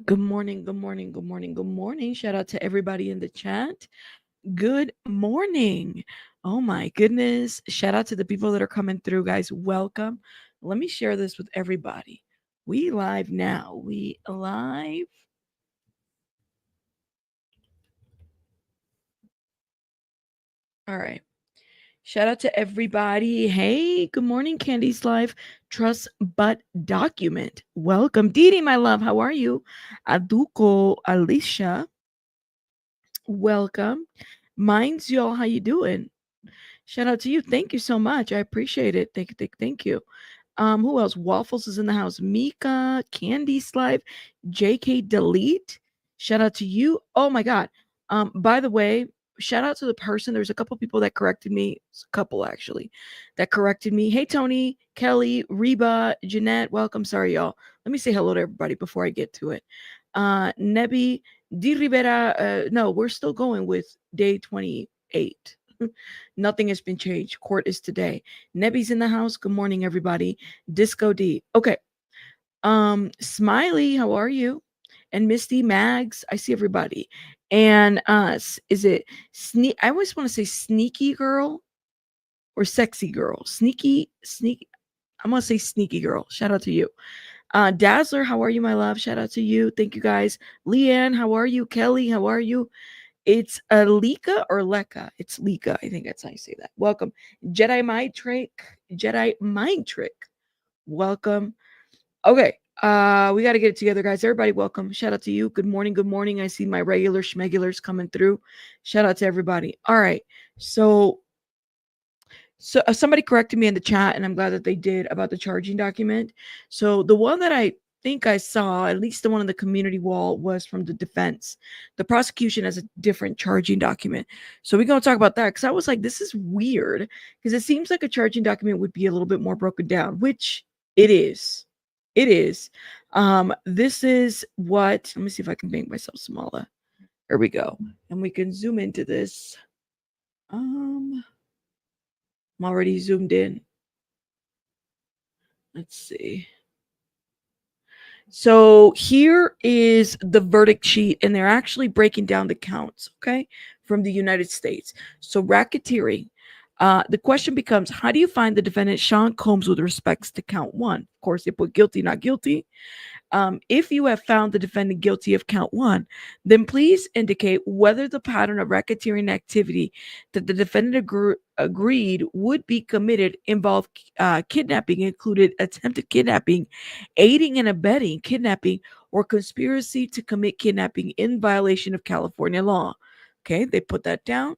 Good morning, good morning, good morning, good morning. Shout out to everybody in the chat. Good morning. Oh my goodness. Shout out to the people that are coming through, guys. Welcome. Let me share this with everybody. We live now. We live. All right. Shout out to everybody. Hey, good morning, Candy's Live. Trust but document. Welcome. Diddy, my love. How are you? Aduko, Alicia. Welcome. Mine's y'all. How you doing? Shout out to you. Thank you so much. I appreciate it. Thank you. Who else? Waffles is in the house. Mika, Candy Slive, JK Delete. Shout out to you. Oh my god. By the way, shout out to the person. There's a couple people that corrected me. A couple actually that corrected me. Hey Tony, Kelly, Reba, Jeanette, welcome. Sorry, y'all. Let me say hello to everybody before I get to it. Nebi, Di Rivera. No, we're still going with day 28. Nothing has been changed. Court is today. Nebi's in the house. Good morning, everybody. Disco D. Okay. Smiley, how are you? And Misty, Mags, I see everybody. And is it sneak? I always want to say sneaky girl or sexy girl. Sneaky. I'm gonna say sneaky girl. Shout out to you. Dazzler, how are you, my love? Shout out to you. Thank you guys. Leanne, how are you? Kelly, how are you? It's Lika or Leka. It's Lika. I think that's how you say that. Welcome. Jedi Mind Trick. Welcome. Okay. We got to get it together, guys. Everybody, welcome. Shout out to you. Good morning. Good morning. I see my regular schmegulars coming through. Shout out to everybody. All right. So somebody corrected me in the chat, and I'm glad that they did, about the charging document. So the one that I think I saw, at least the one on the community wall, was from the defense. The prosecution has a different charging document. So we're going to talk about that, because I was like, this is weird, because it seems like a charging document would be a little bit more broken down, which it is. It is. This is what, let me see if I can make myself smaller. There we go. And we can zoom into this. I'm already zoomed in. Let's see. So here is the verdict sheet, and they're actually breaking down the counts, okay, from the United States. So racketeering. The question becomes, how do you find the defendant Sean Combs with respects to count one? Of course, they put guilty, not guilty. If you have found the defendant guilty of count one, then please indicate whether the pattern of racketeering activity that the defendant agreed would be committed involved kidnapping, included attempted kidnapping, aiding and abetting kidnapping, or conspiracy to commit kidnapping in violation of California law. Okay, they put that down.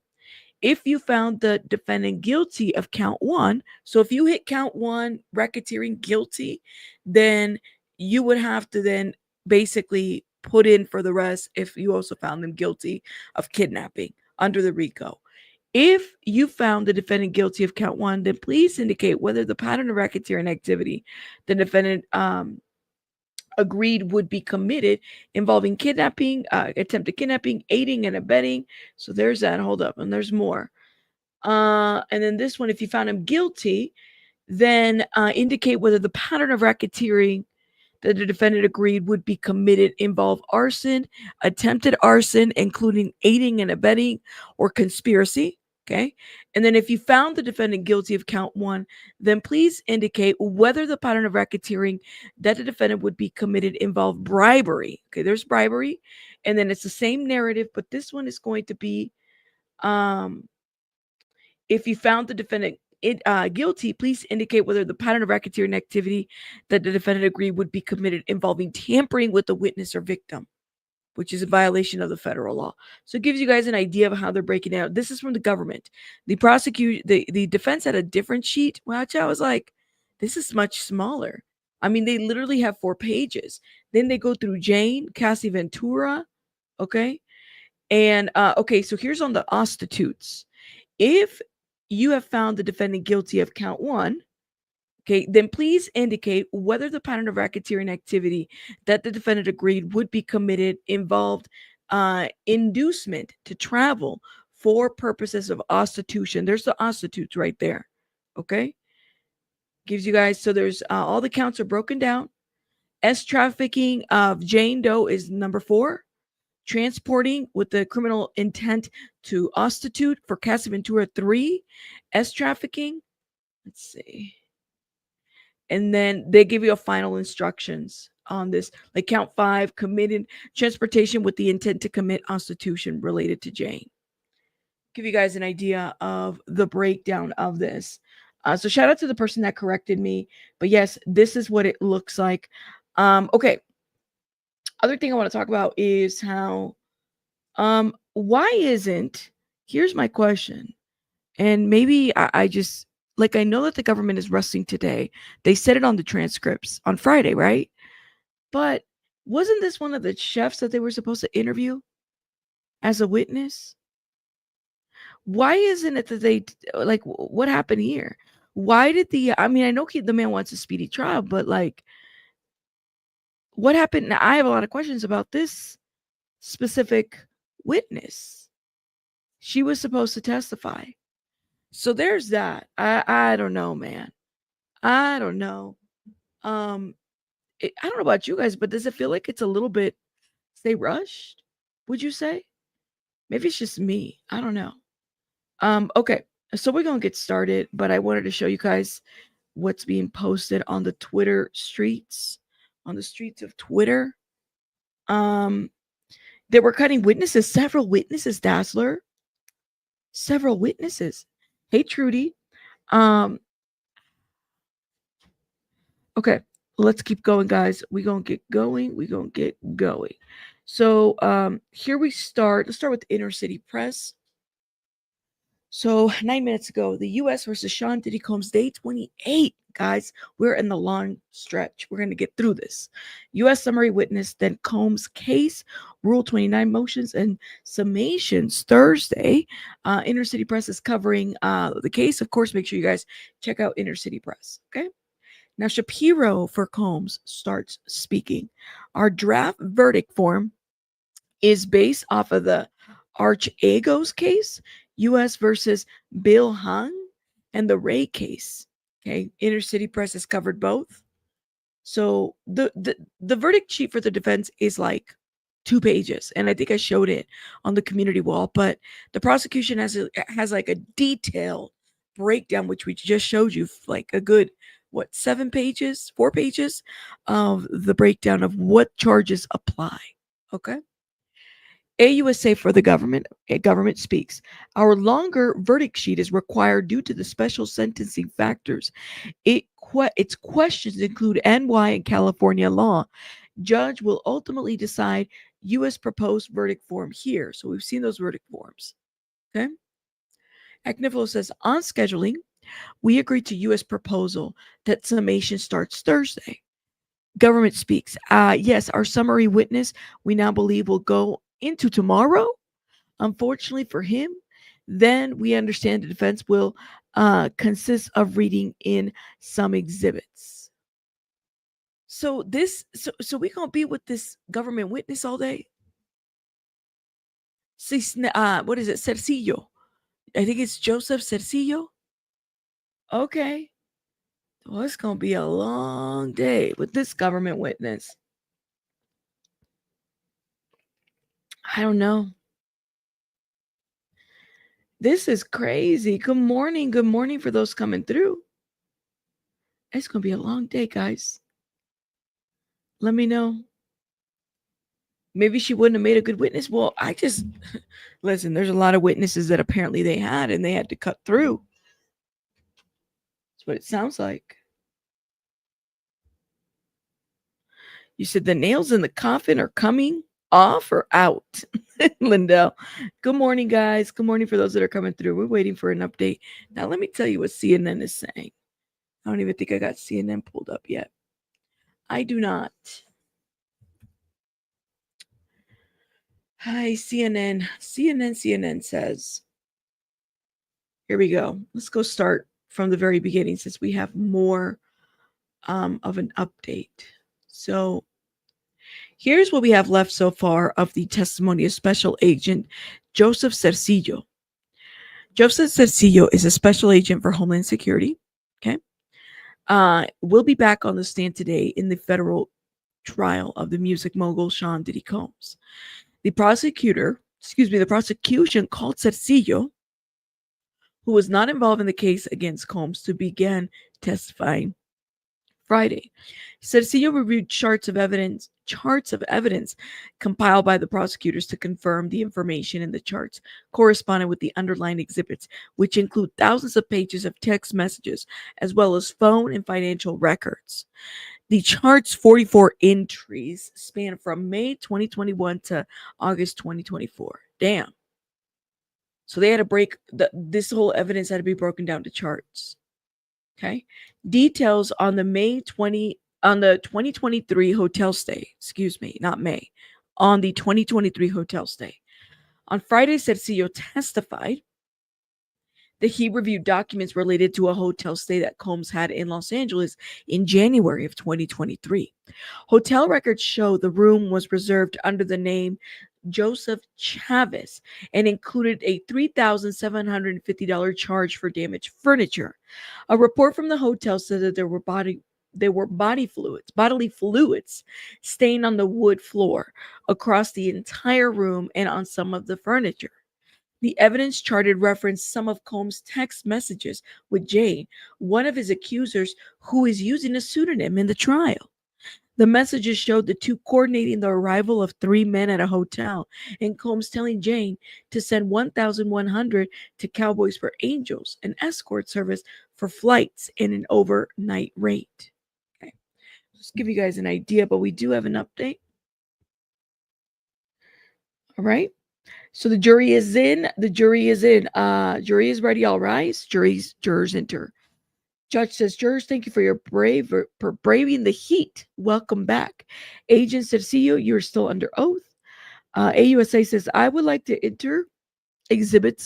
If you found the defendant guilty of count one, so if you hit count one, racketeering guilty, then you would have to then basically put in for the rest if you also found them guilty of kidnapping under the RICO. If you found the defendant guilty of count one, then please indicate whether the pattern of racketeering activity the defendant agreed would be committed involving kidnapping, attempted kidnapping, aiding and abetting. So there's that. Hold up. And there's more. And then this one, if you found him guilty, then indicate whether the pattern of racketeering that the defendant agreed would be committed involve arson, attempted arson, including aiding and abetting, or conspiracy. Okay. And then if you found the defendant guilty of count one, then please indicate whether the pattern of racketeering that the defendant would be committed involve bribery. Okay. There's bribery. And then it's the same narrative, but this one is going to be if you found the defendant guilty, please indicate whether the pattern of racketeering activity that the defendant agreed would be committed involving tampering with the witness or victim, which is a violation of the federal law. So it gives you guys an idea of how they're breaking it out. This is from the government. The defense had a different sheet. Watch, I was like, this is much smaller. I mean, they literally have 4 pages. Then they go through Jane, Cassie Ventura, okay? And, okay, so here's on the prostitutes. If you have found the defendant guilty of count one, okay, then please indicate whether the pattern of racketeering activity that the defendant agreed would be committed involved inducement to travel for purposes of prostitution. There's the prostitutes right there, okay? Gives you guys, so there's all the counts are broken down. S trafficking of Jane Doe is number 4. Transporting with the criminal intent to prostitute for Casaventura 3. S trafficking. Let's see. And then they give you a final instructions on this. Like count 5, committed transportation with the intent to commit prostitution related to Jane. Give you guys an idea of the breakdown of this. So shout out to the person that corrected me. But yes, this is what it looks like. Okay. Other thing I want to talk about is how why isn't, here's my question. And maybe I just, like, I know that the government is resting today. They said it on the transcripts on Friday, right? But wasn't this one of the chefs that they were supposed to interview as a witness? Why isn't it that they, like, what happened here? Why did I mean, I know the man wants a speedy trial, but like, what happened? Now, I have a lot of questions about this specific witness. She was supposed to testify. So there's that. I don't know, man. I don't know. I don't know about you guys, but does it feel like it's a little bit, say, rushed? Would you say? Maybe it's just me. I don't know. Okay. So we're gonna get started, but I wanted to show you guys what's being posted on the Twitter streets, on the streets of Twitter. They were cutting witnesses, several witnesses, Dazzler. Several witnesses. Hey, Trudy. Okay, let's keep going, guys. We're gonna get going. So here we start. Let's start with the inner city press. So 9 minutes ago, the U.S. versus Sean Diddy Combs, day 28. Guys, we're in the long stretch. We're going to get through this. U.S. summary witness, then Combs case, Rule 29 motions and summations Thursday. Inner City Press is covering the case. Of course, make sure you guys check out Inner City Press. Okay. Now, Shapiro for Combs starts speaking. Our draft verdict form is based off of the Archegos case, U.S. versus Bill Hung, and the Ray case. Okay, Inner City Press has covered both. So the verdict sheet for the defense is like 2 pages, and I think I showed it on the community wall. But the prosecution has like a detailed breakdown, which we just showed you, like a good 4 pages of the breakdown of what charges apply. Okay. AUSA for the government. Government speaks. Our longer verdict sheet is required due to the special sentencing factors. Its questions include NY and California law. Judge will ultimately decide U.S. proposed verdict form here. So we've seen those verdict forms. Okay. Agnifilo says, on scheduling, we agreed to U.S. proposal that summation starts Thursday. Government speaks. Yes, our summary witness, we now believe, will go into tomorrow. Unfortunately for him, then we understand the defense will consist of reading in some exhibits. So we're gonna be with this government witness all day. What is it? Cercillo. I think it's Joseph Cercillo. Okay. Well, it's gonna be a long day with this government witness. I don't know. This is crazy. Good morning. Good morning for those coming through. It's going to be a long day, guys. Let me know. Maybe she wouldn't have made a good witness. Well, listen, there's a lot of witnesses that apparently they had and they had to cut through. That's what it sounds like. You said the nails in the coffin are coming off or out? Lindell. Good morning, guys. Good morning for those that are coming through. We're waiting for an update. Now, let me tell you what CNN is saying. I don't even think I got CNN pulled up yet. I do not. Hi, CNN. CNN says, here we go. Let's go start from the very beginning since we have more of an update. So here's what we have left so far of the testimony of Special Agent Joseph Cercillo. Joseph Cercillo is a special agent for Homeland Security. Okay. We'll be back on the stand today in the federal trial of the music mogul Sean Diddy Combs. The prosecution called Cercillo, who was not involved in the case against Combs, to begin testifying Friday. Cercillo reviewed charts of evidence compiled by the prosecutors to confirm the information in the charts corresponded with the underlying exhibits, which include thousands of pages of text messages as well as phone and financial records. The chart's 44 entries span from May 2021 to August 2024. Damn. So they had to this whole evidence had to be broken down to charts. Okay. Details on the 2023 hotel stay. Excuse me, not May. On the 2023 hotel stay. On Friday, Cercillo testified that he reviewed documents related to a hotel stay that Combs had in Los Angeles in January of 2023. Hotel records show the room was reserved under the name Joseph Chavez and included a $3,750 charge for damaged furniture. A report from the hotel said that there were bodily fluids stained on the wood floor across the entire room and on some of the furniture. The evidence charted referenced some of Combs' text messages with Jane, one of his accusers, who is using a pseudonym in the trial. The messages showed the two coordinating the arrival of three men at a hotel, and Combs telling Jane to send $1,100 to Cowboys for Angels, an escort service for flights and an overnight rate. Okay, just give you guys an idea, but we do have an update. All right. So the jury is in. Jury is ready. All rise. Jurors enter. Judge says, jurors, thank you for braving the heat. Welcome back. Agent Cercillo, you're still under oath. AUSA says, I would like to enter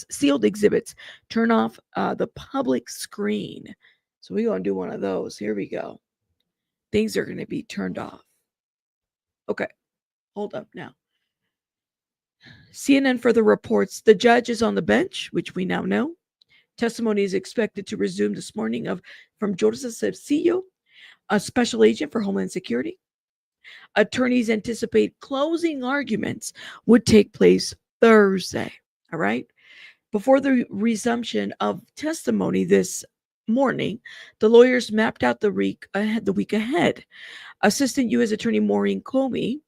sealed exhibits. Turn off the public screen. So we're going to do one of those. Here we go. Things are going to be turned off. Okay. Hold up now. CNN further reports the judge is on the bench, which we now know. Testimony is expected to resume this morning from Joseph Cercillo, a special agent for Homeland Security. Attorneys anticipate closing arguments would take place Thursday. All right. Before the resumption of testimony this morning, the lawyers mapped out the week ahead. Assistant U.S. Attorney Maureen Comey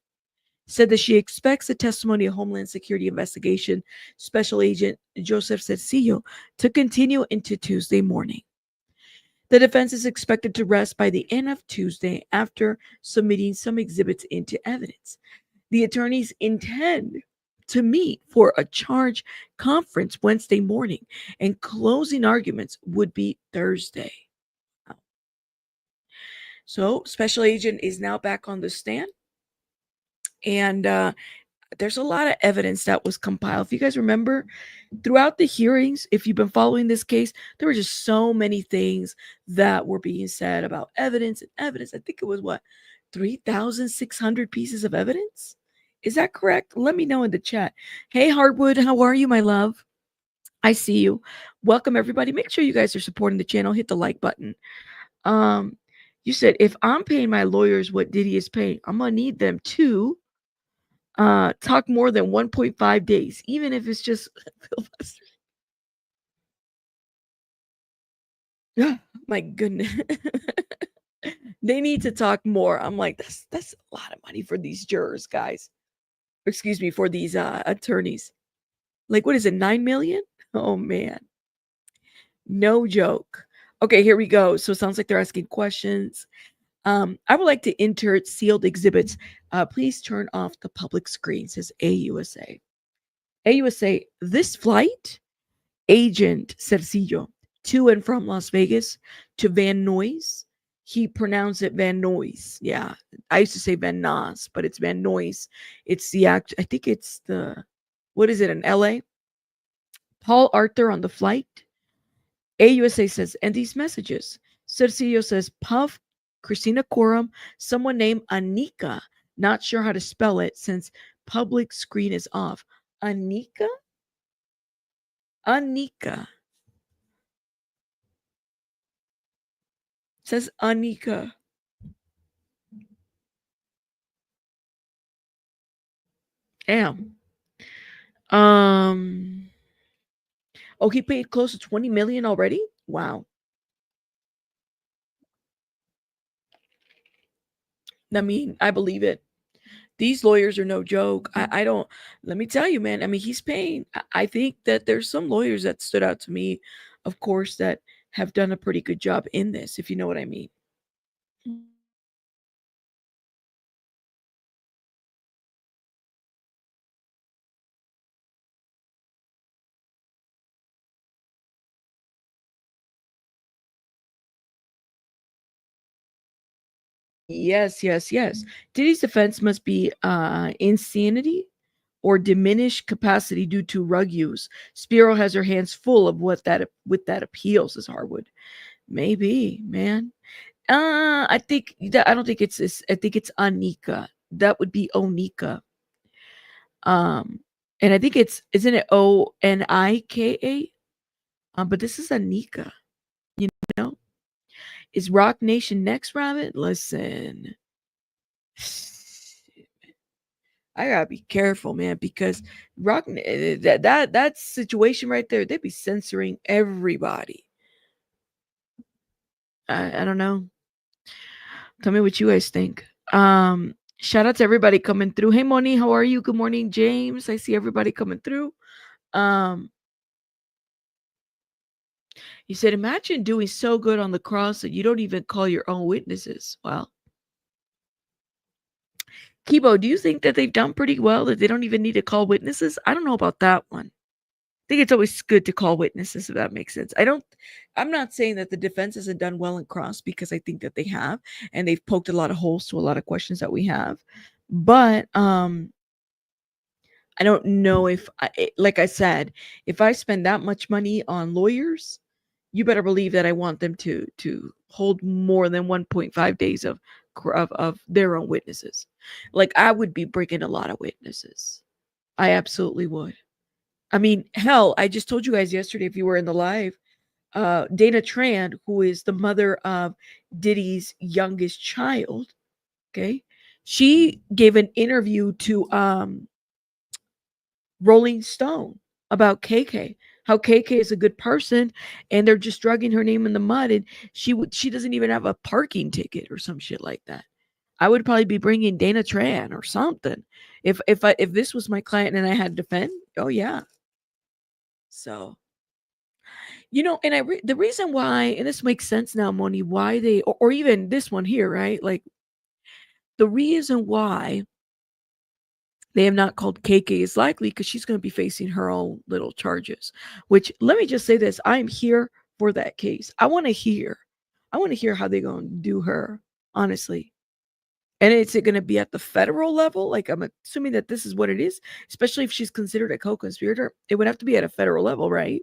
said that she expects the testimony of Homeland Security Investigation Special Agent Joseph Cercillo to continue into Tuesday morning. The defense is expected to rest by the end of Tuesday after submitting some exhibits into evidence. The attorneys intend to meet for a charge conference Wednesday morning, and closing arguments would be Thursday. So, Special Agent is now back on the stand. And there's a lot of evidence that was compiled. If you guys remember, throughout the hearings, if you've been following this case, there were just so many things that were being said about evidence and evidence. I think it was 3,600 pieces of evidence? Is that correct? Let me know in the chat. Hey, Hardwood, how are you, my love? I see you. Welcome, everybody. Make sure you guys are supporting the channel. Hit the like button. You said, if I'm paying my lawyers what Diddy is paying, I'm going to need them to talk more than 1.5 days, even if it's just filibuster. Yeah, my goodness. They need to talk more. I'm like, that's a lot of money for these jurors, guys. Excuse me, for these attorneys. Like, what is it, 9 million? Oh man. No joke. Okay, here we go. So it sounds like they're asking questions. I would like to enter sealed exhibits. Please turn off the public screen, says AUSA. AUSA, this flight, Agent Cercillo, to and from Las Vegas to Van Nuys. He pronounced it Van Nuys. Yeah, I used to say Van Nuys, but it's Van Nuys. It's I think it's what is it, in LA? Paul Arthur on the flight. AUSA says, and these messages. Cercillo says, Puff, Christina Quorum, someone named Anika. Not sure how to spell it since public screen is off. Anika? Anika. It says Anika. Damn. Um. Oh, he paid close to 20 million already. Wow. I mean, I believe it. These lawyers are no joke. I don't. Let me tell you, man. I mean, he's paying. I think that there's some lawyers that stood out to me, of course, that have done a pretty good job in this. If you know what I mean. Yes, yes, yes. Diddy's defense must be insanity or diminished capacity due to drug use. Spiro has her hands full of what that with that appeals, as Harwood. Maybe, man. I think that I don't think it's this. I think it's Anika. That would be Onika. Um, and I think it's isn't it Onika? But this is Anika. You know, is Rock Nation next, Rabbit? Listen, I gotta be careful, man, because that situation right there, they'd be censoring everybody. I don't know. Tell me what you guys think. Shout out to everybody coming through. Hey Moni, how are you? Good morning, James. I see everybody coming through. Um, you said, imagine doing so good on the cross that you don't even call your own witnesses. Well, Kibo, do you think that they've done pretty well that they don't even need to call witnesses? I don't know about that one. I think it's always good to call witnesses, if that makes sense. I'm not saying that the defense hasn't done well in cross because I think that they have, and they've poked a lot of holes to a lot of questions that we have. But I don't know if, like I said, if I spend that much money on lawyers, you better believe that I want them to hold more than 1.5 days of their own witnesses. Like I would be bringing a lot of witnesses. I absolutely would. I mean, hell, I just told you guys yesterday if you were in the live, Dana Tran, who is the mother of Diddy's youngest child, okay? She gave an interview to Rolling Stone about KK, how KK is a good person and they're just dragging her name in the mud and she doesn't even have a parking ticket or some shit like that. I would probably be bringing Dana Tran or something. If this was my client and I had to defend, oh yeah. So, and the reason why, and this makes sense now, Moni, why they or even this one here, right? Like the reason why they have not called KK is likely because she's going to be facing her own little charges. Which let me just say this: I'm here for that case. I want to hear how they're going to do her, honestly. And is it going to be at the federal level? Like I'm assuming that this is what it is, especially if she's considered a co-conspirator. It would have to be at a federal level, right?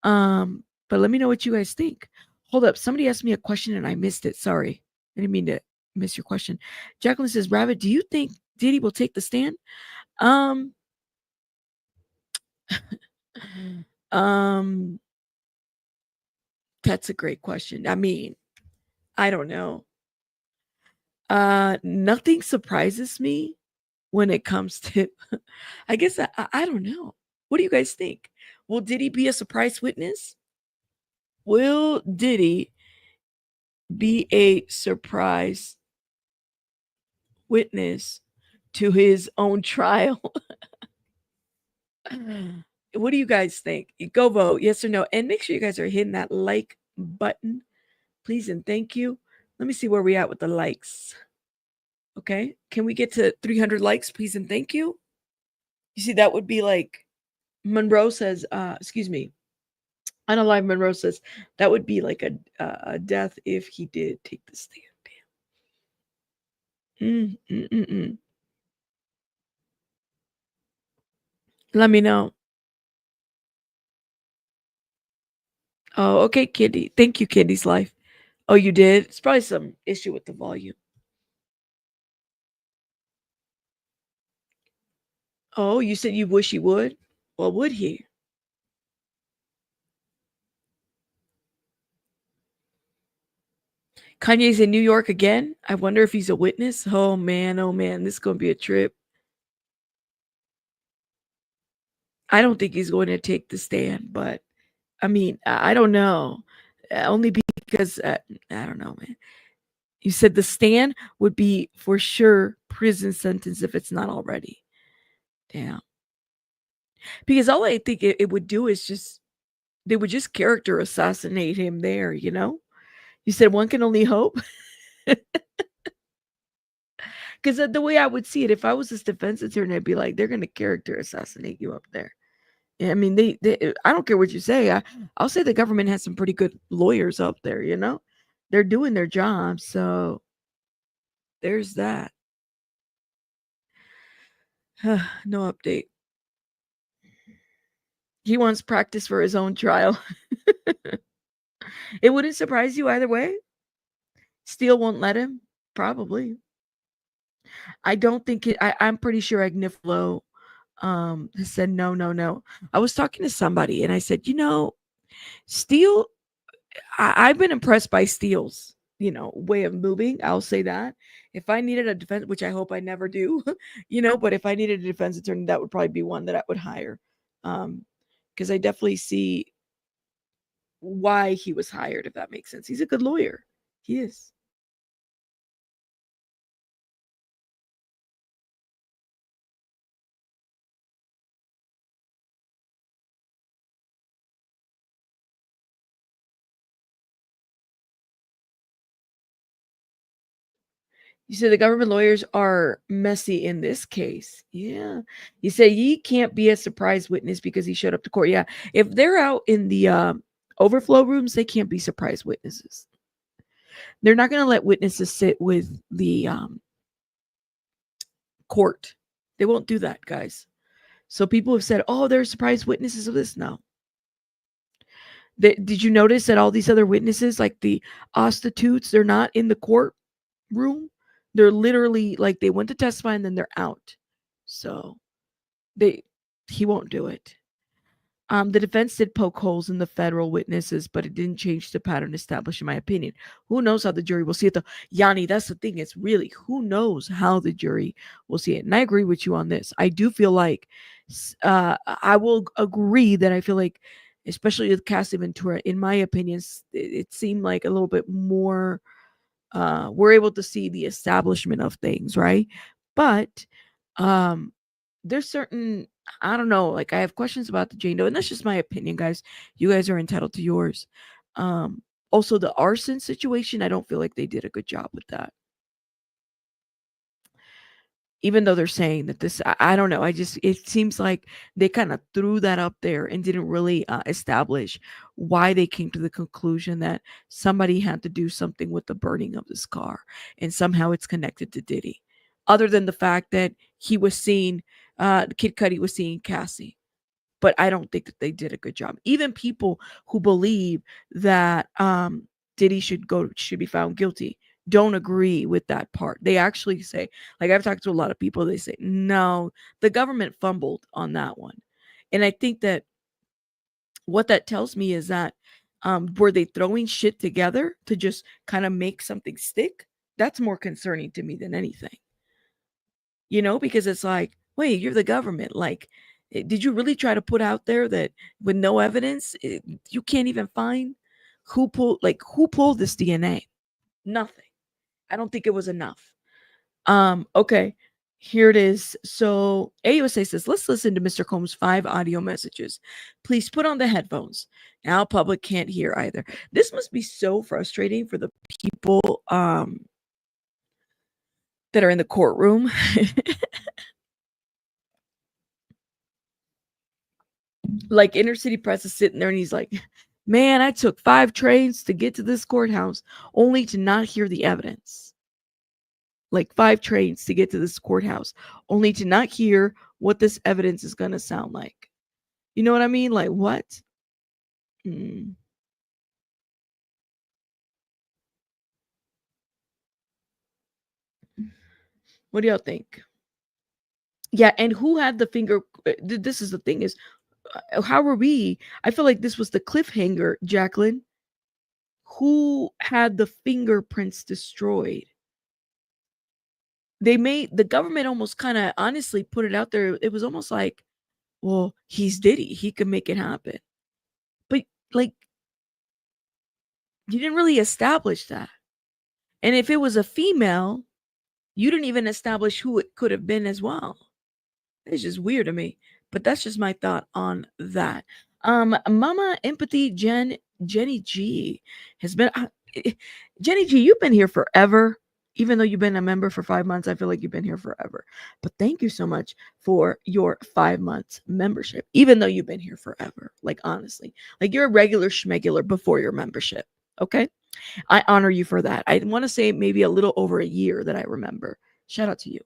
But let me know what you guys think. Hold up, somebody asked me a question and I missed it. Sorry, I didn't mean to miss your question. Jacqueline says, "Rabbit, do you think Diddy will take the stand?" Um, um, that's a great question. I mean, I don't know. Nothing surprises me when it comes to. I guess I don't know. What do you guys think? Will Diddy be a surprise witness? Will Diddy be a surprise witness to his own trial? What do you guys think? Go vote, yes or no. And make sure you guys are hitting that like button, please and thank you. Let me see where we at with the likes. Okay. Can we get to 300 likes, please and thank you? You see, that would be like Monroe says, excuse me, on a live Monroe says that would be like a death if he did take the stand. Damn. Let me know. Oh, okay, Kitty. Thank you, Kitty's life. Oh, you did? It's probably some issue with the volume. Oh, you said you wish he would? Well, would he? Kanye's in New York again? I wonder if he's a witness. Oh man, this is gonna be a trip. I don't think he's going to take the stand, but I mean, I don't know. Only because I don't know, man. You said the stand would be for sure prison sentence if it's not already. Damn. Because all I think it would do is just they would just character assassinate him there, you know? You said one can only hope. Because the way I would see it, if I was this defense attorney, I'd be like, they're going to character assassinate you up there. I mean, I don't care what you say. I'll say the government has some pretty good lawyers up there, you know? They're doing their job. So there's that. No update. He wants practice for his own trial. It wouldn't surprise you either way. Steele won't let him. Probably. I don't think I'm pretty sure Agnifilo has said no, no, no. I was talking to somebody and I said, Steele, I've been impressed by Steele's, way of moving. I'll say that. If I needed a defense, which I hope I never do, but if I needed a defense attorney, that would probably be one that I would hire. Because I definitely see why he was hired, if that makes sense. He's a good lawyer. He is. You say the government lawyers are messy in this case. Yeah. You say he can't be a surprise witness because he showed up to court. Yeah. If they're out in the overflow rooms, they can't be surprise witnesses. They're not going to let witnesses sit with the court. They won't do that, guys. So people have said, oh, they're surprise witnesses of this. No. Did you notice that all these other witnesses, like the prostitutes, they're not in the courtroom? They're literally like they went to testify and then they're out. So he won't do it. The defense did poke holes in the federal witnesses, but it didn't change the pattern established, in my opinion. Who knows how the jury will see it, though? Yanni, that's the thing. It's really who knows how the jury will see it. And I agree with you on this. I do feel like I will agree that I feel like, especially with Cassie Ventura, in my opinion, it seemed like a little bit more. We're able to see the establishment of things, right? But there's certain, I don't know, like I have questions about the Jane Doe, and that's just my opinion, guys. You guys are entitled to yours. Also the arson situation, I don't feel like they did a good job with that. Even though they're saying that this, I don't know. It seems like they kind of threw that up there and didn't really establish why they came to the conclusion that somebody had to do something with the burning of this car and somehow it's connected to Diddy. Other than the fact that he was seeing, Kid Cudi was seeing Cassie. But I don't think that they did a good job. Even people who believe that Diddy should be found guilty don't agree with that part. They actually say, like I've talked to a lot of people, they say, no, the government fumbled on that one. And I think that what that tells me is that were they throwing shit together to just kind of make something stick? That's more concerning to me than anything. Because it's like, wait, you're the government. Like, did you really try to put out there that with no evidence, you can't even find who pulled this DNA? Nothing. I don't think it was enough. Okay. Here it is. So AUSA says, let's listen to Mr. Combs' 5 audio messages. Please put on the headphones. Now public can't hear either. This must be so frustrating for the people that are in the courtroom. Like inner city press is sitting there and he's like, man, I took 5 trains to get to this courthouse only to not hear the evidence. Like 5 trains to get to this courthouse only to not hear what this evidence is going to sound like. You know what I mean? Like what? What do y'all think? Yeah, and who had the finger? This is the thing is, how were we? I feel like this was the cliffhanger, Jacqueline. Who had the fingerprints destroyed? They made the government almost kind of honestly put it out there. It was almost like well, he's Diddy. He can make it happen. But like, you didn't really establish that. And if it was a female, you didn't even establish who it could have been as well. It's just weird to me. But that's just my thought on that. Mama Empathy Jenny G has been Jenny G, you've been here forever. Even though you've been a member for 5 months, I feel like you've been here forever. But thank you so much for your 5 months membership, even though you've been here forever. Like, honestly, like you're a regular schmegular before your membership. Okay. I honor you for that. I want to say maybe a little over a year that I remember. Shout out to you.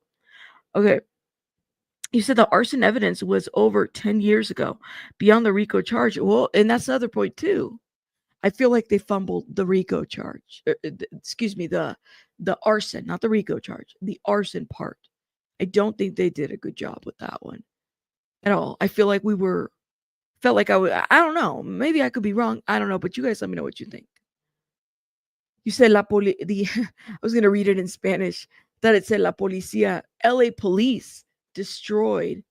Okay. You said the arson evidence was over 10 years ago, beyond the RICO charge. Well, and that's another point too. I feel like they fumbled the RICO charge. Excuse me, the arson, not the RICO charge, the arson part. I don't think they did a good job with that one at all. I feel like felt like I don't know. Maybe I could be wrong. I don't know, but you guys let me know what you think. You said I was going to read it in Spanish, that it said la policía, LA police destroyed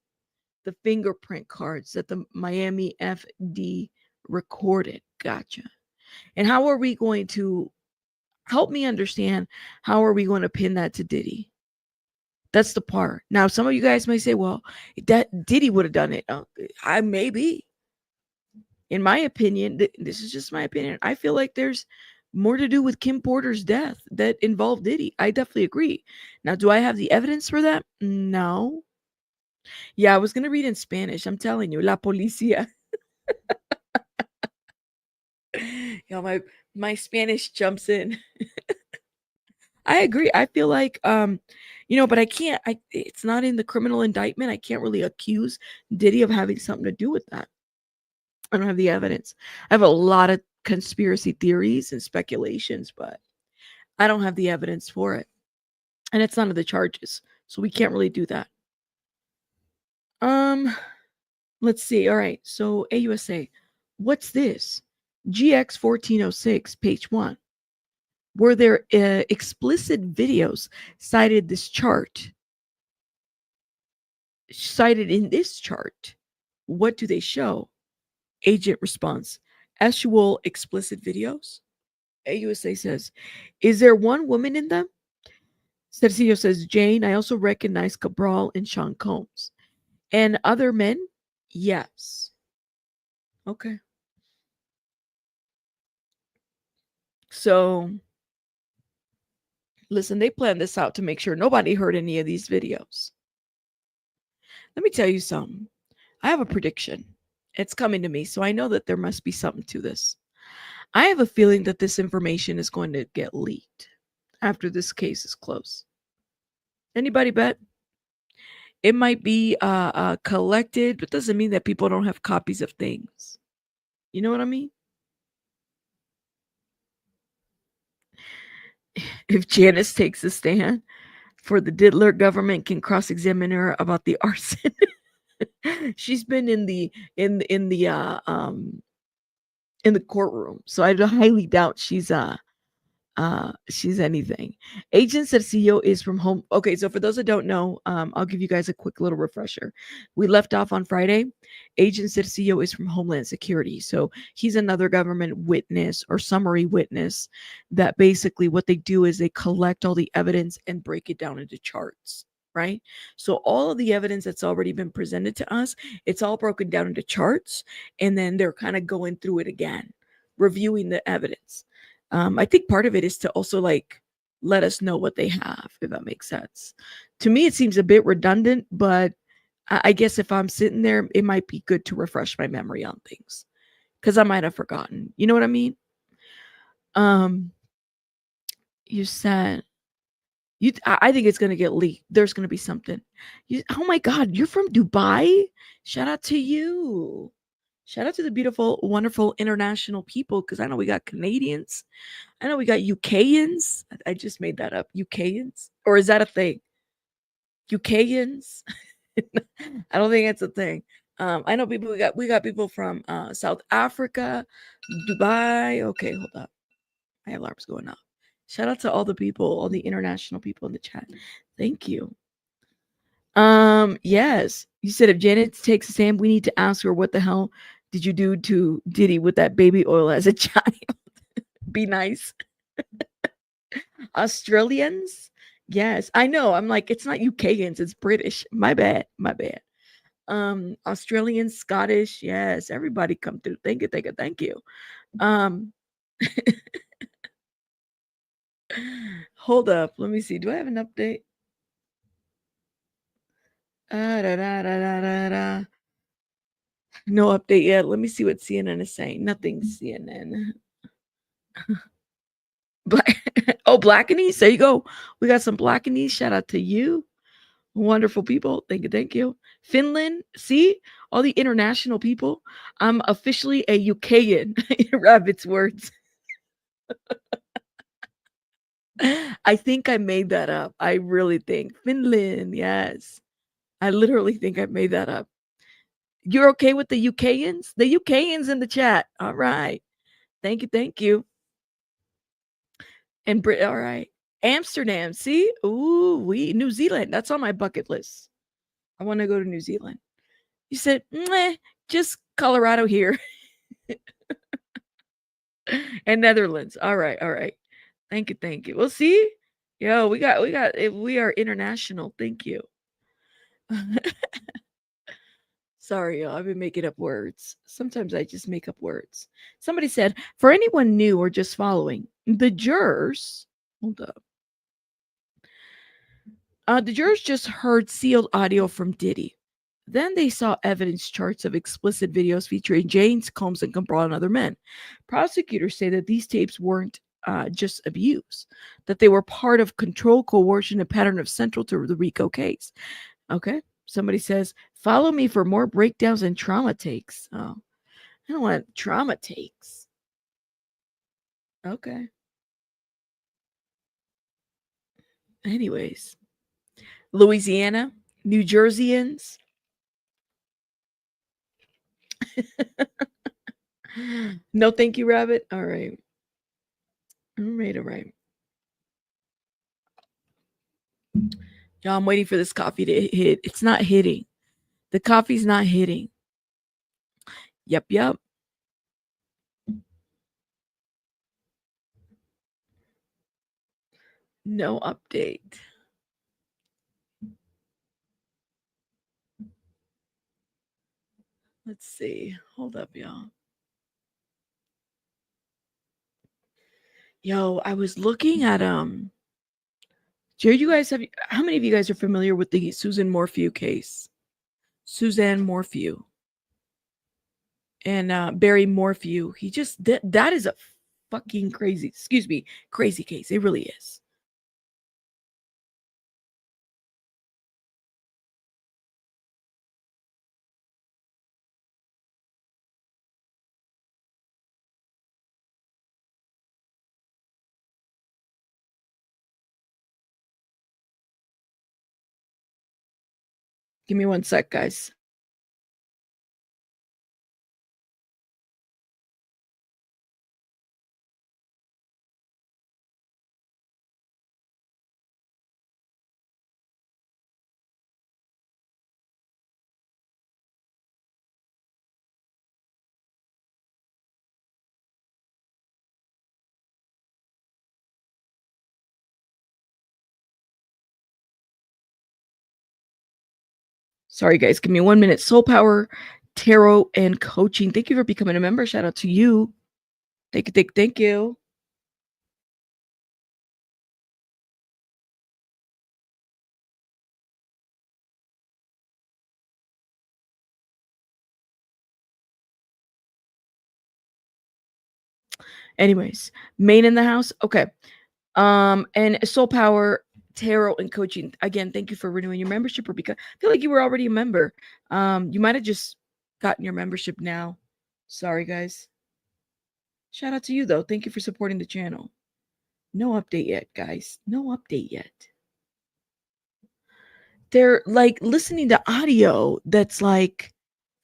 the fingerprint cards that the Miami FD recorded. Gotcha. And how are we going to help me understand? How are we going to pin that to Diddy? That's the part. Now, some of you guys may say, well, that Diddy would have done it. I maybe. In my opinion, this is just my opinion. I feel like there's more to do with Kim Porter's death that involved Diddy. I definitely agree. Now, do I have the evidence for that? No. Yeah, I was going to read in Spanish. I'm telling you, la policía. My Spanish jumps in. I agree. I feel like but I can't it's not in the criminal indictment. I can't really accuse Diddy of having something to do with that. I don't have the evidence. I have a lot of conspiracy theories and speculations, but I don't have the evidence for it. And it's none of the charges. So we can't really do that. Let's see. All right. So AUSA, what's this? GX 1406, page 1. Were there explicit videos cited in this chart? What do they show? Agent response: actual explicit videos. AUSA says, is there one woman in them? Cercillo says, Jane. I also recognize Cabral and Sean Combs. And other men? Yes. Okay. So, listen, they planned this out to make sure nobody heard any of these videos. Let me tell you something. I have a prediction. It's coming to me, so I know that there must be something to this. I have a feeling that this information is going to get leaked after this case is closed. Anybody bet? It might be collected, but doesn't mean that people don't have copies of things. You know what I mean? If Janice takes a stand for the Diddler, government can cross-examine her about the arson. She's been in the courtroom, so I highly doubt she's anything. Agent Cercillo is from home. Okay, so for those that don't know, I'll give you guys a quick little refresher. We left off on Friday. Agent Cercillo is from Homeland Security, so he's another government witness or summary witness that basically what they do is they collect all the evidence and break it down into charts, right? So all of the evidence that's already been presented to us, it's all broken down into charts, and then they're kind of going through it again, reviewing the evidence. I think part of it is to also like let us know what they have, if that makes sense. To me, it seems a bit redundant, but I guess if I'm sitting there, it might be good to refresh my memory on things because I might have forgotten. You know what I mean? You said I think it's gonna get leaked. There's gonna be something. Oh my God, you're from Dubai? Shout out to you. Shout out to the beautiful, wonderful international people because I know we got Canadians. I know we got UKians. I just made that up. UKians? Or is that a thing? UKians? I don't think it's a thing. I know people we got people from South Africa, Dubai. Okay, hold up. My alarm's going off. Shout out to all the people, all the international people in the chat. Thank you. Yes. You said if Janet takes a stand, we need to ask her what the hell did you do to Diddy with that baby oil as a child? Be nice. Australians? Yes. I know. I'm like, it's not UKans, it's British. My bad. My bad. Australian, Scottish, yes, everybody come through. Thank you, thank you, thank you. Um, hold up, let me see. Do I have an update? Da, da, da, da, da, da. No update yet. Let me see what CNN is saying. Nothing CNN. Black oh, Blackanees. There you go. We got some Blackanees. Shout out to you. Wonderful people. Thank you, thank you. Finland. See? All the international people. I'm officially a UKan. Rabbit's words. I think I made that up. I really think. Finland, yes. I literally think I made that up. You're okay with the UKans? The UKans in the chat. All right. Thank you, thank you. And Brit, all right. Amsterdam, see? Ooh, New Zealand. That's on my bucket list. I want to go to New Zealand. You said, meh, just Colorado here. And Netherlands. All right, all right. Thank you, thank you. We'll see. Yo, we are international. Thank you. Sorry, y'all. I've been making up words. Sometimes I just make up words. Somebody said, for anyone new or just following, the jurors, hold up. The jurors just heard sealed audio from Diddy. Then they saw evidence charts of explicit videos featuring James Combs and Cabral and other men. Prosecutors say that these tapes weren't just abuse, that they were part of control, coercion, and pattern of central to the RICO case. Okay. Somebody says, follow me for more breakdowns and trauma takes. Oh, I don't want trauma takes. Okay. Anyways, Louisiana, New Jerseyans. No, thank you, Rabbit. All right. All right. All right. Y'all, I'm waiting for this coffee to hit. It's not hitting. The coffee's not hitting. Yep. Yep. No update. Let's see. Hold up, y'all. Yo, I was looking at Jerry, you guys how many of you guys are familiar with the Susan Morphew case? Suzanne Morphew and Barry Morphew. He just that is a fucking crazy, crazy case. It really is. Give me one sec, guys. Sorry, guys. Give me 1 minute. Soul Power, Tarot, and Coaching. Thank you for becoming a member. Shout out to you. Thank you. Thank you. Anyways, Main in the house. Okay. And Soul Power, Tarot, and Coaching. Again, thank you for renewing your membership, or because I feel like you were already a member. You might have just gotten your membership now. Sorry, guys. Shout out to you though. Thank you for supporting the channel. No update yet, guys. No update yet. They're like listening to audio that's like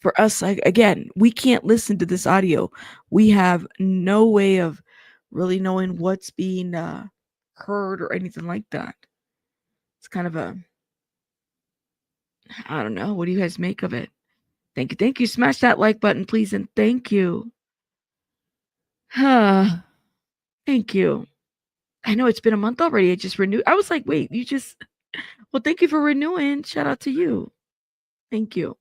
for us, like again, we can't listen to this audio. We have no way of really knowing what's being heard or anything like that. It's kind of a I don't know. What do you guys make of it? Thank you. Thank you. Smash that like button, please. And thank you. Thank you. I know it's been a month already. I just renewed. I was like, wait, you just. Well, thank you for renewing. Shout out to you. Thank you.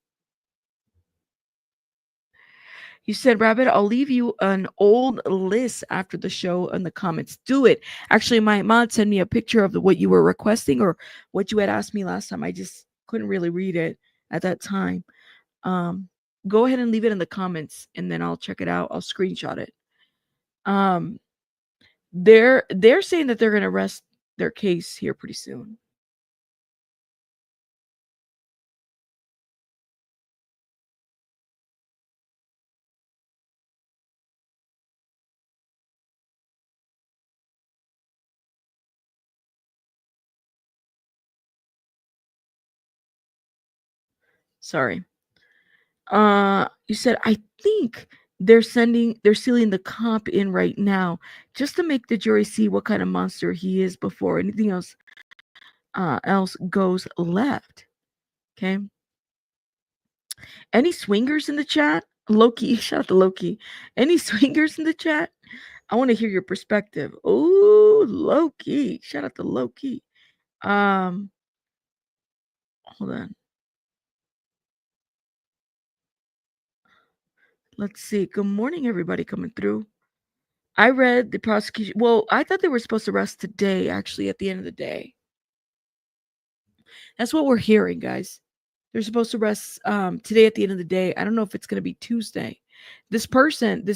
You said, Rabbit, I'll leave you an old list after the show in the comments. Do it. Actually, my mod sent me a picture of what you were requesting or what you had asked me last time. I just couldn't really read it at that time. Go ahead and leave it in the comments and then I'll check it out. I'll screenshot it. They're saying that they're gonna rest their case here pretty soon. Sorry. You said I think they're sealing the cop in right now just to make the jury see what kind of monster he is before anything else goes left. Okay. Any swingers in the chat? Loki, shout out to Loki. Any swingers in the chat? I want to hear your perspective. Oh, Loki. Shout out to Loki. Hold on. Let's see. Good morning, everybody coming through. I read the prosecution. Well, I thought they were supposed to arrest today, actually, at the end of the day. That's what we're hearing, guys. They're supposed to arrest today at the end of the day. I don't know if it's going to be Tuesday. This person,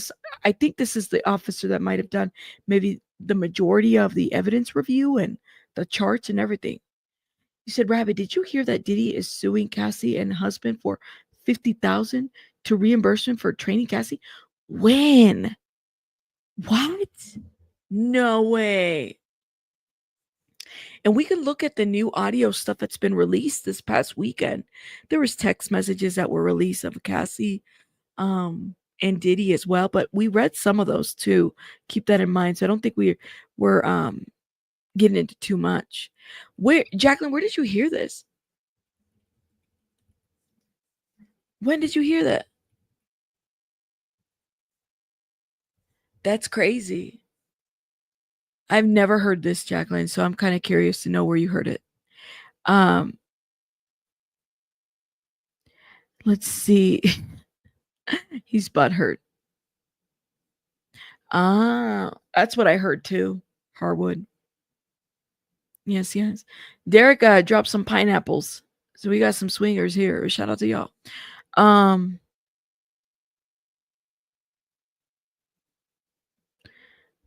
I think this is the officer that might have done maybe the majority of the evidence review and the charts and everything. You said, Rabbit, did you hear that Diddy is suing Cassie and husband for $50,000 to reimbursement for training Cassie? When? What? No way. And we can look at the new audio stuff that's been released this past weekend. There was text messages that were released of Cassie and Diddy as well, but we read some of those too. Keep that in mind. So I don't think we're getting into too much. Jacqueline, where did you hear this? When did you hear that? That's crazy. I've never heard this, Jacqueline, so I'm kind of curious to know where you heard it. Let's see. He's butthurt. That's what I heard too. Harwood. Yes. Derek dropped some pineapples. So we got some swingers here. Shout out to y'all.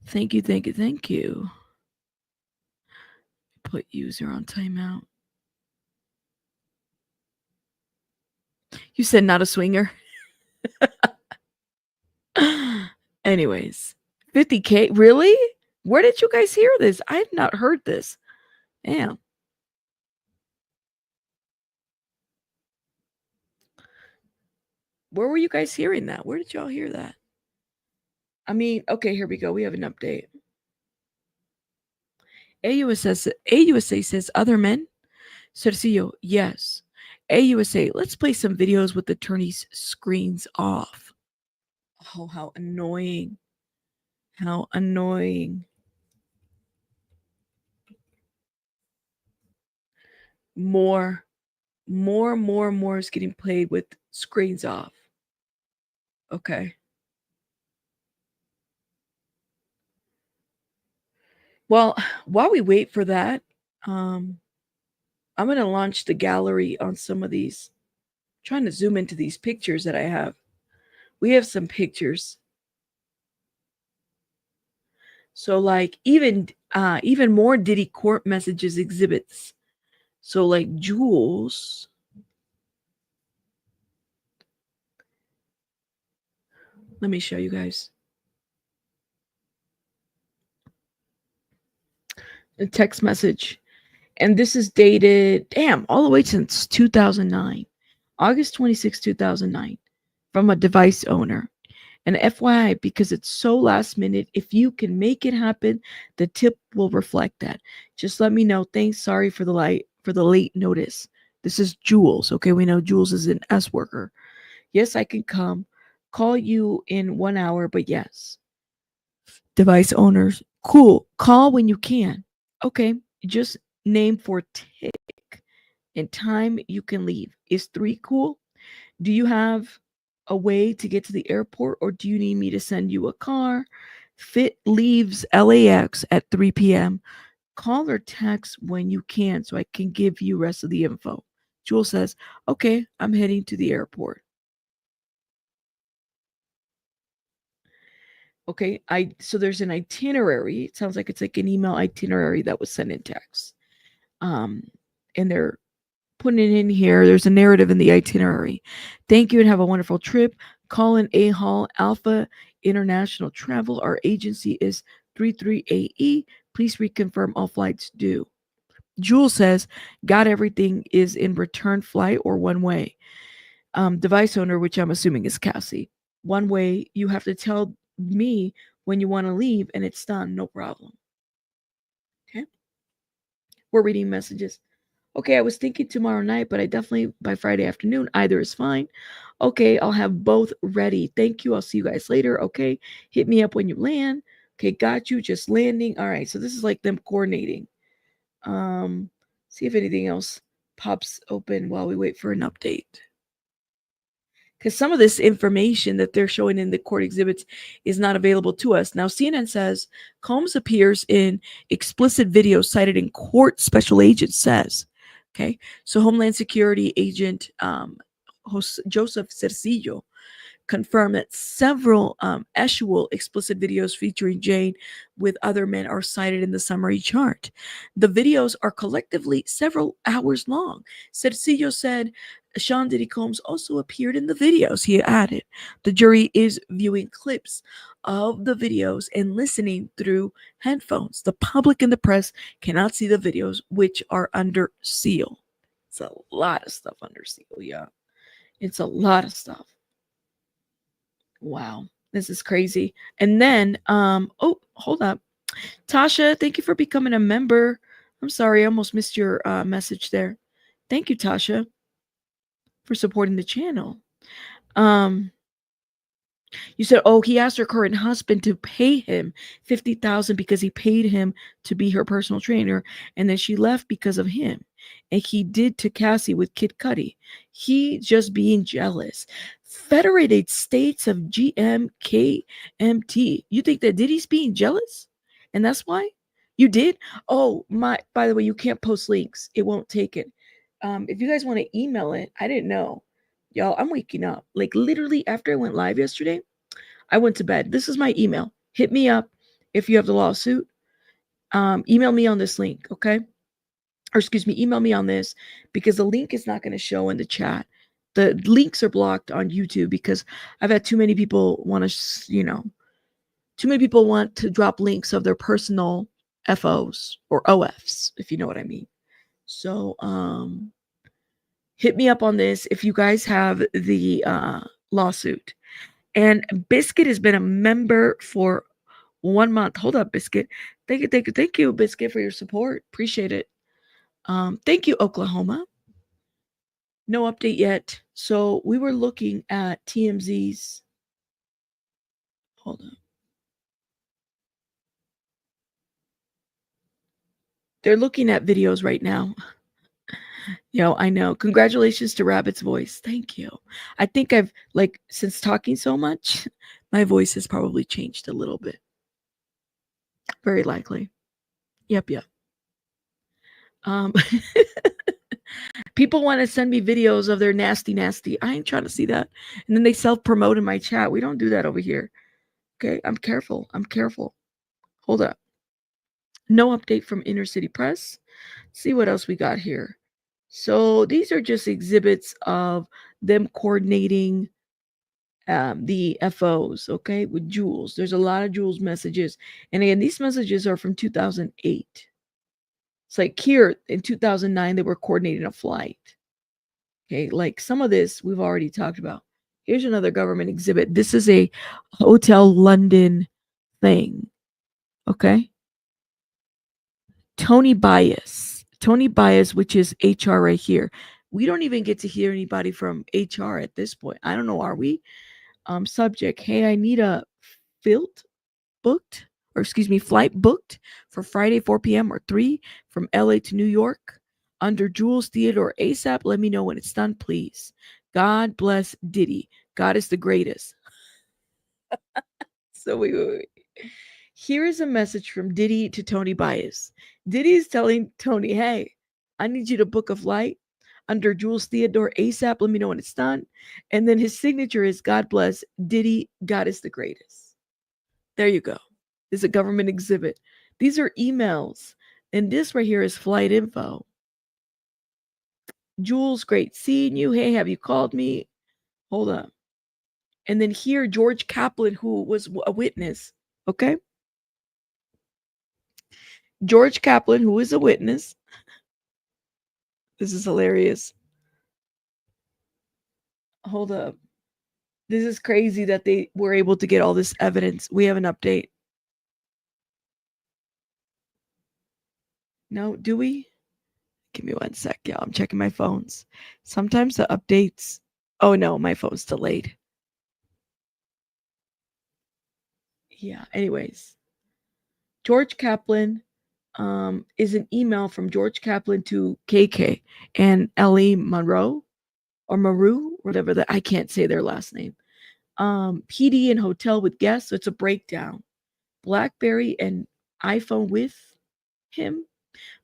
Thank you. Put user on timeout. You said not a swinger. Anyways, 50K. Really? Where did you guys hear this? I have not heard this. Damn. Where were you guys hearing that? Where did y'all hear that? I mean, okay, here we go. We have an update. AUSA says other men. Cercillo, yes. AUSA, let's play some videos with attorneys' screens off. Oh, how annoying. How annoying. More is getting played with screens off. Okay. Well, while we wait for that, I'm going to launch the gallery on some of these. I'm trying to zoom into these pictures that I have. We have some pictures. So like even more Diddy court messages exhibits. So like Jules. Let me show you guys. A text message. And this is dated, all the way since 2009. August 26, 2009. From a device owner. And FYI, because it's so last minute, if you can make it happen, the tip will reflect that. Just let me know. Thanks. Sorry for the late notice. This is Jules. Okay, we know Jules is an S worker. Yes, I can come. Call you in 1 hour, but yes. Device owners, cool. Call when you can. Okay, just name for tick and time you can leave. Is 3 cool? Do you have a way to get to the airport, or do you need me to send you a car? Fit leaves LAX at 3 p.m. Call or text when you can so I can give you rest of the info. Jules says, okay, I'm heading to the airport. Okay, so there's an itinerary. It sounds like it's like an email itinerary that was sent in text. And they're putting it in here. There's a narrative in the itinerary. Thank you and have a wonderful trip. Call in A Hall Alpha International Travel. Our agency is 33AE. Please reconfirm all flights due. Jules says, got everything, is in return flight or one way. Device owner, which I'm assuming is Cassie. One way, you have to tell me when you want to leave and it's done. No problem. Okay. We're reading messages. Okay, I was thinking tomorrow night, but I definitely by Friday afternoon. Either is fine. Okay, I'll have both ready. Thank you. I'll see you guys later. Okay, hit me up when you land. Okay, got you. Just landing. All right, so this is like them coordinating. See if anything else pops open while we wait for an update. Because some of this information that they're showing in the court exhibits is not available to us. Now, CNN says Combs appears in explicit video cited in court, special agent says. Okay, so Homeland Security agent Joseph Cercillo confirmed that several actual explicit videos featuring Jane with other men are cited in the summary chart. The videos are collectively several hours long. Cercillo said Sean Diddy Combs also appeared in the videos. He added, the jury is viewing clips of the videos and listening through headphones. The public and the press cannot see the videos, which are under seal. It's a lot of stuff under seal, yeah. It's a lot of stuff. Wow, this is crazy. And then, oh, hold up. Tasha, thank you for becoming a member. I'm sorry, I almost missed your message there. Thank you, Tasha, for supporting the channel. You said, oh, he asked her current husband to pay him $50,000 because he paid him to be her personal trainer, and then she left because of him. And he did to Cassie with Kid Cudi. He just being jealous. Federated States of GMKMT. You think that Diddy's being jealous? And that's why? You did? Oh, my, by the way, you can't post links. It won't take it. If you guys want to email it, I didn't know. Y'all, I'm waking up. Like literally after I went live yesterday, I went to bed. This is my email. Hit me up if you have the lawsuit. Email me on this link, okay? Or excuse me, email me on this because the link is not going to show in the chat. The links are blocked on YouTube because I've had too many people want to, too many people want to drop links of their personal FOs or OFs, if you know what I mean. So, hit me up on this if you guys have the lawsuit. And Biscuit has been a member for 1 month. Hold up, Biscuit. Thank you, Biscuit, for your support. Appreciate it. Thank you, Oklahoma. No update yet. So we were looking at TMZ's. Hold on. They're looking at videos right now. I know. Congratulations to Rabbit's voice. Thank you. I think I've, since talking so much, my voice has probably changed a little bit. Very likely. Yep. People want to send me videos of their nasty. I ain't trying to see that. And then they self-promote in my chat. We don't do that over here. Okay, I'm careful. Hold up. No update from Inner City Press. Let's see what else we got here. So these are just exhibits of them coordinating the FOs, okay, with Jules. There's a lot of Jules messages. And again, these messages are from 2008. It's like here in 2009, they were coordinating a flight. Okay, like some of this we've already talked about. Here's another government exhibit. This is a Hotel London thing. Okay. Tony Bias, which is HR right here, We don't even get to hear anybody from HR at this point. I don't know. Are we? Subject: Hey, I need a filt booked, or excuse me, flight booked for Friday 4 p.m. or 3 from LA to New York under Jules Theodore ASAP. Let me know when it's done, please. God bless Diddy. God is the greatest. So wait. Here is a message from Diddy to Tony Bias. Diddy is telling Tony, hey, I need you to book a flight under Jules Theodore ASAP. Let me know when it's done. And then his signature is God bless Diddy. God is the greatest. There you go. This is a government exhibit. These are emails. And this right here is flight info. Jules, great seeing you. Hey, have you called me? Hold up. And then here, George Kaplan, who was a witness. Okay. George Kaplan, who is a witness. This is hilarious. Hold up. This is crazy that they were able to get all this evidence. We have an update. No, do we? Give me one sec, y'all. I'm checking my phones. Sometimes the updates. Oh no, my phone's delayed. Yeah. Anyways, George Kaplan is an email from George Kaplan to KK and Ellie Monroe or Maru, whatever that. I can't say their last name. PD and hotel with guests. So it's a breakdown. BlackBerry and iPhone with him.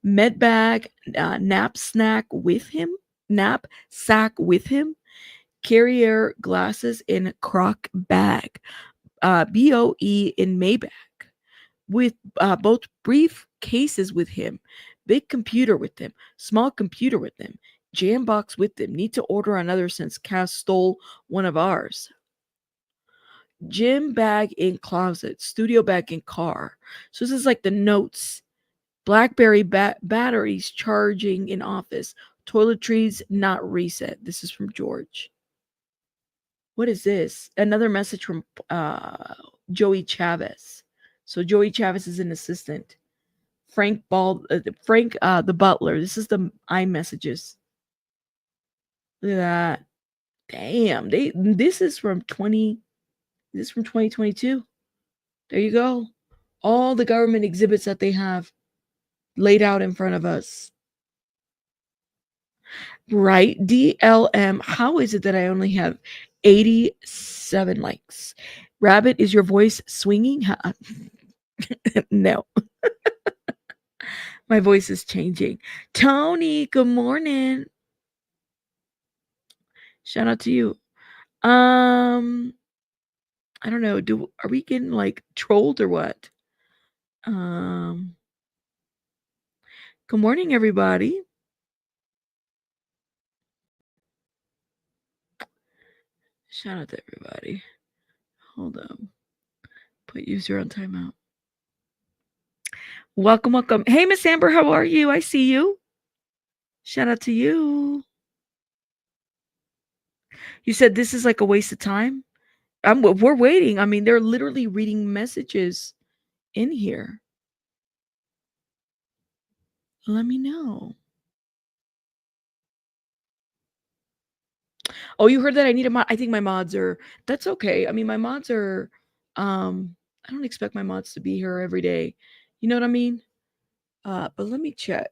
Medbag, nap snack with him. Nap sack with him. Carrier glasses in crock bag. BOE in Maybach. With both brief cases with him. Big computer with him. Small computer with him. Jam box with them. Need to order another since Cass stole one of ours. Gym bag in closet, studio bag in car. So this is like the notes. BlackBerry batteries charging in office. Toiletries not reset. This is from George. What is this? Another message from Joey Chavez. So Joey Chavez is an assistant. Frank the butler. This is the iMessages. Look at that. Damn. This is from 2022. There you go. All the government exhibits that they have laid out in front of us. Right. DLM. How is it that I only have 87 likes? Rabbit, is your voice swinging? No. My voice is changing. Tony, good morning. Shout out to you. I don't know. Are we getting like trolled or what? Good morning, everybody. Shout out to everybody. Hold on. Put user on timeout. Welcome. Hey, Miss Amber, how are you? I see you. Shout out to you. You said this is like a waste of time. We're waiting. I mean, they're literally reading messages in here. Let me know. Oh, you heard that I need a mod. I think my mods are. That's okay. I mean, my mods are. I don't expect my mods to be here every day. You know what I mean? But let me check.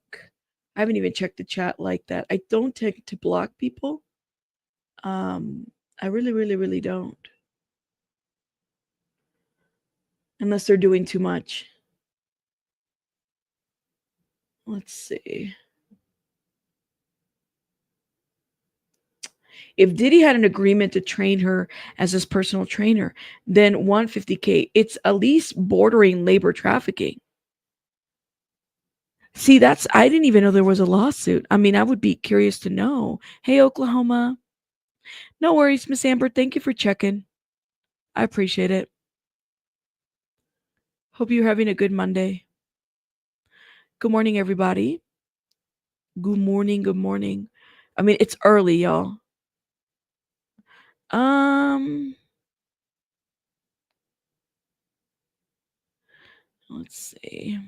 I haven't even checked the chat like that. I don't tend to block people. I really don't. Unless they're doing too much. Let's see. If Diddy had an agreement to train her as his personal trainer, then 150K, it's at least bordering labor trafficking. See, I didn't even know there was a lawsuit. I mean, I would be curious to know. Hey, Oklahoma. No worries, Miss Amber. Thank you for checking. I appreciate it. Hope you're having a good Monday. Good morning, everybody. Good morning. I mean, it's early, y'all. Let's see.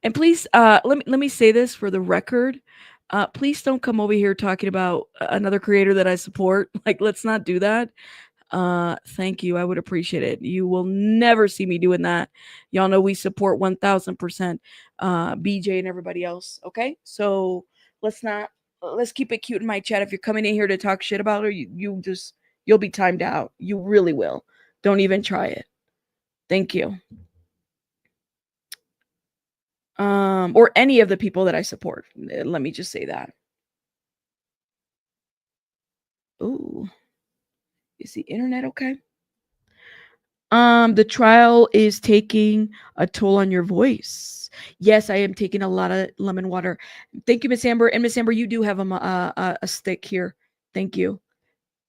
And please, let me say this for the record. Please don't come over here talking about another creator that I support. Like, let's not do that. Thank you. I would appreciate it. You will never see me doing that. Y'all know we support 1000% BJ and everybody else. Okay. So let's keep it cute in my chat. If you're coming in here to talk shit about her, you'll be timed out. You really will. Don't even try it. Thank you. Or any of the people that I support. Let me just say that. Ooh. Is the internet okay? The trial is taking a toll on your voice. Yes, I am taking a lot of lemon water. Thank you, Miss Amber. And Miss Amber, you do have a stick here. Thank you.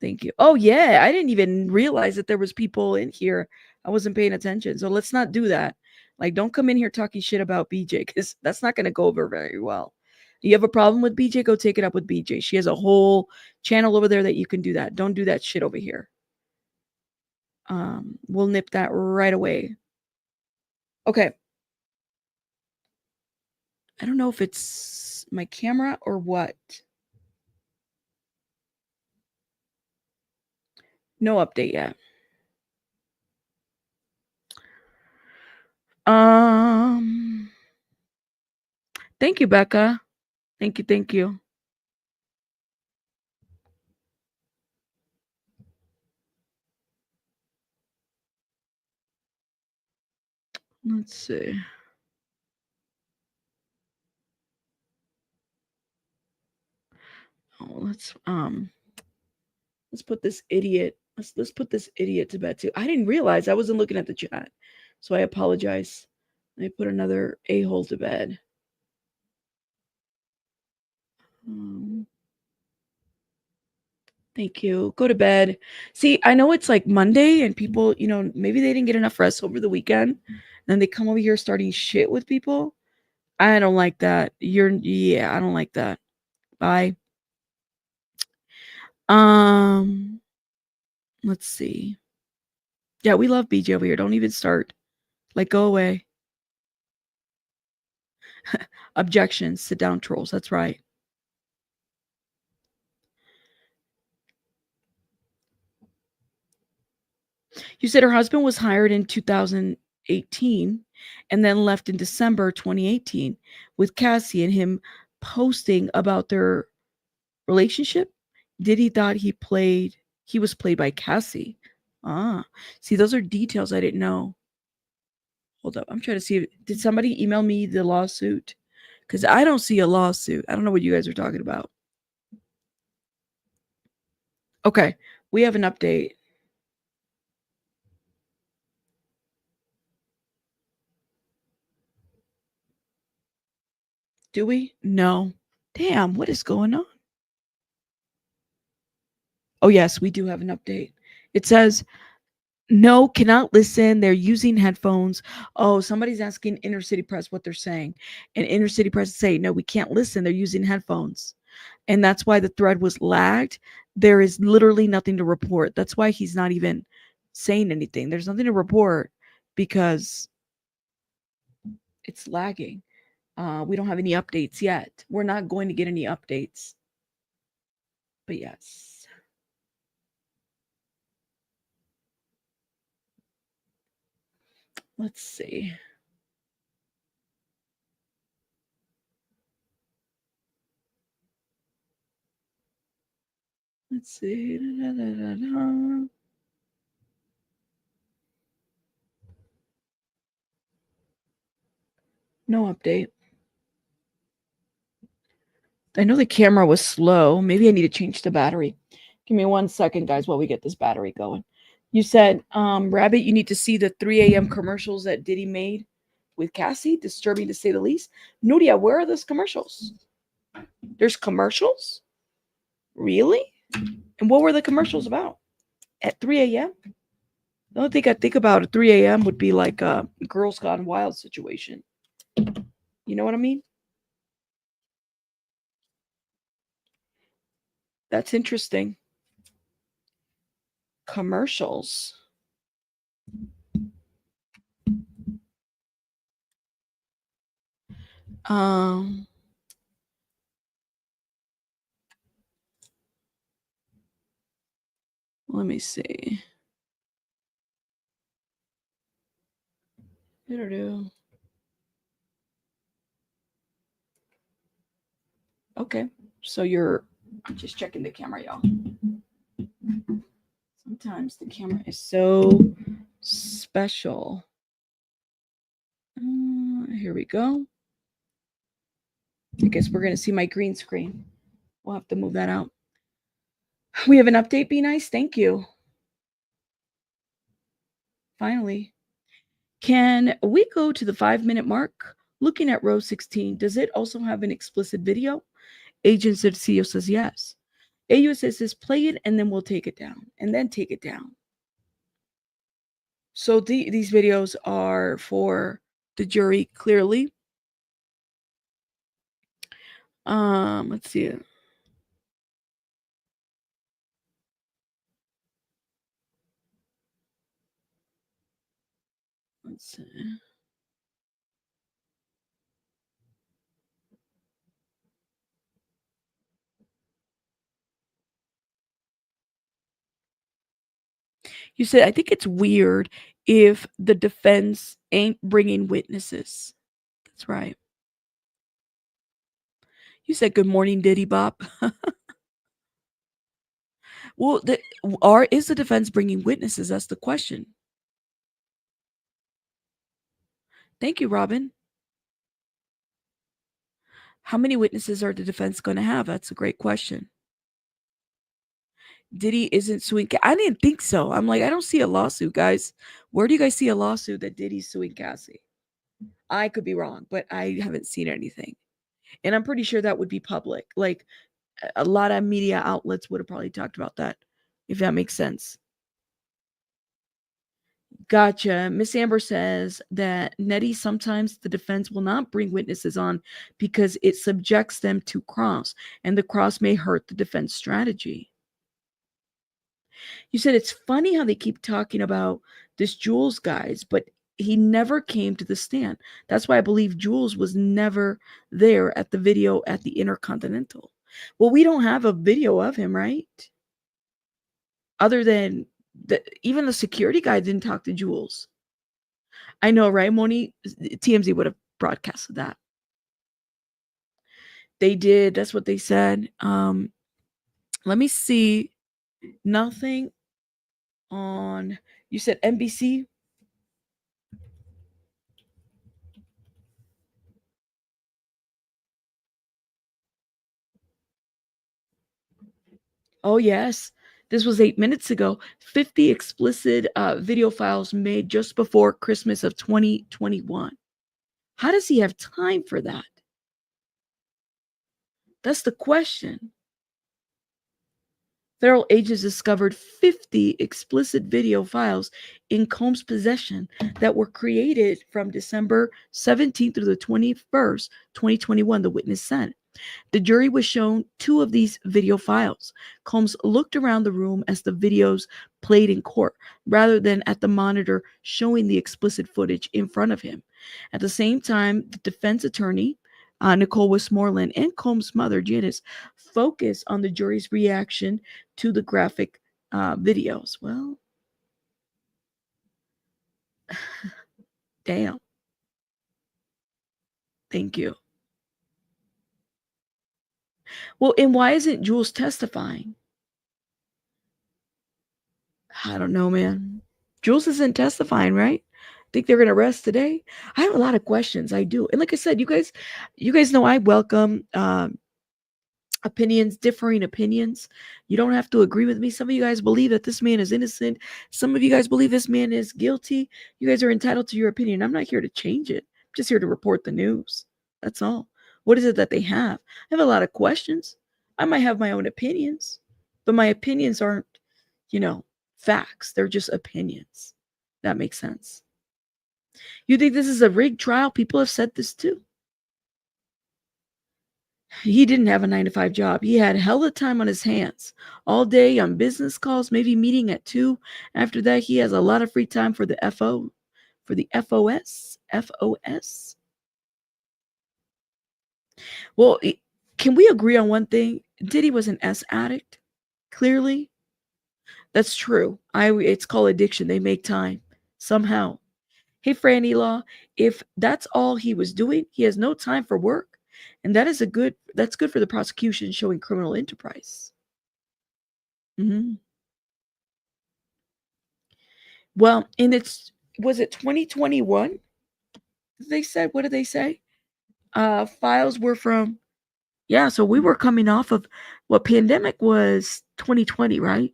Thank you. Oh yeah, I didn't even realize that there was people in here. I wasn't paying attention. So let's not do that. Like, don't come in here talking shit about BJ because that's not going to go over very well. You have a problem with BJ? Go take it up with BJ. She has a whole channel over there that you can do that. Don't do that shit over here. We'll nip that right away. Okay. I don't know if it's my camera or what. No update yet. Thank you, Becca. Thank you. Let's see. Oh, let's put this idiot. Let's put this idiot to bed too. I didn't realize I wasn't looking at the chat, so I apologize. Let me put another a-hole to bed. Thank you. Go to bed. See, I know it's like Monday and people, maybe they didn't get enough rest over the weekend. And they come over here starting shit with people. I don't like that. I don't like that. Bye. Let's see. Yeah, we love BJ over here. Don't even start. Like, go away. Objections. Sit down, trolls. That's right. You said her husband was hired in 2018 and then left in December 2018 with Cassie and him posting about their relationship. Diddy thought he was played by Cassie. See, those are details I didn't know. Hold up. I'm trying to see. Did somebody email me the lawsuit? Because I don't see a lawsuit. I don't know what you guys are talking about. Okay. We have an update. Do we? No. Damn, what is going on? Oh, yes, we do have an update. It says, no, cannot listen. They're using headphones. Oh, somebody's asking Inner City Press what they're saying. And Inner City Press is saying, no, we can't listen. They're using headphones. And that's why the thread was lagged. There is literally nothing to report. That's why he's not even saying anything. There's nothing to report because it's lagging. We don't have any updates yet. We're not going to get any updates. But yes. Let's see. Let's see. No update. I know the camera was slow. Maybe I need to change the battery. Give me 1 second, guys, while we get this battery going. You said, Rabbit, you need to see the 3 a.m. commercials that Diddy made with Cassie. Disturbing to say the least. Nudia, where are those commercials? There's commercials? Really? And what were the commercials about? At 3 a.m.? The only thing I think about at 3 a.m. would be like a Girls Gone Wild situation. You know what I mean? That's interesting. Commercials. Um, let me see. Okay, so I'm just checking the camera, y'all. Sometimes the camera is so special. Here we go. I guess we're going to see my green screen. We'll have to move that out. We have an update, Be Nice. Thank you. Finally. Can we go to the 5-minute mark? Looking at row 16, does it also have an explicit video? Agent of CEO says yes. AU says play it and then we'll take it down. And then take it down. So these videos are for the jury, clearly. Let's see. Let's see. You said, I think it's weird if the defense ain't bringing witnesses. That's right. You said, good morning, Diddy Bop. Well, is the defense bringing witnesses? That's the question. Thank you, Robin. How many witnesses are the defense going to have? That's a great question. Diddy isn't suing. I didn't think so. I'm like, I don't see a lawsuit, guys. Where do you guys see a lawsuit that Diddy's suing Cassie? I could be wrong, but I haven't seen anything. And I'm pretty sure that would be public. Like a lot of media outlets would have probably talked about that, if that makes sense. Gotcha. Miss Amber says that Nettie, sometimes the defense will not bring witnesses on because it subjects them to cross, and the cross may hurt the defense strategy. You said it's funny how they keep talking about this Jules guys, but he never came to the stand. That's why I believe Jules was never there at the video at the Intercontinental. Well, we don't have a video of him, right? Other than even the security guy didn't talk to Jules. I know, right, Moni? TMZ would have broadcasted that. They did. That's what they said. Let me see. Nothing on. You said NBC. Oh yes, this was 8 minutes ago. 50 explicit video files made just before Christmas of 2021. How does he have time for that? That's the question. Federal agents discovered 50 explicit video files in Combs' possession that were created from December 17th through the 21st, 2021, the witness said. The jury was shown 2 of these video files. Combs looked around the room as the videos played in court, rather than at the monitor showing the explicit footage in front of him. At the same time, the defense attorney, Nicole Westmoreland, and Combs' mother, Janice, focused on the jury's reaction to the graphic videos. Well, damn. Thank you. Well, and why isn't Jules testifying? I don't know, man. Jules isn't testifying, right? Think they're gonna arrest today? I have a lot of questions. I do, and like I said, you guys know I welcome opinions, differing opinions. You don't have to agree with me. Some of you guys believe that this man is innocent. Some of you guys believe this man is guilty. You guys are entitled to your opinion. I'm not here to change it. I'm just here to report the news. That's all. What is it that they have? I have a lot of questions. I might have my own opinions, but my opinions aren't, facts. They're just opinions. That makes sense. You think this is a rigged trial? People have said this too. He didn't have a 9 to 5 job. He had hell of time on his hands all day on business calls, maybe meeting at 2. After that, he has a lot of free time for the FOS. Well, can we agree on one thing? Diddy was an S addict. Clearly, that's true. It's called addiction. They make time somehow. Hey, Franny Law, if that's all he was doing, he has no time for work, and that's good for the prosecution showing criminal enterprise. Hmm. Well, was it 2021? They said, what did they say? Files were from, yeah, so we were coming off of what pandemic was 2020, right?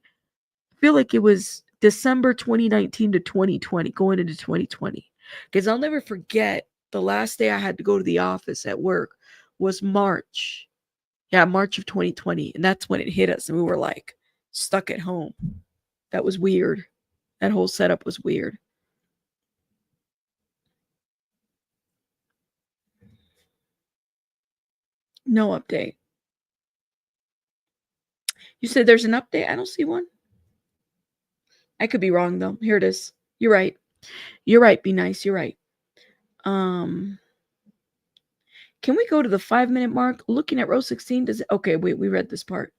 I feel like it was December 2019 to 2020, going into 2020. Because I'll never forget the last day I had to go to the office at work was March. Yeah, March of 2020. And that's when it hit us. And we were like stuck at home. That was weird. That whole setup was weird. No update. You said there's an update? I don't see one. I could be wrong though. Here it is. You're right. You're right. Be nice. You're right. Um, can we go to the 5 minute mark? Looking at row 16, does it? Okay, wait, we read this part.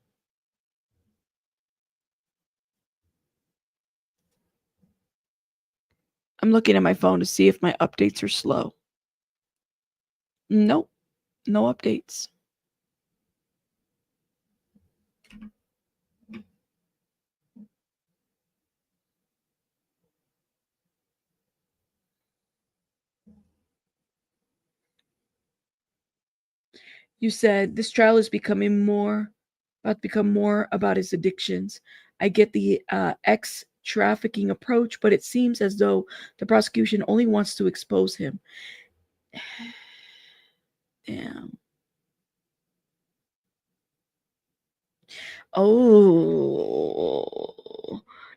I'm looking at my phone to see if my updates are slow. Nope, no updates. You said this trial is about to become more about his addictions. I get the ex trafficking approach, but it seems as though the prosecution only wants to expose him. Damn. Oh,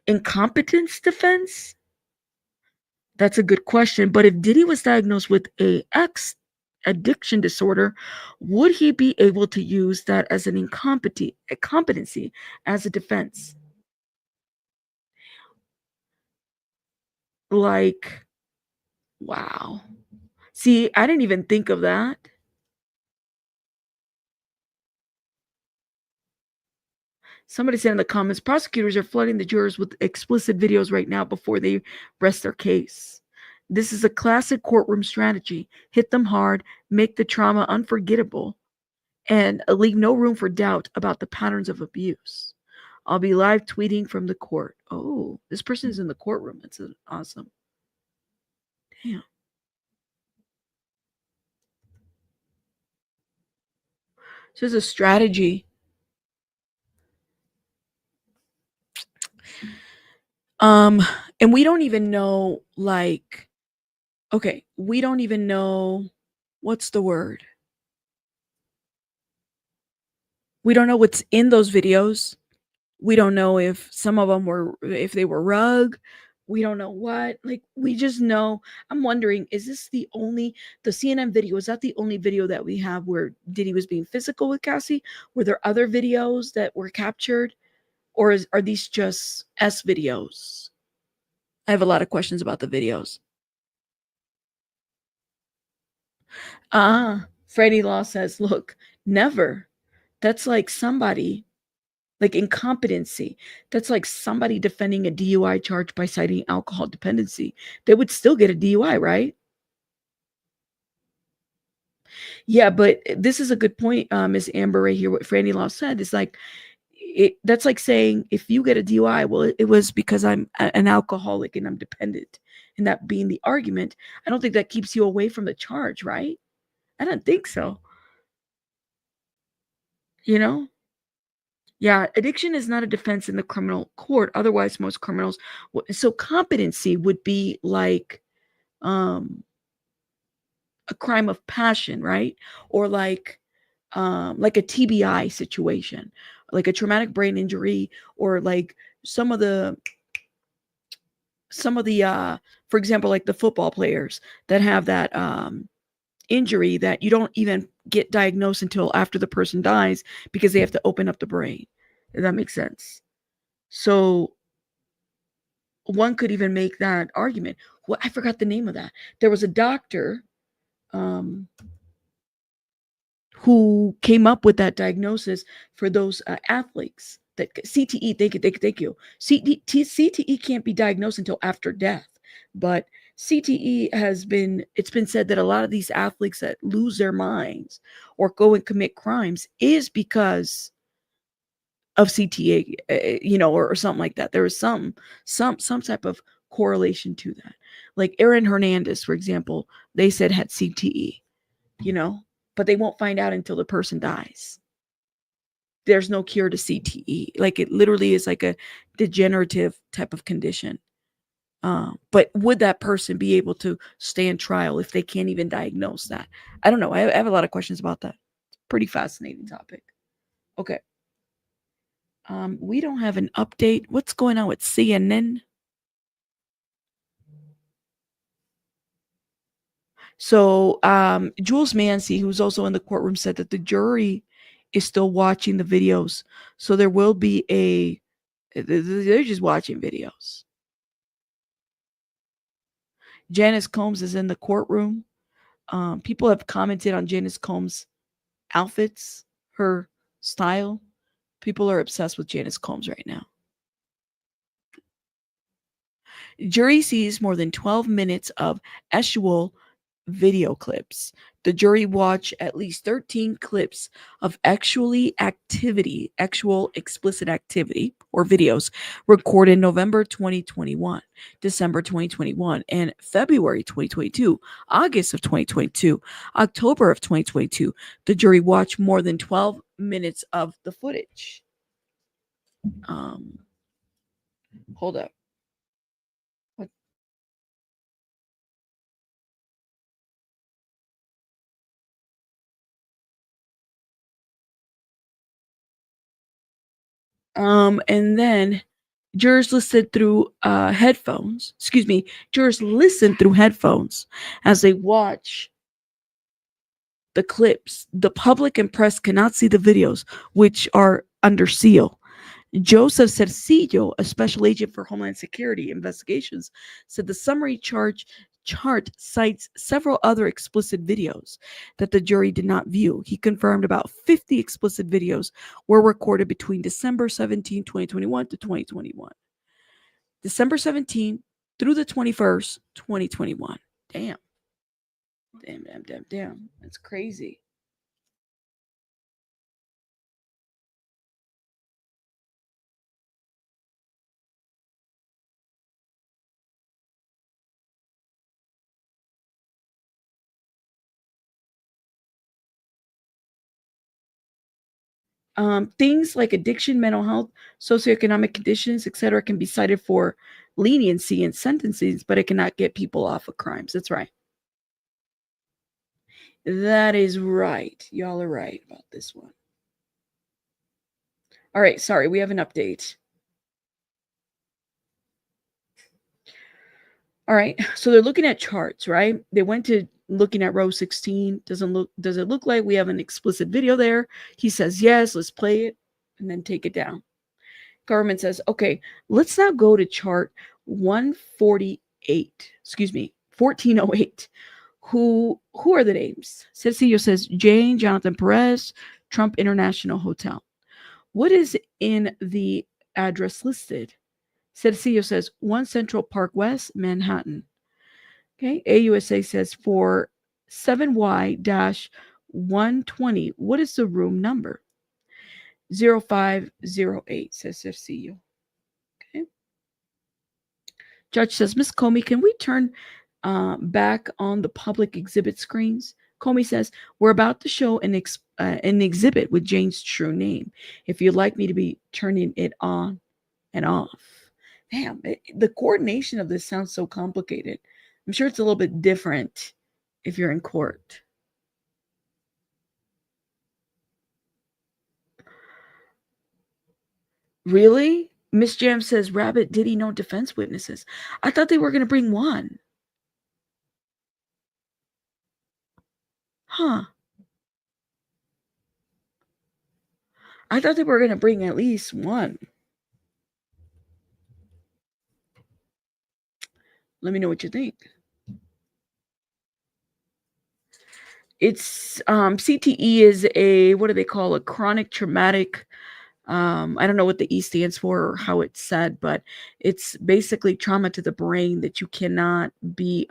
incompetence defense? That's a good question. But if Diddy was diagnosed with a X addiction disorder, would he be able to use that as an incompetency as a defense? Like, wow. See, I didn't even think of that. Somebody said in the comments, prosecutors are flooding the jurors with explicit videos right now before they rest their case. This is a classic courtroom strategy. Hit them hard, make the trauma unforgettable, and leave no room for doubt about the patterns of abuse. I'll be live tweeting from the court. Oh, this person is in the courtroom. That's awesome. Damn. So it's a strategy. Um, and we don't even know, like, okay, we don't even know what's the word. We don't know what's in those videos. We don't know if some of them if they were rug. We don't know what. Like, we just know. I'm wondering, is this the CNN video? Is that the only video that we have where Diddy was being physical with Cassie? Were there other videos that were captured? Or are these just S videos? I have a lot of questions about the videos. Freddie Law says, look, never. That's like somebody, like incompetency. That's like somebody defending a DUI charge by citing alcohol dependency. They would still get a DUI, right? Yeah, but this is a good point, Ms. Amber, right here. What Franny Law said is like, that's like saying if you get a DUI, well, it was because I'm an alcoholic and I'm dependent, and that being the argument. I don't think that keeps you away from the charge, right? I don't think so. You know? Yeah, addiction is not a defense in the criminal court. Otherwise, most criminals. So competency would be um, a crime of passion, right? Or like a TBI situation, like a traumatic brain injury, or like some of the for example, like the football players that have that injury that you don't even get diagnosed until after the person dies because they have to open up the brain. If that makes sense. So one could even make that argument. Well, I forgot the name of that. There was a doctor um, who came up with that diagnosis for those athletes. That CTE, thank you. CTE can't be diagnosed until after death, but CTE it's been said that a lot of these athletes that lose their minds or go and commit crimes is because of CTA, or something like that. There was some type of correlation to that. Like Aaron Hernandez, for example, they said had CTE, but they won't find out until the person dies. There's no cure to CTE. Like it literally is like a degenerative type of condition. But would that person be able to stand trial if they can't even diagnose that? I don't know. I have a lot of questions about that. Pretty fascinating topic. Okay. We don't have an update. What's going on with CNN? So Jules Mancy, who's also in the courtroom, said that the jury is still watching the videos. So there will be they're just watching videos. Janice Combs is in the courtroom. People have commented on Janice Combs' outfits, her style. People are obsessed with Janice Combs right now. Jury sees more than 12 minutes of actual video clips. The jury watched at least 13 clips of actual explicit activity or videos recorded November 2021, December 2021, and February 2022, August of 2022, October of 2022. The jury watched more than 12 minutes of the footage. Hold up. What? And then jurors listened through headphones. Excuse me. Jurors listen through headphones as they watch the clips. The public and press cannot see the videos, which are under seal. Joseph Cercillo, a special agent for Homeland Security investigations, said the summary chart cites several other explicit videos that the jury did not view. He confirmed about 50 explicit videos were recorded between December 17, 2021 to 2021. December 17 through the 21st, 2021. Damn. Damn. That's crazy. Things like addiction, mental health, socioeconomic conditions, etc., can be cited for leniency in sentences, but it cannot get people off of crimes. That's right. That is right. Y'all are right about this one. All right, sorry, we have an update. All right, so they're looking at charts, right? They went to looking at row 16. Does it look like we have an explicit video there? He says yes, let's play it and then take it down. Government says, okay, let's now go to chart 148. Excuse me, 1408. Who are the names? Cecilio says Jane Jonathan Perez, Trump International Hotel. What is in the address listed? Cecilio says 1 Central Park West, Manhattan. Okay, AUSA says for 7Y-120, what is the room number? 0508, says Cecilio. Okay. Judge says, Miss Comey, can we turn back on the public exhibit screens? Comey says, we're about to show an exhibit with Jane's true name. If you'd like me to be turning it on and off. Damn, the coordination of this sounds so complicated. I'm sure it's a little bit different if you're in court. Really? Miss Jam says, Rabbit, Diddy, no defense witnesses. I thought they were going to bring one. Huh. I thought they were going to bring at least one. Let me know what you think. It's CTE is a, what do they call, a chronic traumatic, I don't know what the E stands for or how it's said, but it's basically trauma to the brain that you cannot be,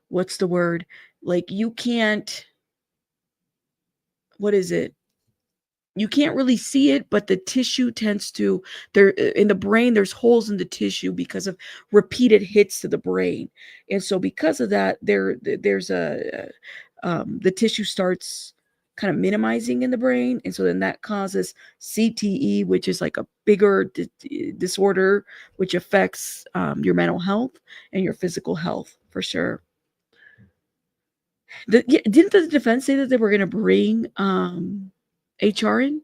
what's the word? Like you can't, what is it? You can't really see it, but the tissue tends to, there in the brain, there's holes in the tissue because of repeated hits to the brain. And so because of that, there's the tissue starts kind of minimizing in the brain. And so then that causes CTE, which is like a bigger disorder, which affects your mental health and your physical health for sure. Didn't the defense say that they were going to bring HR in?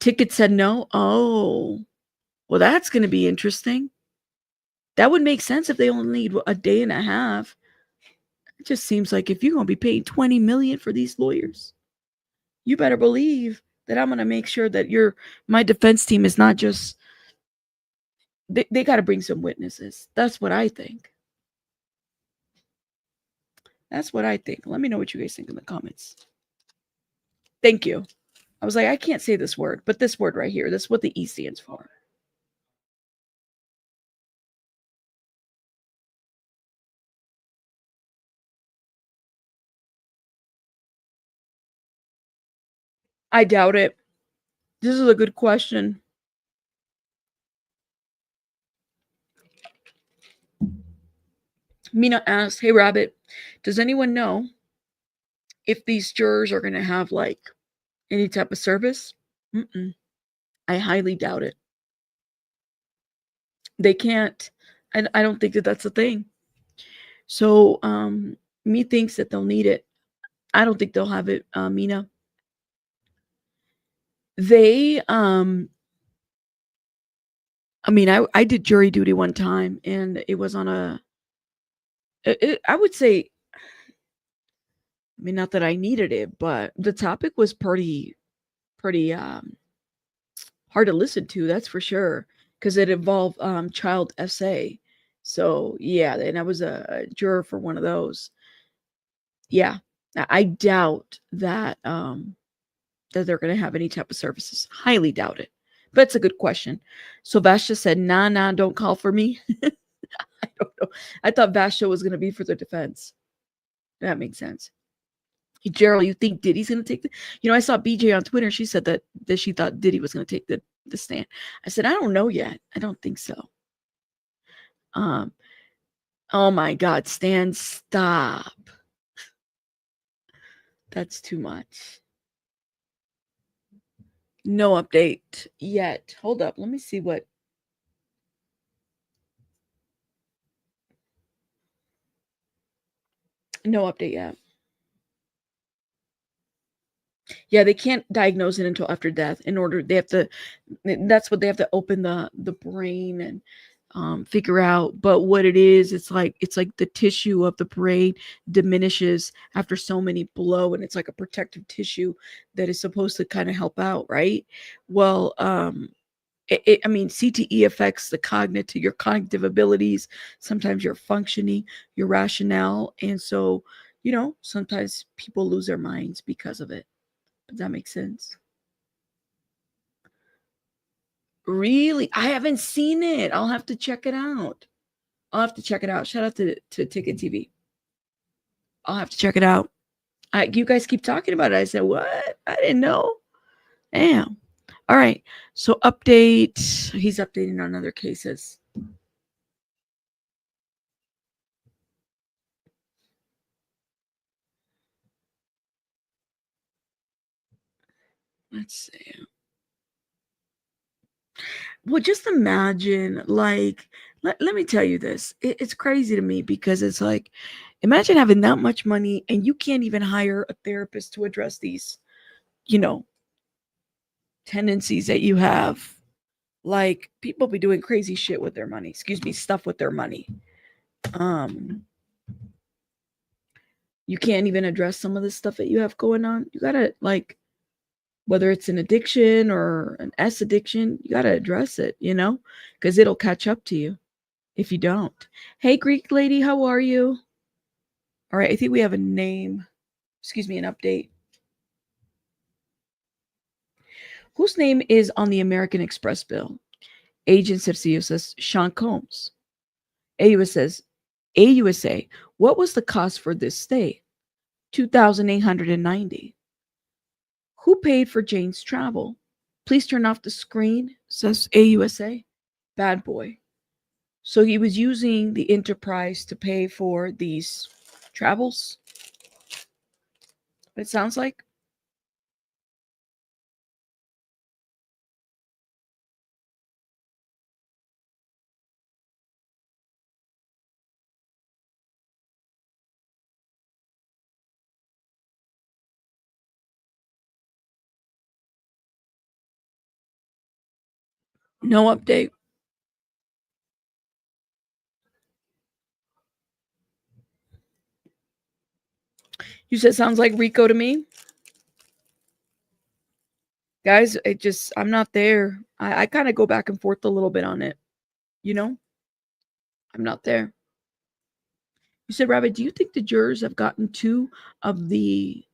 Ticket said no. Oh, well, that's going to be interesting. That would make sense if they only need a day and a half. It just seems like if you're going to be paying $20 million for these lawyers, you better believe that I'm going to make sure that my defense team is not just, they got to bring some witnesses. That's what I think. That's what I think. Let me know what you guys think in the comments. Thank you. I was like, I can't say this word, but this word right here, that's what the E stands for. I doubt it. This is a good question. Mina asked, hey, Rabbit, does anyone know if these jurors are going to have like any type of service? I highly doubt it. They can't. And I don't think that that's a thing. So me thinks that they'll need it. I don't think they'll have it, Mina. They I mean, I did jury duty one time, and it was on I would say, I mean, not that I needed it, but the topic was pretty hard to listen to, that's for sure, because it involved child SA. So yeah, and I was a juror for one of those. Yeah, I doubt that that they're going to have any type of services. Highly doubt it. But it's a good question. So Vasha said, nah, don't call for me. I don't know. I thought Vasha was going to be for the defense. That makes sense. Gerald, you think Diddy's going to take the, I saw BJ on Twitter. She said that she thought Diddy was going to take the stand. I said, I don't know yet. I don't think so. Oh my God, Stan, stop. That's too much. No update yet. Hold up. Let me see what. No update yet. Yeah, they can't diagnose it until after death. That's what they have to open the brain and figure out. But what it is, it's like the tissue of the brain diminishes after so many blow, and it's like a protective tissue that is supposed to kind of help out, right? Well, I mean, CTE affects your cognitive abilities, sometimes your functioning, your rationale, and so sometimes people lose their minds because of it. Does that make sense? Really? I haven't seen it. I'll have to check it out. Shout out to Ticket TV. I'll have to check it out. You guys keep talking about it. I said, what? I didn't know. Damn. All right. So update. He's updating on other cases. Let's see. Well, just imagine, like, let me tell you this. It's crazy to me because it's like, imagine having that much money and you can't even hire a therapist to address these, tendencies that you have. Like, people be doing crazy shit with their money. Excuse me, stuff with their money. You can't even address some of the stuff that you have going on. You gotta, like, whether it's an addiction or an S addiction, you gotta address it, because it'll catch up to you if you don't. Hey, Greek lady, how are you? All right, I think we have a name. Excuse me, an update. Whose name is on the American Express bill? Agent Cipcio says Sean Combs. AUSA says, AUSA, what was the cost for this stay? $2,890. Who paid for Jane's travel? Please turn off the screen, says AUSA. Bad boy. So he was using the enterprise to pay for these travels. It sounds like. No update. You said sounds like RICO to me. Guys, I'm not there. I kind of go back and forth a little bit on it. You know, I'm not there. You said, Rabbit, do you think the jurors have gotten two of the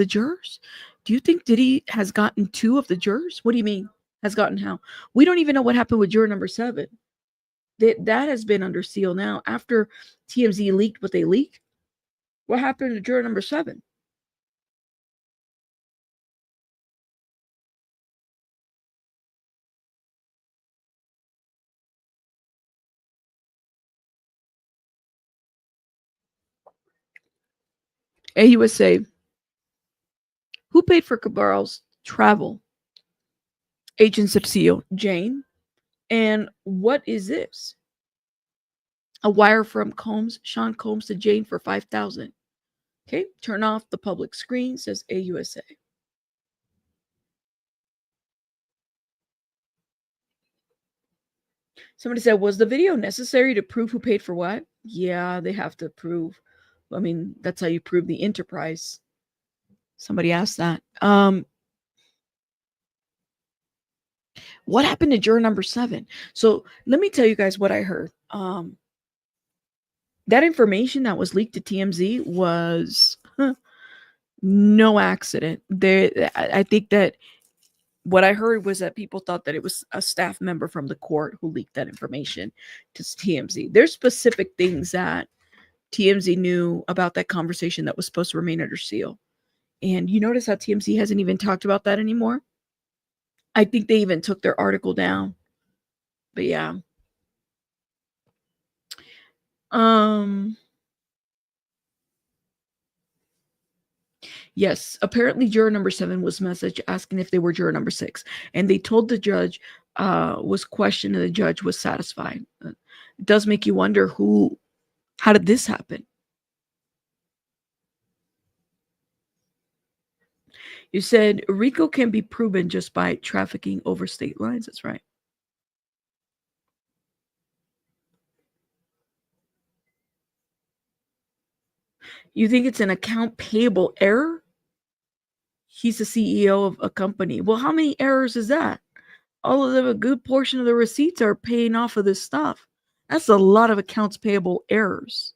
jurors? Do you think Diddy has gotten two of the jurors? What do you mean? Has gotten how? We don't even know what happened with juror number 7. That has been under seal now. After TMZ leaked what they leaked, what happened to juror number 7? AUSA, who paid for Cabal's travel? Agent Cipcio, Jane. And what is this? A wire from Sean Combs to Jane for $5,000. Okay, turn off the public screen, says AUSA. Somebody said, was the video necessary to prove who paid for what? Yeah, they have to prove. I mean, that's how you prove the enterprise. Somebody asked that. What happened to juror number 7? So let me tell you guys what I heard. That information that was leaked to TMZ was no accident. I think that what I heard was that people thought that it was a staff member from the court who leaked that information to TMZ. There's specific things that TMZ knew about that conversation that was supposed to remain under seal. And you notice how TMZ hasn't even talked about that anymore? I think they even took their article down. But yeah. Yes, apparently juror number 7 was messaged asking if they were juror number 6. And they told the judge, was questioned, and the judge was satisfied. It does make you wonder how did this happen? You said RICO can be proven just by trafficking over state lines. That's right. You think it's an account payable error? He's the CEO of a company. Well, how many errors is that? All of them, a good portion of the receipts are paying off of this stuff. That's a lot of accounts payable errors.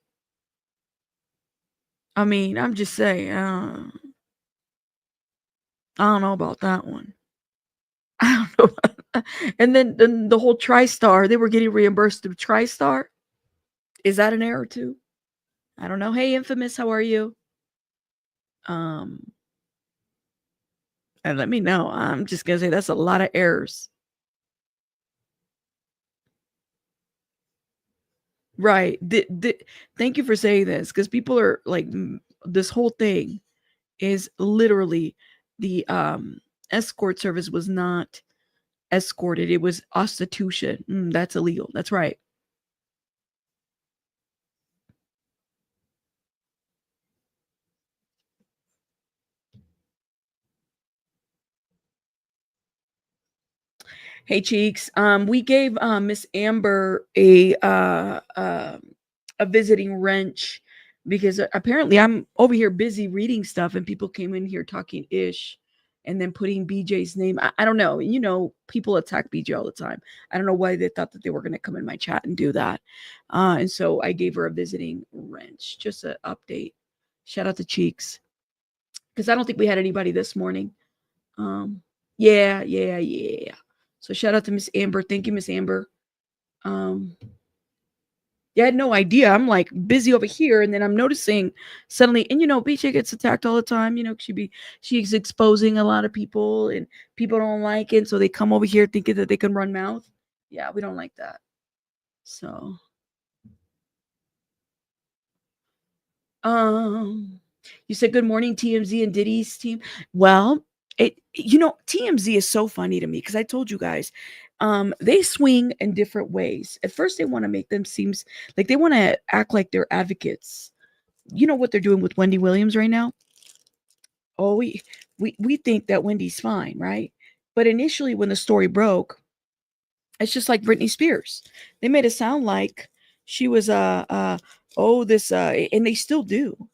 I mean, I'm just saying, I don't know about that one. I don't know. And then the whole Tristar, they were getting reimbursed through Tristar. Is that an error too? I don't know. Hey, Infamous, how are you? And let me know. I'm just gonna say that's a lot of errors. Right. Thank you for saying this, because people are like, this whole thing is literally the escort service was not escorted. It was prostitution. That's illegal. That's right. Hey Cheeks, we gave Miss Amber a visiting wrench because apparently I'm over here busy reading stuff and people came in here talking ish, and then putting BJ's name. I don't know. You know, people attack BJ all the time. I don't know why they thought that they were going to come in my chat and do that. And so I gave her a visiting wrench, just an update. Shout out to Cheeks. Because I don't think we had anybody this morning. Yeah. So shout out to Miss Amber. Thank you, Miss Amber. Yeah, I had no idea. I'm like busy over here, and then I'm noticing suddenly, and you know, BJ gets attacked all the time. You know, she's exposing a lot of people, and people don't like it, so they come over here thinking that they can run mouth. Yeah, we don't like that. So, you said good morning, TMZ and Diddy's team. Well, TMZ is so funny to me because I told you guys, they swing in different ways. At first, they want to make them seem like they want to act like they're advocates. You know what they're doing with Wendy Williams right now? Oh, we think that Wendy's fine, right? But initially, when the story broke, it's just like Britney Spears. They made it sound like she was and they still do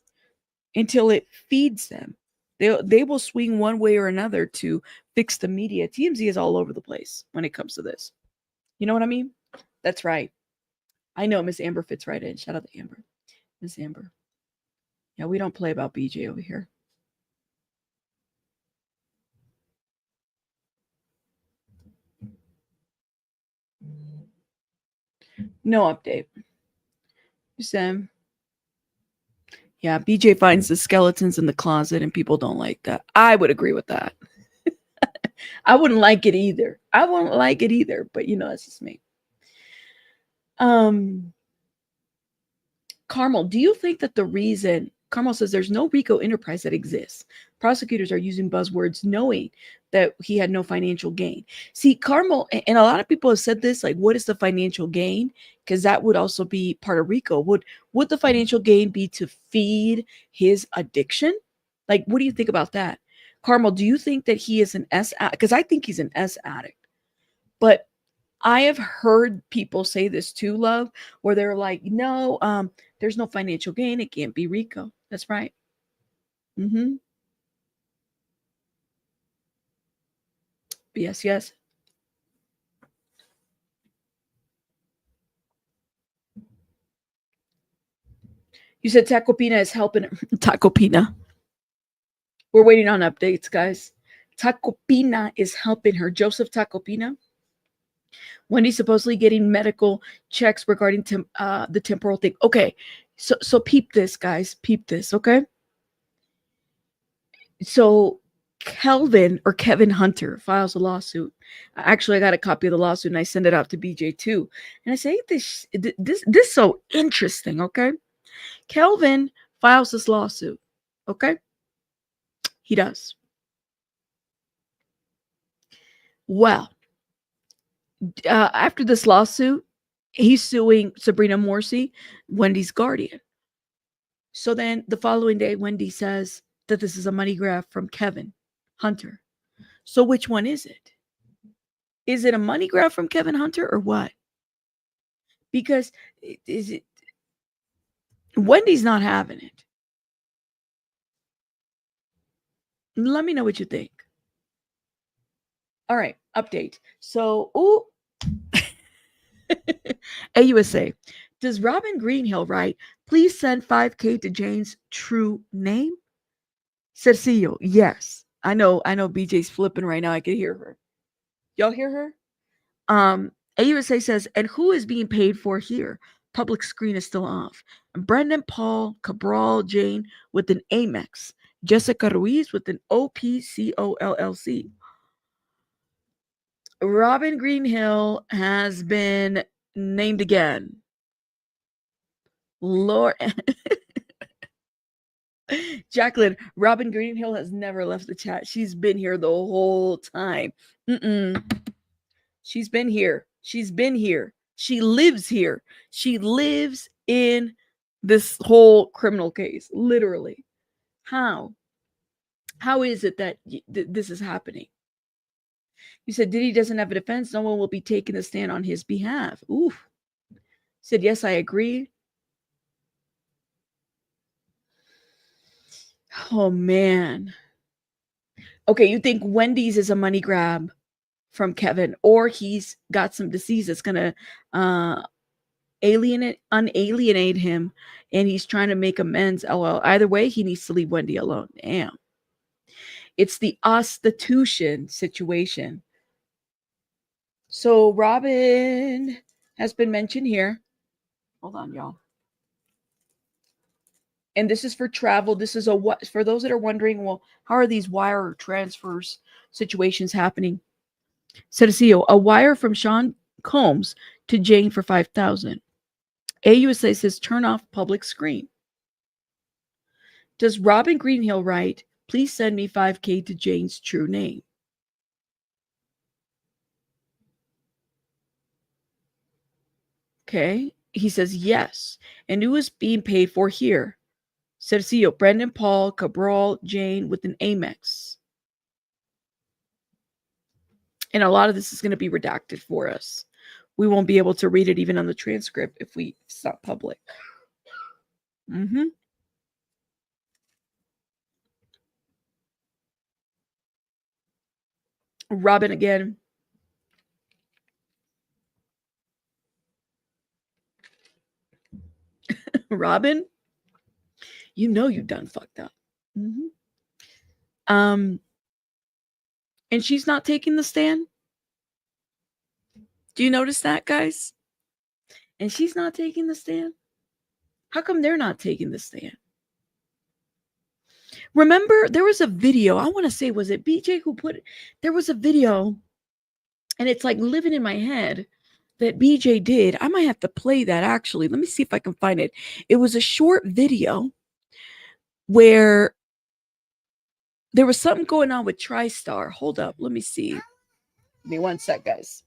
until it feeds them. They will swing one way or another to fix the media. TMZ is all over the place when it comes to this. You know what I mean? That's right. I know Miss Amber fits right in. Shout out to Amber. Miss Amber. Yeah, we don't play about BJ over here. No update. Sam. Yeah, BJ finds the skeletons in the closet and people don't like that. I would agree with that. I wouldn't like it either. I wouldn't like it either, but you know, that's just me. Carmel, do you think that the reason Carmel says there's no RICO enterprise that exists? Prosecutors are using buzzwords knowing that he had no financial gain. See, Carmel, and a lot of people have said this, like, what is the financial gain? Because that would also be part of RICO. Would the financial gain be to feed his addiction? Like, what do you think about that? Carmel, do you think that he is an S addict? Because I think he's an S addict. But I have heard people say this too, love, where they're like, no, there's no financial gain. It can't be RICO. That's right. Mm-hmm. Yes. You said Tacopina is helping Tacopina. We're waiting on updates, guys. Tacopina is helping her. Joseph Tacopina. Wendy's supposedly getting medical checks regarding the temporal thing. Okay, so peep this, guys. Peep this, okay? So Kevin Hunter files a lawsuit. Actually, I got a copy of the lawsuit and I send it out to BJ too. And I say this is so interesting, okay? Kelvin files this lawsuit, okay? He does. Well, after this lawsuit, he's suing Sabrina Morsi, Wendy's guardian. So then the following day, Wendy says that this is a money grab from Kevin Hunter. So which one is it? Is it a money grab from Kevin Hunter or what? Because is it Wendy's not having it. Let me know what you think. All right, update. So, AUSA. Does Robin Greenhill write, please send 5K to Jane's true name? Cercillo, yes. I know BJ's flipping right now. I can hear her. Y'all hear her? AUSA says, and who is being paid for here? Public screen is still off. Brendan Paul Cabral Jane with an Amex. Jessica Ruiz with an OPCOLLC. Robin Greenhill has been named again. Lord. Jacqueline, Robin Greenhill has never left the chat. She's been here the whole time. She's been here. She's been here. She lives here. She lives in this whole criminal case, literally. How? How is it that this is happening? You said Diddy doesn't have a defense. No one will be taking a stand on his behalf. Oof. Said, yes, I agree. Oh, man. Okay, you think Wendy's is a money grab from Kevin, or he's got some disease that's gonna unalienate him, and he's trying to make amends. Oh well, either way, he needs to leave Wendy alone. Damn. It's the prostitution situation. So Robin has been mentioned here. Hold on, y'all. And this is for travel. This is what for those that are wondering, well, how are these wire transfers situations happening? Cedillo, a wire from Sean Combs to Jane for 5,000. AUSA says turn off public screen. Does Robin Greenhill write, please send me 5K to Jane's true name? Okay. He says yes. And who is being paid for here? Cedillo, Brendan, Paul, Cabral, Jane with an Amex. And a lot of this is going to be redacted for us. We won't be able to read it even on the transcript if it's not public. Mm-hmm. Robin again. Robin, you know you done fucked up. Mm-hmm. And she's not taking the stand. Do you notice that, guys? And she's not taking the stand. How come they're not taking the stand? Remember, there was a video. I want to say, was it BJ who put it? There was a video, and it's like living in my head that BJ did. I might have to play that actually. Let me see if I can find it. It was a short video where there was something going on with Tristar. Hold up. Let me see. Give me one sec, guys.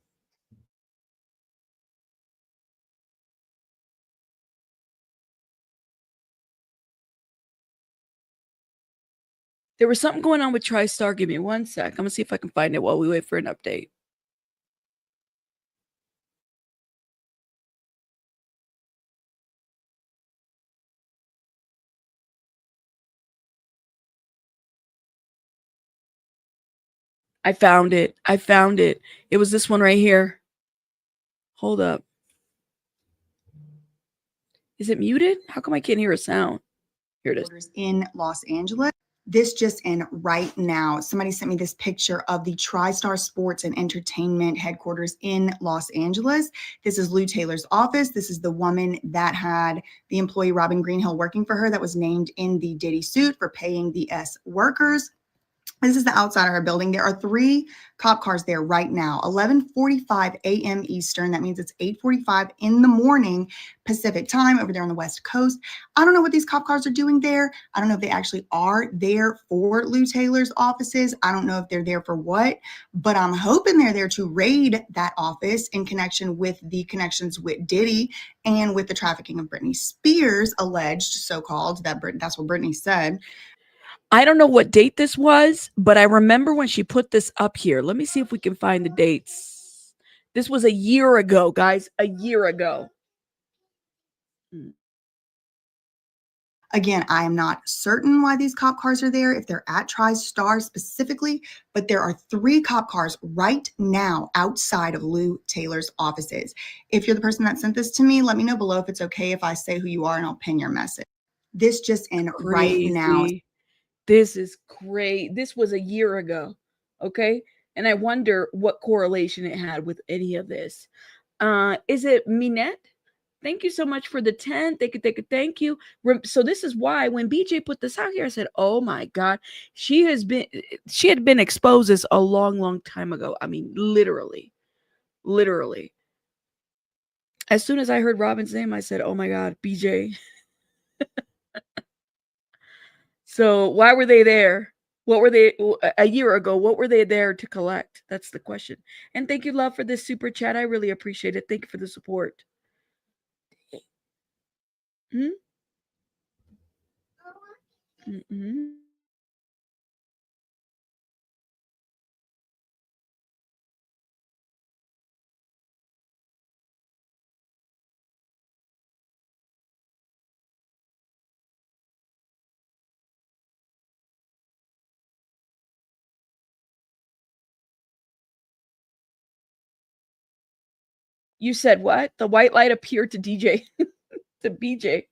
There was something going on with Tristar. Give me one sec. I'm going to see if I can find it while we wait for an update. I found it. I found it. It was this one right here. Hold up. Is it muted? How come I can't hear a sound? Here it is. In Los Angeles. This just in right now. Somebody sent me this picture of the TriStar Sports and Entertainment headquarters in Los Angeles. This is Lou Taylor's office. This is the woman that had the employee Robin Greenhill working for her that was named in the Diddy suit for paying the S workers. This is the outside of her building. There are 3 cop cars there right now. 11:45 a.m. Eastern. That means it's 8:45 in the morning Pacific time over there on the West Coast. I don't know what these cop cars are doing there. I don't know if they actually are there for Lou Taylor's offices. I don't know if they're there for what, but I'm hoping they're there to raid that office in connection with the connections with Diddy and with the trafficking of Britney Spears, alleged, so-called. That's what Britney said. I don't know what date this was, but I remember when she put this up here. Let me see if we can find the dates. This was a year ago, guys. A year ago. Again, I am not certain why these cop cars are there, if they're at TriStar specifically, but there are 3 cop cars right now outside of Lou Taylor's offices. If you're the person that sent this to me, let me know below if it's okay if I say who you are and I'll pin your message. This just in right now. This is great. This was a year ago. Okay. And I wonder what correlation it had with any of this. Is it Minette? Thank you so much for the 10. Thank you. So this is why when BJ put this out here, I said, oh my God, she had been exposed this a long time ago. I mean, literally. As soon as I heard Robin's name, I said, oh my God, BJ. So why were they there? What were they a year ago? What were they there to collect? That's the question. And thank you, love, for this super chat. I really appreciate it. Thank you for the support. Hmm? Mm-mm. You said what? The white light appeared to DJ, to BJ.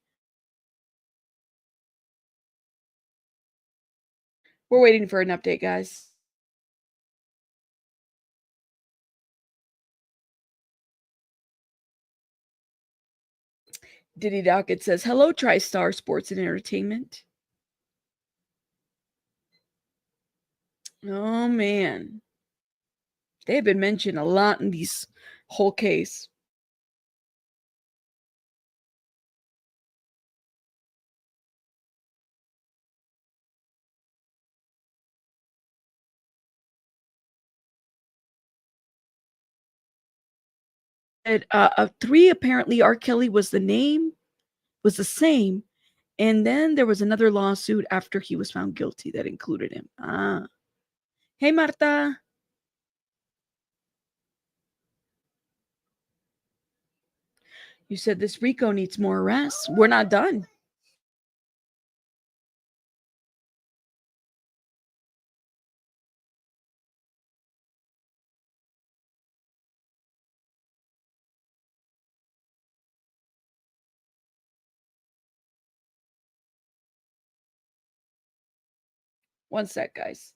We're waiting for an update, guys. Diddy Docket says, hello, Tristar Sports and Entertainment. Oh, man. They've been mentioned a lot in this whole case. Of 3, apparently R. Kelly was the same. And then there was another lawsuit after he was found guilty that included him. Hey, Marta. You said this RICO needs more arrests. We're not done. One sec, guys.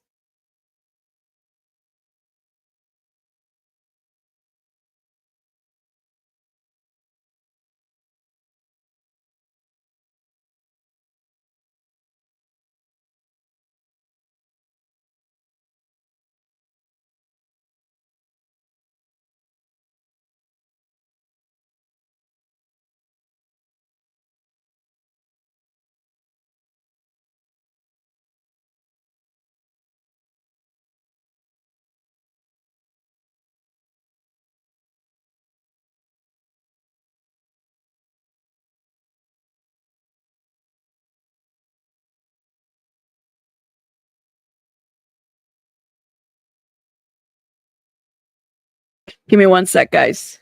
Give me one sec, guys.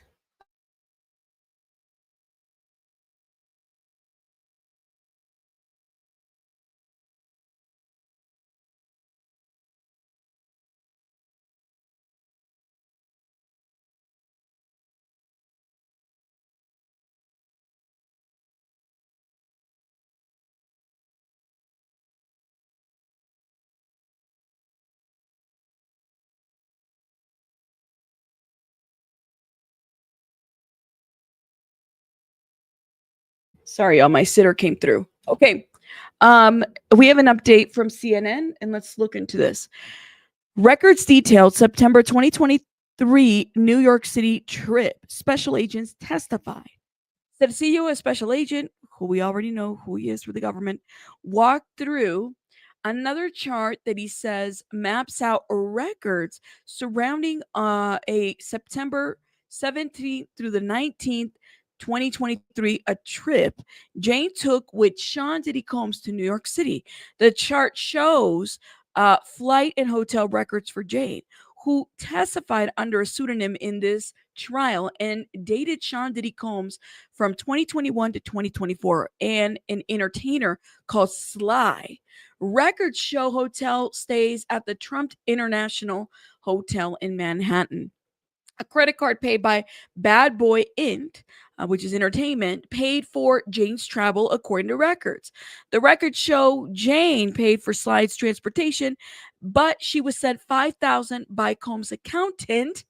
Sorry, y'all. My sitter came through. Okay. We have an update from CNN, and let's look into this. Records detailed September 2023 New York City trip. Special agents testified. Cercillo, a special agent, who we already know who he is for the government, walked through another chart that he says maps out records surrounding a September 17th through the 19th, 2023, a trip Jane took with Sean Diddy Combs to New York City. The chart shows flight and hotel records for Jane, who testified under a pseudonym in this trial and dated Sean Diddy Combs from 2021 to 2024, and an entertainer called Sly. Records show hotel stays at the Trump International Hotel in Manhattan. A credit card paid by Bad Boy Int, which is entertainment, paid for Jane's travel according to records. The records show Jane paid for Sly's transportation, but she was sent $5,000 by Combs' accountant.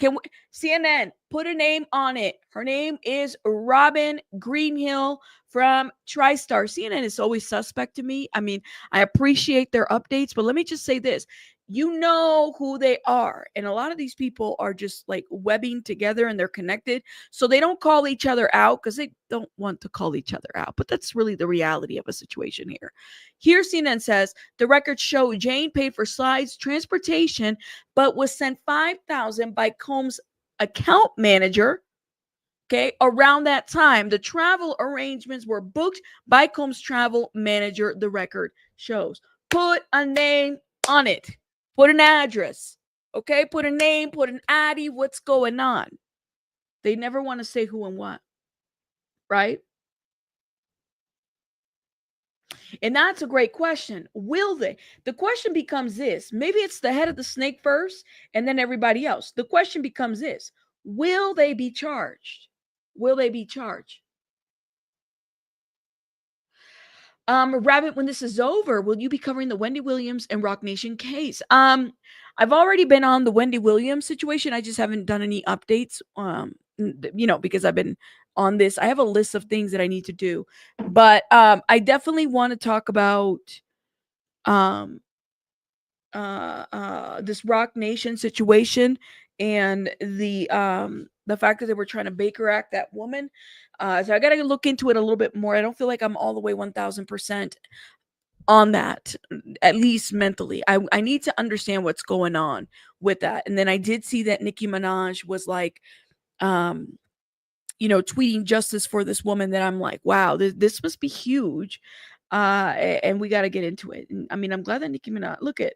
CNN put a name on it? Her name is Robin Greenhill from Tristar. CNN is always suspect to me. I mean, I appreciate their updates, but let me just say this. You know who they are. And a lot of these people are just like webbing together and they're connected. So they don't call each other out because they don't want to call each other out. But that's really the reality of a situation here. Here, CNN says the records show Jane paid for Sly's transportation, but was sent $5,000 by Combs' account manager. Okay, around that time, the travel arrangements were booked by Combs' travel manager, the record shows. Put a name on it. Put an address. Okay, put a name, put an ID, what's going on? They never want to say who and what, right? And that's a great question. Will they? The question becomes this. Maybe it's the head of the snake first and then everybody else. The question becomes this. Will they be charged? Will they be charged? Rabbit, when this is over, will you be covering the Wendy Williams and Rock Nation case? I've already been on the Wendy Williams situation. I just haven't done any updates. Because I've been on this. I have a list of things that I need to do, but I definitely want to talk about um this Rock Nation situation and the fact that they were trying to Baker Act that woman. So I gotta look into it a little bit more. I don't feel like I'm all the way 1000% on that, at least mentally. I need to understand what's going on with that. And then I did see that Nicki Minaj was like tweeting justice for this woman that I'm like, wow, this must be huge. And we got to get into it. And I mean, I'm glad that Nicki Minaj, look at,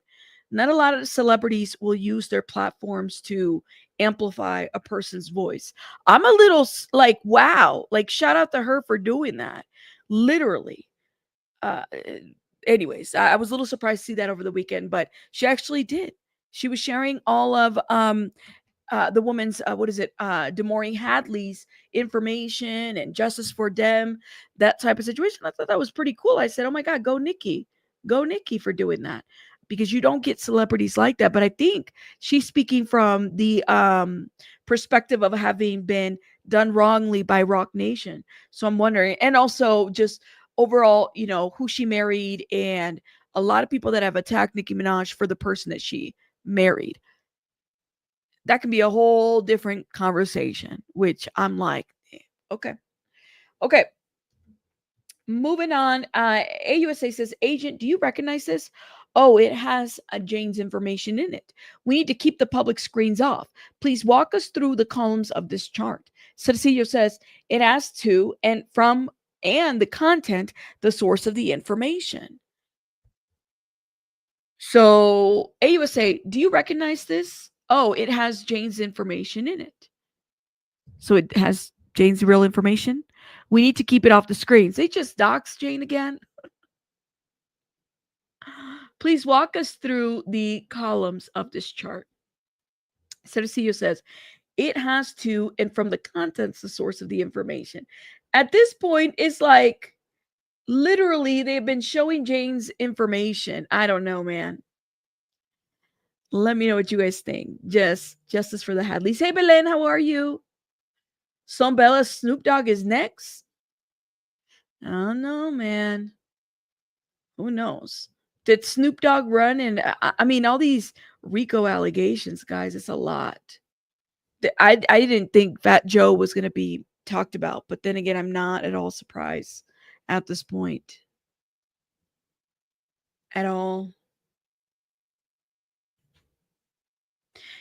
not a lot of celebrities will use their platforms to amplify a person's voice. I'm a little like, wow, like shout out to her for doing that. Literally. Uh, anyways, I was a little surprised to see that over the weekend, but she actually did. She was sharing all of the woman's Demorine Hadley's information and justice for them, that type of situation. I thought that was pretty cool. I said, oh my God, go Nikki for doing that, because you don't get celebrities like that. But I think she's speaking from the perspective of having been done wrongly by Rock Nation. So I'm wondering, and also just overall, who she married, and a lot of people that have attacked Nicki Minaj for the person that she married. That can be a whole different conversation, which I'm like, okay. Okay. Moving on. AUSA says, Agent, do you recognize this? Oh, it has Jane's information in it. We need to keep the public screens off. Please walk us through the columns of this chart. Cecilio says, it has to, and from, and the content, the source of the information. So, AUSA, do you recognize this? Oh, it has Jane's information in it. So it has Jane's real information. We need to keep it off the screens. They just doxed Jane again. Please walk us through the columns of this chart. Cecilio says, it has to, and from the contents, the source of the information. At this point, it's like literally they've been showing Jane's information. I don't know, man. Let me know what you guys think. Justice for the Hadleys. Hey, Belen, how are you? Son Bella, Snoop Dogg is next. I don't know, man. Who knows? Did Snoop Dogg run? And I mean, all these RICO allegations, guys, it's a lot. I didn't think Fat Joe was going to be talked about, but then again, I'm not at all surprised at this point. At all.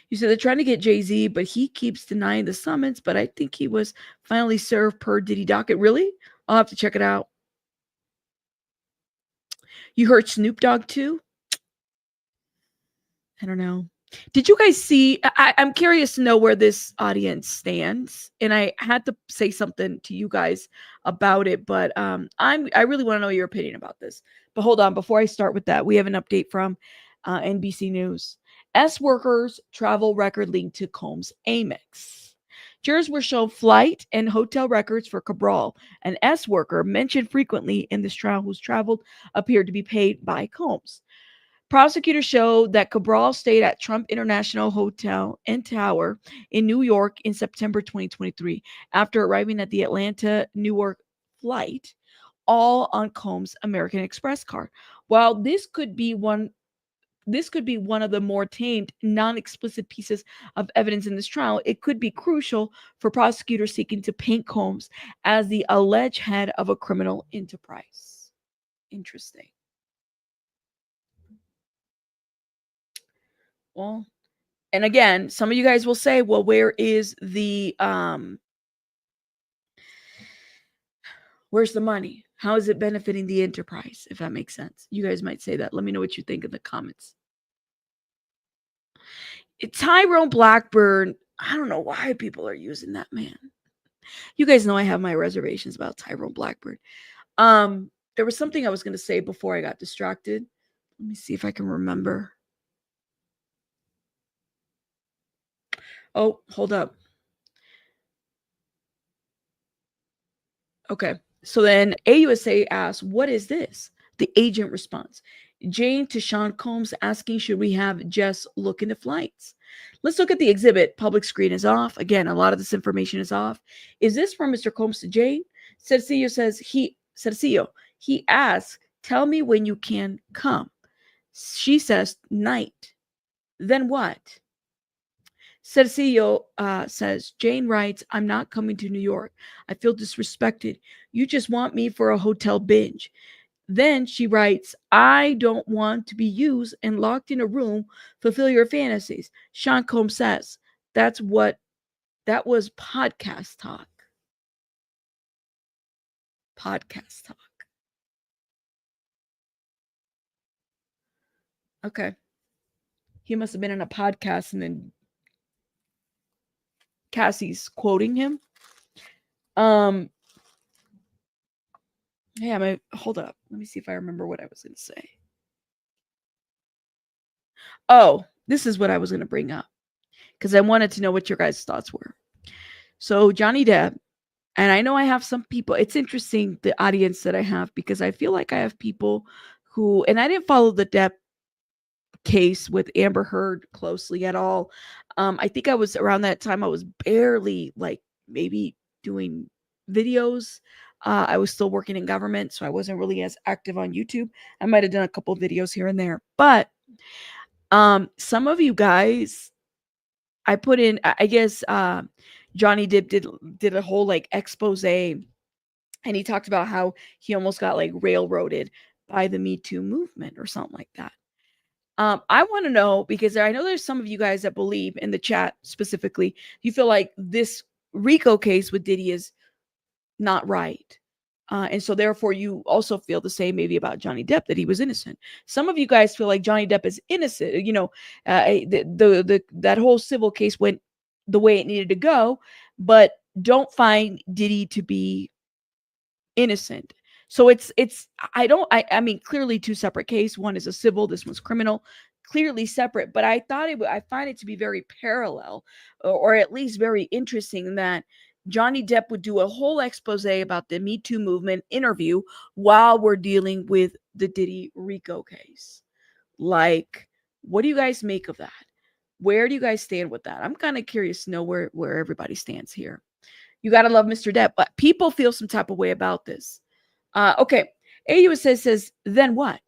You said they're trying to get Jay-Z, but he keeps denying the summons, but I think he was finally served per Diddy docket. Really? I'll have to check it out. You heard Snoop Dogg too? I don't know. Did you guys see? I'm curious to know where this audience stands, and I had to say something to you guys about it, but I really want to know your opinion about this. But hold on, before I start with that, we have an update from NBC News. S workers travel record linked to Combs Amex. Jurors were shown flight and hotel records for Cabral, an S worker mentioned frequently in this trial whose travel appeared to be paid by Combs. Prosecutors showed that Cabral stayed at Trump International Hotel and Tower in New York in September 2023 after arriving at the Atlanta Newark flight, all on Combs' American Express card. While this could be one of the more tamed, non-explicit pieces of evidence in this trial, it could be crucial for prosecutors seeking to paint Combs as the alleged head of a criminal enterprise. Interesting. Well, and again, some of you guys will say, well, where's the money? How is it benefiting the enterprise? If that makes sense. You guys might say that. Let me know what you think in the comments. Tyrone Blackburn, I don't know why people are using that, man. You guys know I have my reservations about Tyrone Blackburn. There was something I was going to say before I got distracted. Let me see if I can remember. Oh, hold up. Okay. So then AUSA asks, what is this? The agent responds, Jane to Sean Combs asking, should we have Jess look into flights? Let's look at the exhibit. Public screen is off. Again, a lot of this information is off. Is this from Mr. Combs to Jane? Cercillo says he asks, tell me when you can come. She says, night. Then what? Cercillo says, Jane writes, I'm not coming to New York. I feel disrespected. You just want me for a hotel binge. Then she writes, I don't want to be used and locked in a room, fulfill your fantasies. Sean Combs says, that was podcast talk. Podcast talk. Okay. He must have been in a podcast and then Cassie's quoting him. Yeah, hold up. Let me see if I remember what I was going to say. Oh, this is what I was going to bring up because I wanted to know what your guys' thoughts were. So Johnny Depp, and I know I have some people, it's interesting the audience that I have because I feel like I have people who, and I didn't follow the Depp case with Amber Heard closely at all. I think I was around that time, I was barely like maybe doing videos. I was still working in government, so I wasn't really as active on YouTube. I might have done a couple videos here and there, but some of you guys, I put in, I guess, Johnny Depp did a whole like expose, and he talked about how he almost got like railroaded by the Me Too movement or something like that. I want to know because I know there's some of you guys that believe in the chat specifically, you feel like this RICO case with Diddy is not right. And so therefore you also feel the same maybe about Johnny Depp, that he was innocent. Some of you guys feel like Johnny Depp is innocent. You know, that whole civil case went the way it needed to go, but don't find Diddy to be innocent. So I mean, clearly two separate cases. One is a civil, this one's criminal, clearly separate. But I find it to be very parallel, or at least very interesting that Johnny Depp would do a whole expose about the Me Too movement interview while we're dealing with the Diddy RICO case. Like, what do you guys make of that? Where do you guys stand with that? I'm kind of curious to know where everybody stands here. You got to love Mr. Depp, but people feel some type of way about this. Okay. AUSA says, then what?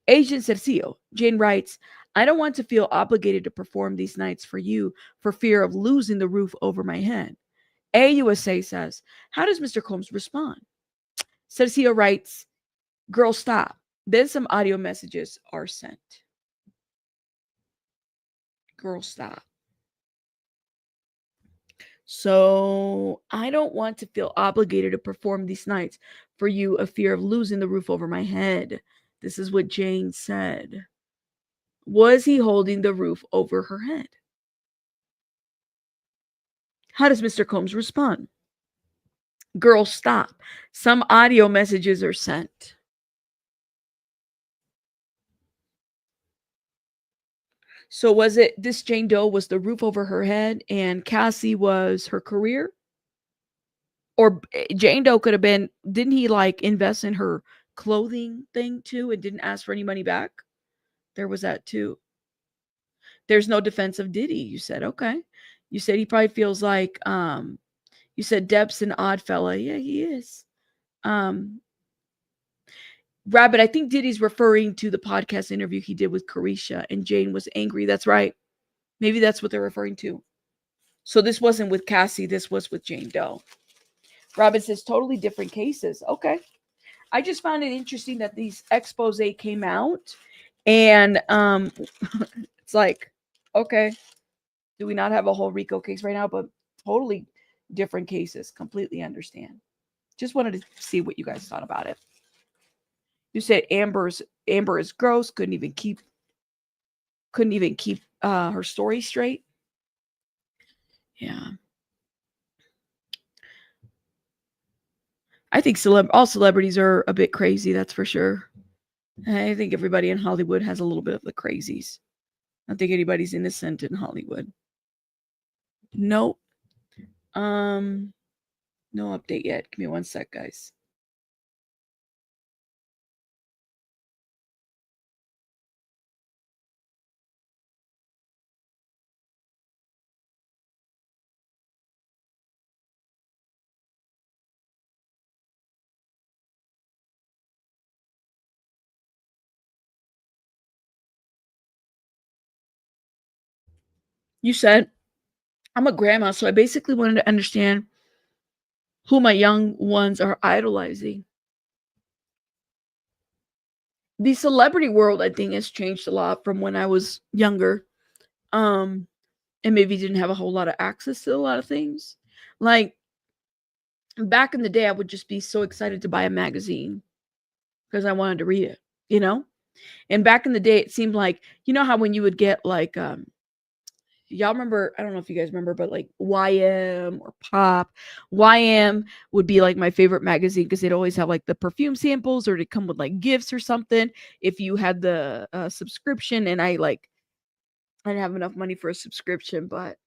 Agent Cercillo. Jane writes, I don't want to feel obligated to perform these nights for you for fear of losing the roof over my head. AUSA says, how does Mr. Combs respond? Cercillo writes, girl, stop. Then some audio messages are sent. Girl, stop. So I don't want to feel obligated to perform these nights for you, a fear of losing the roof over my head. This is what Jane said. Was he holding the roof over her head? How does Mr. Combs respond? Girl, stop. Some audio messages are sent. So was it this Jane Doe was the roof over her head and Cassie was her career? Or Jane Doe could have been, didn't he like invest in her clothing thing too and didn't ask for any money back? There was that too. There's no defense of Diddy, you said. Okay. You said he probably feels like you said Depp's an odd fella. Yeah, he is. Rabbit, I think Diddy's referring to the podcast interview he did with Carisha and Jane was angry. That's right. Maybe that's what they're referring to. So this wasn't with Cassie, this was with Jane Doe. Robin says totally different cases. Okay. I just found it interesting that these expose came out and it's like, okay, do we not have a whole RICO case right now? But totally different cases. Completely understand. Just wanted to see what you guys thought about it. You said Amber is gross. Couldn't even keep her story straight. Yeah. I think all celebrities are a bit crazy. That's for sure. I think everybody in Hollywood has a little bit of the crazies. I don't think anybody's innocent in Hollywood. Nope. No update yet. Give me one sec, guys. You said I'm a grandma, so I basically wanted to understand who my young ones are idolizing. The celebrity world, I think, has changed a lot from when I was younger. Um, and maybe didn't have a whole lot of access to a lot of things. Like back in the day, I would just be so excited to buy a magazine because I wanted to read it, you know? And back in the day, it seemed like, you know how when you would get like y'all remember, I don't know if you guys remember, but like YM or Pop. YM would be like my favorite magazine because they'd always have like the perfume samples or to come with like gifts or something if you had the subscription. And I didn't have enough money for a subscription, but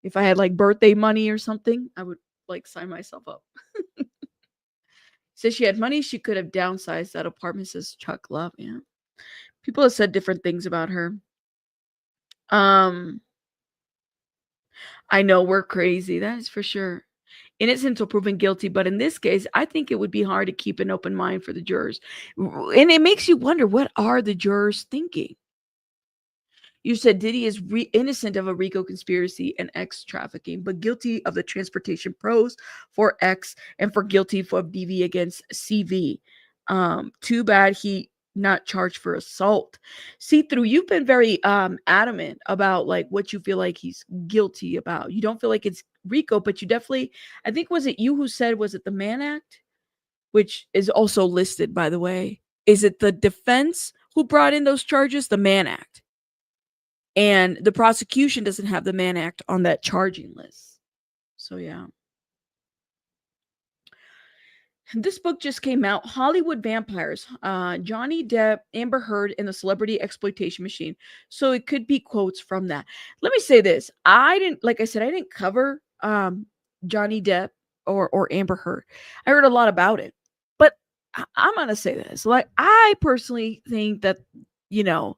if I had like birthday money or something, I would like sign myself up. Says she had money, she could have downsized that apartment, says Chuck Love. Yeah. People have said different things about her. Um, I know we're crazy. That is for sure. Innocent until proven guilty, but in this case, I think it would be hard to keep an open mind for the jurors. And it makes you wonder, what are the jurors thinking? You said Diddy is innocent of a RICO conspiracy and X trafficking, but guilty of the transportation pros for X and for guilty for BV against CV. Too bad he not charged for assault. See through, you've been very adamant about like what you feel like he's guilty about. You don't feel like it's RICO, but you definitely, I think, was it you who said, was it the Mann Act, which is also listed, by the way? Is it the defense who brought in those charges? The Mann Act. And the prosecution doesn't have the Mann Act on that charging list. So, yeah. This book just came out, Hollywood Vampires, Johnny Depp, Amber Heard, and the Celebrity Exploitation Machine. So it could be quotes from that. Let me say this. I didn't, like I said, I didn't cover Johnny Depp or Amber Heard. I heard a lot about it. But I'm going to say this. Like, I personally think that, you know,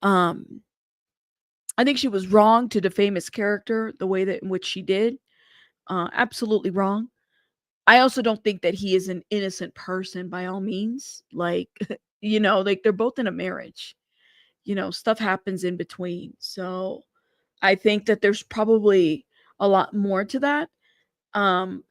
um, I think she was wrong to defame his character the way that in which she did. Absolutely wrong. I also don't think that he is an innocent person by all means. Like, like they're both in a marriage. Stuff happens in between. So I think that there's probably a lot more to that. And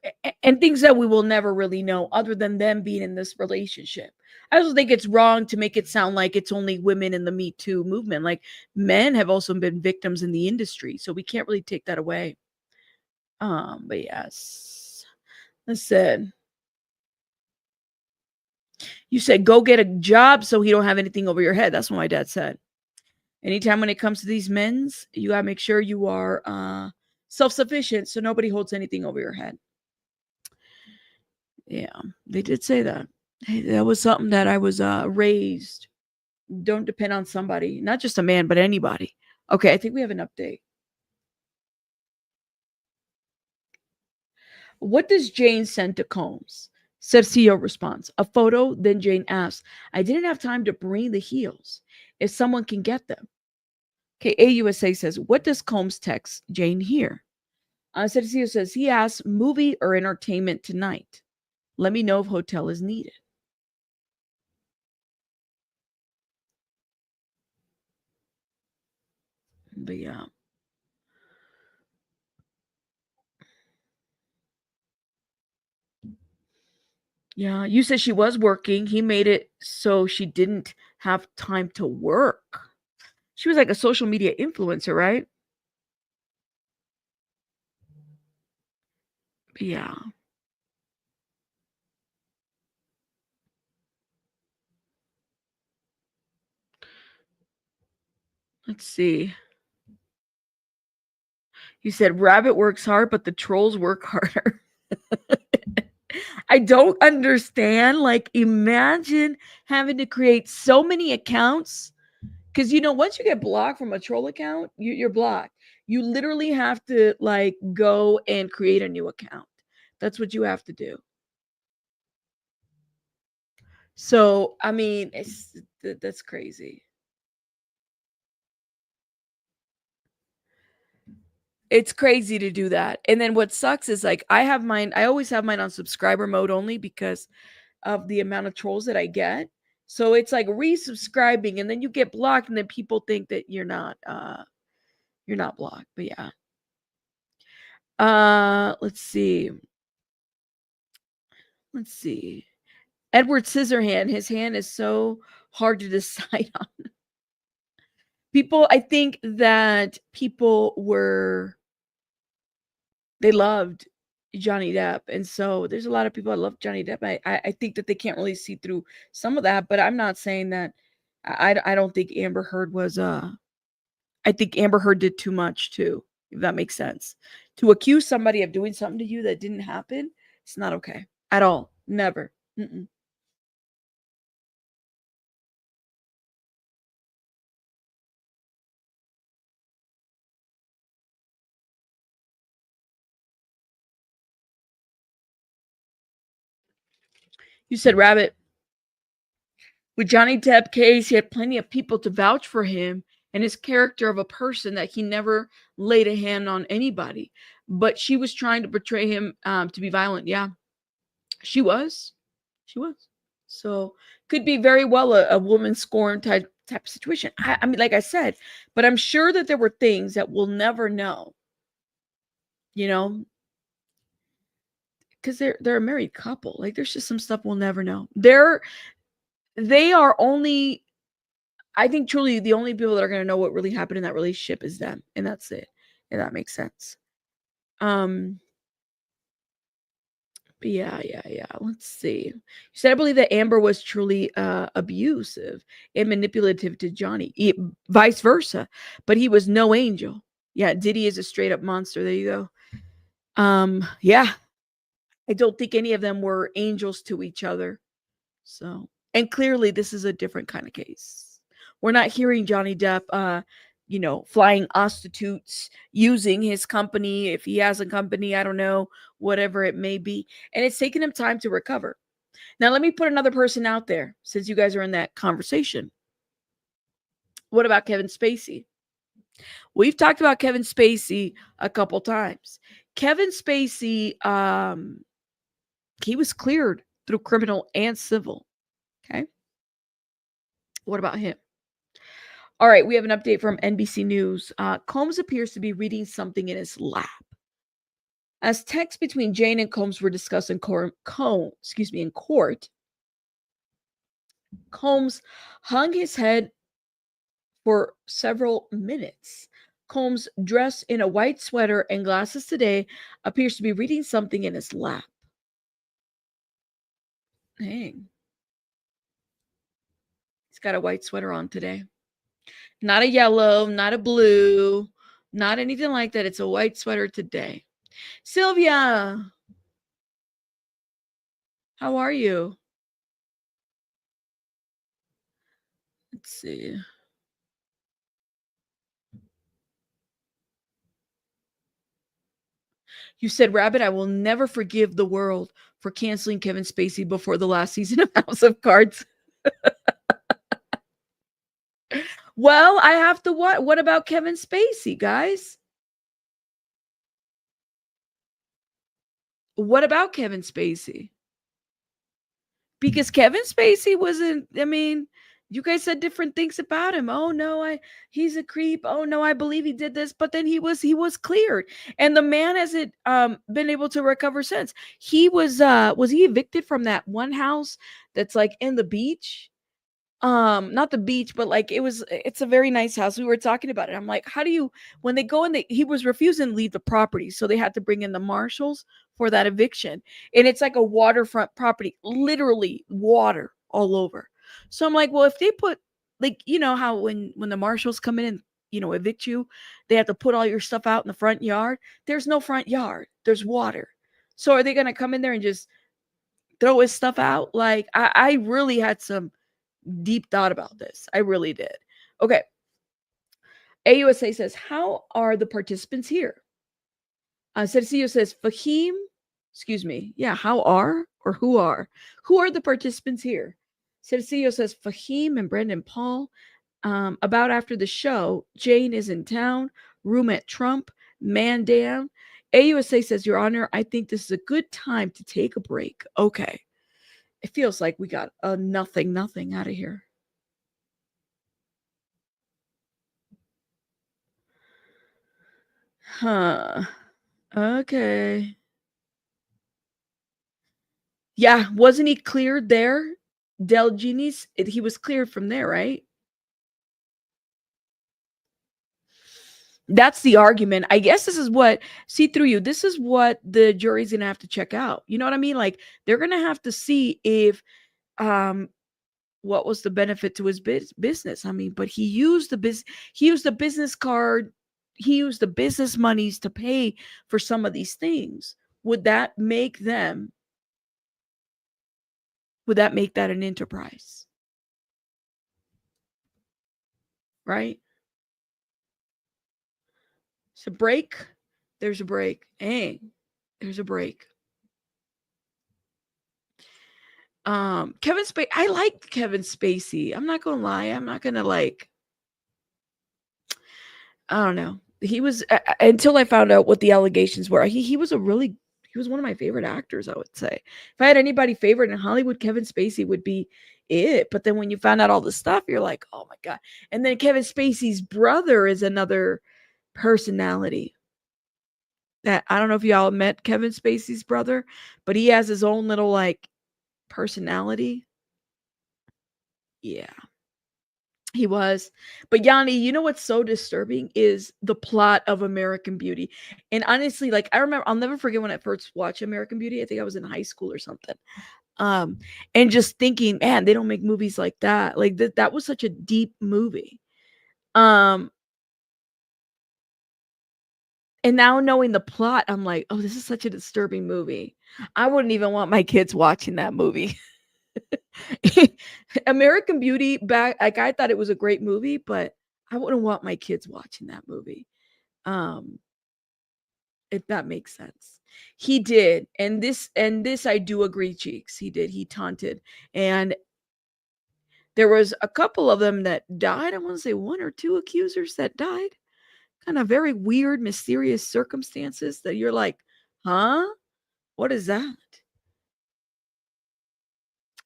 things that we will never really know other than them being in this relationship. I also think it's wrong to make it sound like it's only women in the Me Too movement. Like, men have also been victims in the industry, so we can't really take that away. But yes, listen, you said go get a job so he don't have anything over your head. That's what my dad said. Anytime when it comes to these men's, you gotta make sure you are self-sufficient so nobody holds anything over your head. Yeah, they did say that. Hey, that was something that I was raised. Don't depend on somebody, not just a man, but anybody. Okay, I think we have an update. What does Jane send to Combs? Said CEO response. A photo, then Jane asks, I didn't have time to bring the heels. If someone can get them. Okay, AUSA says, what does Combs text Jane here? Said CEO says, he asks, movie or entertainment tonight? Let me know if hotel is needed. But yeah. Yeah, you said she was working. He made it so she didn't have time to work. She was like a social media influencer, right? Yeah. Let's see. You said Rabbit works hard, but the trolls work harder. I don't understand. Like, imagine having to create so many accounts. Because, once you get blocked from a troll account, you're blocked. You literally have to, like, go and create a new account. That's what you have to do. So, I mean, that's crazy. It's crazy to do that. And then what sucks is like I always have mine on subscriber mode only because of the amount of trolls that I get. So it's like resubscribing and then you get blocked and then people think that you're not blocked. But yeah. Let's see. Let's see. Edward Scissorhand, his hand is so hard to decide on. People, I think that they loved Johnny Depp. And so there's a lot of people that love Johnny Depp. I think that they can't really see through some of that, but I'm not saying that I don't think Amber Heard was I think Amber Heard did too much too, if that makes sense. To accuse somebody of doing something to you that didn't happen, it's not okay at all. Never. Mm-mm. You said Rabbit. With Johnny Depp case, he had plenty of people to vouch for him and his character of a person that he never laid a hand on anybody. But she was trying to portray him to be violent. Yeah, she was. She was. So could be very well a woman scorn type of situation. I mean, like I said, but I'm sure that there were things that we'll never know. You know, because they're a married couple. Like there's just some stuff we'll never know. They are only I think truly the only people that are gonna know what really happened in that relationship is them, and that's it. And that makes sense. Um, but yeah. Let's see. You said I believe that Amber was truly abusive and manipulative to Johnny, vice versa, but he was no angel. Yeah, Diddy is a straight up monster. There you go. Yeah, I don't think any of them were angels to each other. So, and clearly this is a different kind of case. We're not hearing Johnny Depp flying prostitutes, using his company if he has a company, I don't know, whatever it may be. And it's taken him time to recover. Now let me put another person out there since you guys are in that conversation. What about Kevin Spacey? We've talked about Kevin Spacey a couple times. Kevin Spacey he was cleared through criminal and civil. Okay? What about him? All right, we have an update from NBC News. Combs appears to be reading something in his lap. As texts between Jane and Combs were discussed in court, Combs hung his head for several minutes. Combs, dressed in a white sweater and glasses today, appears to be reading something in his lap. Dang. He's got a white sweater on today. Not a yellow, not a blue, not anything like that. It's a white sweater today. Sylvia, how are you? Let's see. You said, Rabbit, I will never forgive the world for canceling Kevin Spacey before the last season of House of Cards. Well, I have to what? What about Kevin Spacey, guys? What about Kevin Spacey? Because Kevin Spacey wasn't, I mean, you guys said different things about him. Oh no, he's a creep. Oh no, I believe he did this, but then he was cleared. And the man hasn't been able to recover since. He was he evicted from that one house that's like in the beach? Not the beach, but like it's a very nice house. We were talking about it. I'm like, how do you when they go in he was refusing to leave the property, so they had to bring in the marshals for that eviction. And it's like a waterfront property, literally water all over. So I'm like, well, if they put like how when the marshals come in and evict you, they have to put all your stuff out in the front yard. There's no front yard. There's water. So are they gonna come in there and just throw his stuff out? Like I really had some deep thought about this. I really did. Okay. AUSA says, how are the participants here? Cecilio says, Fahim Excuse me. Yeah, how are or who are? Who are the participants here? Cecilio says Fahim and Brendan Paul. About after the show, Jane is in town. Room at Trump. Man down. AUSA says, Your Honor, I think this is a good time to take a break. Okay. It feels like we got a nothing out of here. Huh. Okay. Yeah, wasn't he cleared there? Del Genies, he was cleared from there, right? That's the argument. I guess this is what, see through you, this is what the jury's gonna have to check out. You know what I mean? Like they're gonna have to see if what was the benefit to his business. I mean, but he used the business card, he used the business monies to pay for some of these things. Would that make that an enterprise? Right? It's a break. There's a break. Dang. There's a break. Kevin Spacey. I like Kevin Spacey. I'm not gonna lie. I'm not gonna like. I don't know. He was until I found out what the allegations were. He was one of my favorite actors. I would say if I had anybody favorite in Hollywood, Kevin Spacey would be it. But then when you found out all the stuff, you're like, oh my god. And then Kevin Spacey's brother is another personality. That I don't know if y'all met Kevin Spacey's brother, but he has his own little like personality. Yeah, he was. But Yanni, you know what's so disturbing is the plot of American Beauty. And honestly, like I remember, I'll never forget when I first watched American Beauty. I think I was in high school or something. And just thinking, man, they don't make movies like that. Like that was such a deep movie. Um, and now knowing the plot, I'm like, oh, this is such a disturbing movie. I wouldn't even want my kids watching that movie. American Beauty back, like I thought it was a great movie, but I wouldn't want my kids watching that movie. Um, if that makes sense. He did, and this I do agree, Cheeks. He did. He taunted, and there was a couple of them that died. I want to say one or two accusers that died. Kind of very weird, mysterious circumstances that you're like, huh? What is that?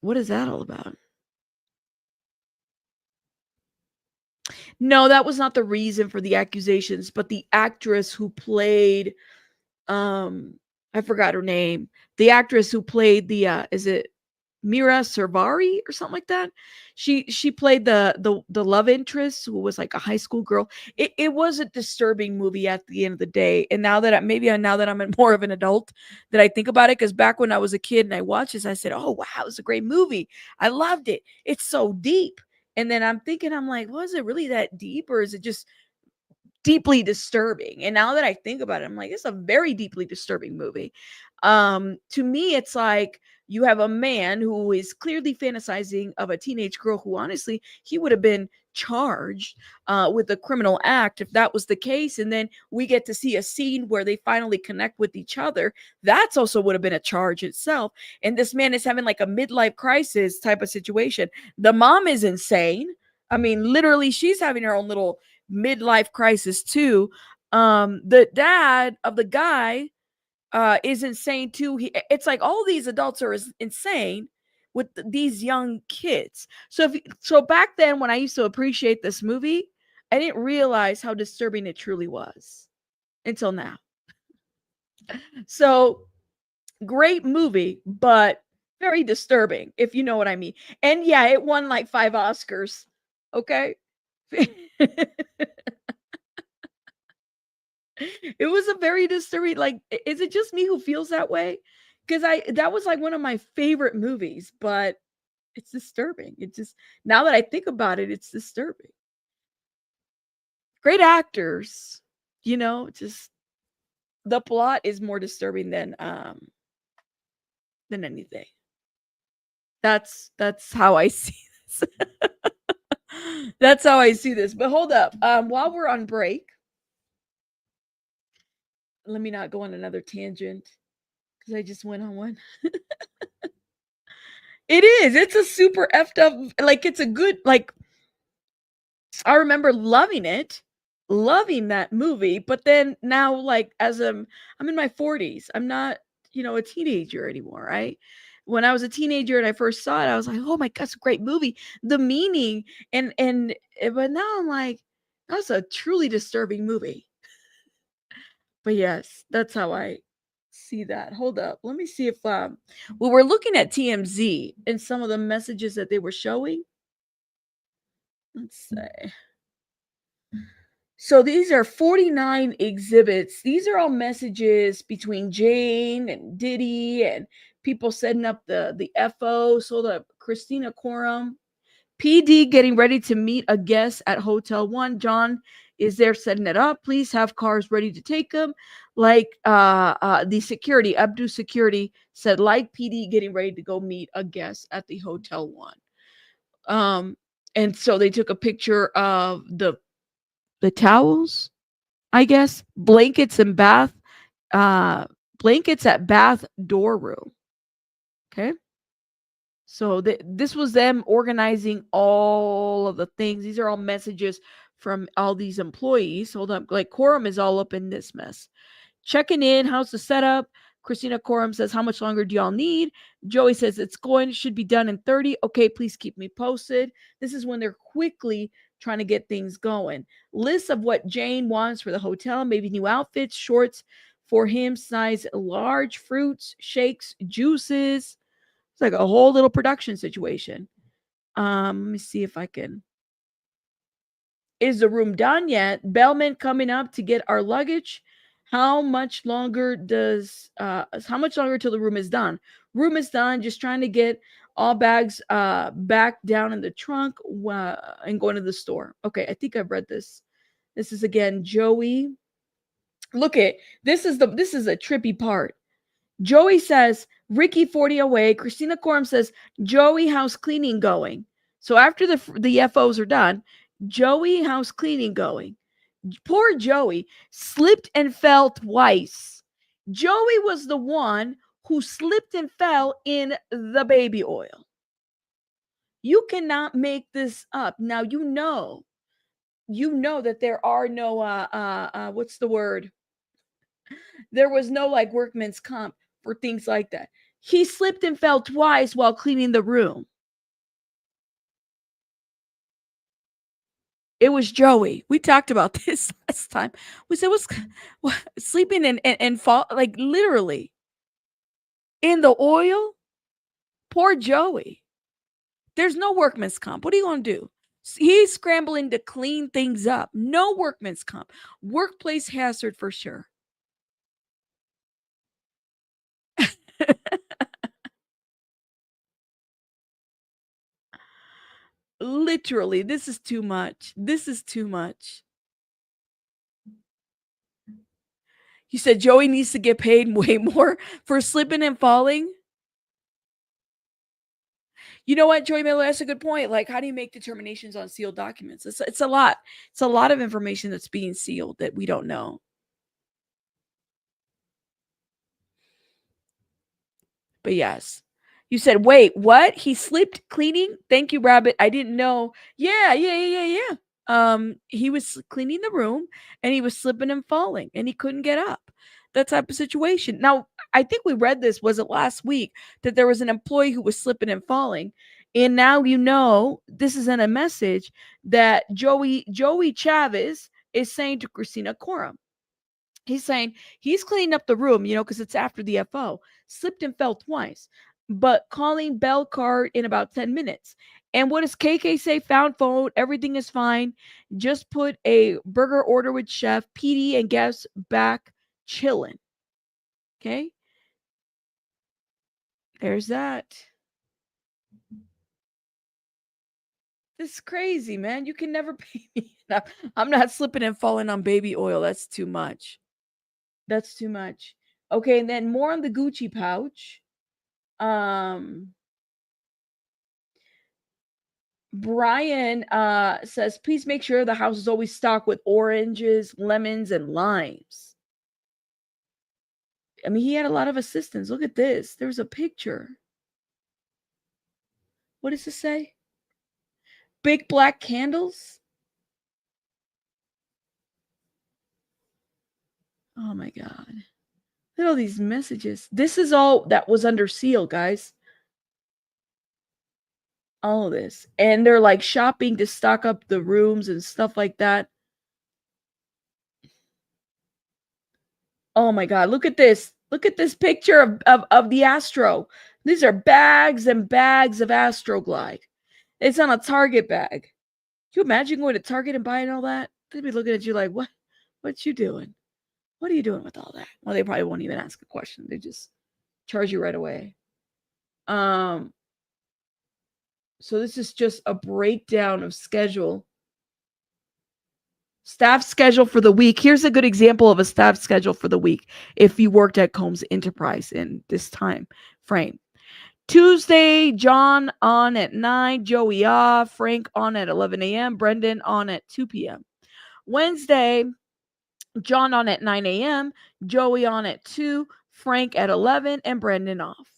What is that all about? No, that was not the reason for the accusations, but the actress who played I forgot her name. The actress who played the is it Mira Servari or something like that? She played the love interest who was like a high school girl. It was a disturbing movie at the end of the day. And now that now that I'm more of an adult that I think about it, because back when I was a kid and I watched this, I said, "Oh wow, it's a great movie. I loved it. It's so deep." And then I'm thinking, I'm like, was it really that deep, or is it just deeply disturbing? And now that I think about it, I'm like, it's a very deeply disturbing movie. To me, it's like you have a man who is clearly fantasizing of a teenage girl who honestly he would have been charged with a criminal act if that was the case. And then we get to see a scene where they finally connect with each other. That's also would have been a charge itself. And this man is having like a midlife crisis type of situation. The mom is insane. I mean, literally, she's having her own little midlife crisis too. The dad of the guy is insane too. It's like all these adults are insane with these young kids. So back then when I used to appreciate this movie, I didn't realize how disturbing it truly was until now. So great movie, but very disturbing, if you know what I mean. And yeah, it won like 5 Oscars. Okay. It was a very disturbing, like, is it just me who feels that way? Because that was like one of my favorite movies, but it's disturbing. It just, now that I think about it, it's disturbing. Great actors, just the plot is more disturbing than anything. That's how I see this. That's how I see this. But hold up. While we're on break, let me not go on another tangent. because I just went on one. It is. It's a super effed up. Like it's a good. Like I remember loving it, loving that movie. But then now, like as I'm in my 40s. I'm not a teenager anymore, right? When I was a teenager and I first saw it, I was like, "Oh my god, it's a great movie." The meaning but now I'm like, that's a truly disturbing movie. But yes, that's how I see that. Hold up. Let me see if well, we're looking at TMZ and some of the messages that they were showing. Let's say. So these are 49 exhibits. These are all messages between Jane and Diddy and people setting up the FO, so the Christina Coram. PD getting ready to meet a guest at Hotel 1. John is there setting it up. Please have cars ready to take them. Like the security, Abdu security said, like PD getting ready to go meet a guest at the Hotel 1. And so they took a picture of the towels, I guess, blankets and blankets at bath door room. Okay. So this was them organizing all of the things. These are all messages from all these employees. Hold up. Like Coram is all up in this mess. Checking in. How's the setup? Christina Coram says, how much longer do y'all need? Joey says, should be done in 30. Okay, please keep me posted. This is when they're quickly trying to get things going. List of what Jane wants for the hotel, maybe new outfits, shorts for him, size large, fruits, shakes, juices. It's like a whole little production situation. Let me see if I can. Is the room done yet? Bellman coming up to get our luggage. How much longer till the room is done? Room is done. Just trying to get all bags back down in the trunk and going to the store. Okay, I think I've read this. This is again Joey. Look at this is a trippy part. Joey says, Ricky 40 away. Christina Coram says, Joey, how's cleaning going? So after the FOs are done, Joey, how's cleaning going? Poor Joey slipped and fell twice. Joey was the one who slipped and fell in the baby oil. You cannot make this up. Now, you know that there are no, what's the word? There was no like workman's comp for things like that. He slipped and fell twice while cleaning the room. It was Joey. We talked about this last time. We said, what's sleeping and fall, like literally in the oil? Poor Joey. There's no workman's comp. What are you going to do? He's scrambling to clean things up. No workman's comp. Workplace hazard for sure. Literally, this is too much. This is too much. You said Joey needs to get paid way more for slipping and falling. You know what, Joey Miller, that's a good point. Like, how do you make determinations on sealed documents? It's a lot. It's a lot of information that's being sealed that we don't know. But yes. You said, wait, what? He slipped cleaning? Thank you, Rabbit. I didn't know. Yeah. He was cleaning the room and he was slipping and falling and he couldn't get up. That type of situation. Now, I think we read this, was it last week, that there was an employee who was slipping and falling. And now this is in a message that Joey Chavez is saying to Christina Coram. He's saying he's cleaning up the room, because it's after the FO. Slipped and fell twice, but calling bell card in about 10 minutes. And what does KK say? Found phone. Everything is fine. Just put a burger order with chef. PD and guests back chilling. Okay. There's that. This is crazy, man. You can never pay me enough. I'm not slipping and falling on baby oil. That's too much. That's too much. Okay, and then more on the Gucci pouch. Brian says, please make sure the house is always stocked with oranges, lemons, and limes. I mean, he had a lot of assistants. Look at this. There's a picture. What does it say? Big black candles? Oh my God. Look at all these messages. This is all that was under seal, guys. All of this. And they're like shopping to stock up the rooms and stuff like that. Oh my God. Look at this. Look at this picture of the Astro. These are bags and bags of Astroglide. It's on a Target bag. Can you imagine going to Target and buying all that? They'd be looking at you like, what? What you doing? What are you doing with all that? Well, they probably won't even ask a question. They just charge you right away. So this is just a breakdown of schedule. Staff schedule for the week. Here's a good example of a staff schedule for the week if you worked at Combs Enterprise in this time frame. Tuesday, John on at 9, Joey off, Frank on at 11 a.m., Brendan on at 2 p.m. Wednesday, John on at 9 a.m., Joey on at 2, Frank at 11, and Brendan off.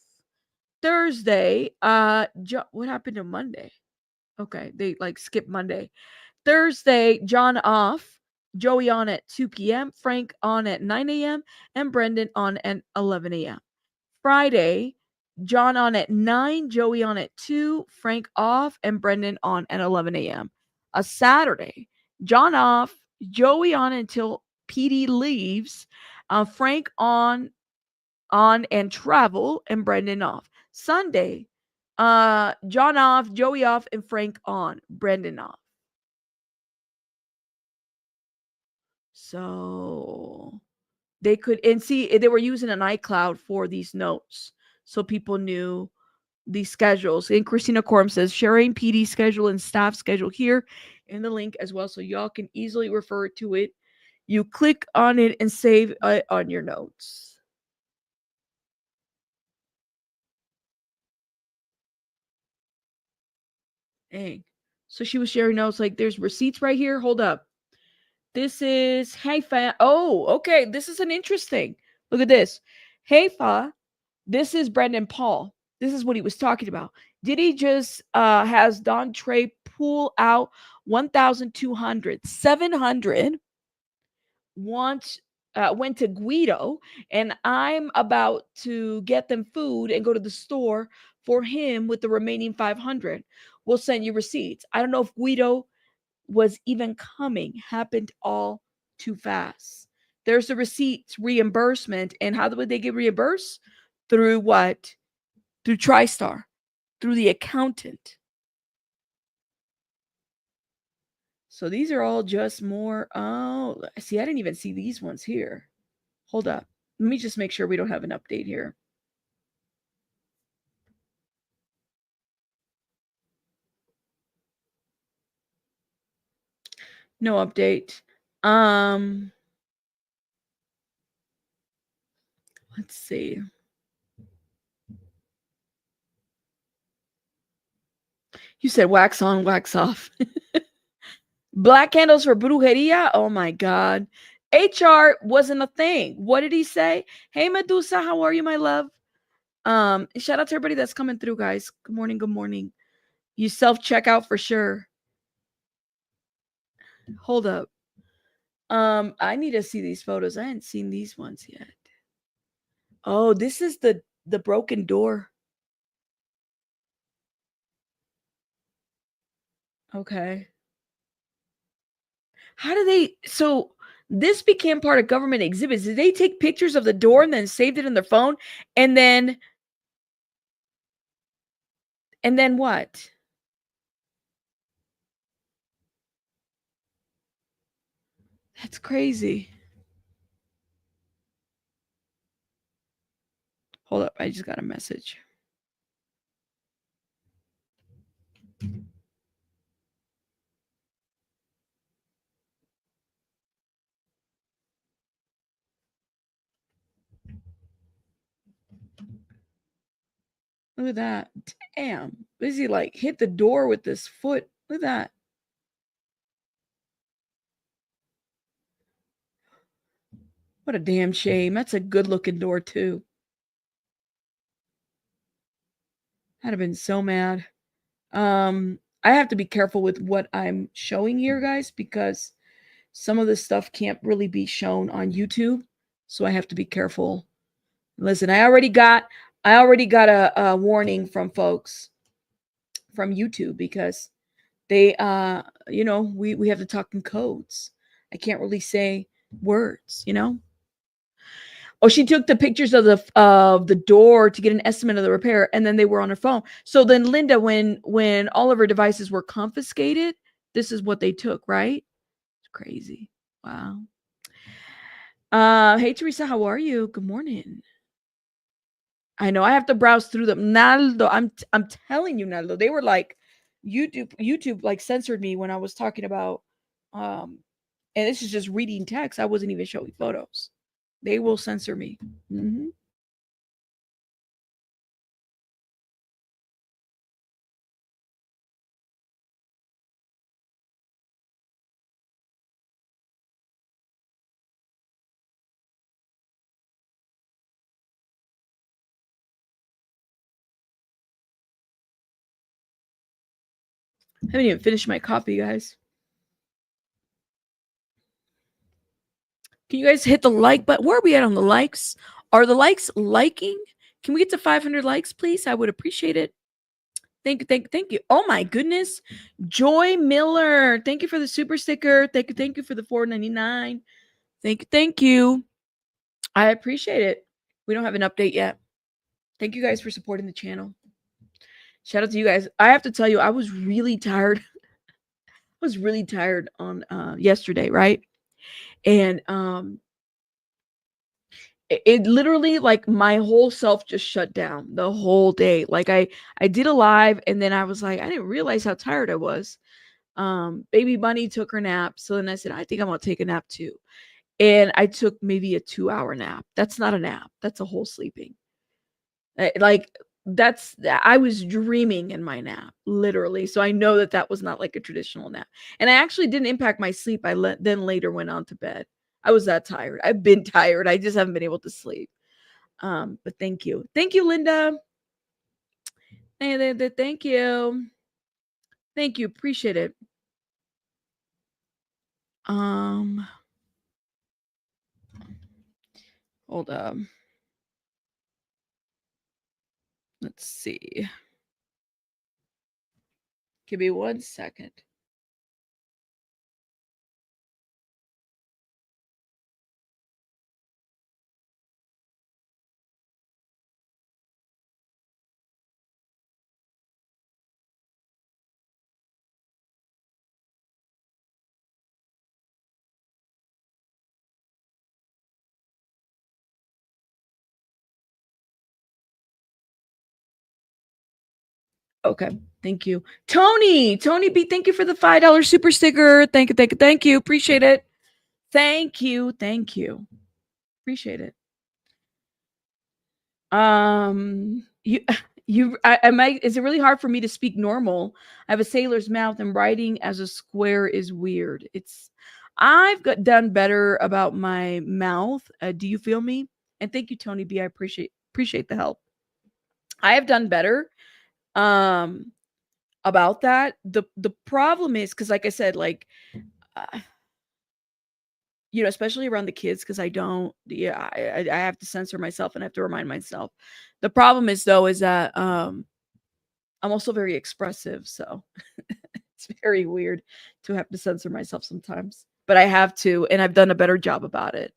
Thursday, what happened to Monday? Okay, they like skipped Monday. Thursday, John off, Joey on at 2 p.m., Frank on at 9 a.m., and Brendan on at 11 a.m. Friday, John on at 9, Joey on at 2, Frank off, and Brendan on at 11 a.m. A Saturday, John off, Joey on until PD leaves, Frank on and travel, and Brendan off. Sunday, John off, Joey off, and Frank on, Brendan off. So they could, and see, they were using an iCloud for these notes. So people knew these schedules. And Christina Corum says, sharing PD schedule and staff schedule here in the link as well. So y'all can easily refer to it. You click on it and save it on your notes. Dang. So she was sharing notes like there's receipts right here. Hold up. This is hey fa. Oh, okay. This is an interesting. Look at this. Hey fa. This is Brendan Paul. This is what he was talking about. Diddy just has Don Trey pull out 1,200, 700 went to Guido, and I'm about to get them food and go to the store for him with the remaining 500. We'll send you receipts. I don't know if Guido was even coming. Happened all too fast. There's the receipts reimbursement. And how would they get reimbursed? Through what? Through Tristar, through the accountant. So these are all just more. Oh, see, I didn't even see these ones here. Hold up. Let me just make sure we don't have an update here. No update. Let's see. You said wax on, wax off. Black candles for brujeria? Oh my God. HR wasn't a thing. What did he say? Hey Medusa, how are you, my love? Shout out to everybody that's coming through, guys. Good morning, good morning. You self-checkout for sure. Hold up. I need to see these photos. I hadn't seen these ones yet. Oh, this is the broken door. Okay. How do they so this became part of government exhibits. Did they take pictures of the door and then saved it in their phone? And then what? That's crazy. Hold up, I just got a message. Look at that. Damn. Is he like hit the door with his foot? Look at that. What a damn shame. That's a good looking door too. I'd have been so mad. I have to be careful with what I'm showing here, guys, because some of this stuff can't really be shown on YouTube. So I have to be careful. Listen, I already got a warning from folks from YouTube because they we have to talk in codes. I can't really say words. Oh, she took the pictures of the door to get an estimate of the repair, and then they were on her phone. So then, Linda, when all of her devices were confiscated, this is what they took, right? It's crazy. Wow. Hey Teresa, how are you? Good morning. I know I have to browse through them. Naldo, I'm telling you, Naldo, they were like YouTube like censored me when I was talking about and this is just reading text. I wasn't even showing photos. They will censor me. Mhm. I haven't even finished my coffee, guys. Can you guys hit the like button? Where are we at on the likes? Are the likes liking? Can we get to 500 likes, please? I would appreciate it. Thank you. Oh my goodness. Joy Miller. Thank you for the super sticker. Thank you for the $4.99. Thank you. I appreciate it. We don't have an update yet. Thank you guys for supporting the channel. Shout out to you guys. I have to tell you, I was really tired. I was really tired on yesterday, right? And it literally, like, my whole self just shut down the whole day. Like I did a live and then I was like, I didn't realize how tired I was. Baby bunny took her nap, so then I said, I think I'm gonna take a nap too. And I took maybe a 2-hour nap. That's not a nap, that's a whole sleeping. Like, I was dreaming in my nap, literally. So I know that that was not like a traditional nap. And I actually didn't impact my sleep. Then later went on to bed. I was that tired. I've been tired. I just haven't been able to sleep. But thank you. Thank you, Linda. Thank you. Thank you. Appreciate it. Um Hold up. Let's see. Give me 1 second. Okay. Thank you. Tony B, thank you for the $5 super sticker. Thank you. Appreciate it. Thank you. Appreciate it. You I might is it really hard for me to speak normal? I have a sailor's mouth and writing as a square is weird. I've done better about my mouth. Do you feel me? And thank you, Tony B. I appreciate the help. I have done better um about that. The problem is because, like I said, like uh, especially around the kids, because I don't, yeah, I have to censor myself and I have to remind myself. The problem is though is that I'm also very expressive, so it's very weird to have to censor myself sometimes. But I have to, and I've done a better job about it.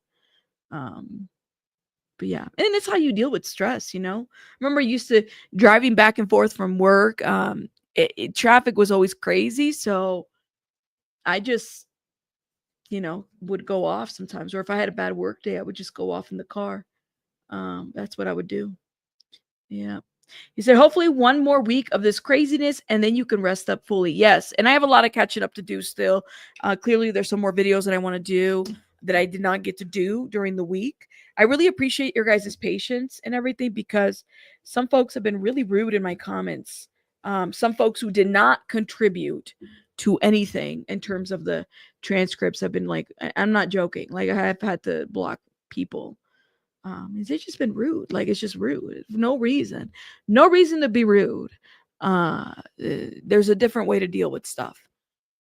Um, but yeah, and it's how you deal with stress. Remember, I used to driving back and forth from work. Traffic was always crazy, so I just would go off sometimes, or if I had a bad work day, I would just go off in the car. That's what I would do. Yeah. He said, hopefully one more week of this craziness and then you can rest up fully. Yes. And I have a lot of catching up to do still. Clearly, there's some more videos that I want to do that I did not get to do during the week. I really appreciate your guys' patience and everything, because some folks have been really rude in my comments. Some folks who did not contribute to anything in terms of the transcripts have been like, I'm not joking. Like, I have had to block people. It's just been rude. Like, it's just rude. No reason. No reason to be rude. There's a different way to deal with stuff.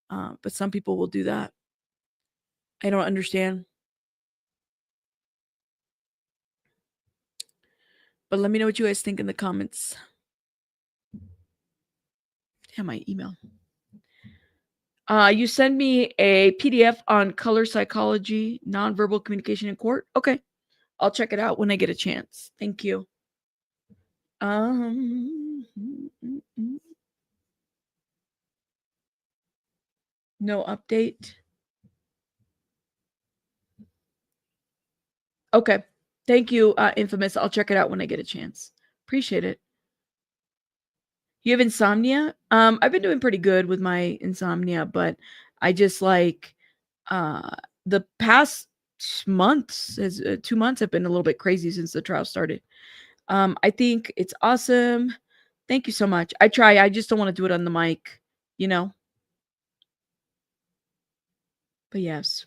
But some people will do that. I don't understand. But let me know what you guys think in the comments. Yeah, my email. You send me a PDF on color psychology, nonverbal communication in court. Okay, I'll check it out when I get a chance. Thank you. No update. Okay, thank you, Infamous. I'll check it out when I get a chance. Appreciate it. You have insomnia? I've been doing pretty good with my insomnia, but I just like the past months, 2 months have been a little bit crazy since the trial started. I think it's awesome. Thank you so much. I try. I just don't want to do it on the mic, you know. But yes.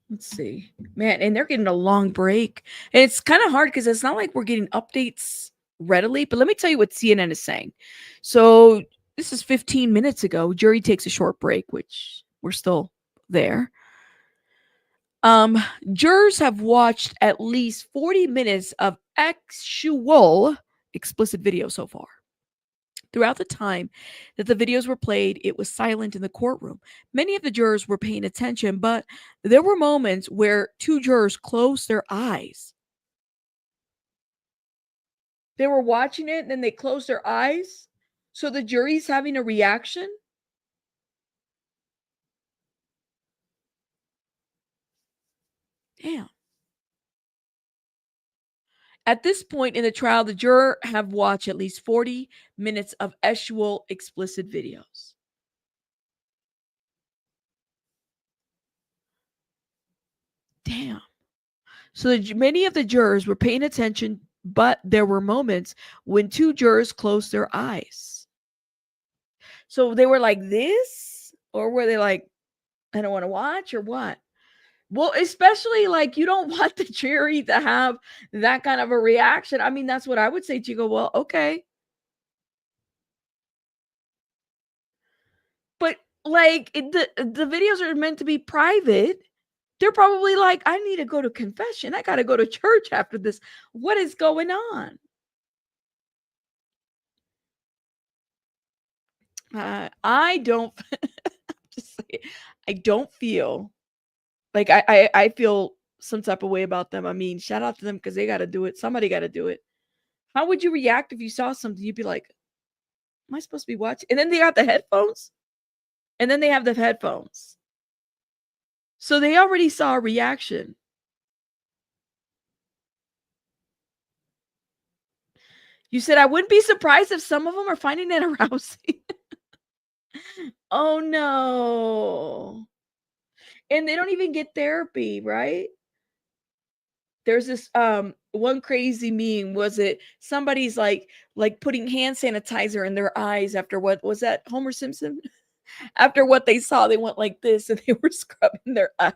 Let's see. Man, and they're getting a long break. And it's kind of hard because it's not like we're getting updates readily. But let me tell you what CNN is saying. So this is 15 minutes ago. Jury takes a short break, which we're still there. Jurors have watched at least 40 minutes of actual explicit video so far. Throughout the time that the videos were played, it was silent in the courtroom. Many of the jurors were paying attention, but there were moments where two jurors closed their eyes. They were watching it and then they closed their eyes. So the jury's having a reaction. Damn. At this point in the trial, the juror have watched at least 40 minutes of actual explicit videos. Damn. So many of the jurors were paying attention, but there were moments when two jurors closed their eyes. So they were like this, or were they like, I don't want to watch, or what? Well, especially like you don't want the jury to have that kind of a reaction. I mean, that's what I would say to you. Go, well, okay. But like the videos are meant to be private. They're probably like, I need to go to confession. I got to go to church after this. What is going on? I don't just say, I don't feel like I feel some type of way about them. I mean, shout out to them because they got to do it. Somebody got to do it. How would you react if you saw something? You'd be like, am I supposed to be watching? And then they got the headphones. And then they have the headphones. So they already saw a reaction. You said I wouldn't be surprised if some of them are finding it arousing. Oh no. And they don't even get therapy, right? There's this one crazy meme. Was it somebody's like putting hand sanitizer in their eyes after what was that, Homer Simpson? After what they saw, they went like this and they were scrubbing their eyes.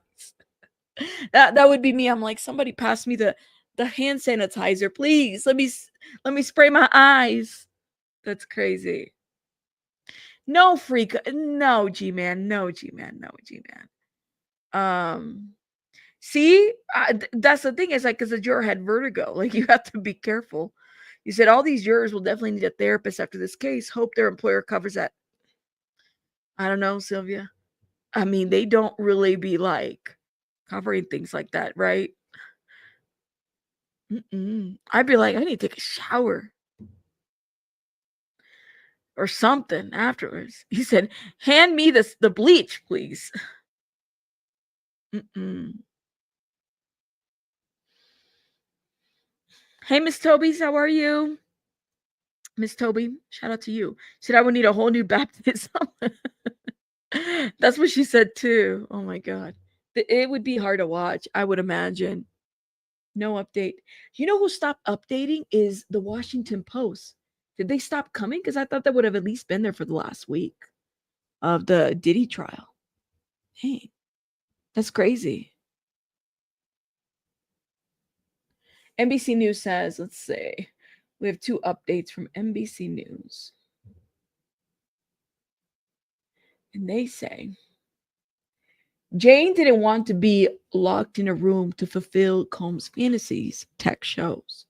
That would be me. I'm like, somebody pass me the hand sanitizer, please. Let me spray my eyes. That's crazy. No freak. No G-man. No G-man. No G-man. See, that's the thing. Is like, because the juror had vertigo. Like, you have to be careful. You said all these jurors will definitely need a therapist after this case. Hope their employer covers that. I don't know, Sylvia. I mean, they don't really be like covering things like that, right? I'd be like, I need to take a shower or something afterwards. He said, hand me the bleach, please. Hey, Miss Toby's, how are you? Miss Toby, shout out to you. She said I would need a whole new baptism. That's what she said too. Oh my God. It would be hard to watch, I would imagine. No update. You know who stopped updating is the Washington Post. Did they stop coming? Because I thought that would have at least been there for the last week of the Diddy trial. Hey, that's crazy. NBC News says, let's see, we have 2 updates from NBC News. And they say, Jane didn't want to be locked in a room to fulfill Combs' fantasies, tech shows.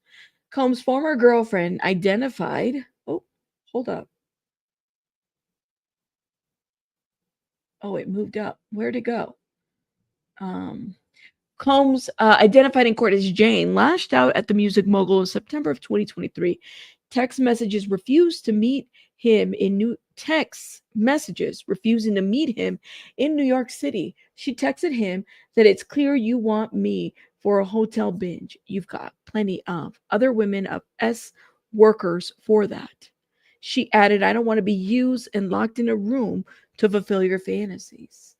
Combs' former girlfriend identified, oh, hold up. Oh, it moved up. Where'd it go? Combs, identified in court as Jane, lashed out at the music mogul in September of 2023. Text messages refused to meet him in New refusing to meet him in New York City. She texted him that it's clear you want me for a hotel binge. You've got plenty of other women of S workers for that. She added, I don't want to be used and locked in a room to fulfill your fantasies.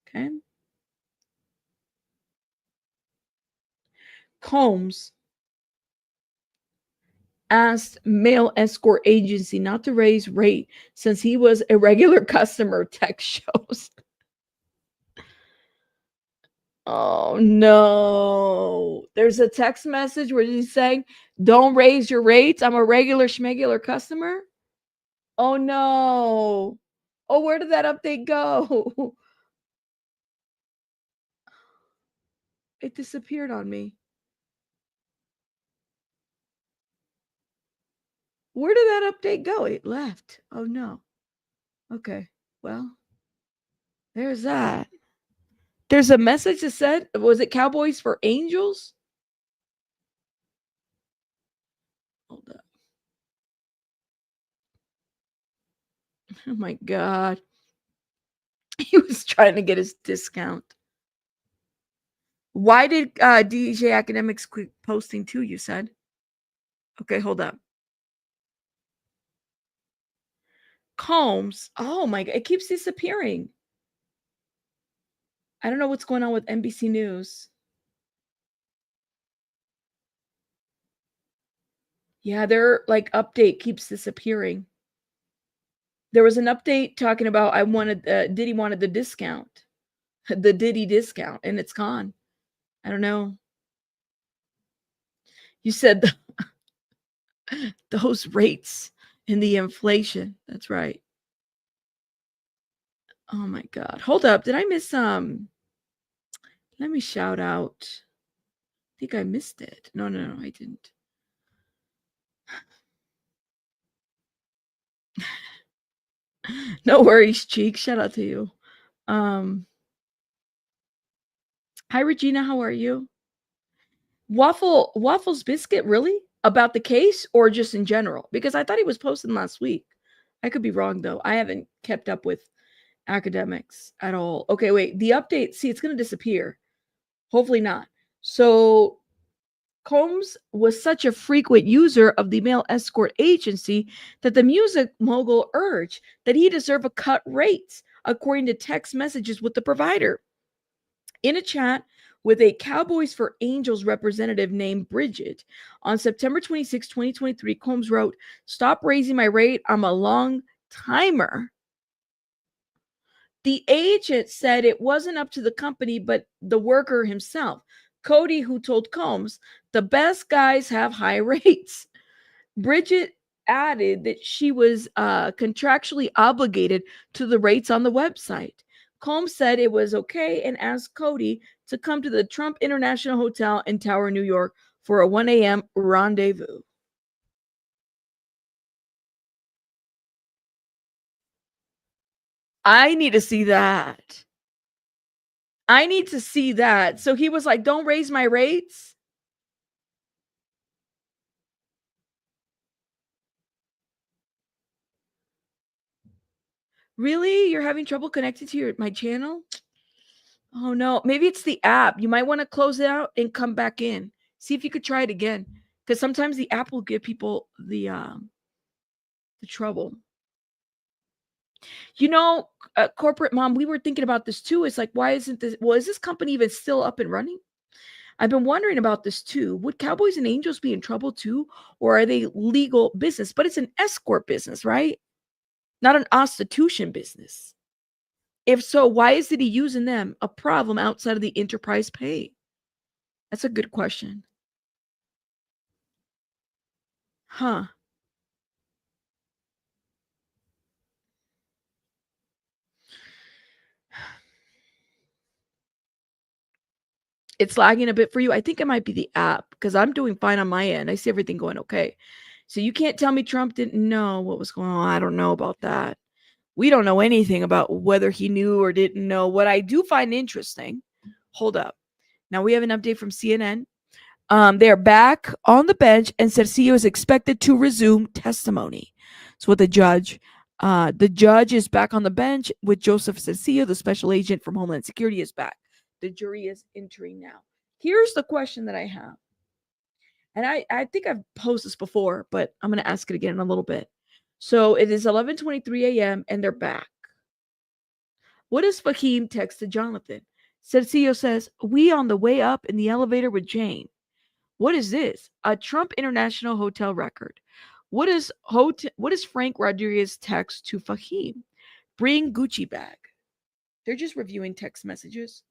Okay. Combs asked male escort agency not to raise rate since he was a regular customer, text shows. Oh no. There's a text message where he's saying, don't raise your rates. I'm a regular schmegular customer. Oh no. Oh, where did that update go? It disappeared on me. Where did that update go? It left. Oh no. Okay. Well, there's that. There's a message that said, was it Cowboys for Angels? Hold up. Oh my God. He was trying to get his discount. Why did DJ Academics quit posting too, you said? Okay, hold up. Combs. Oh my God. It keeps disappearing. I don't know what's going on with NBC News. Yeah, their like update keeps disappearing. There was an update talking about Diddy wanted the discount, the Diddy discount, and it's gone. I don't know. You said those rates and the inflation. That's right. Oh my God. Hold up. Did I miss let me shout out. I think I missed it. No, I didn't. No worries, Cheek. Shout out to you. Hi Regina, how are you? Waffles Biscuit, really? About the case or just in general? Because I thought he was posting last week. I could be wrong though. I haven't kept up with academics at all. Okay, wait. The update, see, it's going to disappear. Hopefully not. So Combs was such a frequent user of the male escort agency that the music mogul urged that he deserve a cut rate, according to text messages with the provider. In a chat with a Cowboys for Angels representative named Bridget on September 26, 2023, Combs wrote, "Stop raising my rate. I'm a long timer." The agent said it wasn't up to the company, but the worker himself, Cody, who told Combs, the best guys have high rates. Bridget added that she was contractually obligated to the rates on the website. Combs said it was okay and asked Cody to come to the Trump International Hotel in Tower, New York for a 1 a.m. rendezvous. I need to see that. I need to see that. So he was like, don't raise my rates. Really? You're having trouble connecting to my channel? Oh no. Maybe it's the app. You might want to close it out and come back in. See if you could try it again. Because sometimes the app will give people the trouble. You know, corporate mom, we were thinking about this too. It's like, why isn't this? Well, is this company even still up and running? I've been wondering about this too. Would Cowboys and Angels be in trouble too? Or are they legal business? But it's an escort business, right? Not an prostitution business. If so, why is Diddy using them a problem outside of the enterprise pay? That's a good question. Huh. It's lagging a bit for you. I think it might be the app because I'm doing fine on my end. I see everything going okay. So you can't tell me Trump didn't know what was going on. I don't know about that. We don't know anything about whether he knew or didn't know. What I do find interesting, hold up. Now we have an update from CNN. They're back on the bench, and Cercillo is expected to resume testimony. So, what the judge is back on the bench with Joseph Cercillo, the special agent from Homeland Security, is back. The jury is entering now. Here's the question that I have, and I think I've posed this before, but I'm going to ask it again in a little bit. So it is 11:23 a.m. and they're back. What does Fahim text to Jonathan? Cercillo says, "We on the way up in the elevator with Jane." What is this? A Trump International hotel record. What is Frank Rodriguez text to Fahim? Bring Gucci bag. They're just reviewing text messages.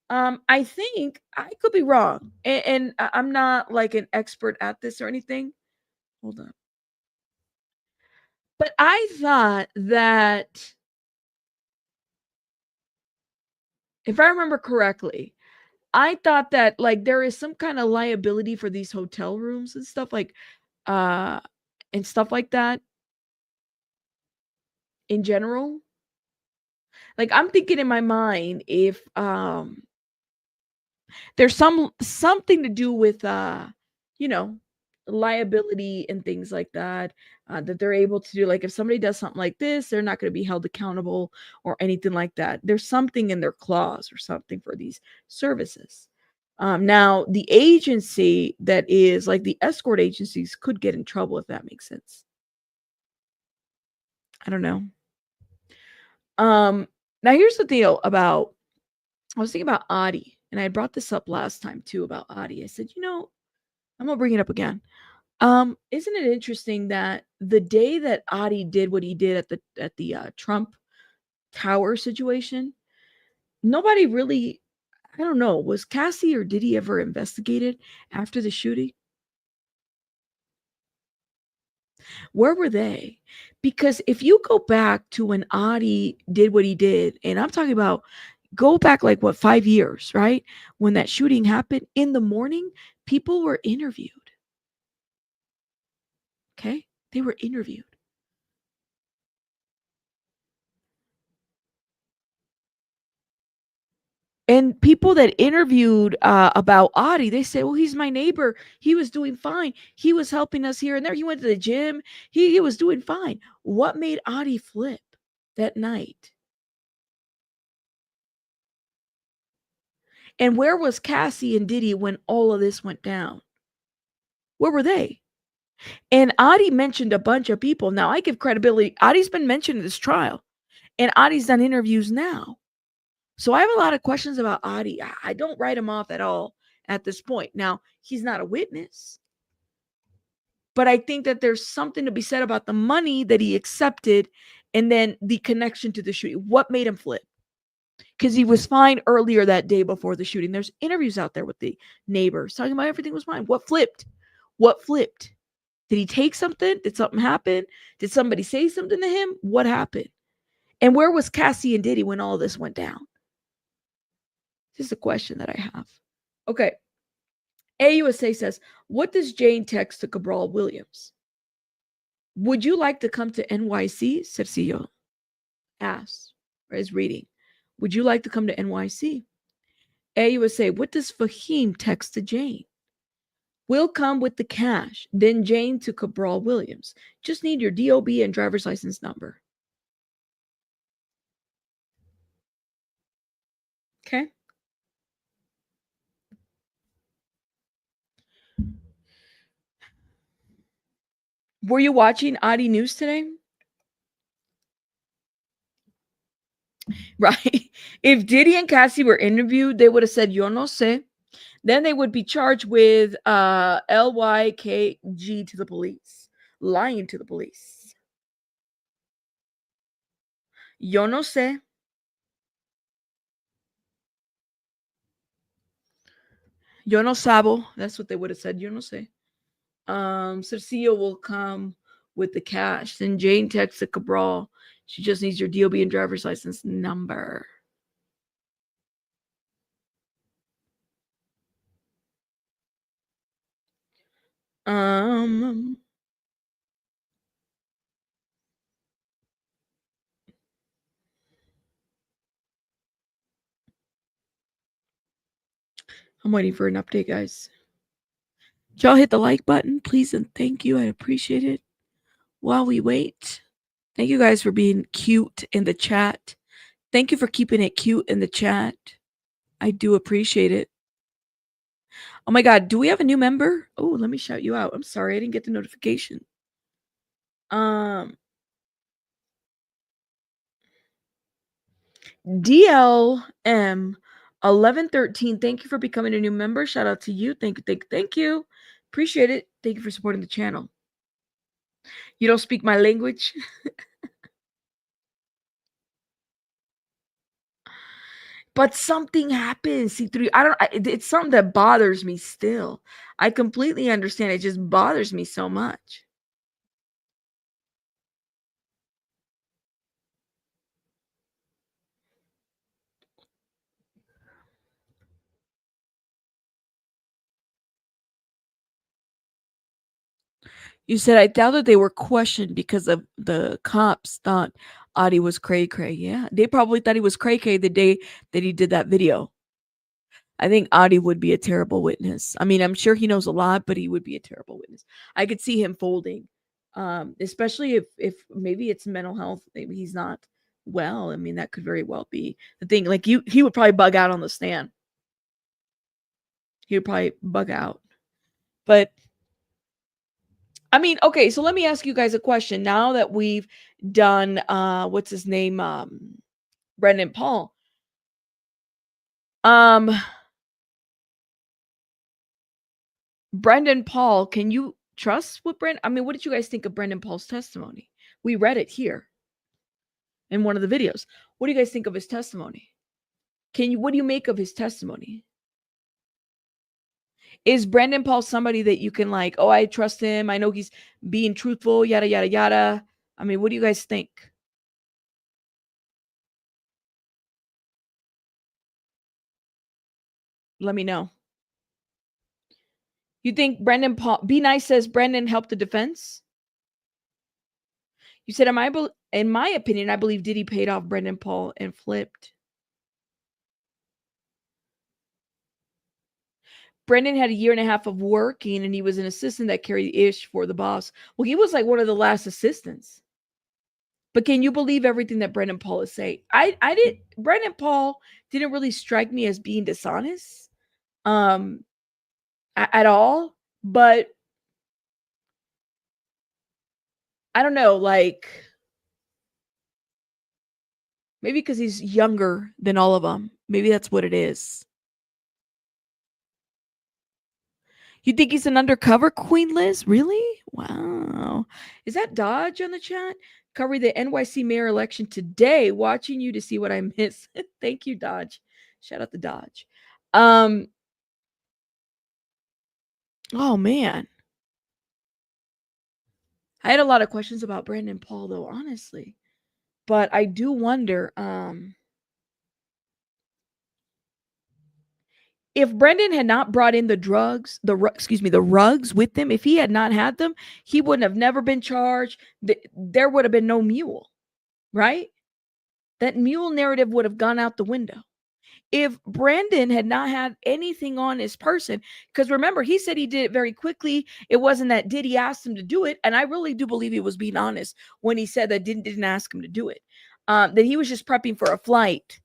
I think I could be wrong, and I'm not like an expert at this or anything. Hold on, but I thought that if I remember correctly, I thought that like there is some kind of liability for these hotel rooms uh and stuff like that in general. Like I'm thinking in my mind if there's something to do with you know liability and things like that that they're able to do, like if somebody does something like this they're not going to be held accountable or anything like that. There's something in their clause or something for these services. Now the agency that is like the escort agencies could get in trouble if that makes sense. I don't know. Now here's the deal about I was thinking about Adi, and I brought this up last time too about Adi. I said, I'm gonna bring it up again. Isn't it interesting that the day that Adi did what he did at the Trump Tower situation, nobody really, I don't know, was Cassie or did he ever investigated after the shooting? Where were they? Because if you go back to when Adi did what he did, and I'm talking about go back like what 5 years, right? When that shooting happened in the morning, people were interviewed. Okay. They were interviewed. And people that interviewed about Adi, they said, well, he's my neighbor. He was doing fine. He was helping us here and there. He went to the gym. He was doing fine. What made Adi flip that night? And where was Cassie and Diddy when all of this went down? Where were they? And Adi mentioned a bunch of people. Now I give credibility. Adi's been mentioned in this trial, and Adi's done interviews now. So I have a lot of questions about Adi. I don't write him off at all at this point. Now, he's not a witness, but I think that there's something to be said about the money that he accepted and then the connection to the shooting. What made him flip? Because he was fine earlier that day before the shooting. There's interviews out there with the neighbors talking about everything was fine. What flipped? What flipped? Did he take something? Did something happen? Did somebody say something to him? What happened? And where was Cassie and Diddy when all this went down? This is a question that I have. Okay. AUSA says, what does Jane text to Cabral Williams? Would you like to come to NYC? Cercillo asks, or is reading. Would you like to come to NYC? AUSA, what does Fahim text to Jane? We'll come with the cash. Then Jane to Cabral Williams. Just need your DOB and driver's license number. Okay. Were you watching Adi News today? Right. If Diddy and Cassie were interviewed, they would have said, yo no sé. Then they would be charged with LYKG to the police, lying to the police. Yo no sé. Yo no sabo. That's what they would have said. Yo no sé. Cercillo will come with the cash. Then Jane texted Cabral. She just needs your DOB and driver's license number. I'm waiting for an update, guys. Y'all hit the like button, please, and thank you. I appreciate it. While we wait, thank you guys for being cute in the chat. Thank you for keeping it cute in the chat. I do appreciate it. Oh my God, do we have a new member? Oh, let me shout you out. I'm sorry, I didn't get the notification. DLM 1113. Thank you for becoming a new member. Shout out to you. Thank you. Appreciate it. Thank you for supporting the channel. You don't speak my language? But something happens, C3. It's something that bothers me still. I completely understand. It just bothers me so much. You said, I doubt that they were questioned because of the cops thought Adi was cray-cray. Yeah, they probably thought he was cray-cray the day that he did that video. I think Adi would be a terrible witness. I mean, I'm sure he knows a lot, but he would be a terrible witness. I could see him folding, especially if maybe it's mental health. Maybe he's not well. I mean, that could very well be the thing. Like he would probably bug out on the stand. He would probably bug out. But I mean, okay, so let me ask you guys a question. Now that we've done what's his name? Brendan Paul. Brendan Paul, can you trust what Brendan? I mean, what did you guys think of Brendan Paul's testimony? We read it here in one of the videos. What do you guys think of his testimony? What do you make of his testimony? Is Brendan Paul somebody that you can like, oh, I trust him. I know he's being truthful, yada, yada, yada. I mean, what do you guys think? Let me know. You think Brendan Paul, Be Nice says Brendan helped the defense? You said, in my opinion, I believe Diddy paid off Brendan Paul and flipped. Brendan had a year and a half of working, and he was an assistant that carried ish for the boss. Well, he was like one of the last assistants. But can you believe everything that Brendan Paul is saying? Brendan Paul didn't really strike me as being dishonest, at all. But I don't know, like maybe because he's younger than all of them. Maybe that's what it is. You think he's an undercover, Queen Liz? Really? Wow. Is that Dodge on the chat? Covering the NYC mayor election today, watching you to see what I miss. Thank you, Dodge. Shout out to Dodge. Oh man. I had a lot of questions about Brendan Paul though, honestly. But I do wonder, if Brendan had not brought in the rugs with him, if he had not had them, he wouldn't have never been charged. There would have been no mule, right? That mule narrative would have gone out the window. If Brandon had not had anything on his person, because remember, he said he did it very quickly. It wasn't that Diddy asked him to do it. And I really do believe he was being honest when he said that didn't ask him to do it. That he was just prepping for a flight.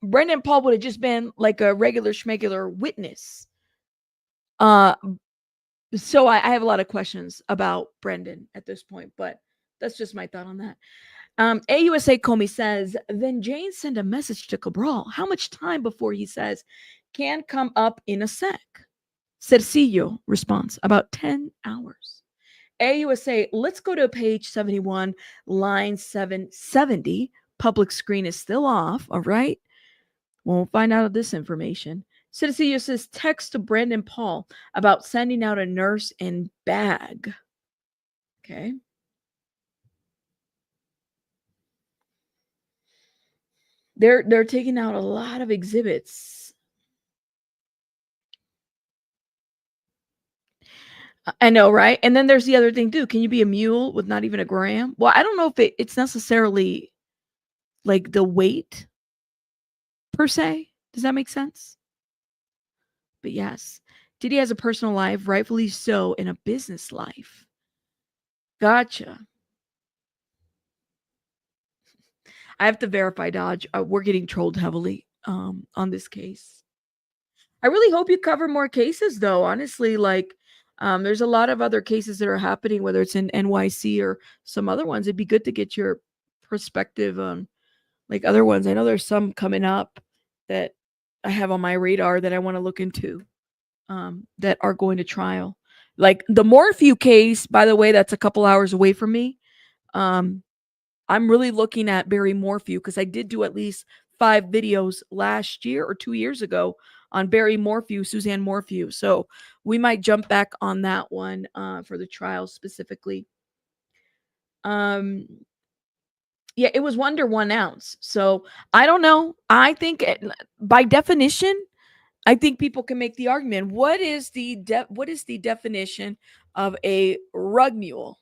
Brendan Paul would have just been like a regular schmegular witness. So I have a lot of questions about Brendan at this point, but that's just my thought on that. AUSA Comey says, then Jane sent a message to Cabral. How much time before he says, can come up in a sec? Cercillo response, about 10 hours. AUSA, let's go to page 71, line 770. Public screen is still off, all right? We'll find out this information. Citizen says text to Brandon Paul about sending out a nurse in bag. Okay. They're taking out a lot of exhibits. I know, right? And then there's the other thing too. Can you be a mule with not even a gram? Well, I don't know if it's necessarily like the weight per se. Does that make sense? But yes, Diddy has a personal life, rightfully so, and a business life. Gotcha. I have to verify, Dodge. We're getting trolled heavily on this case. I really hope you cover more cases, though. Honestly, like there's a lot of other cases that are happening, whether it's in NYC or some other ones. It'd be good to get your perspective on like other ones. I know there's some coming up that I have on my radar that I want to look into that are going to trial. Like the Morphew case, by the way, that's a couple hours away from me. I'm really looking at Barry Morphew because I did do at least 5 videos last year or 2 years ago on Barry Morphew, Suzanne Morphew. So we might jump back on that one for the trial specifically. Yeah, it was under 1 ounce. So I don't know. I think by definition, I think people can make the argument. What is the definition of a rug mule?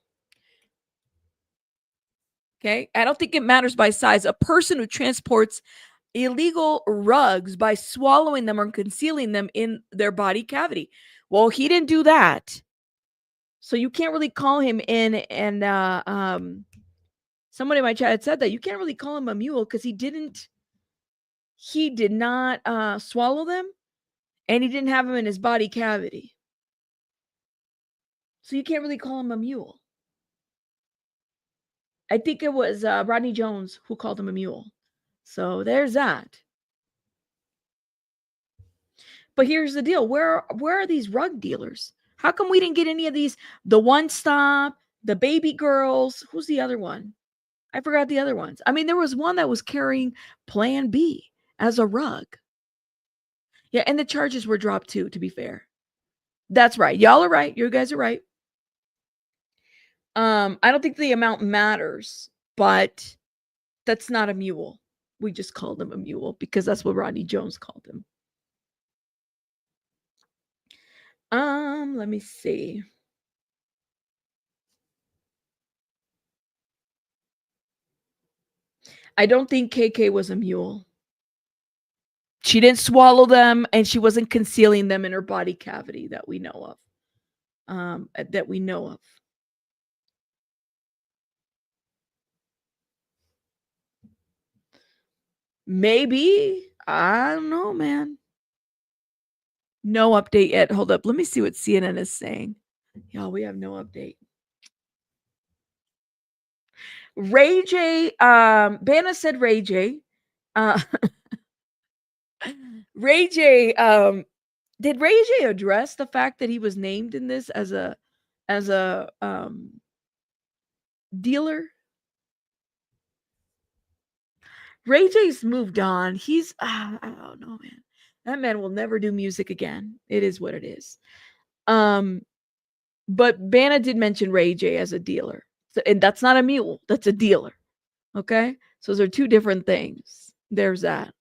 Okay, I don't think it matters by size. A person who transports illegal rugs by swallowing them or concealing them in their body cavity. Well, he didn't do that. So you can't really call him in and somebody in my chat had said that you can't really call him a mule because he did not swallow them and he didn't have them in his body cavity. So you can't really call him a mule. I think it was Rodney Jones who called him a mule. So there's that. But here's the deal. Where are these rug dealers? How come we didn't get any of these? The One Stop, the Baby Girls. Who's the other one? I forgot the other ones. I mean, there was one that was carrying Plan B as a rug. Yeah, and the charges were dropped too, to be fair. That's right. Y'all are right. You guys are right. I don't think the amount matters, but that's not a mule. We just called him a mule because that's what Rodney Jones called him. Let me see. I don't think KK was a mule. She didn't swallow them and she wasn't concealing them in her body cavity that we know of. That we know of. Maybe. I don't know, man. No update yet. Hold up. Let me see what CNN is saying. Y'all, we have no update. Ray J, Banna said Ray J. Ray J, did Ray J address the fact that he was named in this as a dealer? Ray J's moved on. He's I don't know, man. That man will never do music again. It is what it is. But Banna did mention Ray J as a dealer. So, and that's not a mule, that's a dealer. Okay? So those are 2 different things. There's that.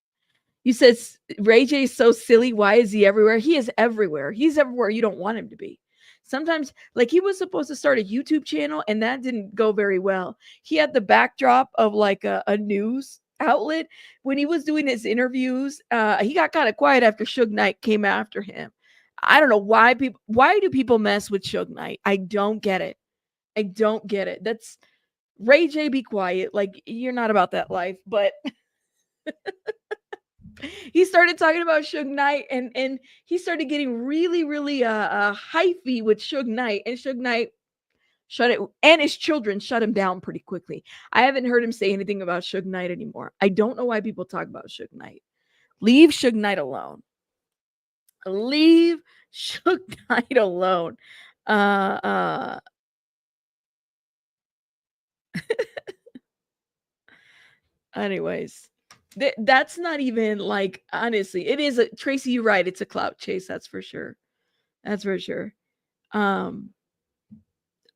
You said Ray J is so silly. Why is he everywhere? He is everywhere. He's everywhere you don't want him to be. Sometimes, like he was supposed to start a YouTube channel and that didn't go very well. He had the backdrop of like a news outlet. When he was doing his interviews, he got kind of quiet after Suge Knight came after him. I don't know why do people mess with Suge Knight? I don't get it. I don't get it. That's Ray J, be quiet. Like you're not about that life, but he started talking about Suge Knight and he started getting really hyphy with Suge Knight, and Suge Knight shut it, and his children shut him down pretty quickly. I haven't heard him say anything about Suge Knight anymore. I don't know why people talk about Suge Knight. Leave Suge Knight alone. Leave Suge Knight alone. Anyways, That's not even like, honestly, it is a Tracy, you're right. It's a clout chase. That's for sure. That's for sure. Um,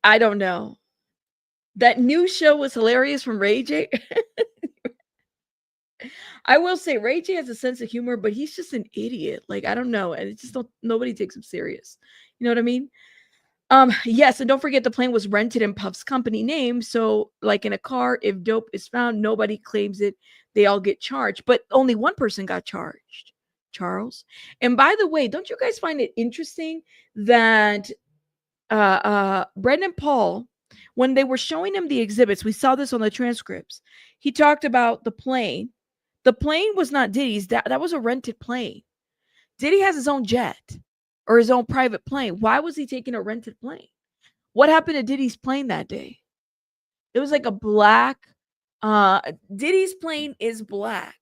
I don't know. That new show was hilarious from Ray J. I will say Ray J has a sense of humor, but he's just an idiot. Like, I don't know. And it just don't, nobody takes him serious. You know what I mean? Yes, and don't forget the plane was rented in Puff's company name. So, like in a car, if dope is found, nobody claims it. They all get charged, but only one person got charged, Charles. And by the way, don't you guys find it interesting that Brendan Paul, when they were showing him the exhibits, we saw this on the transcripts. He talked about the plane. The plane was not Diddy's. That was a rented plane. Diddy has his own jet or his own private plane. Why was he taking a rented plane? What happened to Diddy's plane that day? It was like a black. Uh, Diddy's plane is black,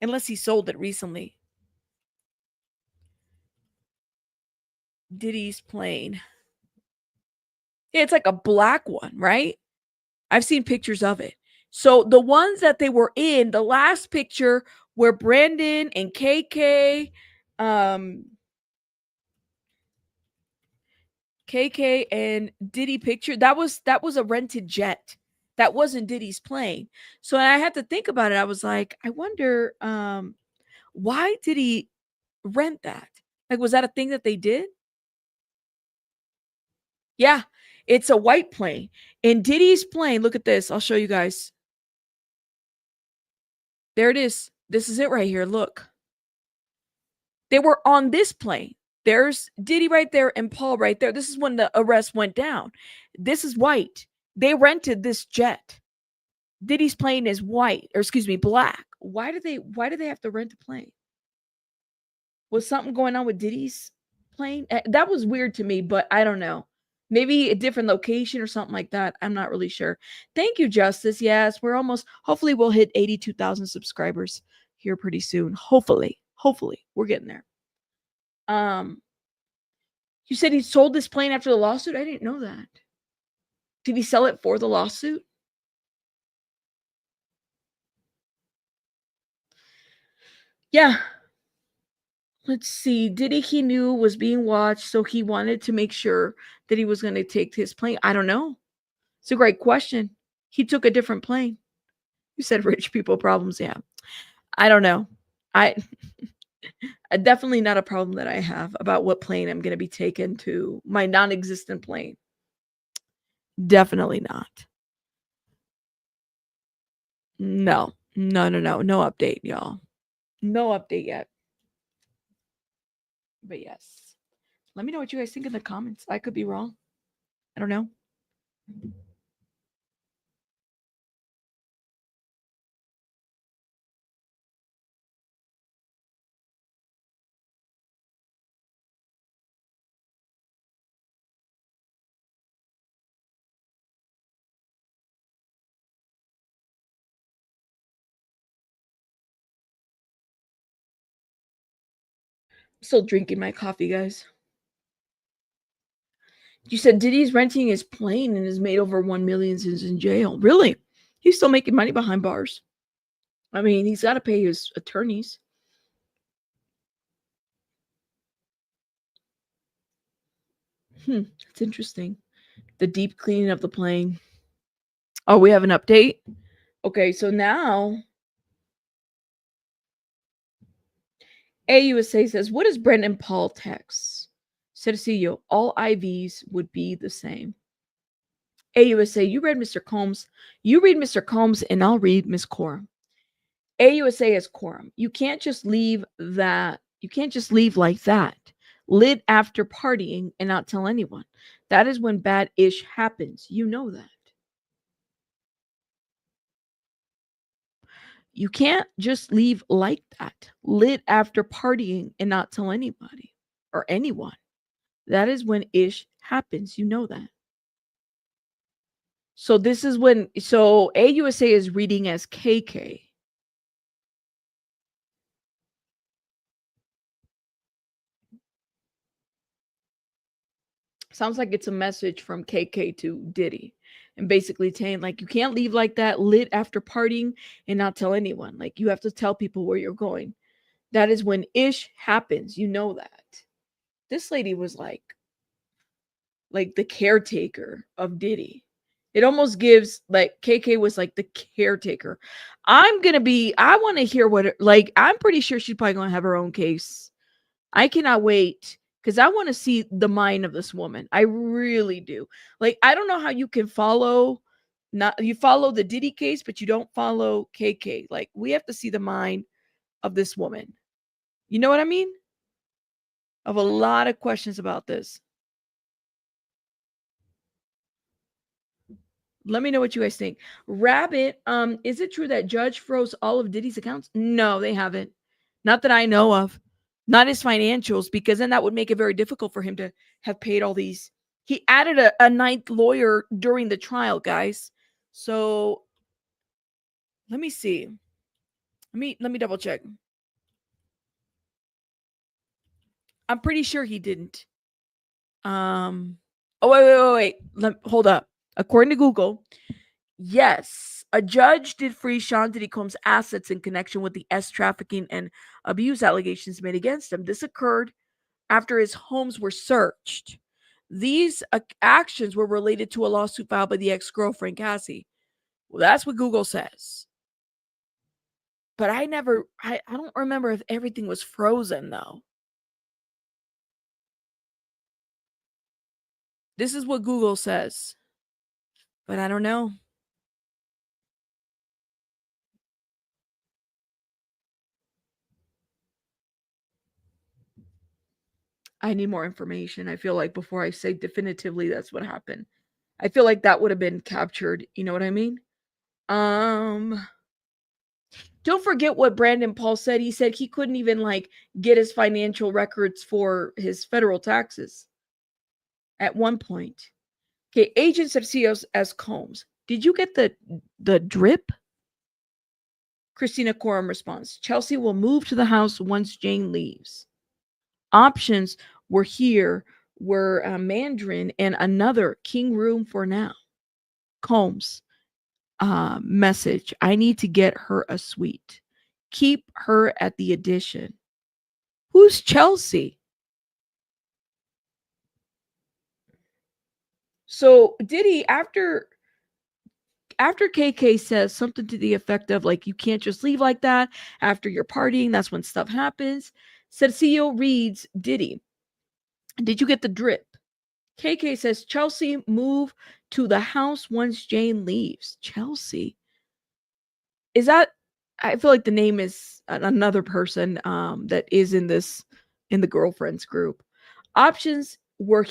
unless he sold it recently. Diddy's plane. Yeah, it's like a black one, right? I've seen pictures of it. So the ones that they were in, the last picture where Brandon and um, KK and Diddy picture, that was a rented jet. That wasn't Diddy's plane. So I had to think about it. I was like, I wonder, why did he rent that? Like, was that a thing that they did? Yeah, it's a white plane. And Diddy's plane, look at this. I'll show you guys. There it is. This is it right here. Look. They were on this plane. There's Diddy right there and Paul right there. This is when the arrest went down. This is white. They rented this jet. Diddy's plane is white, or excuse me, black. Why do they have to rent a plane? Was something going on with Diddy's plane? That was weird to me, but I don't know. Maybe a different location or something like that. I'm not really sure. Thank you, Justice. Yes, we're almost, hopefully, we'll hit 82,000 subscribers here pretty soon. Hopefully, we're getting there. Um, you said he sold this plane after the lawsuit? I didn't know that. Did he sell it for the lawsuit? Yeah. Let's see. Diddy, he knew was being watched, so he wanted to make sure that he was going to take his plane. I don't know. It's a great question. He took a different plane. You said rich people problems. Yeah. I don't know. I definitely not a problem that I have about what plane I'm going to be taken to, my non-existent plane. Definitely not. No. No update, y'all. No update yet. But yes. Let me know what you guys think in the comments. I could be wrong. I don't know. Still drinking my coffee, guys. You said Diddy's renting his plane and has made over 1 million since in jail. Really? He's still making money behind bars. I mean, he's got to pay his attorneys. It's interesting. The deep cleaning of the plane. Oh, we have an update? Okay, so now AUSA says, what does Brendan Paul text? Said CEO, all IVs would be the same. AUSA, you read Mr. Combs. You read Mr. Combs, and I'll read Miss Quorum. AUSA is quorum. You can't just leave that. You can't just leave like that. Lit after partying and not tell anyone. That is when bad ish happens. You know that. You can't just leave like that. Lit after partying and not tell anybody or anyone. That is when ish happens. You know that. So this is when, so AUSA is reading as KK. Sounds like it's a message from KK to Diddy. And basically saying, like, you can't leave like that lit after partying and not tell anyone. Like, you have to tell people where you're going. That is when ish happens. You know that. This lady was like the caretaker of Diddy. It almost gives like KK was like the caretaker. I want to hear like, I'm pretty sure she's probably going to have her own case. I cannot wait because I want to see the mind of this woman. I really do. Like, I don't know how you can follow, not you follow the Diddy case, but you don't follow KK. Like, we have to see the mind of this woman. You know what I mean? I have a lot of questions about this. Let me know what you guys think. Rabbit, is it true that Judge froze all of Diddy's accounts? No, they haven't. Not that I know of. Not his financials, because then that would make it very difficult for him to have paid all these. He added a ninth lawyer during the trial, guys. So let me see. Let me double check. I'm pretty sure he didn't. Oh, wait. Hold up. According to Google, yes, a judge did free Sean Diddy Combs' assets in connection with the trafficking and abuse allegations made against him. This occurred after his homes were searched. These actions were related to a lawsuit filed by the ex-girlfriend, Cassie. Well, that's what Google says. But I don't remember if everything was frozen, though. This is what Google says. But I don't know. I need more information. I feel like before I say definitively that's what happened. I feel like that would have been captured. You know what I mean? Don't forget what Brandon Paul said. He said he couldn't even like get his financial records for his federal taxes at one point. Okay, agents of CEOs as Combs. Did you get the drip? Christina Coram responds. Chelsea will move to the house once Jane leaves. Options were Mandarin and another king room for now. Combs. Message. I need to get her a suite. Keep her at the Edition. Who's Chelsea? So Diddy, after KK says something to the effect of like, you can't just leave like that after you're partying, that's when stuff happens. Cecilio reads Diddy. Did you get the drip? KK says Chelsea move to the house once Jane leaves. Chelsea. Is that, I feel like the name is another person that is in the girlfriends group. Options were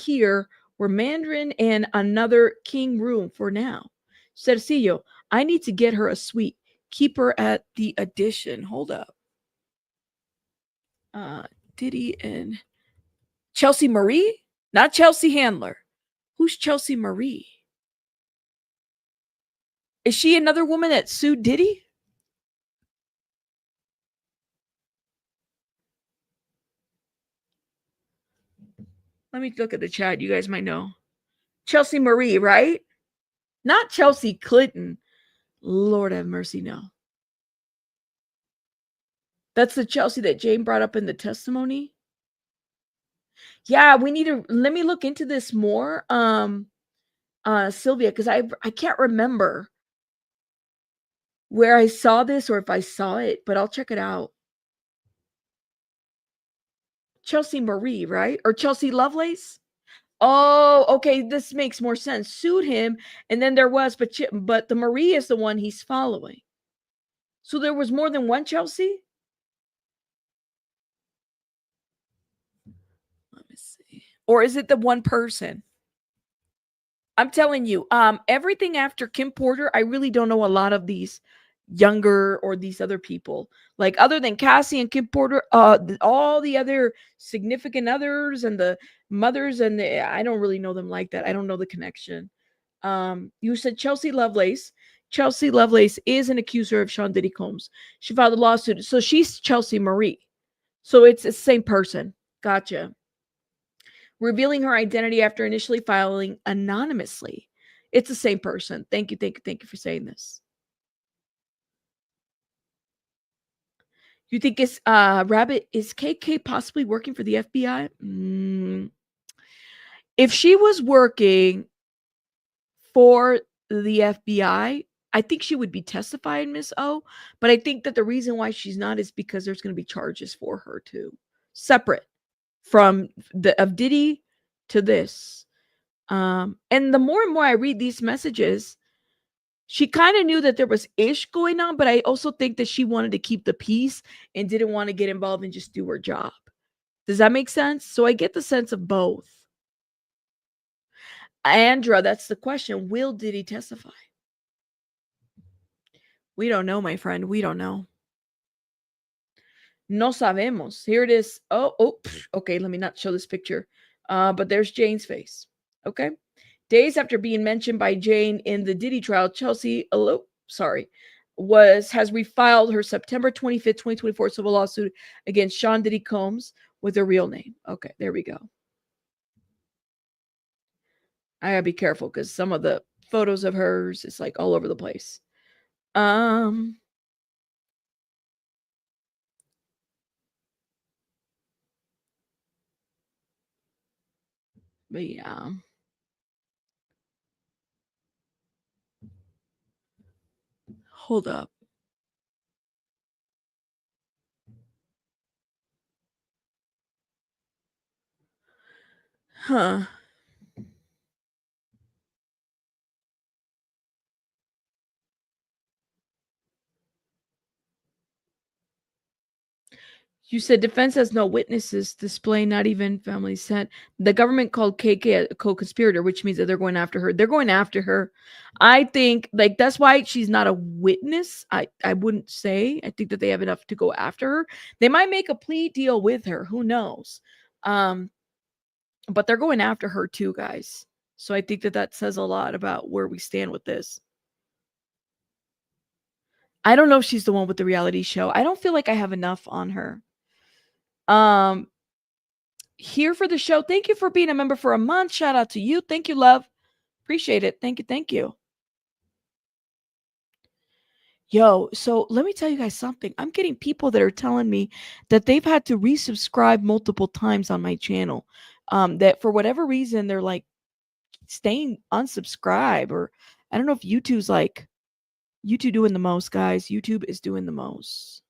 Mandarin and another king room for now. Cercillo, I need to get her a suite. Keep her at the Edition. Hold up. Diddy and Chelsea Marie? Not Chelsea Handler. Who's Chelsea Marie? Is she another woman that sued Diddy? Let me look at the chat. You guys might know. Chelsea Marie, right? Not Chelsea Clinton. Lord have mercy, no. That's the Chelsea that Jane brought up in the testimony. Yeah, let me look into this more. Sylvia, because I can't remember where I saw this or if I saw it, but I'll check it out. Chelsea Marie, right? Or Chelsea Lovelace? Oh, okay. This makes more sense. Sued him, and then there was, but the Marie is the one he's following. So there was more than one Chelsea? Let me see. Or is it the one person? I'm telling you, everything after Kim Porter, I really don't know a lot of these younger or these other people. Like, other than Cassie and Kim Porter, all the other significant others and the mothers, and I don't really know them like that. I don't know the connection. You said Chelsea Lovelace. Chelsea Lovelace is an accuser of Sean Diddy Combs. She filed a lawsuit. So she's Chelsea Marie. So it's the same person. Gotcha. revealing her identity after initially filing anonymously. It's the same person. Thank you, thank you, thank you for saying this. You think it's Rabbit, is KK possibly working for the FBI? If she was working for the FBI, I think she would be testifying, Miss O. But I think that the reason why she's not is because there's going to be charges for her too, separate from the of Diddy to this. And the more and more I read these messages, she kind of knew that there was ish going on, but I also think that she wanted to keep the peace and didn't want to get involved and just do her job. Does that make sense? So I get the sense of both. Andra, that's the question. Will Diddy testify? We don't know, my friend. We don't know. No sabemos. Here it is. Okay. Let me not show this picture. But there's Jane's face. Okay. Days after being mentioned by Jane in the Diddy trial, Chelsea, has refiled her September 25th, 2024 civil lawsuit against Sean Diddy Combs with her real name. Okay, there we go. I gotta be careful because some of the photos of hers is like all over the place. But yeah. Hold up. Huh. You said defense has no witnesses display, not even family sent. The government called KK a co-conspirator, which means that they're going after her. They're going after her. I think like that's why she's not a witness. I wouldn't say. I think that they have enough to go after her. They might make a plea deal with her. Who knows? But they're going after her too, guys. So I think that that says a lot about where we stand with this. I don't know if she's the one with the reality show. I don't feel like I have enough on her. Here for the show. Thank you for being a member for a month. Shout out to you. Thank you, love. Appreciate it. Thank you. Thank you. Yo, so let me tell you guys something. I'm getting people that are telling me that they've had to resubscribe multiple times on my channel. That for whatever reason they're like staying unsubscribed, or I don't know if YouTube's like YouTube doing the most, guys. YouTube is doing the most.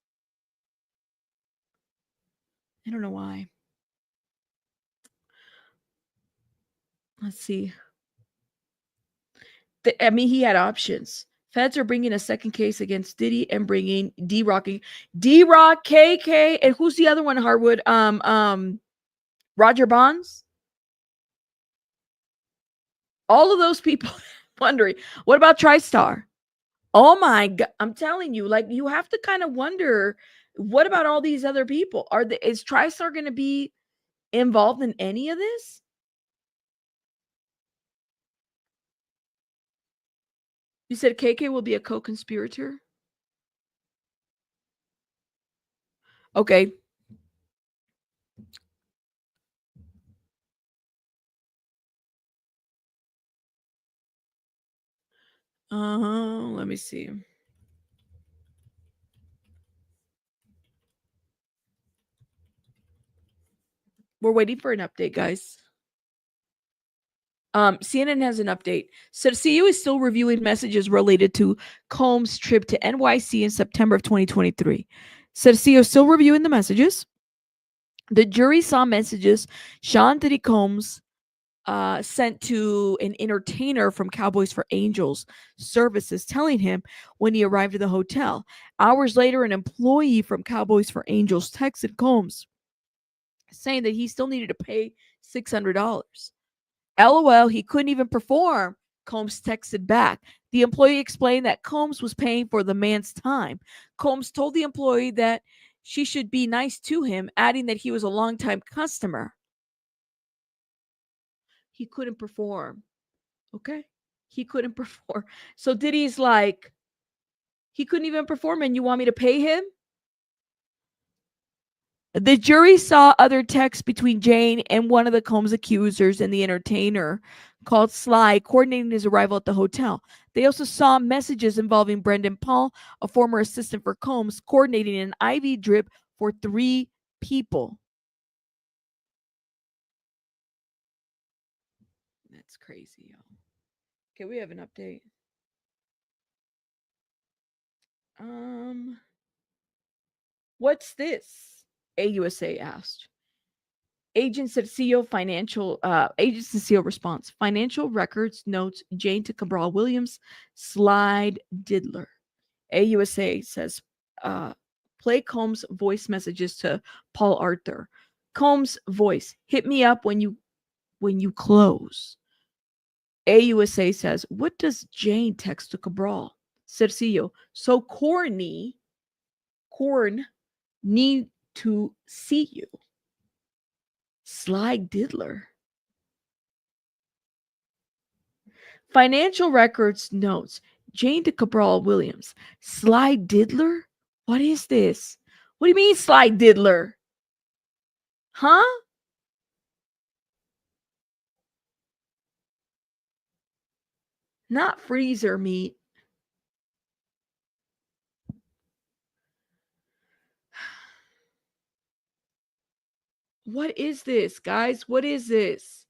I don't know why. Let's see. I mean, he had options. Feds are bringing a second case against Diddy and bringing D-Rock, KK, and who's the other one? Harwood, Roger Bonds. All of those people wondering, what about Tristar? Oh my God! I'm telling you, like you have to kind of wonder, what about all these other people? Is Tristar going to be involved in any of this? You said KK will be a co-conspirator. Okay. Let me see. We're waiting for an update, guys. CNN has an update. So CU is still reviewing messages related to Combs' trip to NYC in September of 2023. CU is still reviewing the messages. The jury saw messages Sean Diddy Combs sent to an entertainer from Cowboys for Angels services, telling him when he arrived at the hotel. Hours later, an employee from Cowboys for Angels texted Combs saying that he still needed to pay $600. LOL, he couldn't even perform, Combs texted back. The employee explained that Combs was paying for the man's time. Combs told the employee that she should be nice to him, adding that he was a longtime customer. He couldn't perform. Okay? He couldn't perform. So Diddy's like, he couldn't even perform and you want me to pay him? The jury saw other texts between Jane and one of the Combs accusers and the entertainer called Sly coordinating his arrival at the hotel. They also saw messages involving Brendan Paul, a former assistant for Combs, coordinating an IV drip for 3 people. That's crazy, y'all. Okay, we have an update. What's this? AUSA asked. Agents at CEO Financial, Agents at CEO response. Financial records notes Jane to Cabral Williams, slide diddler. AUSA says, play Combs' voice messages to Paul Arthur. Combs' voice, hit me up when you close. AUSA says, what does Jane text to Cabral? Cercillo, so corn need to see you. Sly diddler. Financial records notes Jane to Cabral Williams. Sly diddler? What is this? What do you mean, Sly diddler? Huh? Not freezer meat. What is this, guys? What is this?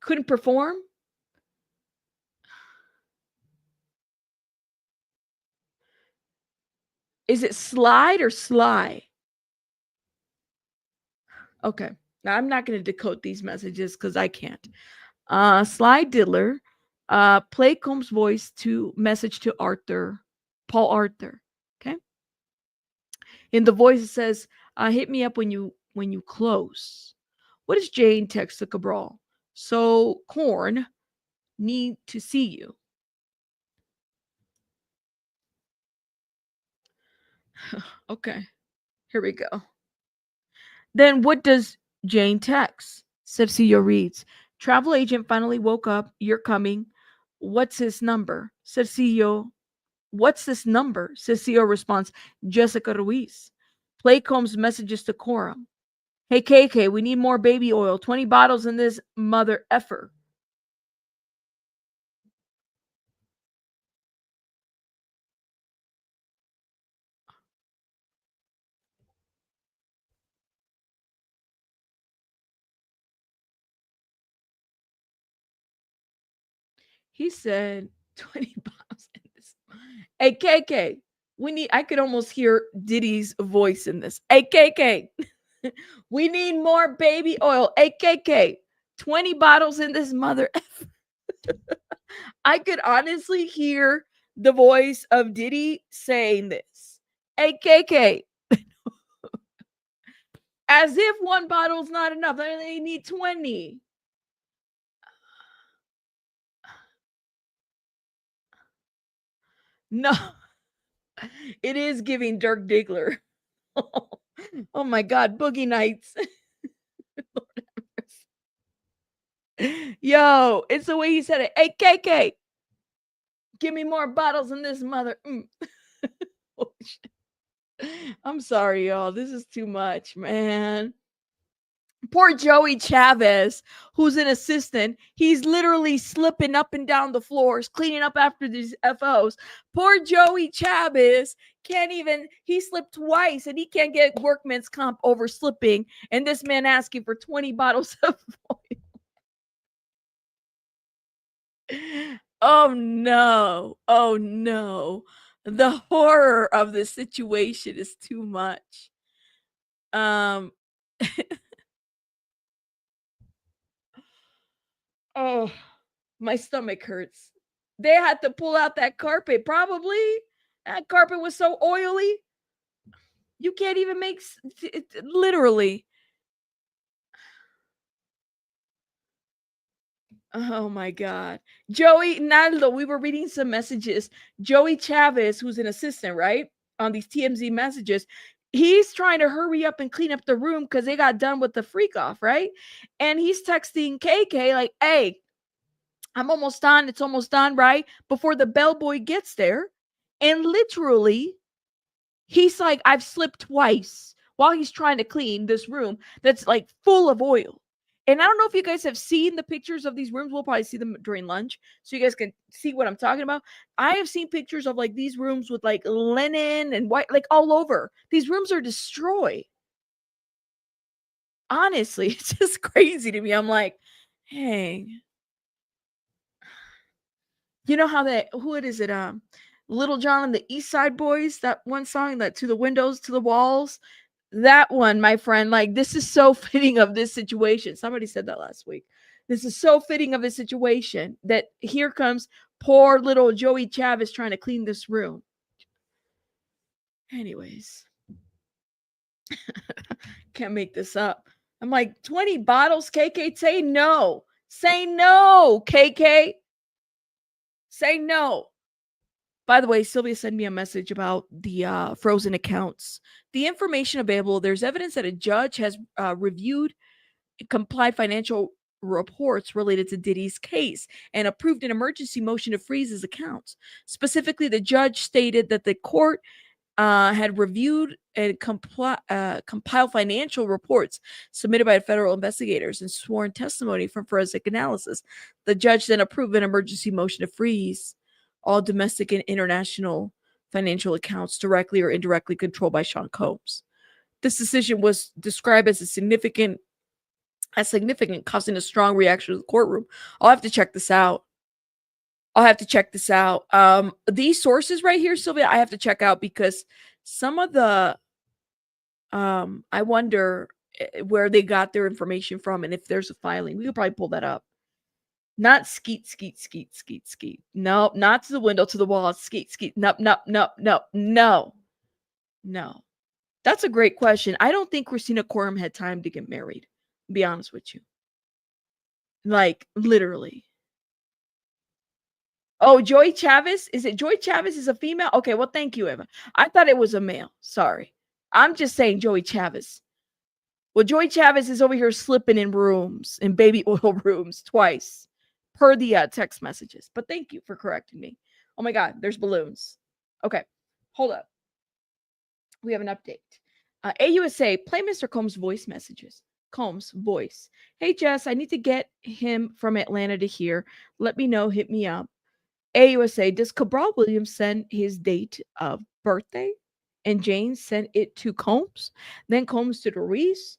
Couldn't perform? Is it slide or sly? Okay. Now I'm not going to decode these messages because I can't. Sly diddler. Play Combs' voice to message to Arthur, Paul Arthur. Okay. In the voice it says, hit me up when you close. What is Jane text to Cabral? So corn need to see you. Okay. Here we go. Then what does Jane text? Cercillo reads, travel agent finally woke up. You're coming. What's his number? Cercillo, what's this number? Cercillo responds, Jessica Ruiz. Play Combs messages to Coram. Hey, KK, we need more baby oil. 20 bottles in this mother effer. He said 20 bottles in this. Hey, KK, I could almost hear Diddy's voice in this. Hey, KK, we need more baby oil. Hey, KK, 20 bottles in this mother. I could honestly hear the voice of Diddy saying this. Hey, KK, as if one bottle's not enough. They need 20. No, it is giving Dirk Diggler. Oh my God, Boogie Nights. Yo, it's the way he said it. Hey, KK, give me more bottles in this mother. Oh, I'm sorry, y'all. This is too much, man. Poor Joey Chavez, who's an assistant, he's literally slipping up and down the floors, cleaning up after these FOs. Poor Joey Chavez can't even, he slipped twice and he can't get workman's comp over slipping. And this man asking for 20 bottles of oil. Oh no. Oh no. The horror of the situation is too much. Um, oh, my stomach hurts. They had to pull out that carpet, probably. That carpet was so oily. You can't even make literally. Oh my God. Joey Naldo, we were reading some messages. Joey Chavez, who's an assistant, right? On these TMZ messages, he's trying to hurry up and clean up the room because they got done with the freak off, right? And he's texting KK, like, hey, I'm almost done. It's almost done, right? Before the bellboy gets there. And literally, He's like, I've slipped twice while he's trying to clean this room that's like full of oil. And I don't know if you guys have seen the pictures of these rooms. We'll probably see them during lunch so you guys can see what I'm talking about. I have seen pictures of like these rooms with like linen and white, like all over. These rooms are destroyed. Honestly, it's just crazy to me. I'm like, hey, you know how that, who it is it? Little John and the East Side Boys, that one song, that to the windows, to the walls. That one, my friend, like this is so fitting of this situation. Somebody said that last week. This is so fitting of this situation that here comes poor little Joey Chavez trying to clean this room. Anyways, can't make this up. I'm like, 20 bottles, KK, say no. Say no, KK. Say no. By the way, Sylvia sent me a message about the frozen accounts. The information available, there's evidence that a judge has reviewed complied financial reports related to Diddy's case and approved an emergency motion to freeze his accounts. Specifically, the judge stated that the court had reviewed and compiled financial reports submitted by federal investigators and sworn testimony from forensic analysis. The judge then approved an emergency motion to freeze all domestic and international financial accounts directly or indirectly controlled by Sean Combs. This decision was described as significant, causing a strong reaction to the courtroom. I'll have to check this out. These sources right here, Sylvia, I have to check out because some of the I wonder where they got their information from and if there's a filing. We could probably pull that up. Not skeet, skeet, skeet, skeet, skeet. No, not to the window, to the wall. Skeet, skeet. No, no, no, no, no, no. That's a great question. I don't think Christina Coram had time to get married. To be honest with you. Like, literally. Oh, Joy Chavez? Is it Joy Chavez is a female? Okay, well, thank you, Eva. I thought it was a male. Sorry. I'm just saying Joey Chavez. Well, Joy Chavez is over here slipping in rooms, in baby oil rooms, twice per the text messages. But thank you for correcting me. Oh my God, there's balloons. Okay, hold up. We have an update. AUSA, play Mr. Combs' voice messages. Combs' voice. Hey, Jess, I need to get him from Atlanta to here. Let me know. Hit me up. AUSA, does Cabral Williams send his date of birthday? And Jane sent it to Combs? Then Combs to Ruiz?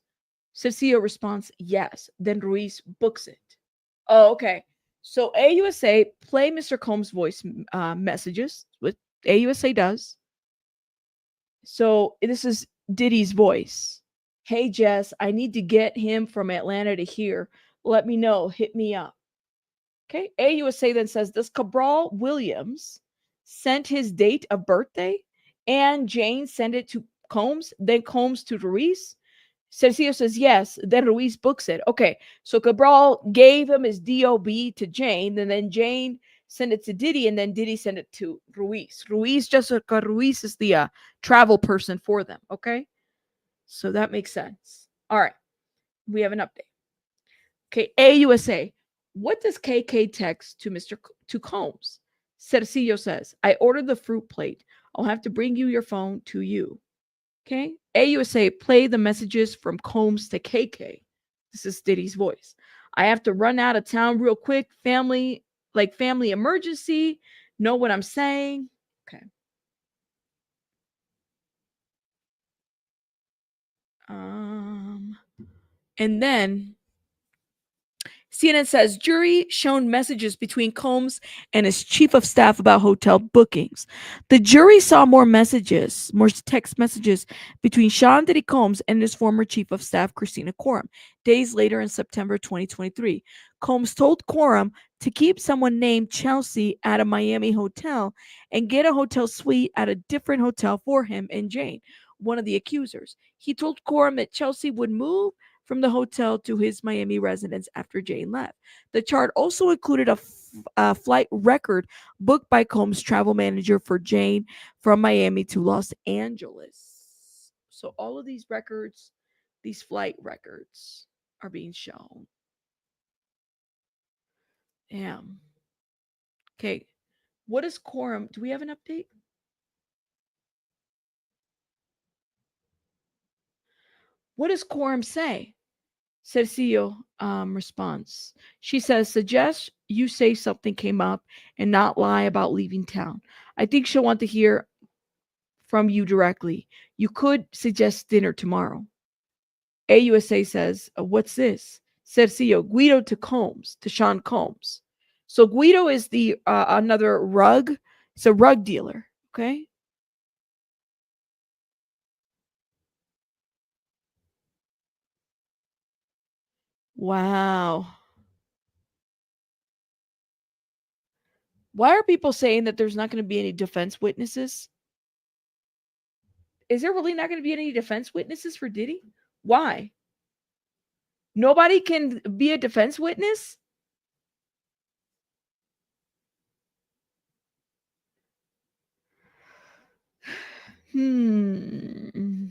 Cecile responds, yes. Then Ruiz books it. Oh, okay. So AUSA, play Mr. Combs' voice messages, what AUSA does. So this is Diddy's voice. Hey, Jess, I need to get him from Atlanta to here. Let me know. Hit me up. Okay. AUSA then says, does Cabral Williams sent his date of birthday and Jane sent it to Combs, then Combs to Ruiz? Cecilio says yes, then Ruiz books it. Okay. So Cabral gave him his DOB to Jane, and then Jane sent it to Diddy, and then Diddy sent it to Ruiz. Jessica Ruiz is the travel person for them. Okay. So that makes sense. All right. We have an update. Okay, AUSA. What does KK text to to Combs? Cercillo says, I ordered the fruit plate. I'll have to bring you your phone to you. Okay. AUSA, play the messages from Combs to KK. This is Diddy's voice. I have to run out of town real quick. Family emergency. Know what I'm saying? Okay. And then CNN says jury shown messages between Combs and his chief of staff about hotel bookings. The jury saw more text messages between Sean Diddy Combs and his former chief of staff, Christina Coram. Days later in September 2023, Combs told Coram to keep someone named Chelsea at a Miami hotel and get a hotel suite at a different hotel for him and Jane, one of the accusers. He told Coram that Chelsea would move from the hotel to his Miami residence after Jane left. The chart also included a flight record booked by Combs' travel manager for Jane from Miami to Los Angeles. So all of these records, these flight records, are being shown. Damn. Okay. What is Coram? Do we have an update? What does Quorum say? Cercillo responds. She says, suggest you say something came up and not lie about leaving town. I think she'll want to hear from you directly. You could suggest dinner tomorrow. AUSA says, what's this? Cercillo, Guido to Sean Combs. So Guido is the another rug. It's a rug dealer. Okay. Wow. Why are people saying that there's not going to be any defense witnesses? Is there really not going to be any defense witnesses for Diddy? Why? Nobody can be a defense witness? Hmm.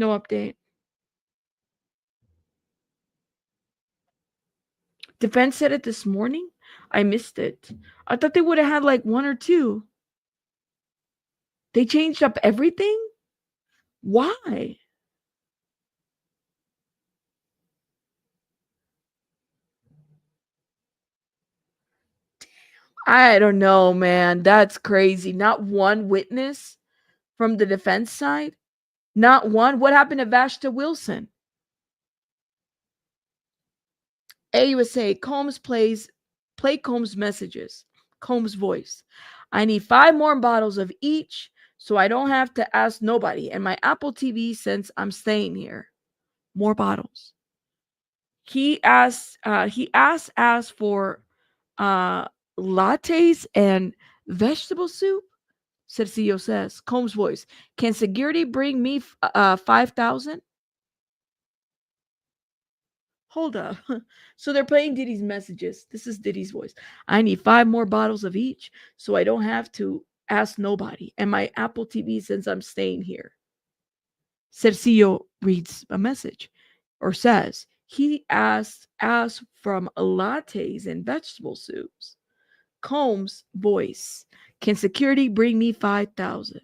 No update. Defense said it this morning. I missed it. I thought they would have had like one or two. They changed up everything? Why? I don't know, man. That's crazy. Not one witness from the defense side? Not one? What happened to Vashta Wilson? AUSA, play Combs messages. Combs voice. I need 5 more bottles of each so I don't have to ask nobody. And my Apple TV since I'm staying here. More bottles. He asked for lattes and vegetable soup. Cercillo says. Combs voice. Can security bring me 5,000? Hold up. So they're playing Diddy's messages. This is Diddy's voice. I need 5 more bottles of each so I don't have to ask nobody. And my Apple TV since I'm staying here. Cercillo reads a message or says he asked from lattes and vegetable soups. Combs voice. Can security bring me 5,000?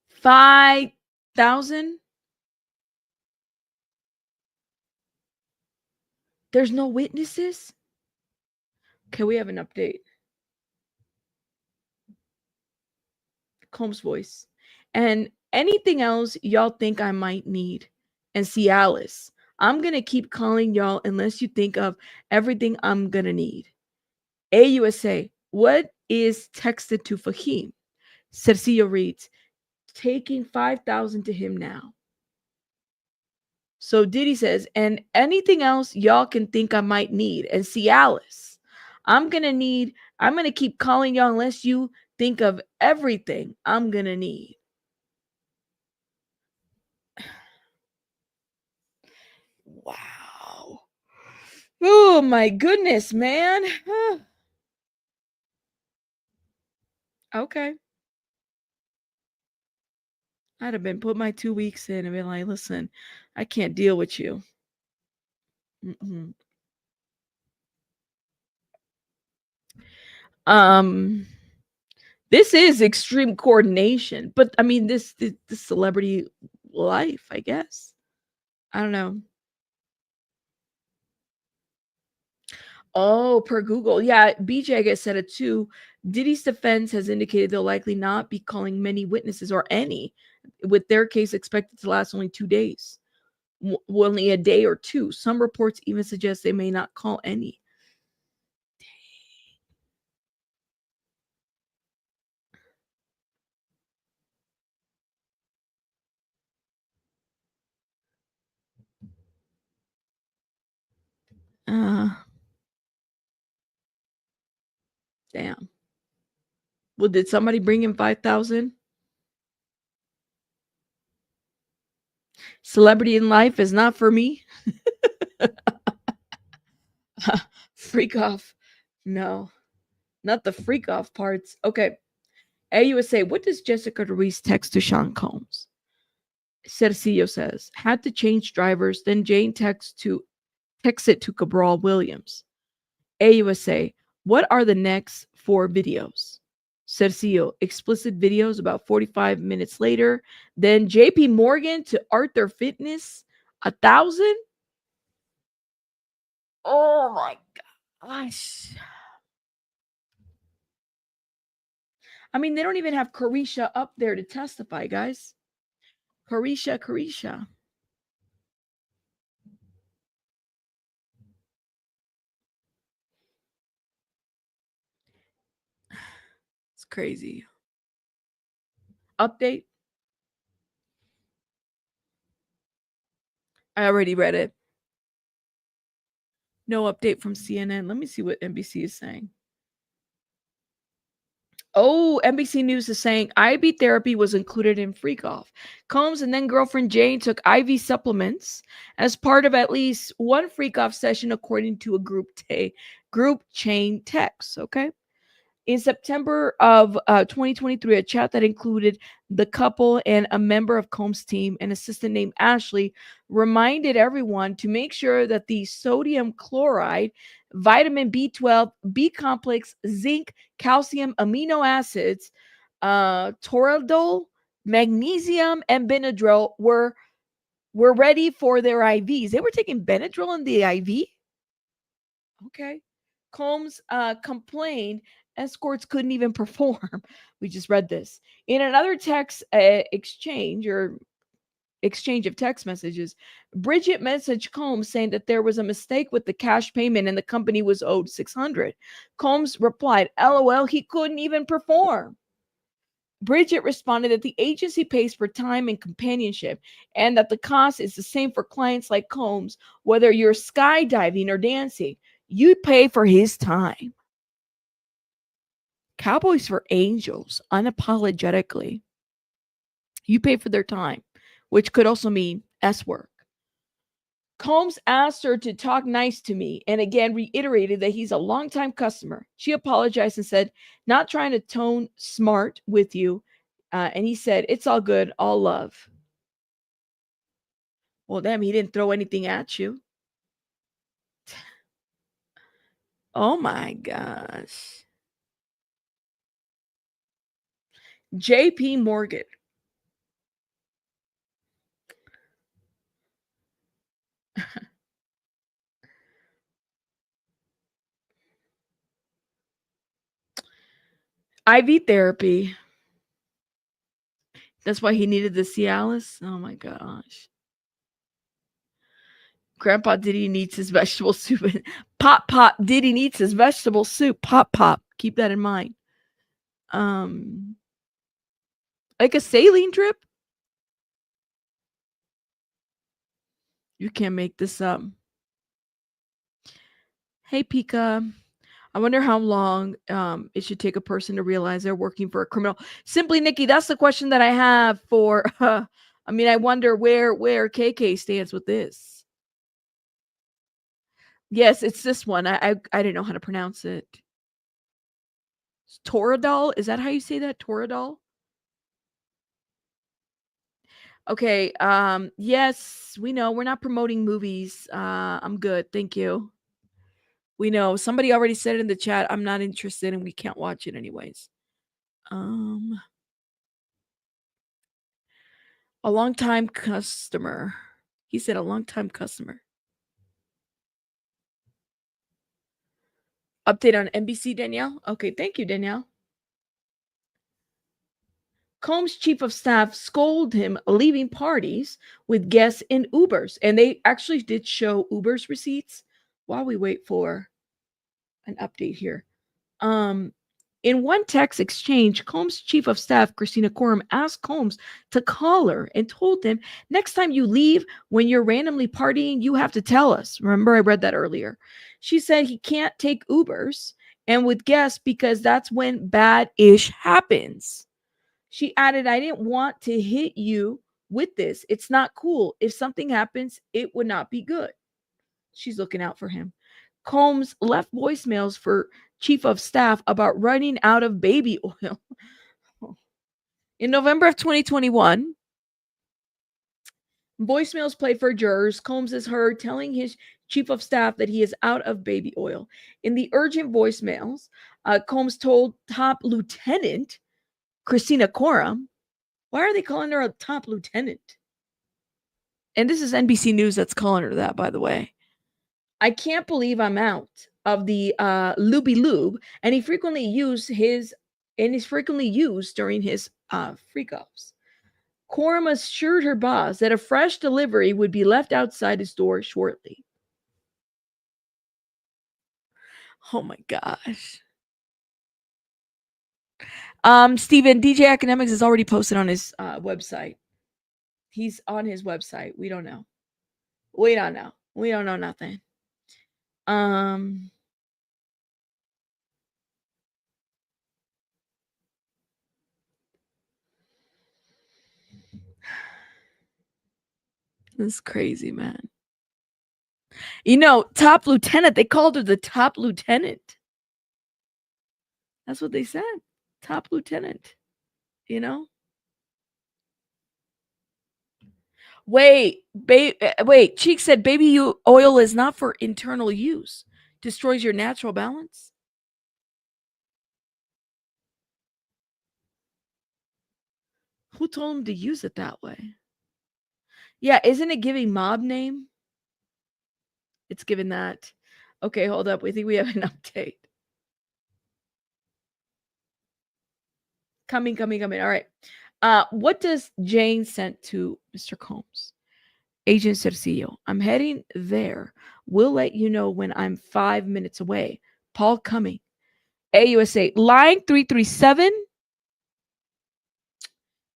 5,000? There's no witnesses? Okay, we have an update. Combs voice. And anything else y'all think I might need. And Cialis. I'm going to keep calling y'all unless you think of everything I'm going to need. AUSA. What is texted to Fahim? Cercillo reads, taking 5,000 to him now. So Diddy says, and anything else y'all can think I might need. And Cialis. I'm going to keep calling y'all unless you think of everything I'm going to need. Wow. Oh my goodness, man. Okay. I'd have been put my 2 weeks in and been like, listen, I can't deal with you. Mm-mm. This is extreme coordination, but I mean, this celebrity life, I guess. I don't know. Oh, per Google. Yeah, BJ, I guess, said it too. Diddy's defense has indicated they'll likely not be calling many witnesses or any, with their case expected to last only 2 days. Only a day or two. Some reports even suggest they may not call any. Uh, damn. Well, did somebody bring him 5,000? Celebrity in life is not for me. Freak off. No, not the freak off parts. Okay. AUSA, what does Jessica Ruiz text to Sean Combs? Cercillo says, had to change drivers. Then Jane texts it to Cabral Williams. AUSA, what are the next 4 videos? Cercillo, explicit videos about 45 minutes later. Then JP Morgan to Arthur Fitness, 1,000. Oh my gosh. I mean, they don't even have Carisha up there to testify, guys. Carisha. It's crazy. Update. I already read it. No update from CNN. Let me see what NBC is saying. Oh, NBC News is saying IV therapy was included in Freak Off. Combs and then girlfriend Jane took IV supplements as part of at least one Freak Off session, according to a group chain text. Okay. In September of 2023, a chat that included the couple and a member of Combs' team, an assistant named Ashley, reminded everyone to make sure that the sodium chloride, vitamin B12, B complex, zinc, calcium, amino acids, toradol, magnesium, and Benadryl were ready for their IVs. They were taking Benadryl in the IV. Okay. Combs complained escorts couldn't even perform. We just read this. In another text exchange of text messages, Bridget messaged Combs saying that there was a mistake with the cash payment and the company was owed $600. Combs replied, LOL, he couldn't even perform. Bridget responded that the agency pays for time and companionship and that the cost is the same for clients like Combs, whether you're skydiving or dancing. You pay for his time. Cowboys for Angels, unapologetically. You pay for their time, which could also mean S work. Combs asked her to talk nice to me and again reiterated that he's a longtime customer. She apologized and said, not trying to tone smart with you. And he said, it's all good, all love. Well, damn, he didn't throw anything at you. Oh my gosh. JP Morgan. IV therapy. That's why he needed the Cialis. Oh my gosh. Grandpa Diddy needs his vegetable soup. Pop Diddy needs his vegetable soup. Pop. Keep that in mind. Like a saline trip? You can't make this up. Hey, Pika. I wonder how long it should take a person to realize they're working for a criminal. Simply, Nikki, that's the question that I have for. I mean, I wonder where KK stands with this. Yes, it's this one. I didn't know how to pronounce it. Toradol? Is that how you say that? Toradol? Okay. Yes, we know we're not promoting movies. I'm good. Thank you. We know somebody already said it in the chat. I'm not interested and we can't watch it anyways. A long-time customer. He said a long-time customer. Update on NBC, Danielle? Okay, thank you, Danielle. Combs' chief of staff scolded him leaving parties with guests in Ubers. And they actually did show Uber's receipts while we wait for an update here. In one text exchange, Combs' chief of staff, Christina Courtroom, asked Combs to call her and told him, next time you leave when you're randomly partying, you have to tell us. Remember, I read that earlier. She said he can't take Ubers and with guests because that's when bad-ish happens. She added, I didn't want to hit you with this. It's not cool. If something happens, it would not be good. She's looking out for him. Combs left voicemails for chief of staff about running out of baby oil. In November of 2021, voicemails played for jurors. Combs is heard telling his chief of staff that he is out of baby oil. In the urgent voicemails, Combs told top lieutenant Christina Coram, why are they calling her a top lieutenant? And this is NBC News that's calling her that, by the way. I can't believe I'm out of the looby lube, and he frequently used his and is frequently used during his freak offs. Coram assured her boss that a fresh delivery would be left outside his door shortly. Oh my gosh. Steven, DJ Academics is already posted on his website. He's on his website. We don't know. We don't know. We don't know nothing. This is crazy, man. You know, top lieutenant, they called her the top lieutenant. That's what they said. Top lieutenant. You know? Wait, wait. Cheek said baby oil is not for internal use. Destroys your natural balance. Who told him to use it that way? Yeah, isn't it giving mob name? It's giving that. Okay, hold up. We think we have an update. Coming. All right. What does Jane sent to Mr. Combs? Agent Cercillo, I'm heading there. We'll let you know when I'm 5 minutes away. Paul Cumming. AUSA, line 337.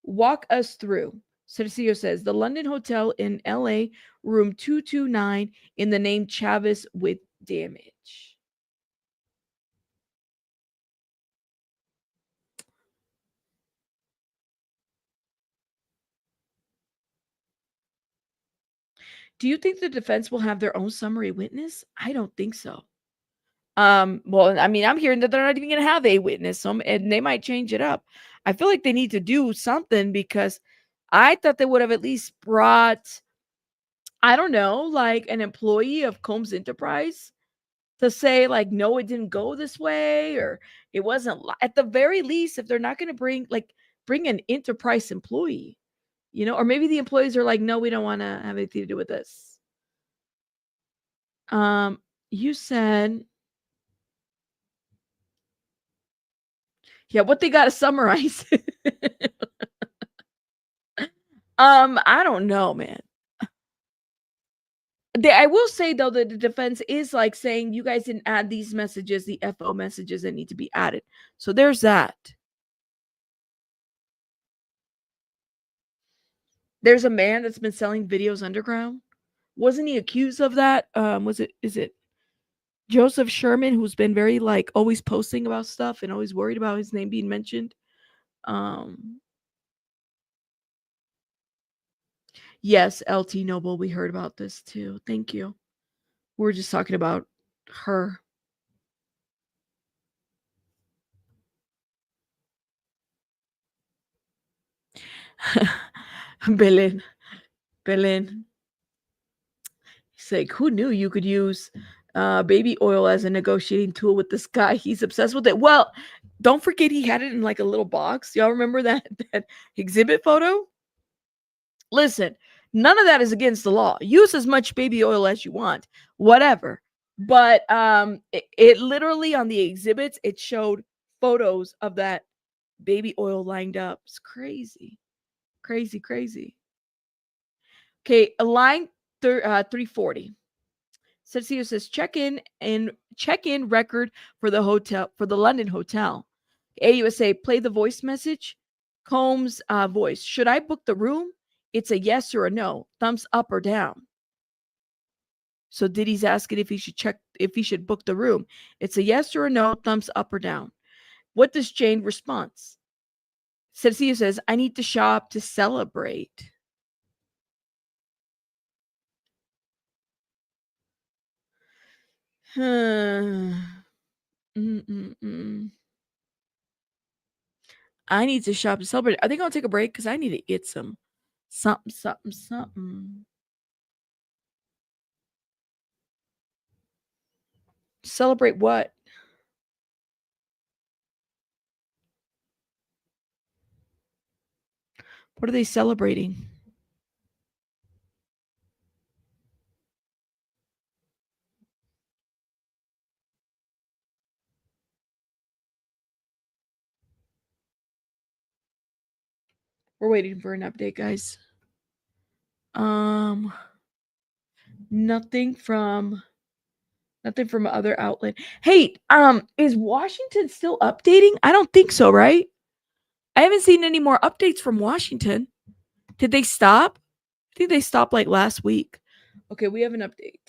Walk us through. Cercillo says, the London Hotel in LA, room 229, in the name Chavez with damage. Do you think the defense will have their own summary witness? I don't think so. Well, I mean, I'm hearing that they're not even going to have a witness, and they might change it up. I feel like they need to do something because I thought they would have at least brought, I don't know, like an employee of Combs Enterprise to say, like, no, it didn't go this way, or it wasn't. At the very least, if they're not going to bring an Enterprise employee, or maybe the employees are like, no, we don't want to have anything to do with this. You said. Yeah, what they got to summarize. I don't know, man. I will say though that the defense is like saying you guys didn't add these messages, the FO messages that need to be added. So there's that. There's a man that's been selling videos underground. Wasn't he accused of that? Is it Joseph Sherman, who's been very like always posting about stuff and always worried about his name being mentioned? Yes, LT Noble, we heard about this too. Thank you. We're just talking about her. Belen. He's like, who knew you could use baby oil as a negotiating tool with this guy? He's obsessed with it. Well, don't forget he had it in like a little box. Y'all remember that exhibit photo? Listen, none of that is against the law. Use as much baby oil as you want, whatever. But it literally on the exhibits, it showed photos of that baby oil lined up. It's crazy. Crazy. Okay, a line 340. Cercillo says check in record for the London hotel. AUSA, play the voice message. Combs voice. Should I book the room? It's a yes or a no. Thumbs up or down. So Diddy's asking if he should book the room. It's a yes or a no. Thumbs up or down. What does Jane respond? Cercillo says, I need to shop to celebrate. I need to shop and celebrate. Are they gonna take a break? Because I need to get something. Celebrate what? What are they celebrating? We're waiting for an update, guys. Nothing from other outlet. Hey, is Washington still updating? I don't think so, right? I haven't seen any more updates from Washington. Did they stop? I think they stopped like last week. Okay, we have an update.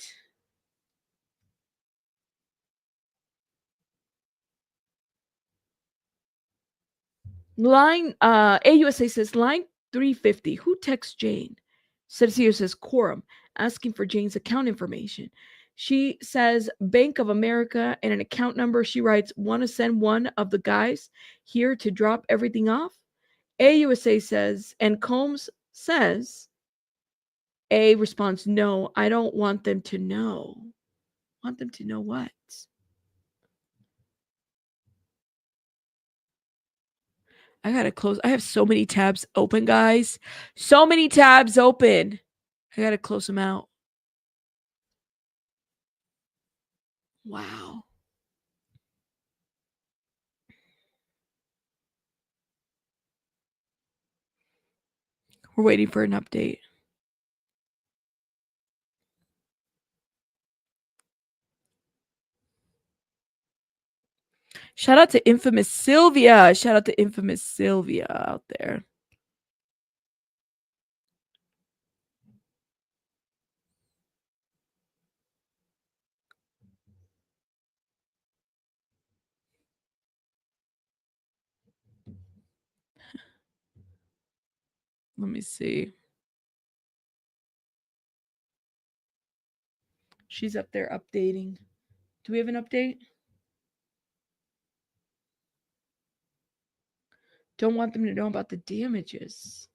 Line AUSA says line 350. Who texts Jane? Cedillo says Quorum, asking for Jane's account information. She says Bank of America and an account number. She writes, want to send one of the guys here to drop everything off? AUSA says, and Combs says, A responds, no, I don't want them to know. Want them to know what? I gotta close. I have so many tabs open, guys. So many tabs open. I gotta close them out. Wow. We're waiting for an update. Shout out to infamous Sylvia. Shout out to infamous Sylvia out there. Let me see. She's up there updating. Do we have an update? Don't want them to know about the damages.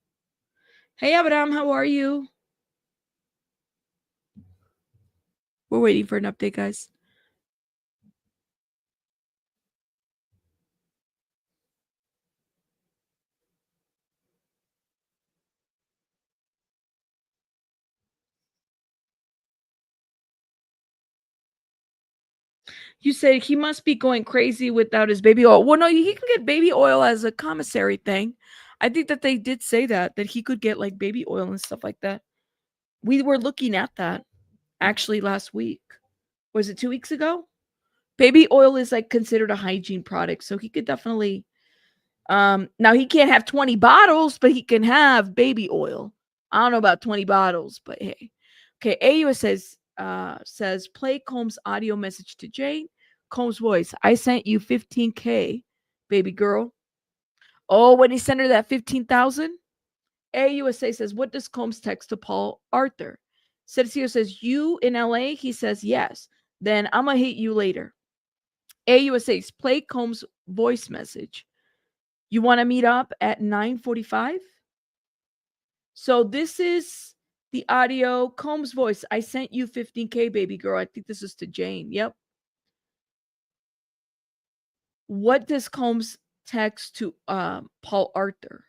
Hey, Abraham, how are you? We're waiting for an update, guys. You said he must be going crazy without his baby oil. Well, no, he can get baby oil as a commissary thing. I think that they did say that he could get like baby oil and stuff like that. We were looking at that actually last week. Was it 2 weeks ago? Baby oil is like considered a hygiene product, so he could definitely now he can't have 20 bottles, but he can have baby oil. I don't know about 20 bottles, but hey. Okay, AUS says play Combs' audio message to Jane. Combs' voice. I sent you 15K, baby girl. Oh, when he sent her that 15,000? AUSA says, what does Combs text to Paul Arthur? Cedillo says, you in LA? He says, yes. Then I'm going to hit you later. AUSA play Combs' voice message. You want to meet up at 9:45? So this is the audio. Combs' voice. I sent you 15K, baby girl. I think this is to Jane. Yep. What does Combs text to Paul Arthur?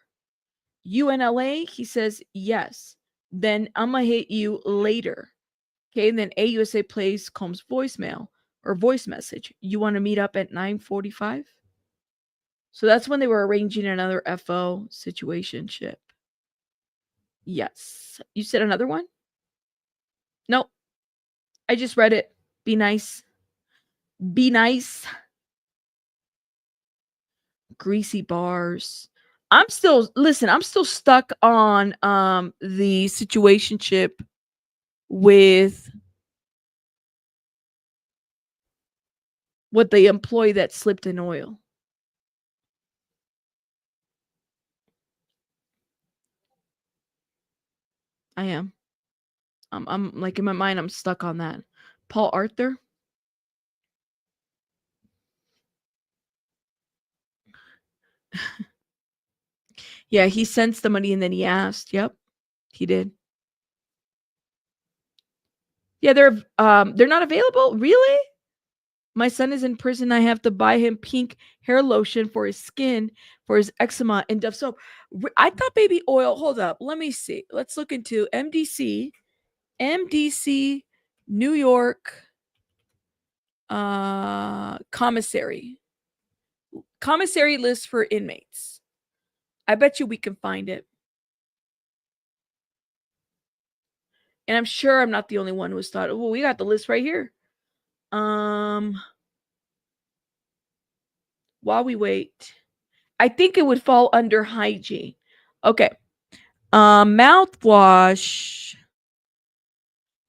UNLA? He says, yes. Then I'm going to hit you later. Okay. And then AUSA plays Combs' voicemail or voice message. You want to meet up at 9:45? So that's when they were arranging another FO situation ship. Yes. You said another one? Nope. I just read it. Be nice. Be nice. Greasy bars. I'm still stuck on the situationship with what the employee that slipped in oil. I am. I'm like in my mind, I'm stuck on that. Paul Arthur. Yeah, he sends the money and then he asked. Yep, he did. Yeah, they're not available. Really? My son is in prison. I have to buy him pink hair lotion for his skin, for his eczema, and Dove soap. I thought baby oil. Hold up. Let me see. Let's look into MDC. MDC New York commissary. Commissary list for inmates. I bet you we can find it. And I'm sure I'm not the only one who's thought, oh, we got the list right here. While we wait, I think it would fall under hygiene. Okay. Mouthwash.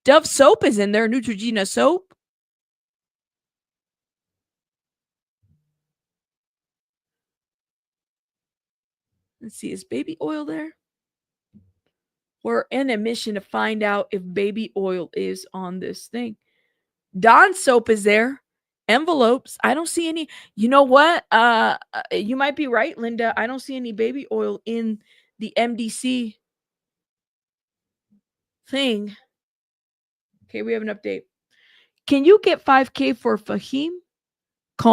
Dove soap is in there. Neutrogena soap. Let's see. Is baby oil there? We're in a mission to find out if baby oil is on this thing. Dawn soap is there. Envelopes. I don't see any. You know what? You might be right, Linda. I don't see any baby oil in the MDC thing. Okay, we have an update. Can you get 5K for Fahim?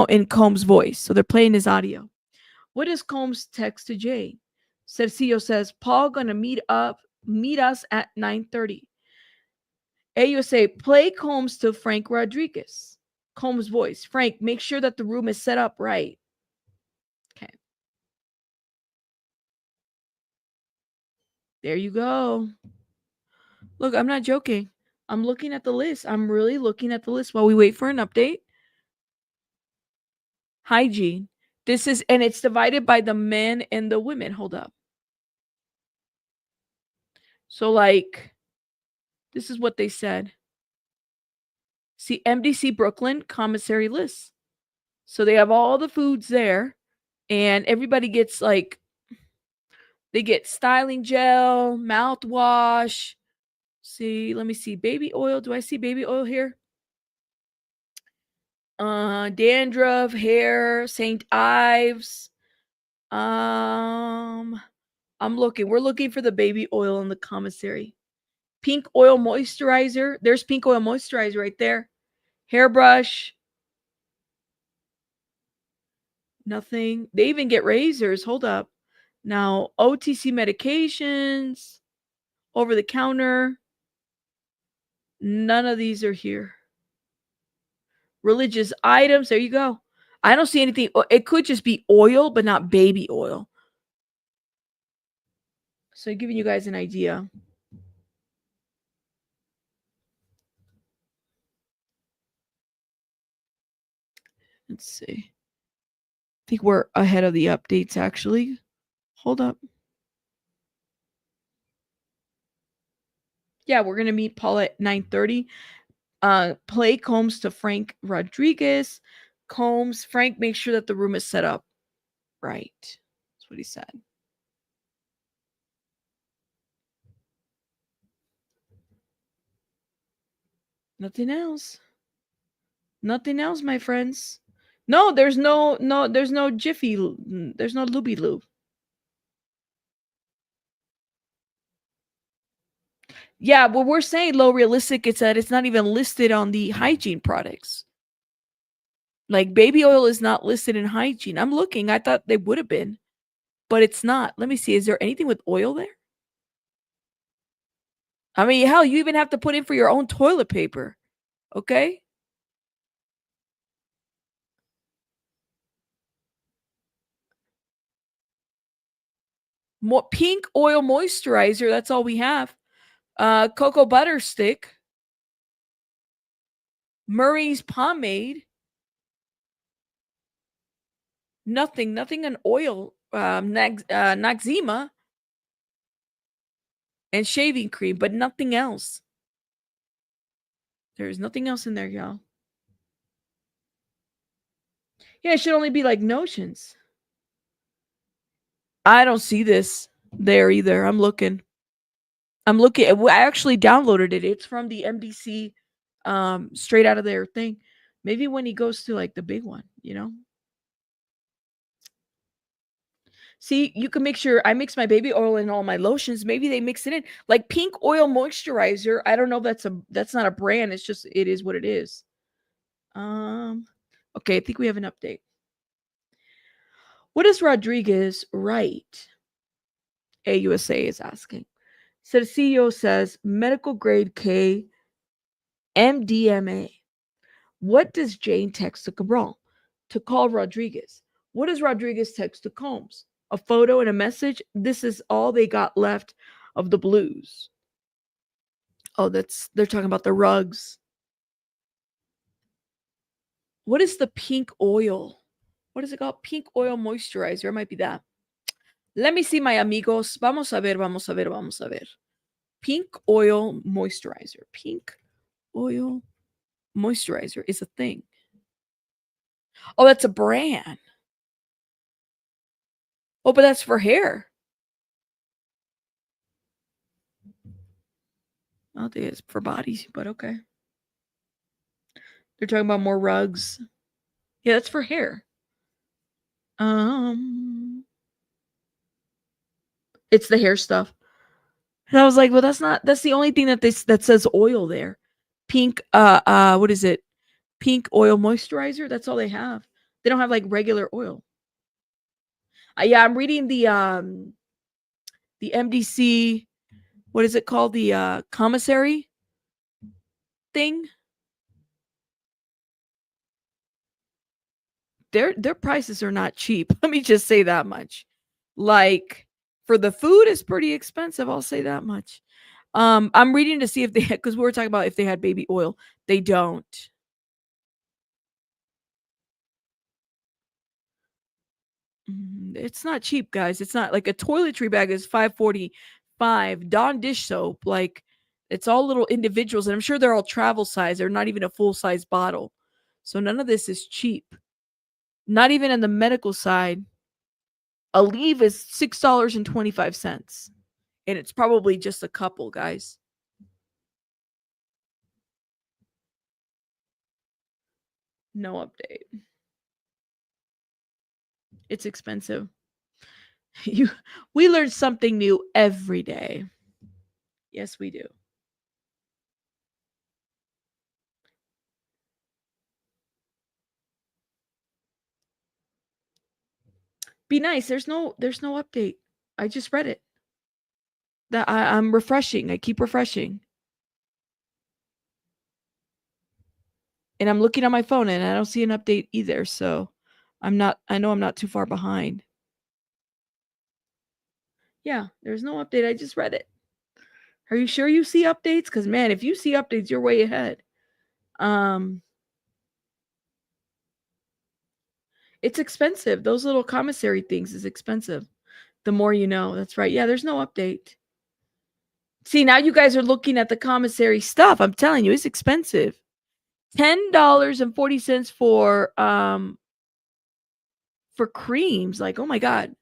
In Combs' voice. So they're playing his audio. What does Combs text to Jay? Cercillo says, Paul gonna meet us at 9:30. AUSA, play Combs to Frank Rodriguez. Combs' voice. Frank, make sure that the room is set up right. Okay. There you go. Look, I'm not joking. I'm looking at the list. I'm really looking at the list while we wait for an update. Hygiene. This is, and it's divided by the men and the women. Hold up. So, like, this is what they said. See, MDC Brooklyn commissary list. So they have all the foods there, and everybody gets like, they get styling gel, mouthwash. See, let me see. Baby oil. Do I see baby oil here? Dandruff, hair, St. Ives. I'm looking. We're looking for the baby oil in the commissary. Pink oil moisturizer. There's pink oil moisturizer right there. Hairbrush. Nothing. They even get razors. Hold up. Now, OTC medications, over the counter. None of these are here. Religious items. There you go. I don't see anything. It could just be oil, but not baby oil. So, giving you guys an idea. Let's see. I think we're ahead of the updates, actually. Hold up. Yeah, we're going to meet Paul at 9:30. Play Combs to Frank Rodriguez. Combs, Frank, make sure that the room is set up right. That's what he said. Nothing else. Nothing else, my friends. No, there's no Jiffy. There's no Looby Loo. Yeah, what we're saying, low realistic, it's that it's not even listed on the hygiene products. Like baby oil is not listed in hygiene. I'm looking. I thought they would have been, but it's not. Let me see. Is there anything with oil there? I mean, hell, you even have to put in for your own toilet paper. Okay. More pink oil moisturizer. That's all we have. Cocoa butter stick. Murray's pomade. Nothing in oil. Noxzema and shaving cream, but nothing else. There's nothing else in there, y'all. Yeah, it should only be like notions. I don't see this there either. I'm looking. I actually downloaded it. It's from the MDC, straight out of their thing. Maybe when he goes to like the big one, See, you can make sure I mix my baby oil in all my lotions. Maybe they mix it in like pink oil moisturizer. I don't know if that's not a brand. It's just it is what it is. Okay, I think we have an update. What is Rodriguez write? AUSA is asking. So the CEO says medical grade K MDMA. What does Jane text to Cabral to call Rodriguez? What does Rodriguez text to Combs? A photo and a message? This is all they got left of the blues. Oh, they're talking about the rugs. What is the pink oil? What is it called? Pink oil moisturizer. It might be that. Let me see, my amigos. Vamos a ver, vamos a ver, vamos a ver. Pink oil moisturizer. Pink oil moisturizer is a thing. Oh, that's a brand. Oh, but that's for hair. I don't think it's for bodies, but okay. They're talking about more rugs. Yeah, that's for hair. It's the hair stuff. And I was like, well, that's the only thing that says oil there. Pink what is it? Pink oil moisturizer. That's all they have. They don't have like regular oil. Yeah, I'm reading the MDC, what is it called? The commissary thing. Their prices are not cheap. Let me just say that much. Like for the food is pretty expensive, I'll say that much. I'm reading to see if they because we were talking about if they had baby oil. They don't. It's not cheap, guys. It's not like a toiletry bag is $5.45. Dawn dish soap, like it's all little individuals, and I'm sure they're all travel size. They're not even a full size bottle, so none of this is cheap. Not even in the medical side. A leave is $6.25, and it's probably just a couple, guys. No update. It's expensive. We learn something new every day. Yes, we do. Be nice. There's no update. I just read it. That I'm refreshing. I keep refreshing. And I'm looking on my phone and I don't see an update either. So I know I'm not too far behind. Yeah, there's no update. I just read it. Are you sure you see updates? Because man, if you see updates, you're way ahead. It's expensive. Those little commissary things is expensive. The more you know. That's right. Yeah, there's no update. See, now you guys are looking at the commissary stuff. I'm telling you, it's expensive. $10.40 for creams. Like, oh my God.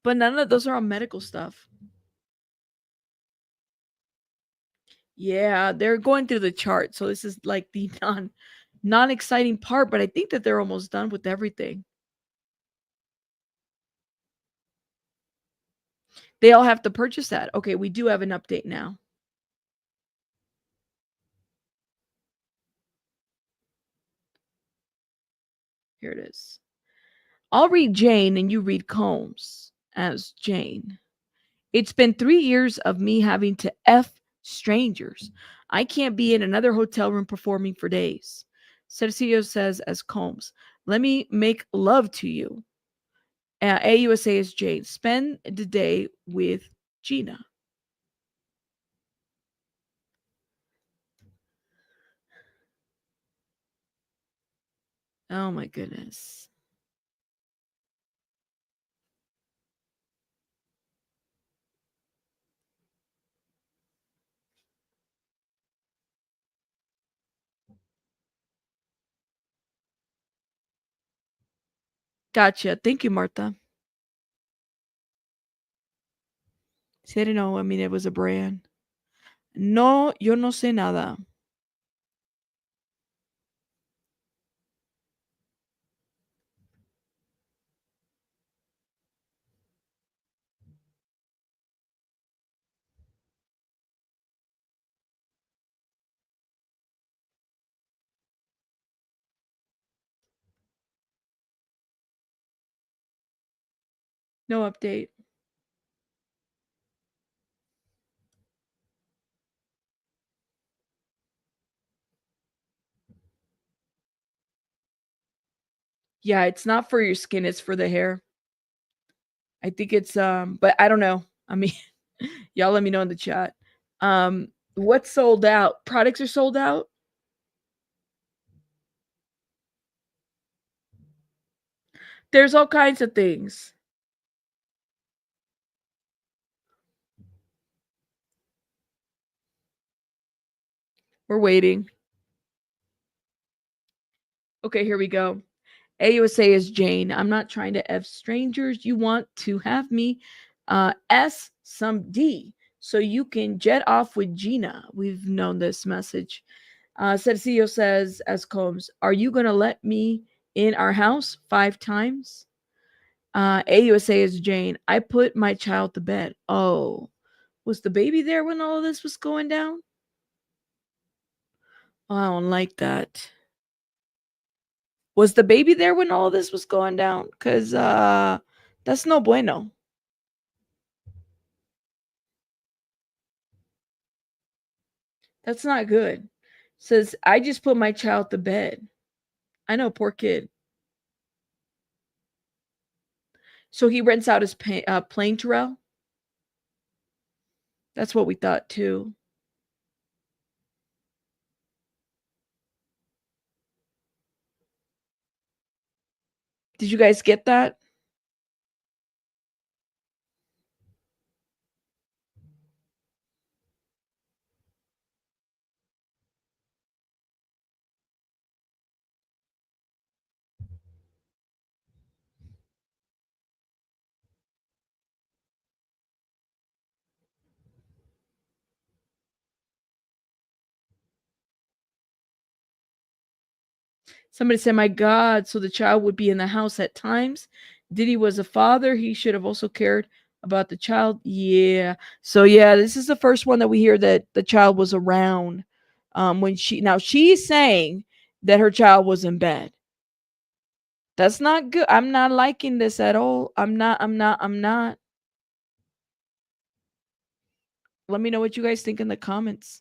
But none of those are on medical stuff. Yeah, they're going through the chart. So this is like the non-exciting part, but I think that they're almost done with everything. They all have to purchase that. Okay, we do have an update now. Here it is. I'll read Jane and you read Combs as Jane. It's been 3 years of me having to F strangers. I can't be in another hotel room performing for days. Cercio says as Combs, let me make love to you. AUSA is Jane. Spend the day with Gina. Oh my goodness. Gotcha. Thank you, Martha. See, I didn't know. I mean, it was a brand. No, yo no sé nada. No update. Yeah, it's not for your skin, it's for the hair. I think it's but I don't know. I mean, y'all let me know in the chat. What's sold out? Products are sold out? There's all kinds of things. We're waiting. Okay, here we go. AUSA is Jane. I'm not trying to F strangers. You want to have me S some D so you can jet off with Gina. We've known this message. Said CEO says, as Combs, are you going to let me in our house 5 times? AUSA is Jane. I put my child to bed. Oh, was the baby there when all of this was going down? Oh, I don't like that. Was the baby there when all this was going down? Because that's no bueno. That's not good. Says, I just put my child to bed. I know, poor kid. So he rents out his plane Terrell. That's what we thought too. Did you guys get that? Somebody said, my God, so the child would be in the house at times. Diddy was a father. He should have also cared about the child. Yeah. So, yeah, this is the first one that we hear that the child was around when she's saying that her child was in bed. That's not good. I'm not liking this at all. I'm not. Let me know what you guys think in the comments.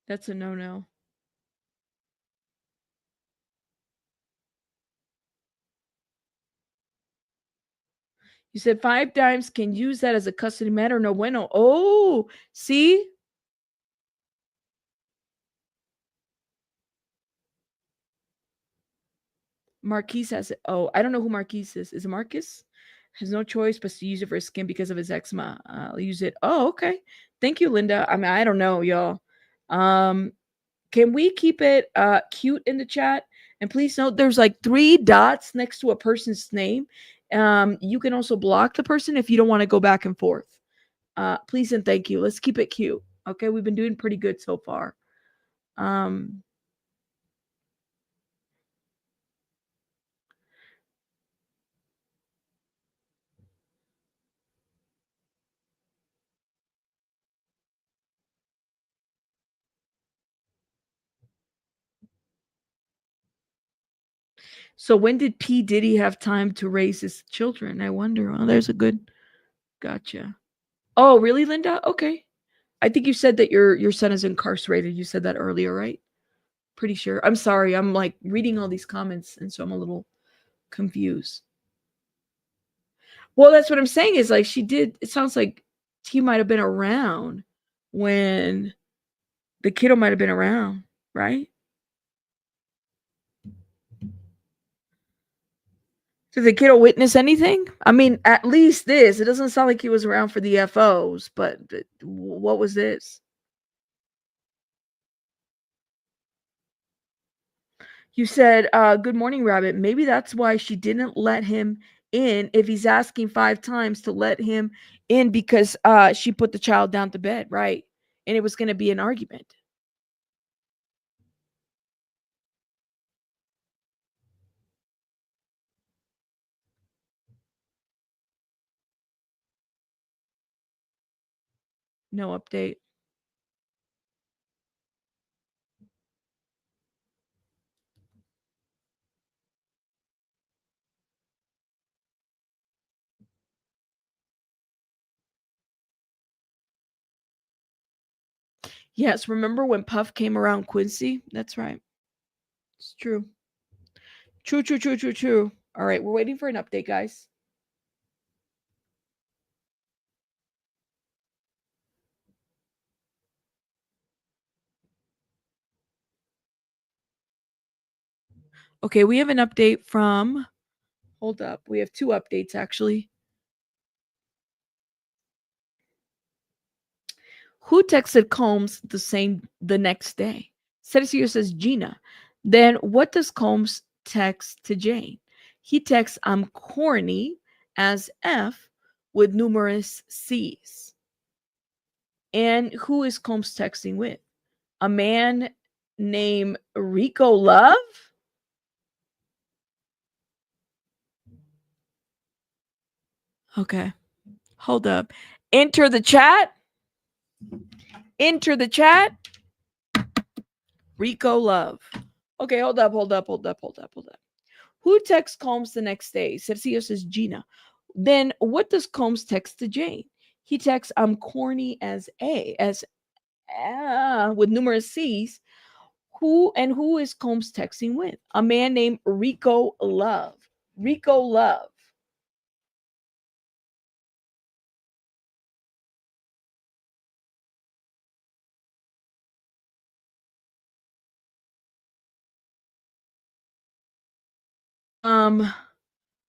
That's a no-no. You said 5 times can use that as a custody matter. No bueno. Oh, see? Marquise has it. Oh, I don't know who Marquise is. Is it Marcus? Has no choice but to use it for his skin because of his eczema. I'll use it. Oh, okay. Thank you, Linda. I mean, I don't know, y'all. Can we keep it cute in the chat? And please note there's like 3 dots next to a person's name. You can also block the person if you don't want to go back and forth. Please and thank you. Let's keep it cute. Okay, we've been doing pretty good so far. So when did P. Diddy have time to raise his children? I wonder. Oh, there's a good gotcha. Oh, really, Linda? Okay. I think you said that your son is incarcerated. You said that earlier, right? Pretty sure. I'm sorry. I'm like reading all these comments, and so I'm a little confused. Well, that's what I'm saying is like she did. It sounds like he might have been around when the kiddo might have been around, right? Did the kiddo witness anything? I mean, at least this. It doesn't sound like he was around for the FOs, but what was this? You said, good morning, Rabbit. Maybe that's why she didn't let him in if he's asking 5 times to let him in because she put the child down to bed, right? And it was going to be an argument. No update. Yes, remember when Puff came around Quincy? That's right. It's true. True, true, true, true, true. All right, we're waiting for an update, guys. Okay, we have an update from. Hold up. We have two updates actually. Who texted Combs the next day? Sergio says Gina. Then what does Combs text to Jane? He texts I'm corny as F with numerous C's. And who is Combs texting with? A man named Rico Love? Okay. Hold up. Enter the chat. Enter the chat. Rico Love. Okay, hold up. Who texts Combs the next day? Sergio says Gina. Then what does Combs text to Jane? He texts I'm corny as with numerous C's. Who is Combs texting with? A man named Rico Love. Rico Love.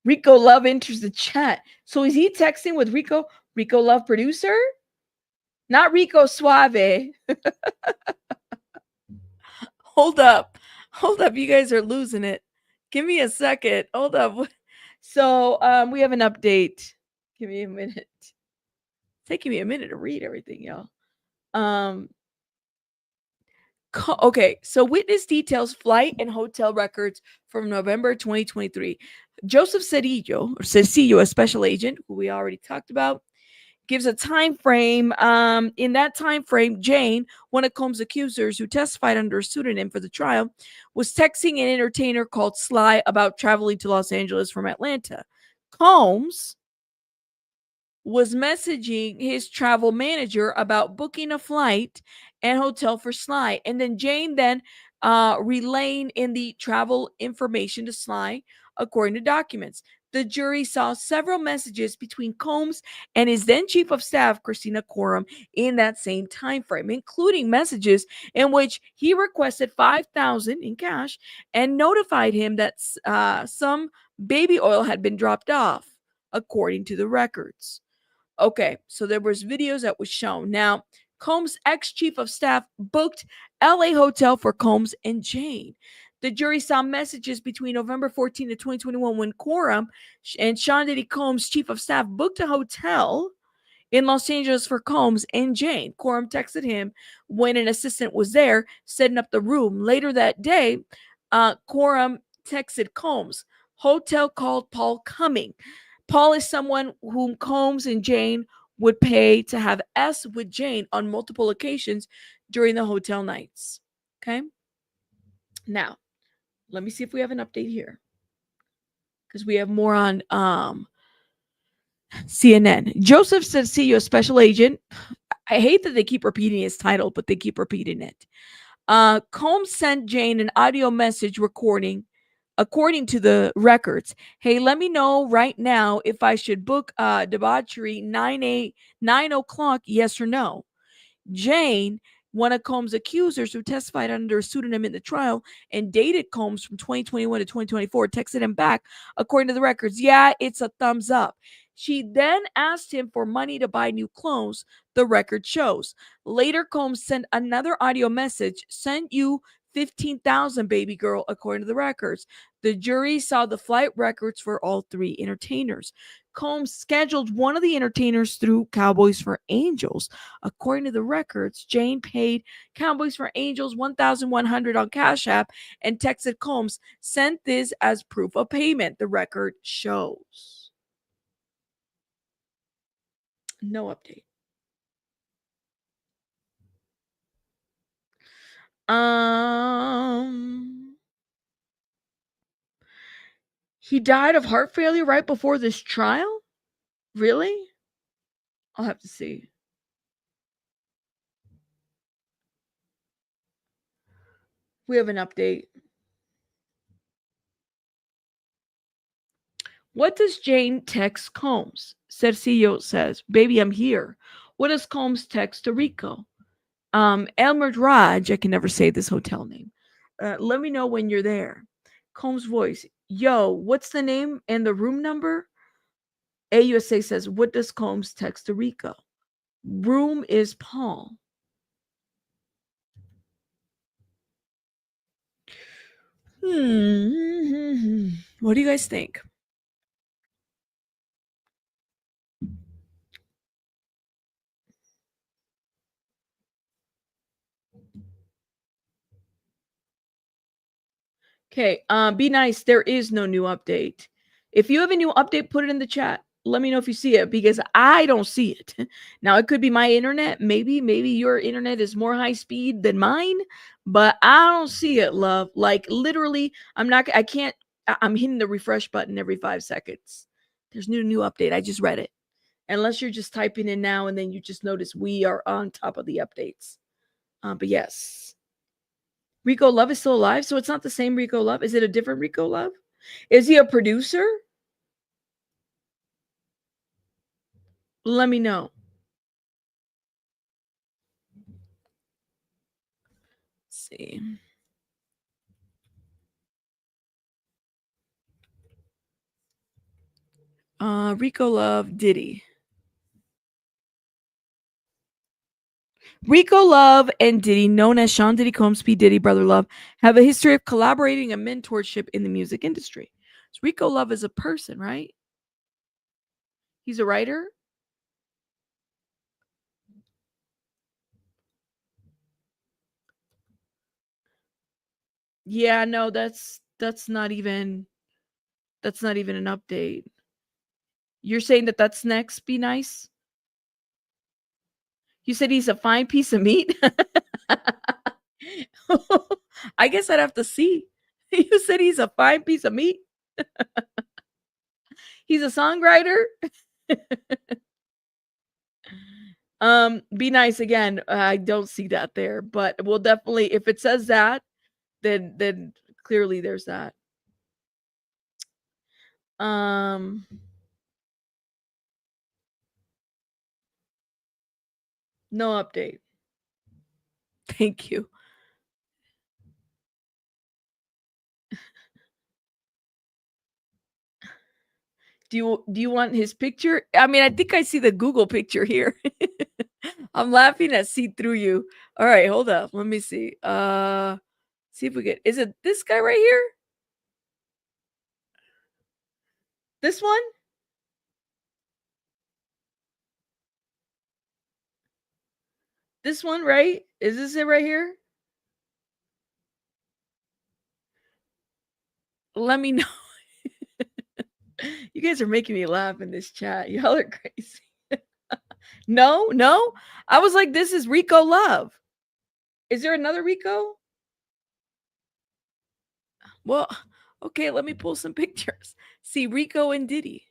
Rico Love enters the chat. So is he texting with Rico? Rico Love producer? Not Rico Suave. Hold up. Hold up. You guys are losing it. Give me a second. Hold up. So we have an update. Give me a minute. It's taking me a minute to read everything, y'all. Okay, so witness details flight and hotel records from November 2023. Joseph Cedillo, a special agent who we already talked about, gives a time frame. In that time frame, Jane, one of Combs' accusers who testified under a pseudonym for the trial, was texting an entertainer called Sly about traveling to Los Angeles from Atlanta. Combs was messaging his travel manager about booking a flight and hotel for Sly. And then Jane relaying in the travel information to Sly, according to documents. The jury saw several messages between Combs and his then chief of staff, Christina Coram, in that same time frame, including messages in which he requested $5,000 in cash and notified him that some baby oil had been dropped off, according to the records. Okay, so there was videos that was shown. Now, Combs' ex-chief of staff booked LA hotel for Combs and Jane. The jury saw messages between November 14 of 2021 when Coram and Sean Diddy Combs' chief of staff booked a hotel in Los Angeles for Combs and Jane. Coram texted him when an assistant was there setting up the room. Later that day, Coram texted Combs, hotel called Paul Cumming. Paul is someone whom Combs and Jane would pay to have S with Jane on multiple occasions during the hotel nights. Okay. Now, let me see if we have an update here. Because we have more on CNN. Joseph Cedillo, special agent. I hate that they keep repeating his title, but they keep repeating it. Combs sent Jane an audio message recording, according to the records. Hey, let me know right now if I should book debauchery 9 o'clock, yes or no. Jane, one of Combs' accusers who testified under a pseudonym in the trial and dated Combs from 2021 to 2024, texted him back, according to the records, yeah, it's a thumbs up. She then asked him for money to buy new clothes, the record shows. Later, Combs sent another audio message, sent you 15,000, baby girl, according to the records. The jury saw the flight records for all three entertainers. Combs scheduled one of the entertainers through Cowboys for Angels. According to the records, Jane paid Cowboys for Angels $1,100 on Cash App and texted Combs, sent this as proof of payment, the record shows. No update. He died of heart failure right before this trial? Really? I'll have to see. We have an update. What does Jane text Combs? Cercillo says, "Baby, I'm here." What does Combs text to Rico? Elmer Raj, I can never say this hotel name. Let me know when you're there. Combs' voice, "Yo, what's the name and the room number?" AUSA says, "What does Combs text to Rico?" Room is Paul. What do you guys think? Okay, be nice. There is no new update. If you have a new update, put it in the chat. Let me know if you see it because I don't see it. Now it could be my internet. Maybe your internet is more high speed than mine, but I don't see it, love. Like literally, I can't I'm hitting the refresh button every 5 seconds. There's no new update. I just read it. Unless you're just typing in now and then you just notice we are on top of the updates. But yes. Rico Love is still alive, so it's not the same Rico Love. Is it a different Rico Love? Is he a producer? Let me know. Let's see. Rico Love, Diddy. Rico Love and Diddy, known as Sean Diddy Combs, P. Diddy, Brother Love, have a history of collaborating and mentorship in the music industry. So Rico Love is a person, right? He's a writer. Yeah, no, that's not even an update. You're saying that that's next. Be nice. You said he's a fine piece of meat. I guess I'd have to see. You said he's a fine piece of meat. He's a songwriter. Be nice again. I don't see that there, but we'll definitely if it says that, then clearly there's that. Um no update. Thank you. Do you want his picture? I mean, I think I see the Google picture here. I'm laughing at see through you. All right, hold up. Let me see. See if we get is it this guy right here? This one? This one, right? Is this it right here? Let me know. You guys are making me laugh in this chat. Y'all are crazy. No. I was like, this is Rico Love. Is there another Rico? Well, okay, let me pull some pictures. See Rico and Diddy.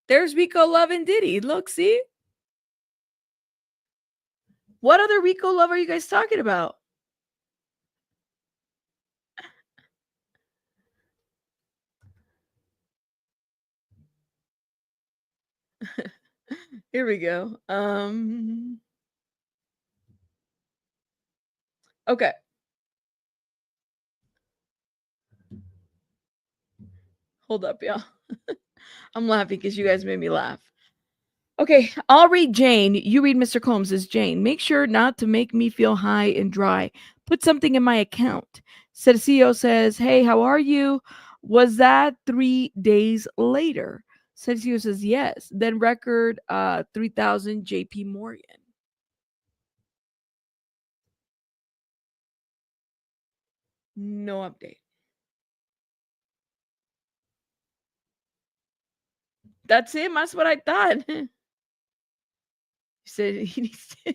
There's Rico Love and Diddy. Look, see? What other Rico Love are you guys talking about? Here we go. Okay. Hold up, y'all. I'm laughing because you guys made me laugh. Okay, I'll read Jane. You read Mr. Combs as Jane. Make sure not to make me feel high and dry. Put something in my account. Cercillo says, "Hey, how are you? Was that 3 days later?" Cercillo says, "Yes." Then record 3000 JP Morgan. No update. That's him. That's what I thought. He said he needs to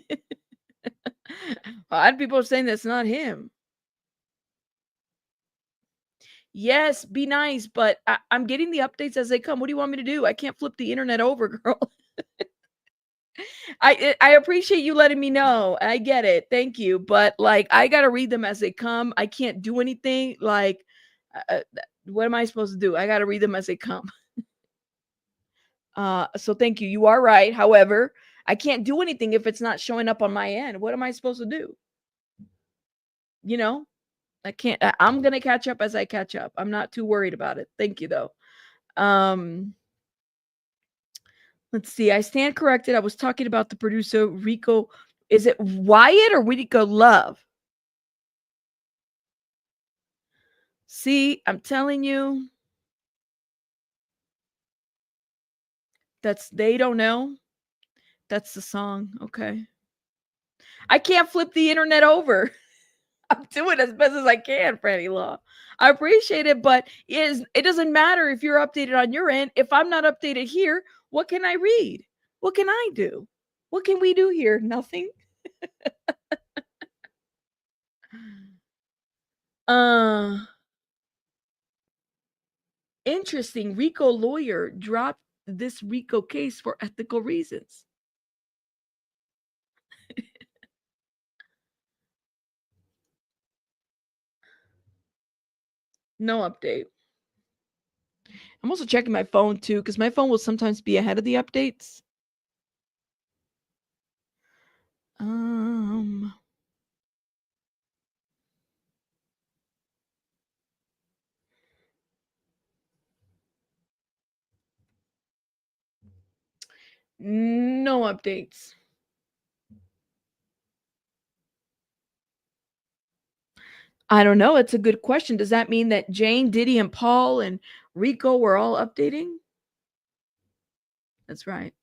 A lot of people are saying that's not him. Yes, be nice, but I'm getting the updates as they come. What do you want me to do? I can't flip the internet over, girl. I appreciate you letting me know. I get it. Thank you. But like I got to read them as they come. I can't do anything like what am I supposed to do? I got to read them as they come. So thank you. You are right. However, I can't do anything if it's not showing up on my end. What am I supposed to do? You know? I can't I'm going to catch up as I catch up. I'm not too worried about it. Thank you though. Um Let's see. I stand corrected. I was talking about the producer Rico. Is it Wyatt or Rico Love? See, I'm telling you, that's they don't know. That's the song. Okay. I can't flip the internet over. I'm doing as best as I can, Franny Law. I appreciate it, but it doesn't matter if you're updated on your end. If I'm not updated here, what can I read? What can I do? What can we do here? Nothing. Uh Interesting. RICO lawyer dropped this RICO case for ethical reasons. No update. I'm also checking my phone too, because my phone will sometimes be ahead of the updates. Um, no updates. I don't know. It's a good question. Does that mean that Jane, Diddy, and Paul and Rico were all updating? That's right.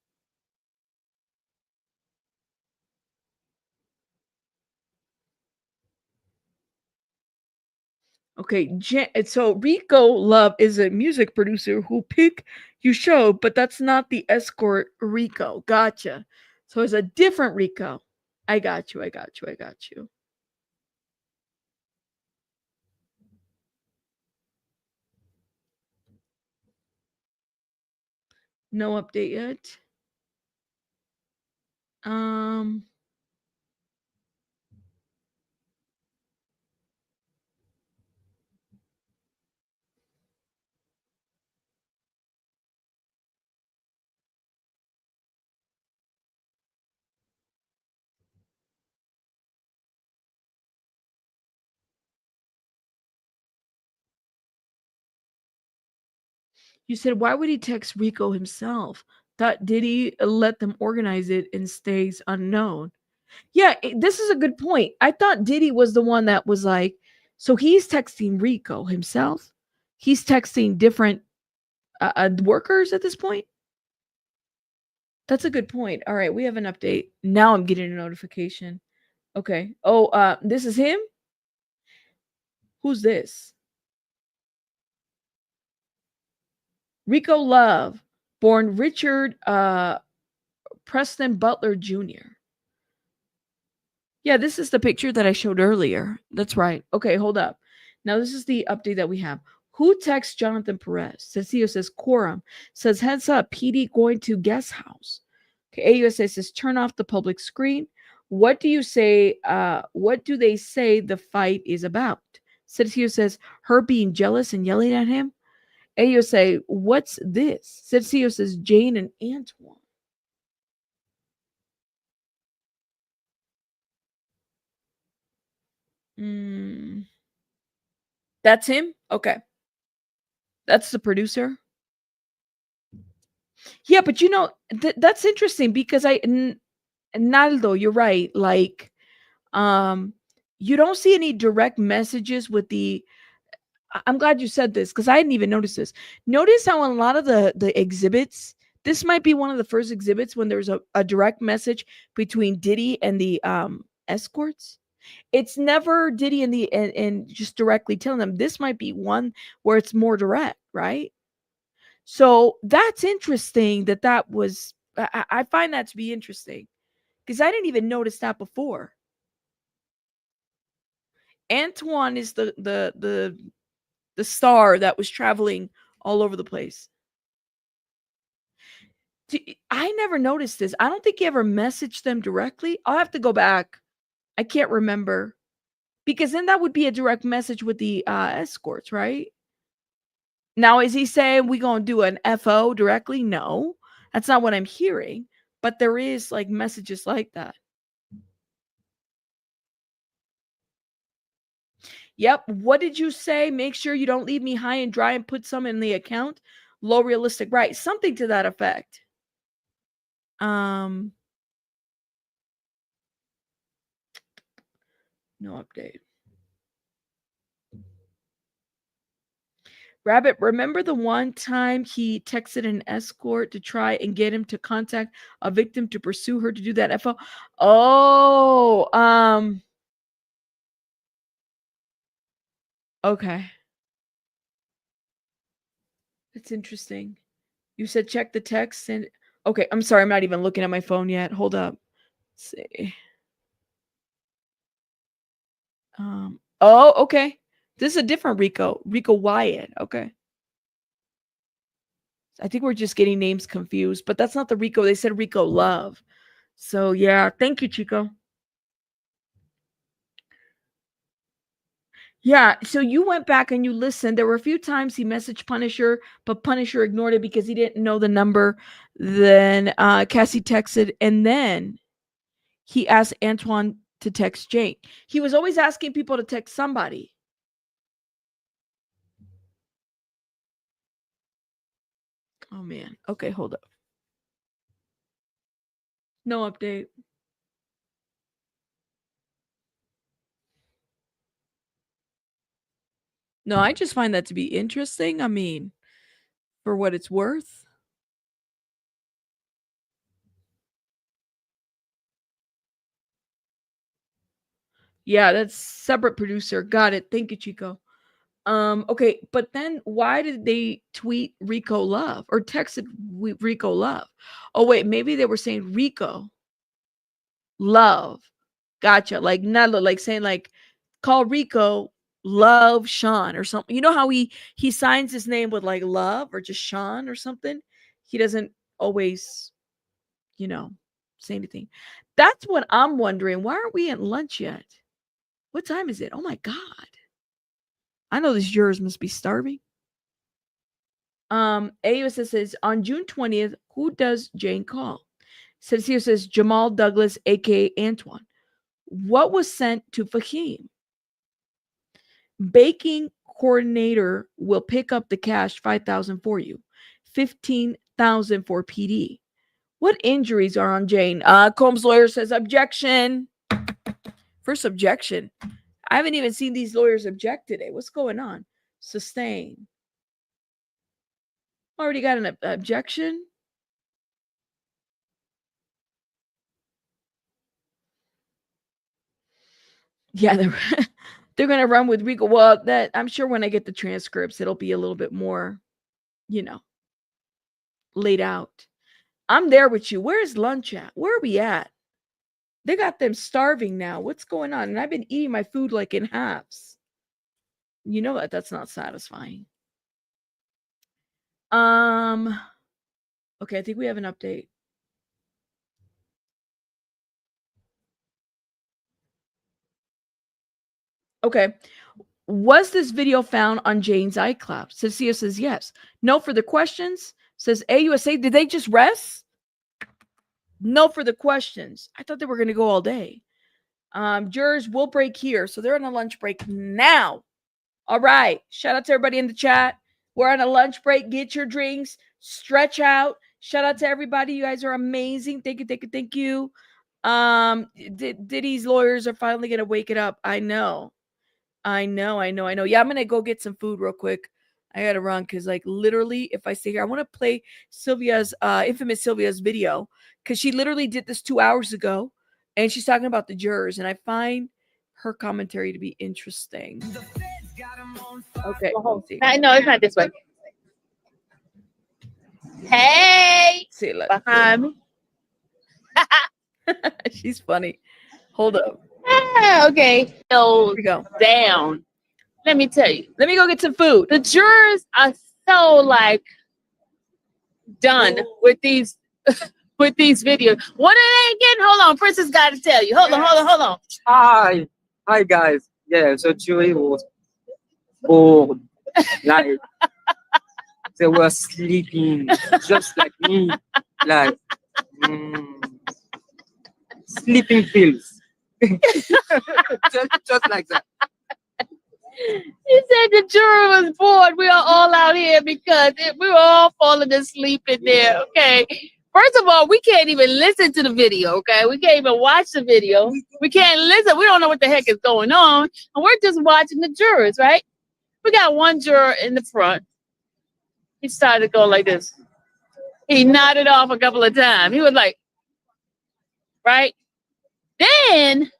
Okay, so Rico Love is a music producer who pick you show, but that's not the escort Rico. Gotcha. So it's a different Rico. I got you. I got you. I got you. No update yet. Um, you said why would he text Rico himself? Thought Diddy let them organize it and stays unknown. Yeah, this is a good point. I thought Diddy was the one that was like, so he's texting Rico himself. He's texting different workers at this point. That's a good point. All right, we have an update. Now I'm getting a notification. Okay. Oh, this is him? Who's this? Rico Love, born Richard Preston Butler Jr. Yeah, this is the picture that I showed earlier. That's right. Okay, hold up. Now this is the update that we have. Who texts Jonathan Perez? Cecilio says quorum. Says heads up, PD going to guest house. Okay, AUSA says turn off the public screen. What do you say? What do they say the fight is about? Cecilio says her being jealous and yelling at him. AUSA, what's this? Cecilio says Jane and Antoine. Mm, that's him? Okay. That's the producer. Yeah, but that's interesting because Naldo, you're right. Like, um, you don't see any direct messages with the. I'm glad you said this because I didn't even notice this. Notice how in a lot of the exhibits, this might be one of the first exhibits when there's a direct message between Diddy and the escorts. It's never Diddy and just directly telling them. This might be one where it's more direct, right? So that's interesting that was I find that to be interesting because I didn't even notice that before. Antoine is the star that was traveling all over the place. I never noticed this. I don't think he ever messaged them directly. I'll have to go back. I can't remember. Because then that would be a direct message with the escorts, right? Now, is he saying we gonna do an FO directly? No, that's not what I'm hearing. But there is like messages like that. Yep. What did you say? Make sure you don't leave me high and dry and put some in the account. Low realistic, right? Something to that effect. No update. Rabbit, remember the one time he texted an escort to try and get him to contact a victim to pursue her to do that FO? Oh, okay. That's interesting. You said check the text and okay, I'm sorry, I'm not even looking at my phone yet. Hold up. Let's see. Oh, okay. This is a different Rico. Rico Wyatt. Okay. I think we're just getting names confused, but that's not the Rico. They said Rico Love. So yeah, thank you, Chico. Yeah, so you went back and you listened. There were a few times he messaged Punisher, but Punisher ignored it because he didn't know the number. Then Cassie texted, and then he asked Antoine to text Jane. He was always asking people to text somebody. Oh man. Okay, hold up. No update. No, I just find that to be interesting. I mean, for what it's worth. Yeah, that's separate producer. Got it. Thank you, Chico. Okay, but then why did they tweet Rico Love or texted Rico Love? Oh wait, maybe they were saying Rico Love. Gotcha. Like not like saying like call Rico Love Sean or something. You know how he signs his name with like Love or just Sean or something? He doesn't always, you know, say anything. That's what I'm wondering. Why aren't we at lunch yet? What time is it? Oh my god. I know these jurors must be starving. AUSS says on June 20th, who does Jane call? Cecile says Jamal Douglas, aka Antoine. What was sent to Fahim? Baking coordinator will pick up the cash 5,000 for you, 15,000 for PD. What injuries are on Jane? Combs' lawyer says objection. First objection. I haven't even seen these lawyers object today. What's going on? Sustain. Already got an objection. Yeah, they're gonna run with Rico. Well, that I'm sure when I get the transcripts, it'll be a little bit more, you know, laid out. I'm there with you. Where's lunch at? Where are we at? They got them starving now. What's going on? And I've been eating my food like in halves. You know that that's not satisfying. Okay, I think we have an update. Okay. Was this video found on Jane's iCloud? Cecilia says yes. No for the questions. Says AUSA, did they just rest? No for the questions. I thought they were going to go all day. Jurors will break here. So they're on a lunch break now. All right. Shout out to everybody in the chat. We're on a lunch break. Get your drinks. Stretch out. Shout out to everybody. You guys are amazing. Thank you. Thank you. Thank you. Diddy's lawyers are finally going to wake it up. I know. Yeah, I'm going to go get some food real quick. I got to run because, like, literally, if I stay here, I want to play Sylvia's, infamous Sylvia's video because she literally did this 2 hours ago and she's talking about the jurors. And I find her commentary to be interesting. Okay. No, it's not this way. Hey, See, look. behind me. She's funny. Hold up. Okay. So Here we go. down. Let me tell you, Let me go get some food. the jurors are so like done with these with these videos. What are they getting? Hold on, Princess got to tell you. Hold on. Hi guys. Yeah, so Chewy was bored. Like they were sleeping just like me. Like sleeping pills. just like that. He said the juror was bored. We are all out here because we were all falling asleep in there. Okay. First of all, we can't even listen to the video. Okay. We can't even watch the video. We can't listen. We don't know what the heck is going on. And we're just watching the jurors, right? We got one juror in the front. He started going like this. He nodded off a couple of times. He was like, right? Then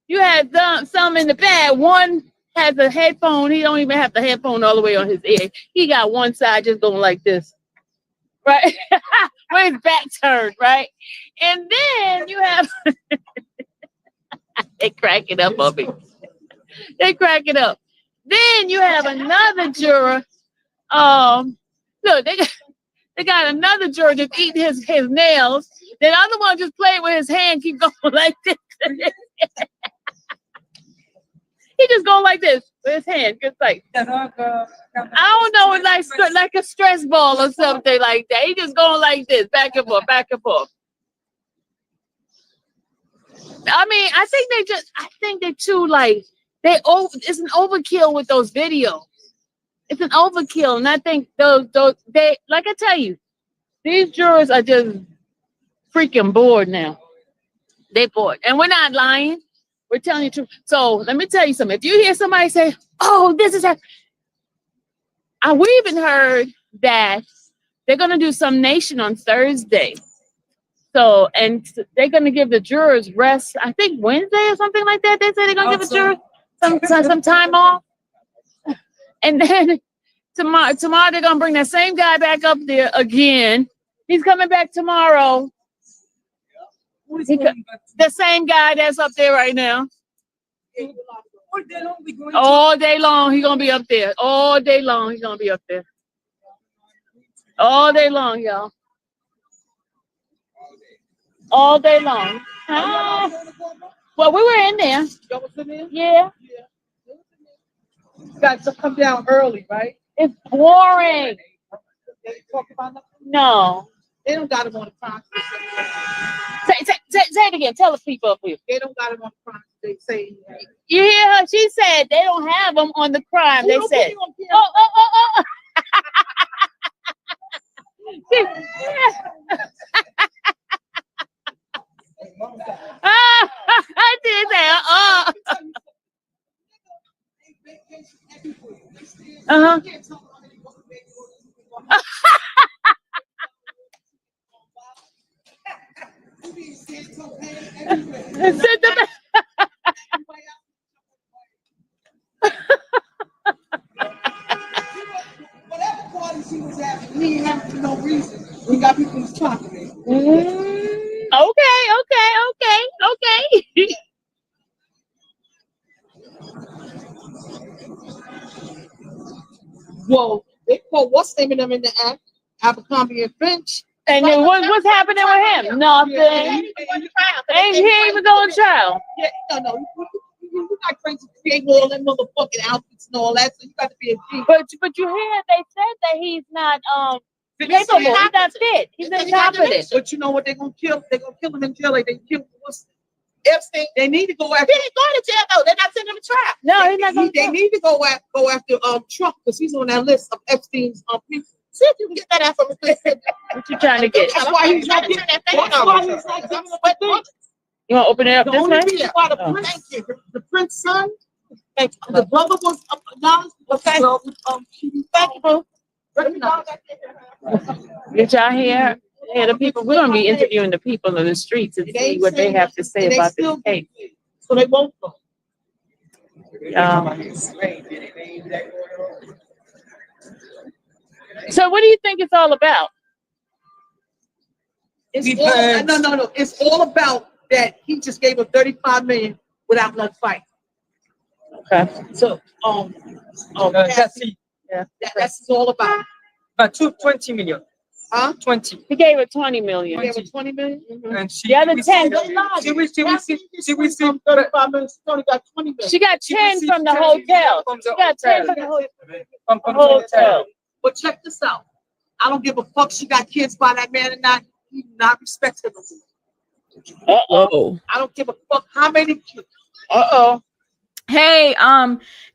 you had some in the back. One has a headphone. He don't even have the headphone all the way on his ear. He got one side just going like this, right? With his back turned, right? And then you have they crack it up on me. They crack it up. Then you have another juror. Look, they got another juror just eating his nails. The other one just playing with his hand, keep going like this. He just go like this with his hand, just like I don't know, it's like a stress ball or something like that. He just going like this, back and forth, back and forth. I mean, I think they too like it's an overkill with those videos. It's an overkill, and I think those they like I tell you, these jurors are just freaking bored now. They bored, and we're not lying. We're telling you the truth. So let me tell you something. If you hear somebody say, "Oh, this is," we even heard that they're gonna do some nation on Thursday. So, and they're gonna give the jurors rest. I think Wednesday or something like that. They say they're gonna give the jurors some time off, and then tomorrow they're gonna bring that same guy back up there again. He's coming back tomorrow. The same guy that's up there right now. All day long, he's gonna be up there. All day long, he's gonna be up there. All day long, y'all. All day long. Well, we were in there. Yeah. Got to come down early, right? It's boring. They talk about nothing. No. They don't got him on the front. Say it again. Tell the people up here. They don't got him on the front. They say. You hear her? She said they don't have them on the crime. They said. Oh. I did that. Uh-huh. Whatever parties he was at, he didn't have for no reason. We got people who's talking to me. Okay. Well, they call what's naming them in the act? Abercrombie and Finch. And then what's happening with him? Nothing. Ain't he even going to trial? Yeah, no. You're not crazy to create all them motherfucking outfits and all that, so you got to be a G. But you hear they said that he's not capable. He's not fit. He's incompetent. But you know what? They're gonna kill. They're gonna kill him in jail. Like they killed Epstein. They need to go after. He ain't going to jail though. They're not sending him to trial. No, he's not going. They need to go after Trump because he's on that list of Epstein's people. See if you can get that out from his face. What you trying to get? That's why he's not getting that thing. That's why he's not getting that thing. You want to open it up The this only way? reason why the Prince son, the brother was acknowledged. Okay. So, Thank you, boo. Get y'all here. Yeah, the people. We're gonna be interviewing the people in the streets and see what they have to say about this case. So they won't go. So what do you think it's all about? It's all, no. It's all about that he just gave him $35 million without no fight. Okay. So, That's it. Yeah. that's all about. But 20 million. Huh? 20. He gave her 20 million. They were 20 million. And she The other 10. She will see 35 million. She only got 20 million. She got 10 from the hotel. She got 10 from the from the hotel. But check this out. I don't give a fuck. She got kids by that man or not. He not respect her. Whoa. I don't give a fuck how many kids. Hey,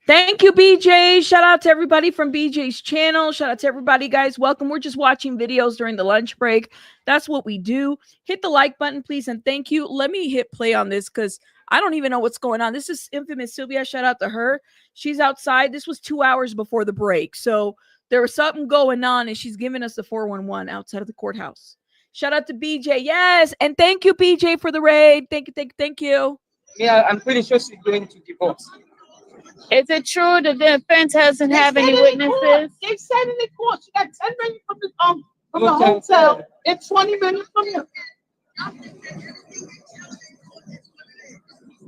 thank you, BJ. Shout out to everybody from BJ's channel. Shout out to everybody, guys. Welcome. We're just watching videos during the lunch break. That's what we do. Hit the like button, please, and thank you. Let me hit play on this because I don't even know what's going on. This is infamous Sylvia. Shout out to her. She's outside. This was 2 hours before the break, so there was something going on, and she's giving us the 411 outside of the courthouse. Shout out to BJ. Yes, and thank you, BJ, for the raid. Thank you, thank you. Yeah, I'm pretty sure she's going to divorce. Is it true that the defense doesn't have any witnesses? They said in the court she got 10 million from the hotel and 20 million from him.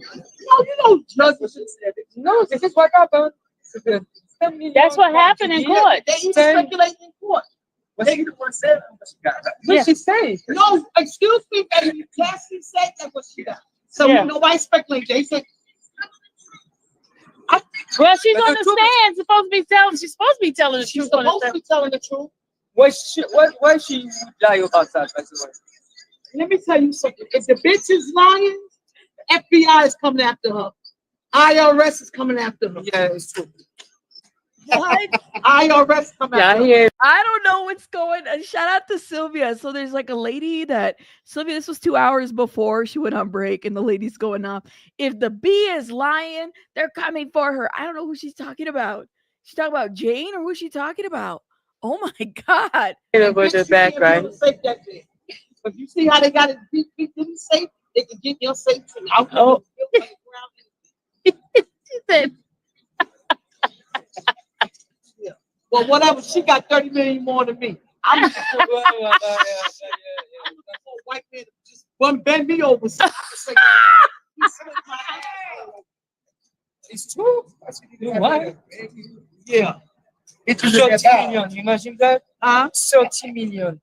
No, you don't judge what she said. No, this is what happened. That's what happened in court. They even speculate in court. They the one said what she saying. No, excuse me, baby. Cassie said that what she got. So nobody speculate. They said. Well, she's on the stand. She's supposed to be telling the truth. She's supposed to be telling the truth. Why she would lie about that? Let me tell you something. If the bitch is lying, FBI is coming after her. IRS is coming after her. Yeah, it's true. What? IRS coming after her. I don't know what's going on. Shout out to Sylvia. So there's like a lady that Sylvia, this was 2 hours before she went on break, and the lady's going off. If the B is lying, they're coming for her. I don't know who she's talking about. She's talking about Jane, or who's she talking about? Oh my God. The back, right? If you see how they got it beat Diddy safe, they can get your safe too. Oh. She said, well, whatever. She got 30 million more than me. I'm looking for a white man to just bend me over. It's true. What? Yeah. It's 30 million. Imagine that? 30 million.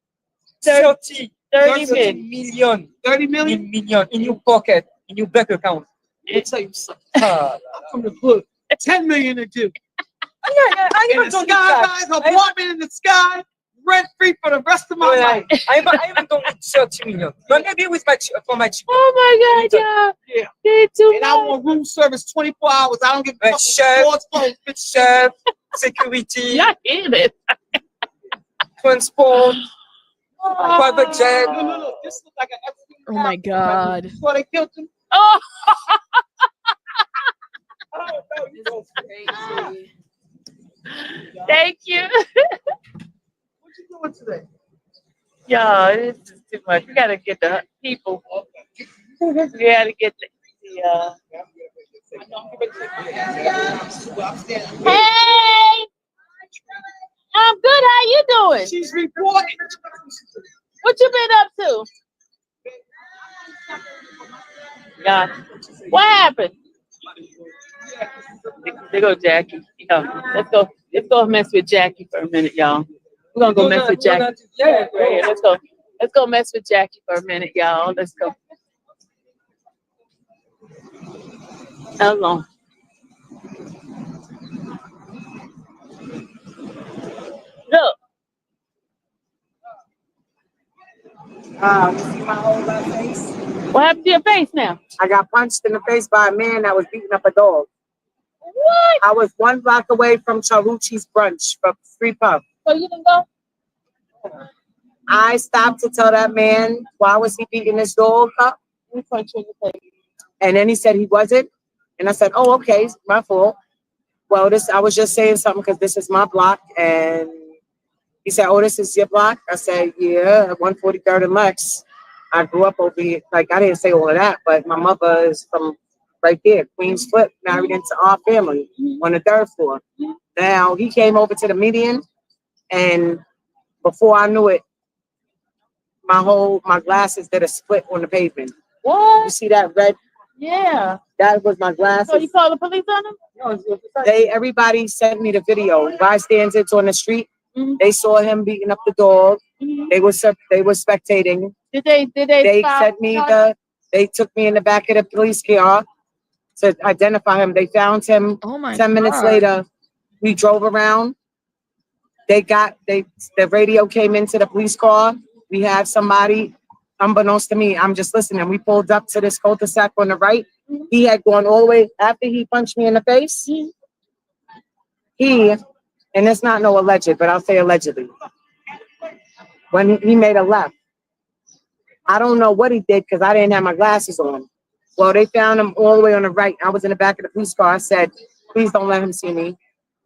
30 million. 30 million? Million in your pocket, in your bank account. Let me tell you something. I'm from the hood. 10 million to do. Yeah. I In the sky, apartment in the sky, rent free for the rest of my life. I even don't need 30 million. But maybe with for my children. oh my God, yeah. And I want room service 24 hours. I don't give a fuck. Chef, security. Yeah, in it. Transport, private jet. Look. This looks like an Epstein. Oh my God. Before they killed him. Oh. Crazy. Thank you. What you doing today? Yeah, it's just too much. We gotta get the people. We gotta get the Hey, I'm good. How you doing? She's reporting. What you been up to? Yeah. What happened? There go Jackie. Let's go mess with Jackie for a minute, y'all. We're gonna go mess with Jackie. Yeah, let's go. Let's go mess with Jackie for a minute, y'all. Let's go. How long? Look. You see my whole left face? What happened to your face now? I got punched in the face by a man that was beating up a dog. What? I was 1 block away from Charuchi's brunch for free pub. So you didn't go? I stopped to tell that man why was he beating his dog up, We punch you in the face. and then he said he wasn't, and I said, "Oh, okay, it's my fault." Well, I was just saying something because this is my block, and he said, "Oh, this is your block." I said, "Yeah, 143rd and Lex. I grew up over here." Like I didn't say all of that, but my mother is from right there, Queens Foot, married into our family on the 3rd floor. Now he came over to the median, and before I knew it, my glasses did a split on the pavement. What? You see that red Yeah. That was my glasses. So you called the police on him? Everybody sent me the video. Bystanders on the street, they saw him beating up the dog. They were spectating. Did they They stop? sent me they took me in the back of the police car to identify him. They found him. Oh my 10 minutes God. later, we drove around. The radio came into the police car. We had somebody, unbeknownst to me, I'm just listening. We pulled up to this cul-de-sac on the right. He had gone all the way after he punched me in the face. And it's not no alleged, but I'll say allegedly. When he made a left, I don't know what he did because I didn't have my glasses on. Well, they found him all the way on the right. I was in the back of the police car. I said, please don't let him see me.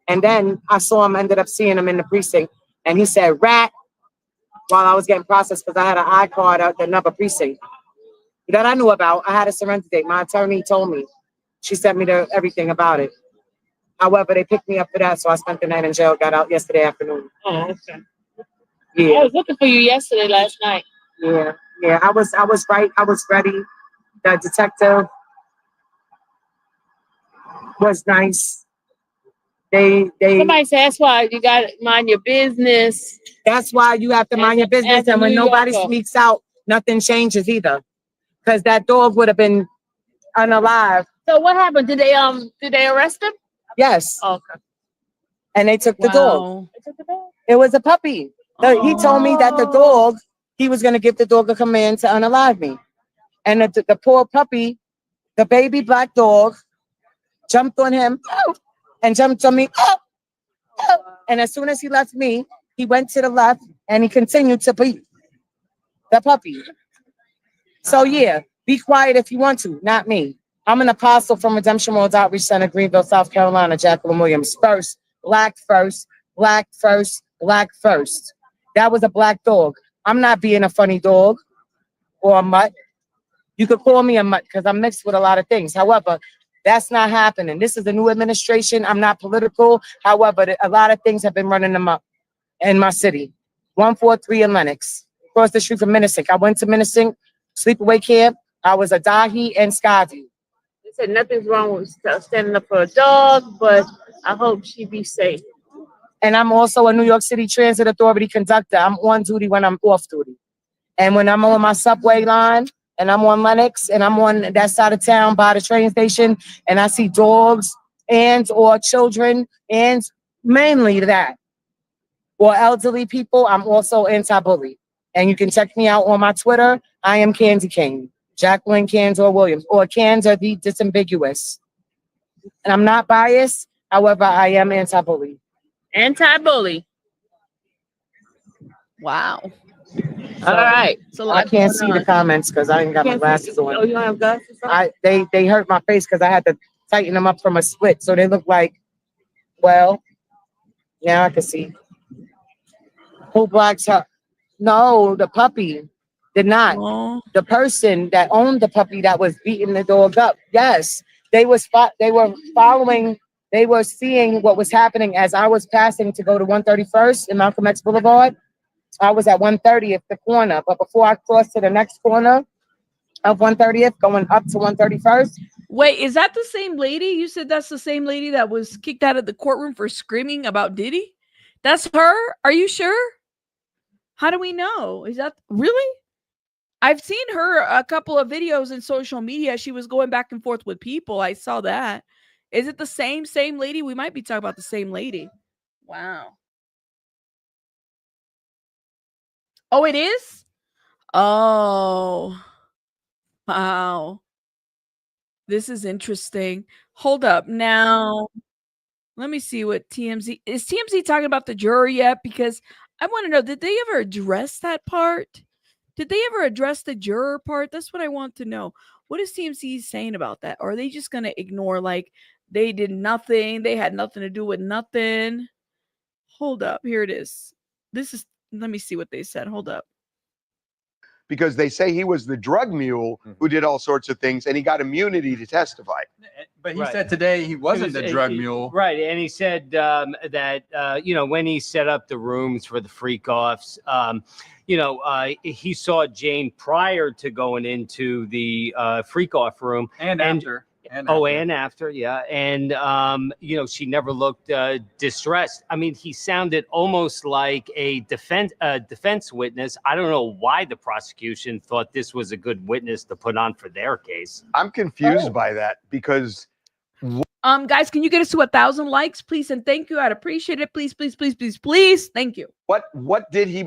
And then I saw him, ended up seeing him in the precinct. And he said, rat, while I was getting processed because I had an iCard at another precinct that I knew about. I had a surrender date. My attorney told me. She sent me everything about it. However, they picked me up for that, so I spent the night in jail, got out yesterday afternoon. Oh, okay. Yeah. I was looking for you yesterday, last night. Yeah. I was right. I was ready. The detective was nice. Somebody said that's why you got to mind your business. That's why you have to mind your business. And when nobody sneaks out, nothing changes either. Because that dog would have been unalive. So what happened? Did they arrest him? Yes. Oh, okay. And they took the dog. They took the dog? It was a puppy. He told me that the dog, he was going to give the dog a command to unalive me. And the poor puppy, the baby black dog, jumped on him and jumped on me. And as soon as he left me, he went to the left and he continued to beat the puppy. So yeah, be quiet if you want to, not me. I'm an apostle from Redemption World Outreach Center, Greenville, South Carolina, Jacqueline Williams. First, black first, black first, black first. That was a black dog. I'm not being a funny dog or a mutt. You could call me a mutt because I'm mixed with a lot of things. However, that's not happening. This is a new administration. I'm not political. However, a lot of things have been running them up in my city. 143 in Lenox, across the street from Minnesink. I went to Minnesink sleepaway camp. I was a Dahi and Skyview. They said nothing's wrong with standing up for a dog, but I hope she be safe. And I'm also a New York City Transit Authority conductor. I'm on duty when I'm off duty. And when I'm on my subway line and I'm on Lenox and I'm on that side of town by the train station and I see dogs and or children and mainly that or elderly people, I'm also anti-bully. And you can check me out on my Twitter. I am Candy Cane, Jacqueline Candor Williams, or Candor the Disambiguous. And I'm not biased. However, I am anti-bully. Anti-bully. Wow. All right. So I can't see the comments because I ain't got my glasses on. Oh, you don't have glasses on? They hurt my face because I had to tighten them up from a split. So they look like, well, now I can see. Who blacks her? No, the puppy did not. Oh. The person that owned the puppy that was beating the dog up. Yes, they were following. They were seeing what was happening as I was passing to go to 131st in Malcolm X Boulevard. I was at 130th, the corner, but before I crossed to the next corner of 130th, going up to 131st. Wait, is that the same lady? You said that's the same lady that was kicked out of the courtroom for screaming about Diddy? That's her? Are you sure? How do we know? Is that really? I've seen her a couple of videos in social media. She was going back and forth with people. I saw that. Is it the same lady? We might be talking about the same lady. Wow. Oh, it is? Oh. Wow. This is interesting. Hold up. Now, let me see what TMZ is. TMZ talking about the juror yet? Because I want to know, did they ever address that part? Did they ever address the juror part? That's what I want to know. What is TMZ saying about that? Or are they just going to ignore, like, they did nothing? They had nothing to do with nothing? Hold up. Here it is. Let me see what they said. Hold up. Because they say he was the drug mule who did all sorts of things and he got immunity to testify. But he Right. said today he wasn't the drug mule. Right. And he said that, when he set up the rooms for the freak-offs, he saw Jane prior to going into the freak-off room. And after. And after, yeah. And, she never looked distressed. I mean, he sounded almost like a defense witness. I don't know why the prosecution thought this was a good witness to put on for their case. I'm confused by that because... Guys, can you get us to 1,000 likes, please? And thank you. I'd appreciate it. Please, please, please, please, please. Thank you. What did he,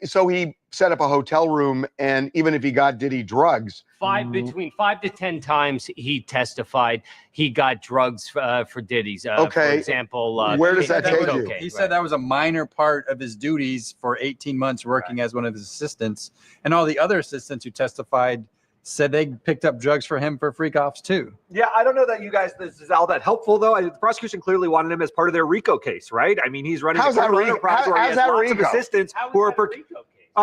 so he set up a hotel room, and even if he got, did he drugs? Between 5 to 10 times he testified he got drugs for Diddy's. Okay. For example, where does that take you? He said that was a minor part of his duties for 18 months working as one of his assistants. And all the other assistants who testified said they picked up drugs for him for freak-offs too. Yeah, I don't know that this is all that helpful, though. The prosecution clearly wanted him as part of their RICO case, right? I mean, he's running a criminal enterprise where he has lots of assistants who are...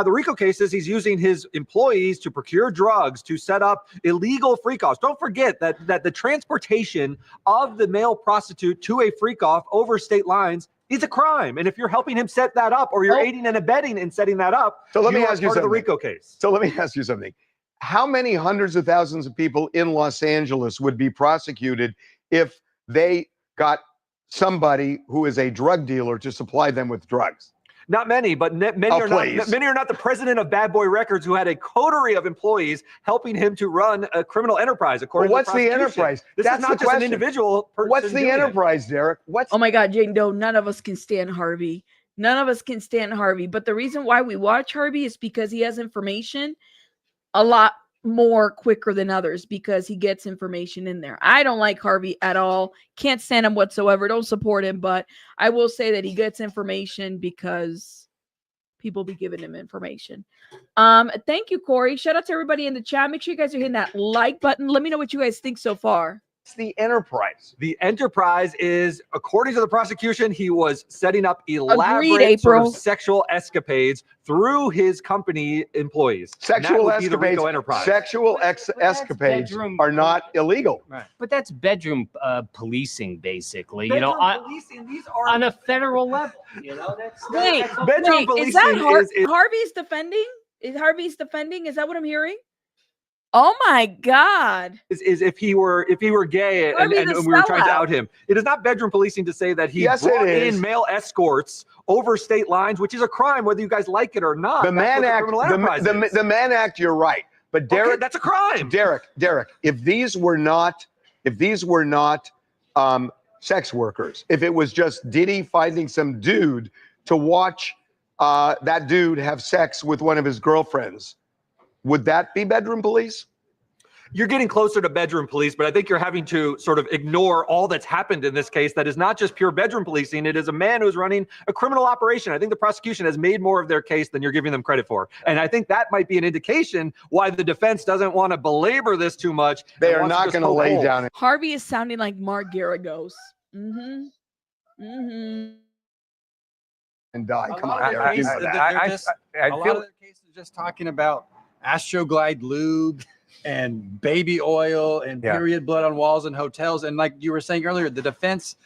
The RICO case is he's using his employees to procure drugs to set up illegal freak-offs. Don't forget that the transportation of the male prostitute to a freak-off over state lines is a crime. And if you're helping him set that up, or you're aiding and abetting in setting that up, so let me ask you part something. of the RICO case. So let me ask you something. How many hundreds of thousands of people in Los Angeles would be prosecuted if they got somebody who is a drug dealer to supply them with drugs? Not many, but many are not the president of Bad Boy Records, who had a coterie of employees helping him to run a criminal enterprise. According to the prosecution. What's the enterprise? This is not just an individual person. What's the enterprise, Derek? Oh my God, Jane Doe, none of us can stand Harvey. None of us can stand Harvey. But the reason why we watch Harvey is because he has information a lot more quicker than others, because he gets information in there. I don't like Harvey at all. Can't stand him whatsoever. Don't support him. But I will say that he gets information because people be giving him information. Thank you, Corey. Shout out to everybody in the chat. Make sure you guys are hitting that like button. Let me know what you guys think so far. It's the enterprise. The enterprise is, according to the prosecution, he was setting up elaborate sort of sexual escapades through his company employees. Sexual escapades are not illegal. Right. But that's bedroom policing, basically. Bedroom policing, these are on a federal level. That's bedroom policing. Is that Harvey's defending? Is Harvey's defending? Is that what I'm hearing? Oh my God! Is if he were gay and we were trying to out him, it is not bedroom policing to say that he brought in male escorts over state lines, which is a crime, whether you guys like it or not. The Mann Act. You're right, but Derek, that's a crime. Derek, if these were not sex workers, if it was just Diddy finding some dude to watch that dude have sex with one of his girlfriends, would that be bedroom police? You're getting closer to bedroom police, but I think you're having to sort of ignore all that's happened in this case. That is not just pure bedroom policing. It is a man who's running a criminal operation. I think the prosecution has made more of their case than you're giving them credit for. And I think that might be an indication why the defense doesn't want to belabor this too much. They are not going to lay down. Harvey is sounding like Mark Garagos. And die. Come on, a lot of their cases just talking about Astroglide lube and baby oil and period blood on walls in hotels. And like you were saying earlier, the defense,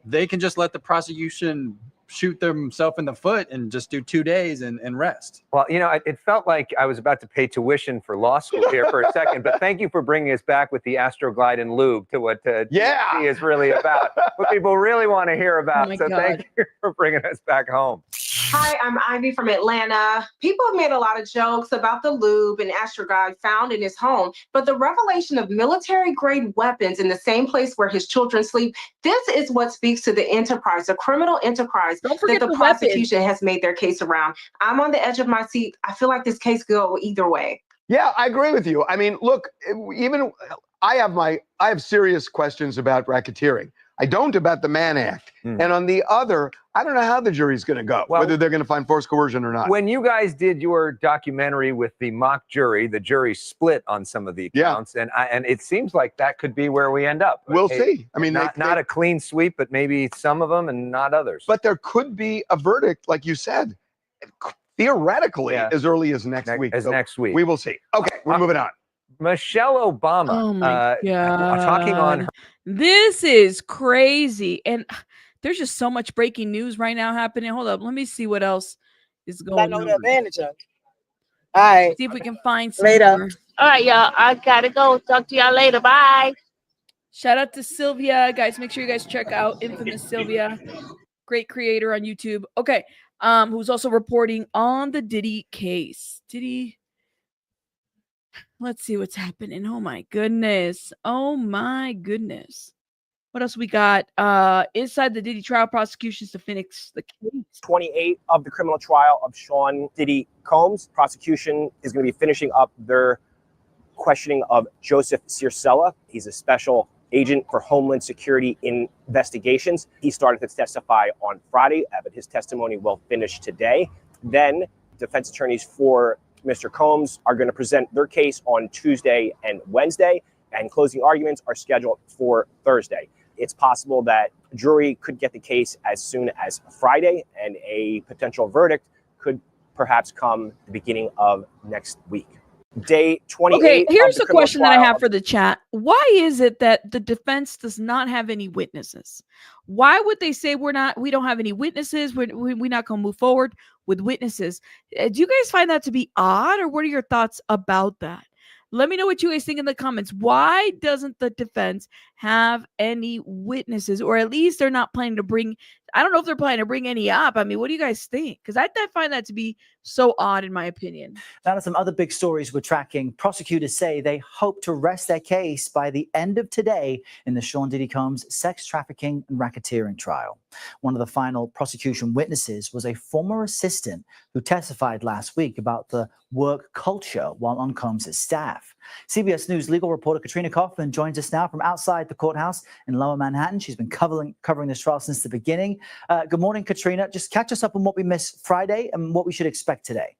they can just let the prosecution shoot themselves in the foot and just do 2 days and rest. Well, it felt like I was about to pay tuition for law school here for a second, but thank you for bringing us back with the Astroglide and lube to what TC is really about, what people really want to hear about. Oh so thank you for bringing us back home. Hi, I'm Ivy from Atlanta. People have made a lot of jokes about the lube and Astroglide found in his home, but the revelation of military-grade weapons in the same place where his children sleep, this is what speaks to the enterprise, the criminal enterprise that the prosecution has made their case around. I'm on the edge of my seat. I feel like this case could go either way. Yeah, I agree with you. I mean, look, even I have serious questions about racketeering. I don't about the Mann Act. And on the other, I don't know how the jury's going to go, whether they're going to find forced coercion or not. When you guys did your documentary with the mock jury, the jury split on some of the accounts, and it seems like that could be where we end up. We'll see. I mean, not a clean sweep, but maybe some of them and not others. But there could be a verdict, like you said, theoretically, as early as next week. Next week. We will see. Okay, we're moving on. Michelle Obama. Oh my God. Talking on her. This is crazy. And there's just so much breaking news right now happening. Hold up. Let me see what else is going I know on. the advantage of. All right. See if we can find some Later. more. All right, y'all. I gotta go. Talk to y'all later. Bye. Shout out to Sylvia. Guys, make sure you guys check out Infamous Sylvia. Great creator on YouTube. Okay. Who's also reporting on the Diddy case. Diddy. Let's see what's happening. Oh my goodness. Oh my goodness. What else we got? Inside the Diddy trial, prosecutions to finish the case. 28 of the criminal trial of Sean Diddy Combs. Prosecution is going to be finishing up their questioning of Joseph Circella. He's a special agent for Homeland Security investigations. He started to testify on Friday, but his testimony will finish today. Then defense attorneys for Mr. Combs are going to present their case on Tuesday and Wednesday, and closing arguments are scheduled for Thursday. It's possible that jury could get the case as soon as Friday, and a potential verdict could perhaps come the beginning of next week. Day 28. Okay, here's the a question that I trial have for the chat. Why is it that the defense does not have any witnesses? Why would they say we don't have any witnesses? We're not going to move forward with witnesses. Do you guys find that to be odd, or what are your thoughts about that? Let me know what you guys think in the comments. Why doesn't the defense have any witnesses, or at least they're not planning to bring? I don't know if they're planning to bring any up. I mean, what do you guys think? Because I find that to be so odd, in my opinion. Now to some other big stories we're tracking. Prosecutors say they hope to rest their case by the end of today in the Sean Diddy Combs sex trafficking and racketeering trial. One of the final prosecution witnesses was a former assistant who testified last week about the work culture while on Combs' staff. CBS News legal reporter Katrina Kaufman joins us now from outside the courthouse in Lower Manhattan. She's been covering this trial since the beginning. Good morning, Katrina. Just catch us up on what we missed Friday and what we should expect today.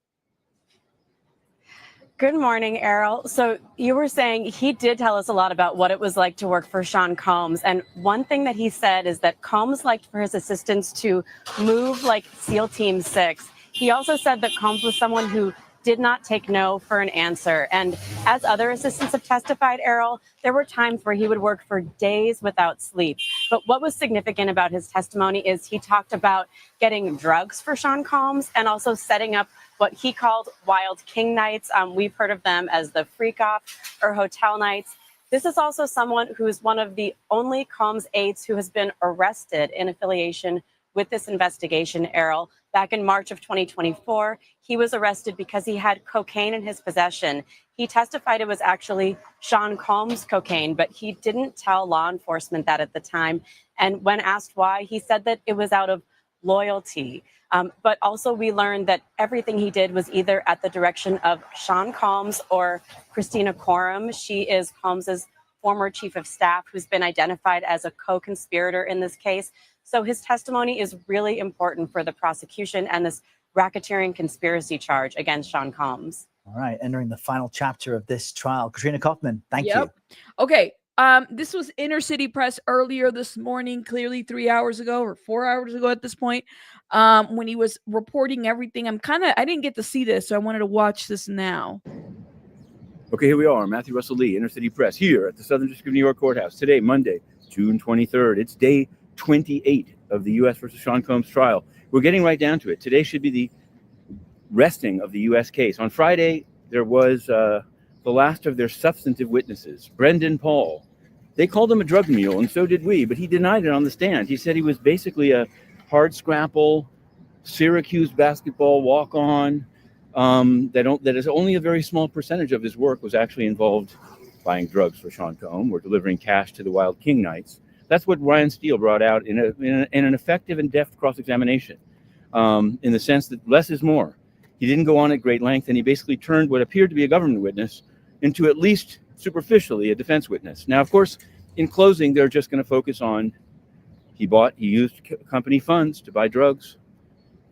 Good morning, Errol. So you were saying he did tell us a lot about what it was like to work for Sean Combs. And one thing that he said is that Combs liked for his assistants to move like SEAL Team 6. He also said that Combs was someone who did not take no for an answer. And as other assistants have testified, Errol, there were times where he would work for days without sleep. But what was significant about his testimony is he talked about getting drugs for Sean Combs and also setting up what he called Wild King Nights. We've heard of them as the freak off or hotel nights. This is also someone who is one of the only Combs aides who has been arrested in affiliation with this investigation, Errol. Back in March of 2024, he was arrested because he had cocaine in his possession. He testified it was actually Sean Combs' cocaine, but he didn't tell law enforcement that at the time. And when asked why, he said that it was out of loyalty. But also we learned that everything he did was either at the direction of Sean Combs or Christina Coram. She is Combs's former chief of staff who's been identified as a co-conspirator in this case. So his testimony is really important for the prosecution and this racketeering conspiracy charge against Sean Combs. All right, entering the final chapter of this trial. Katrina Kaufman, thank you. Okay. This was Inner City Press earlier this morning, clearly 3 hours ago or 4 hours ago at this point, when he was reporting everything. I didn't get to see this, so I wanted to watch this now. Okay, here we are. Matthew Russell Lee, Inner City Press, here at the Southern District of New York Courthouse. Today, Monday, June 23rd. It's day 28 of the U.S. versus Sean Combs trial. We're getting right down to it. Today should be the resting of the U.S. case. On Friday, there was the last of their substantive witnesses, Brendan Paul. They called him a drug mule, and so did we, but he denied it on the stand. He said he was basically a hardscrapple, Syracuse basketball walk-on, that is only a very small percentage of his work was actually involved buying drugs for Sean Combs or delivering cash to the Wild King Nights. That's what Ryan Steele brought out in an effective and deft cross-examination, in the sense that less is more. He didn't go on at great length, and he basically turned what appeared to be a government witness into at least superficially a defense witness. Now, of course, in closing, they're just going to focus on he used company funds to buy drugs,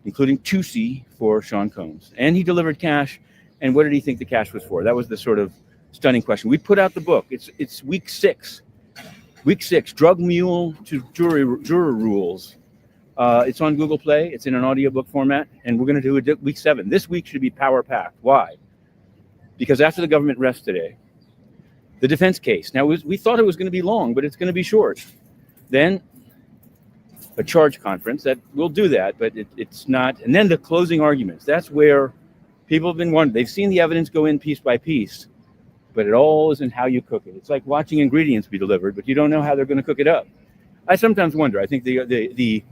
including 2C for Sean Combs. And he delivered cash. And what did he think the cash was for? That was the sort of stunning question. We put out the book. It's week 6. Week 6, Drug Mule to Juror Rules. It's on Google Play. It's in an audiobook format. And we're going to do week 7. This week should be power-packed. Why? Because after the government rests today, the defense case. Now, we thought it was going to be long, but it's going to be short. Then a charge conference that will do that, but it's not. And then the closing arguments. That's where people have been wondering. They've seen the evidence go in piece by piece, but it all isn't how you cook it. It's like watching ingredients be delivered, but you don't know how they're going to cook it up. I sometimes wonder. I think the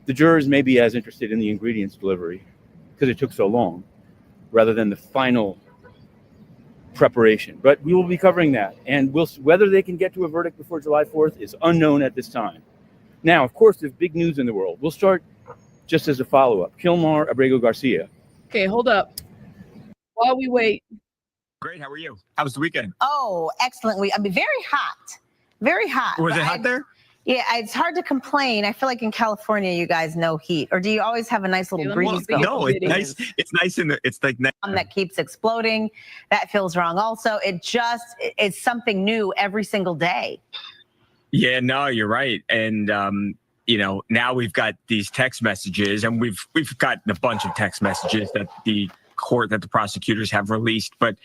jurors may be as interested in the ingredients delivery because it took so long, rather than the final preparation. But we will be covering that, and whether they can get to a verdict before July 4th is unknown at this time. Now, of course, there's big news in the world. We'll start just as a follow-up. Kilmar Abrego Garcia. Okay, hold up. While we wait. Great. How are you? How was the weekend? Oh, excellent week. I mean, very hot. Very hot. Was it hot there? Yeah, it's hard to complain. I feel like in California, you guys know heat. Or do you always have a nice little breeze going? No, it's nice. It's nice in the. It's like that keeps exploding. That feels wrong. Also, it's something new every single day. Yeah, no, you're right. And now we've got these text messages, and we've gotten a bunch of text messages that the prosecutors have released. But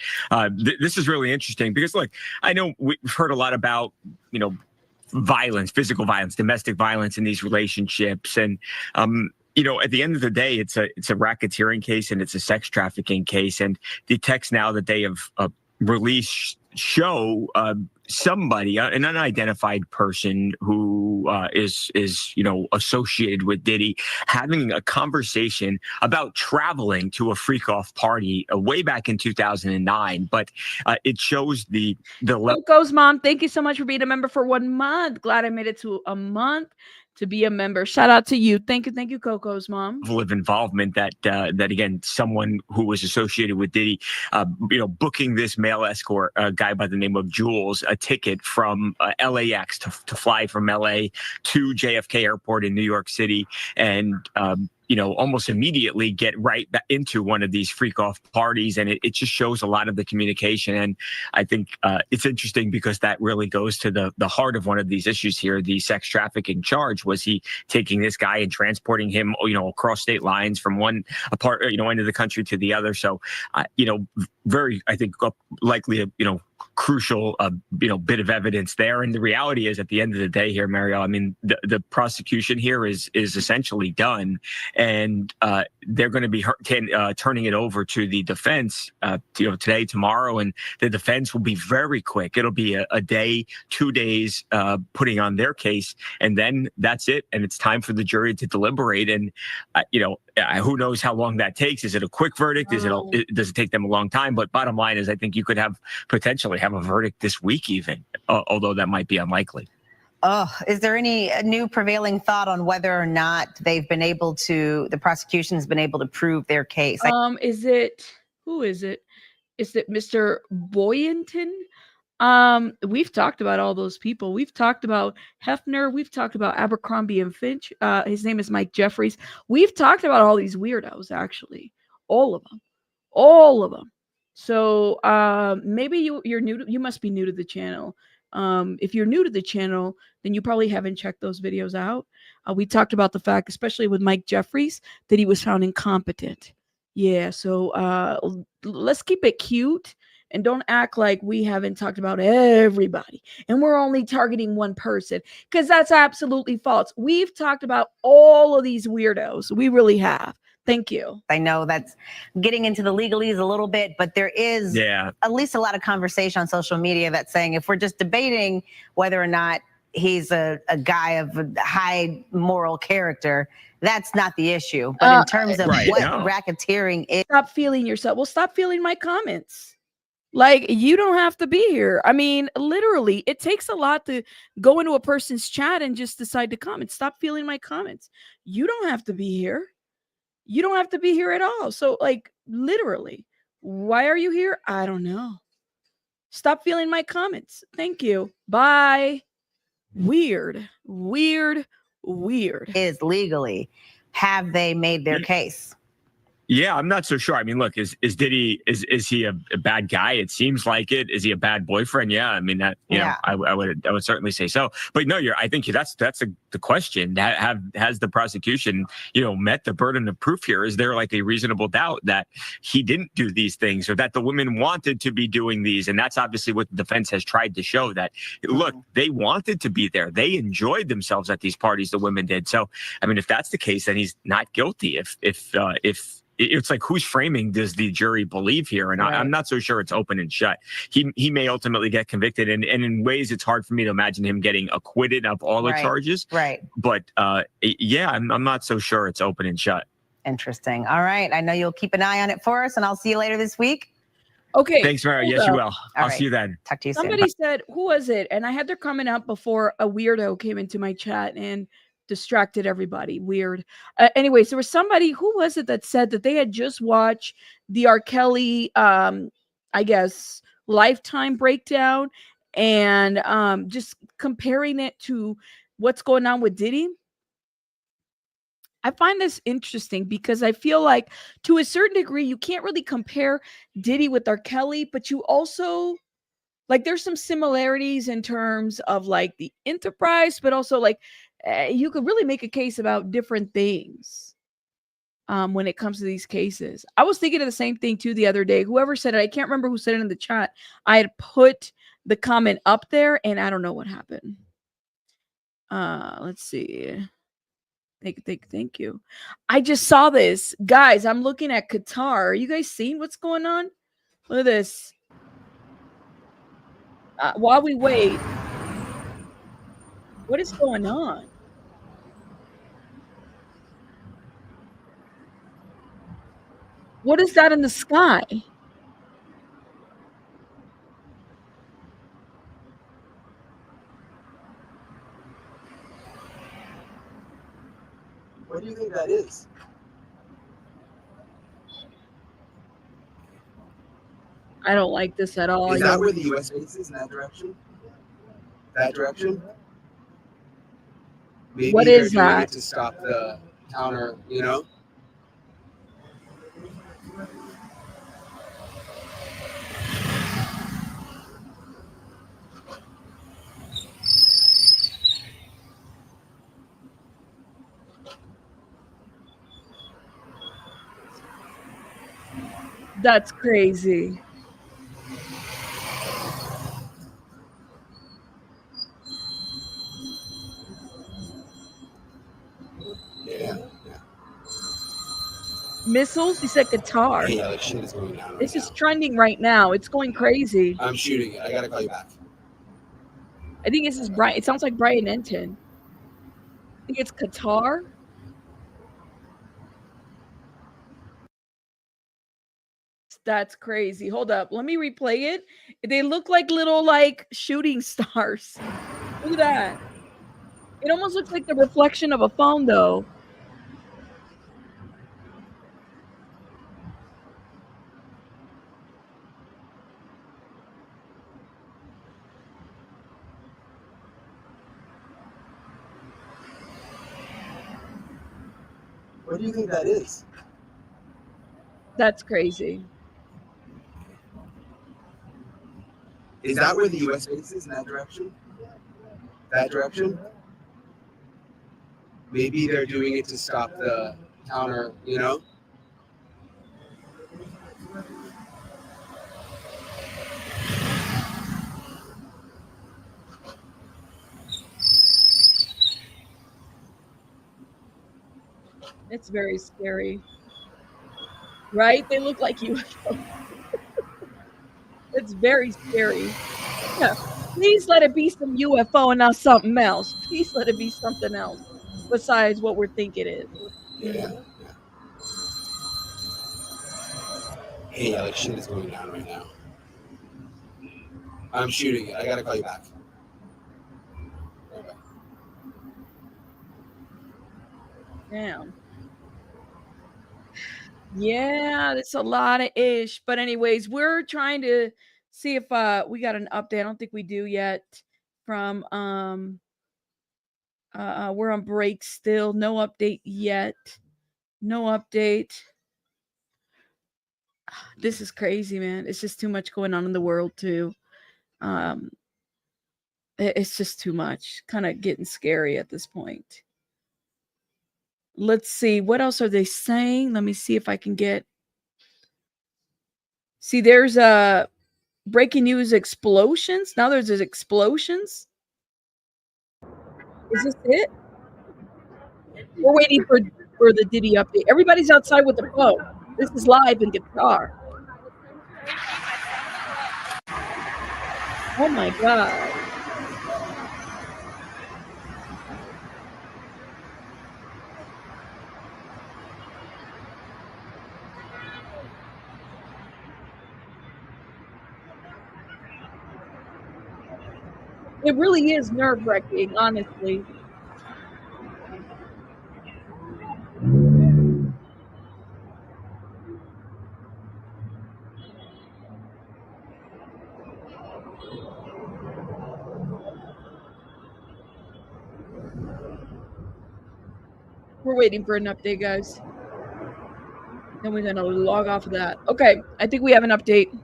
this is really interesting because, look, I know we've heard a lot about violence, physical violence, domestic violence in these relationships, and at the end of the day, it's a racketeering case and it's a sex trafficking case, and the texts now that they have released show somebody, an unidentified person who is associated with Diddy, having a conversation about traveling to a freak-off party way back in 2009. But it shows the level. Coco's mom, thank you so much for being a member for 1 month. Glad I made it to a month to be a member. Shout out to you. Thank you, Coco's mom. Of involvement that again, someone who was associated with Diddy, booking this male escort, a guy by the name of Jules, a ticket from LAX to fly from LA to JFK Airport in New York City, and almost immediately get right back into one of these freak off parties. And it just shows a lot of the communication. And I think it's interesting because that really goes to the heart of one of these issues here, the sex trafficking charge. Was he taking this guy and transporting him, across state lines from one end of the country to the other? So, very, I think, likely, crucial, bit of evidence there. And the reality is, at the end of the day here, Mariel, I mean, the prosecution here is essentially done, and they're going to be turning it over to the defense, today, tomorrow, and the defense will be very quick. It'll be a day, 2 days, putting on their case, and then that's it. And it's time for the jury to deliberate. And who knows how long that takes? Is it a quick verdict? Does it take them a long time? But bottom line is, I think you could potentially have a verdict this week, even, although that might be unlikely. Is there any new prevailing thought on whether or not the prosecution's been able to prove their case? Who is it? Is it Mr. Boynton? We've talked about all those people. We've talked about Hefner. We've talked about Abercrombie and Finch. His name is Mike Jeffries. We've talked about all these weirdos, actually. All of them. So maybe you're new. You must be new to the channel. If you're new to the channel, then you probably haven't checked those videos out. We talked about the fact, especially with Mike Jeffries, that he was found incompetent. Yeah, so let's keep it cute and don't act like we haven't talked about everybody and we're only targeting one person, because that's absolutely false. We've talked about all of these weirdos. We really have. Thank you. I know that's getting into the legalese a little bit, but there is at least a lot of conversation on social media that's saying if we're just debating whether or not he's a guy of high moral character, that's not the issue. But in terms of racketeering is. Stop feeling yourself. Well, stop feeling my comments. Like, you don't have to be here. I mean, literally, it takes a lot to go into a person's chat and just decide to comment. Stop feeling my comments. You don't have to be here. You don't have to be here at all. So, like, literally, why are you here? I don't know. Stop feeling my comments. Thank you. Bye. Weird. Is legally. Have they made their case? Yeah, I'm not so sure. I mean, look, is Diddy, is he a bad guy? It seems like it. Is he a bad boyfriend? Yeah, I mean that. You know, I would certainly say so. But no, I think that's the question. Has the prosecution, met the burden of proof here? Is there like a reasonable doubt that he didn't do these things, or that the women wanted to be doing these? And that's obviously what the defense has tried to show, that look, they wanted to be there. They enjoyed themselves at these parties. The women did. So, I mean, if that's the case, then he's not guilty. If it's like, whose framing does the jury believe here? And I'm not so sure it's open and shut. He may ultimately get convicted, and in ways it's hard for me to imagine him getting acquitted of all the charges. Right. But yeah, I'm not so sure it's open and shut. Interesting. All right. I know you'll keep an eye on it for us, and I'll see you later this week. Okay. Thanks, Mara. Yes, you will. I'll see you then. Talk to you soon. Somebody said, who was it? And I had their comment up before a weirdo came into my chat and distracted everybody. Weird. Anyways, there was somebody, who was it, that said that they had just watched the R. Kelly, I guess, Lifetime breakdown, and just comparing it to what's going on with Diddy. I find this interesting because I feel like, to a certain degree, you can't really compare Diddy with R. Kelly, but you also, like, there's some similarities in terms of like the enterprise, but also like you could really make a case about different things when it comes to these cases. I was thinking of the same thing too the other day. Whoever said it, I can't remember who said it in the chat. I had put the comment up there and I don't know what happened. Let's see. Thank you. I just saw this. Guys, I'm looking at Qatar. Are you guys seeing what's going on? Look at this. While we wait, what is going on? What is that in the sky? What do you think that is? I don't like this at all. Is that where the U.S. faces, in that direction? That direction? Maybe What they're is doing that? it to stop the counter, you know? That's crazy. Yeah. Missiles? He said Qatar. Yeah, like shit is going down right This is trending right now. It's going crazy. I'm shooting it. I gotta call you back. I think this is Brian. It sounds like Brian Enton. I think it's Qatar. That's crazy. Hold up. Let me replay it. They look like little like shooting stars. Look at that. It almost looks like the reflection of a phone though. What do you think that is? That's crazy. Is that where the U.S. faces, in that direction? That direction? Maybe they're doing it to stop the counter, you know? It's very scary. Right? They look like UFOs. It's very scary. Yeah. Please let it be some UFO and not something else. Please let it be something else besides what we're thinking it is. Yeah. Hey, like shit is going down right now. I'm shooting it. I gotta call you back. Damn. Yeah, that's a lot of ish. But anyways, we're trying to see if we got an update. I don't think we do yet from we're on break still. No update yet. No update. This is crazy, man. It's just too much going on in the world too. It's just too much. Kind of getting scary at this point. Let's see. What else are they saying? Let me see if I can get. See, there's a breaking news explosions. Now there's explosions. Is this it? We're waiting for the Diddy update. Everybody's outside with the phone. This is live in Qatar. Oh my God. It really is nerve-wracking, honestly. We're waiting for an update, guys. Then we're gonna log off of that. Okay, I think we have an update.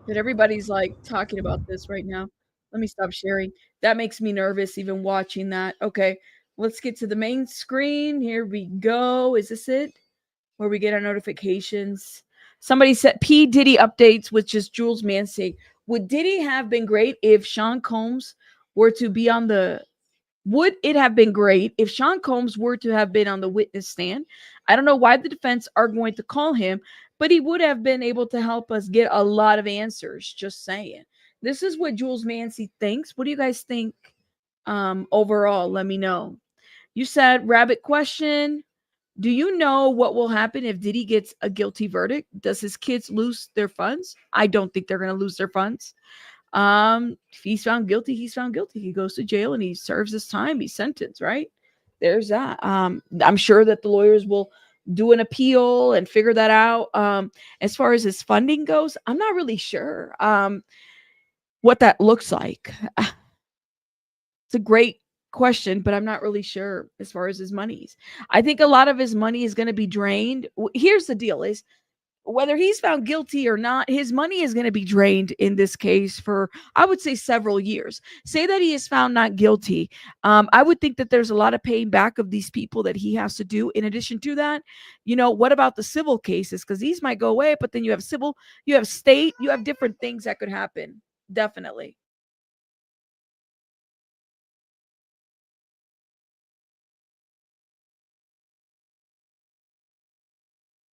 But everybody's like talking about this right now. Let me stop sharing. That makes me nervous even watching that. Okay, let's get to the main screen. Here we go. Is this it? Where we get our notifications. Somebody said P. Diddy updates, which is Jules Mansing. Would Diddy have been great if Sean Combs were to be on the Would it have been great if Sean Combs were to have been on the witness stand? I don't know why the defense are going to call him, but he would have been able to help us get a lot of answers. Just saying. This is what Jules Mancy thinks. What do you guys think overall? Let me know. You said, rabbit question. Do you know what will happen if Diddy gets a guilty verdict? Does his kids lose their funds? I don't think they're going to lose their funds. If he's found guilty, he's found guilty. He goes to jail and he serves his time. He's sentenced, right? There's that. I'm sure that the lawyers will do an appeal and figure that out. As far as his funding goes, I'm not really sure what that looks like. It's a great question, but I'm not really sure as far as his monies. I think a lot of his money is going to be drained. Here's the deal is, whether he's found guilty or not, his money is going to be drained in this case for, I would say, several years. Say that he is found not guilty. I would think that there's a lot of paying back of these people that he has to do. In addition to that, what about the civil cases? Because these might go away, but then you have civil, you have state, you have different things that could happen. Definitely.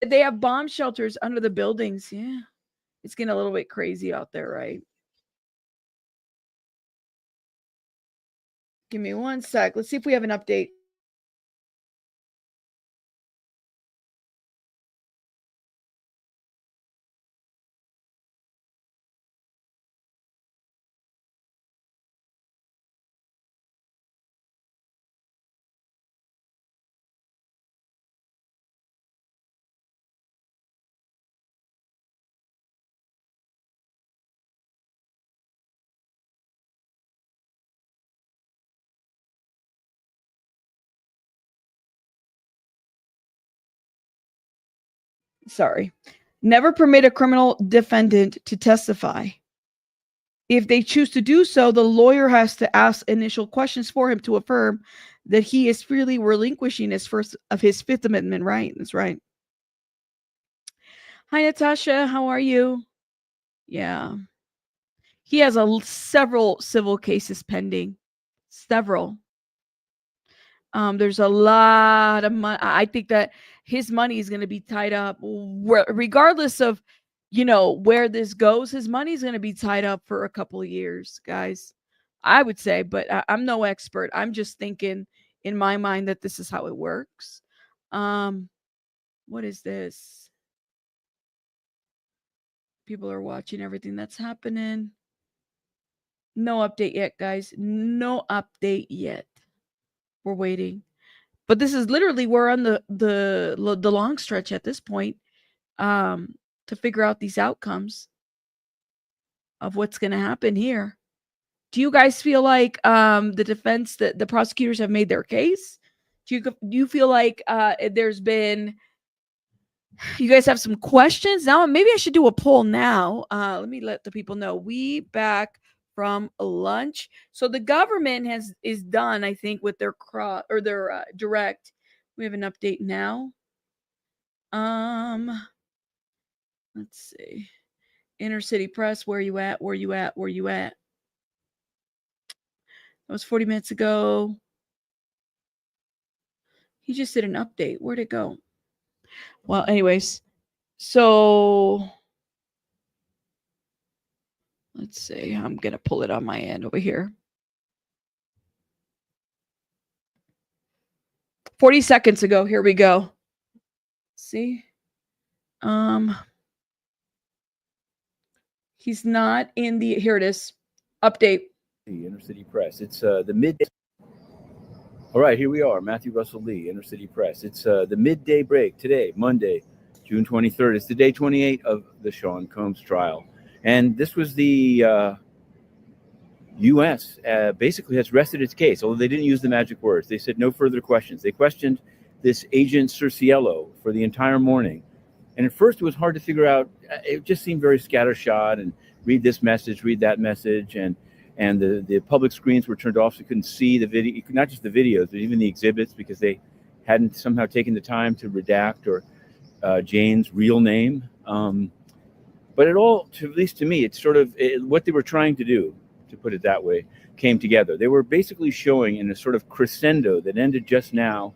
They have bomb shelters under the buildings. Yeah. It's getting a little bit crazy out there, right? Give me one sec. Let's see if we have an update. Sorry. Never permit a criminal defendant to testify. If they choose to do so, the lawyer has to ask initial questions for him to affirm that he is freely relinquishing his Fifth Amendment right. That's right. Hi, Natasha. How are you? Yeah. He has several civil cases pending. Several. There's a lot of money. I think that his money is going to be tied up regardless of, where this goes. His money is going to be tied up for a couple of years, guys. I would say, but I'm no expert. I'm just thinking in my mind that this is how it works. What is this? People are watching everything that's happening. No update yet, guys. No update yet. We're waiting. But this is literally, we're on the long stretch at this point to figure out these outcomes of what's going to happen here. Do you guys feel like the defense, the prosecutors have made their case? Do you feel like there's been You guys have some questions now? Maybe I should do a poll now. Let me let the people know. We back from lunch. So the government is done, I think, with their direct. We have an update now. Let's see. Inner City Press, where you at? Where you at? Where you at? That was 40 minutes ago. He just did an update. Where'd it go? Well, anyways, so let's see. I'm going to pull it on my end over here. 40 seconds ago. Here we go. See? He's not in the, here it is. Update. The Inner City Press. It's the midday. All right, here we are. Matthew Russell Lee, Inner City Press. It's the midday break today, Monday, June 23rd. It's the day 28 of the Sean Combs trial. And this was the U.S. Basically has rested its case, although they didn't use the magic words. They said no further questions. They questioned this agent Cerciello for the entire morning. And at first it was hard to figure out. It just seemed very scattershot and read this message, read that message. And the public screens were turned off so you couldn't see the video, not just the videos, but even the exhibits, because they hadn't somehow taken the time to redact or Jane's real name. But it all, at least to me, it's sort of what they were trying to do, to put it that way, came together. They were basically showing in a sort of crescendo that ended just now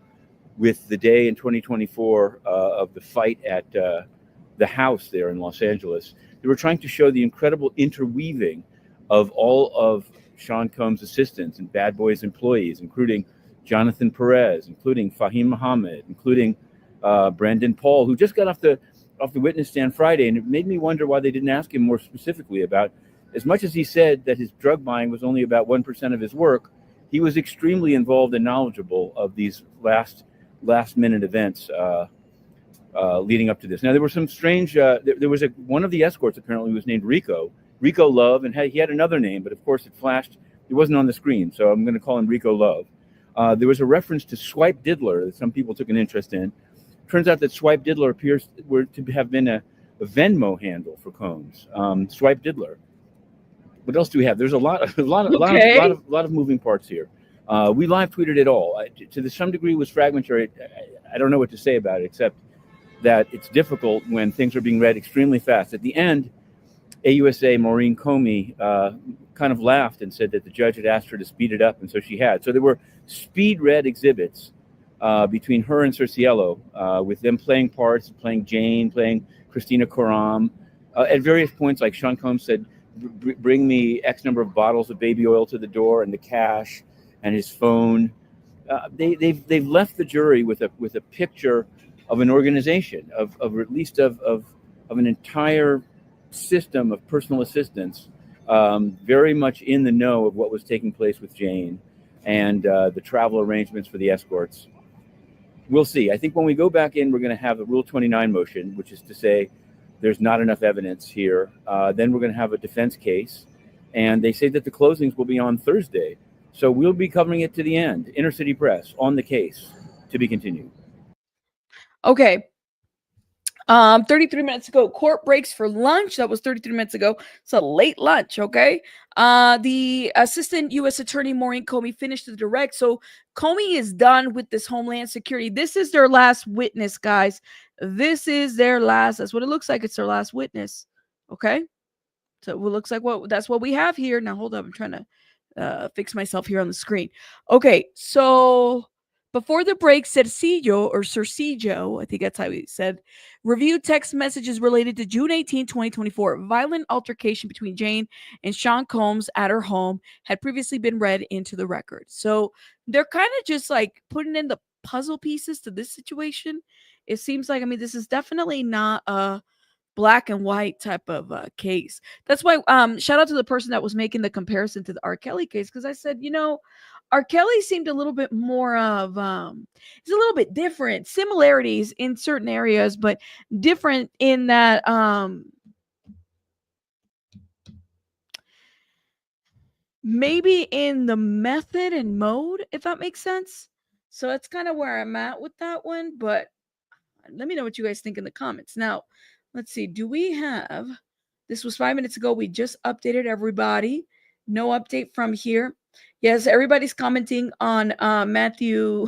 with the day in 2024 of the fight at the house there in Los Angeles. They were trying to show the incredible interweaving of all of Sean Combs' assistants and Bad Boys employees, including Jonathan Perez, including Fahim Mohammed, including Brandon Paul, who just got off the witness stand Friday. And it made me wonder why they didn't ask him more specifically about, as much as he said that his drug buying was only about 1% of his work, he was extremely involved and knowledgeable of these last minute events leading up to this. Now, there were some strange, there was one of the escorts apparently was named Rico Love, and he had another name, but of course it flashed, it wasn't on the screen, so I'm going to call him Rico Love. There was a reference to Swipe Diddler that some people took an interest in. Turns out that Swipe Diddler appears to have been a Venmo handle for Combs. Swipe Diddler. What else do we have? There's a lot of moving parts here. We live tweeted it all. To some degree, it was fragmentary. I don't know what to say about it, except that it's difficult when things are being read extremely fast. At the end, AUSA Maureen Comey kind of laughed and said that the judge had asked her to speed it up, and so she had. So there were speed read exhibits between her and Cerciello, with them playing parts, playing Jane, playing Christina Coram. At various points, like Sean Combs said, bring me X number of bottles of baby oil to the door and the cash and his phone. They've left the jury with a picture of an organization, of at least of an entire system of personal assistance, very much in the know of what was taking place with Jane and the travel arrangements for the escorts. We'll see. I think when we go back in, we're going to have a Rule 29 motion, which is to say there's not enough evidence here. Then we're going to have a defense case, and they say that the closings will be on Thursday. So we'll be covering it to the end. Inner City Press on the case, to be continued. Okay. 33 minutes ago, court breaks for lunch. That was 33 minutes ago. It's a late lunch, okay? The Assistant U.S. Attorney Maureen Comey finished the direct. So Comey is done with this Homeland Security. This is their last witness, guys. This is their last. That's what it looks like. It's their last witness, okay? So it looks like that's what we have here. Now, hold up. I'm trying to fix myself here on the screen. Okay, so before the break, Cerciello, I think that's how he said, reviewed text messages related to June 18, 2024. Violent altercation between Jane and Sean Combs at her home had previously been read into the record. So they're kind of just like putting in the puzzle pieces to this situation. It seems like, I mean, this is definitely not a black and white type of case. That's why shout out to the person that was making the comparison to the R. Kelly case, because I said, R. Kelly seemed a little bit more of it's a little bit different, similarities in certain areas, but different in that maybe in the method and mode, if that makes sense. So that's kind of where I'm at with that one, but Let me know what you guys think in the comments. Now, let's see. Do we have, this was 5 minutes ago. We just updated everybody. No update from here. Yes, everybody's commenting on Matthew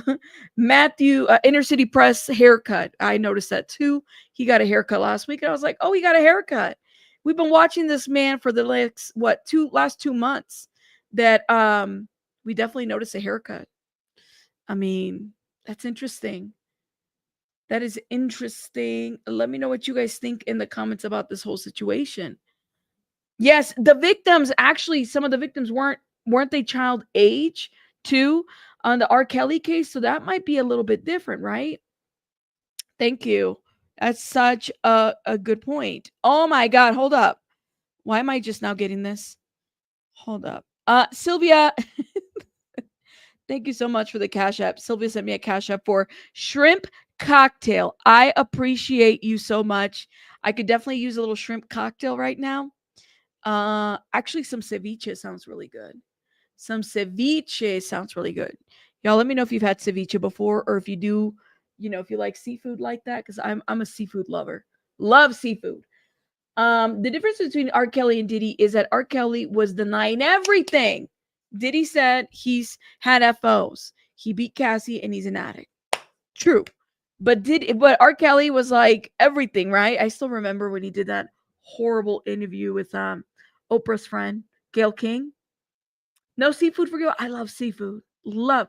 Inner City Press haircut. I noticed that too. He got a haircut last week, and I was like, oh, he got a haircut. We've been watching this man for the last 2 months. That we definitely noticed a haircut. I mean, that's interesting. That is interesting. Let me know what you guys think in the comments about this whole situation. Yes, the victims, actually, some of the victims weren't they child age too on the R. Kelly case? So that might be a little bit different, right? Thank you. That's such a good point. Oh my God, hold up. Why am I just now getting this? Hold up. Sylvia, thank you so much for the Cash App. Sylvia sent me a Cash App for shrimp cocktail. I appreciate you so much. I could definitely use a little shrimp cocktail right now. Actually, some ceviche sounds really good. Some ceviche sounds really good. Y'all, let me know if you've had ceviche before, or if you do, if you like seafood like that, because I'm a seafood lover. Love seafood. The difference between R. Kelly and Diddy is that R. Kelly was denying everything. Diddy said he's had FOs. He beat Cassie and he's an addict. True. But R. Kelly was like everything, right? I still remember when he did that horrible interview with Oprah's friend, Gayle King. No seafood for you. I love seafood. Love.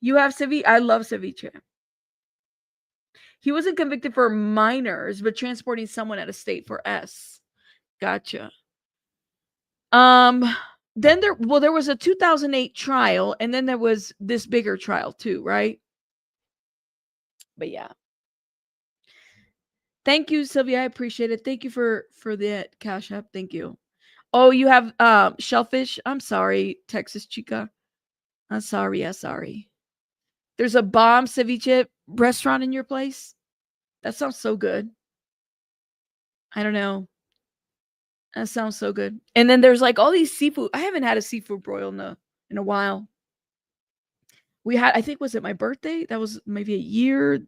You have ceviche. I love ceviche. He wasn't convicted for minors, but transporting someone out of state for S. Gotcha. Then there was a 2008 trial, and then there was this bigger trial too, right? But yeah. Thank you, Sylvia. I appreciate it. Thank you for the Cash App. Thank you. Oh, you have shellfish. I'm sorry, Texas Chica. I'm sorry. There's a bomb ceviche restaurant in your place? That sounds so good. I don't know. That sounds so good. And then there's like all these seafood. I haven't had a seafood broil in a while. We had, I think, was it my birthday? That was maybe a year.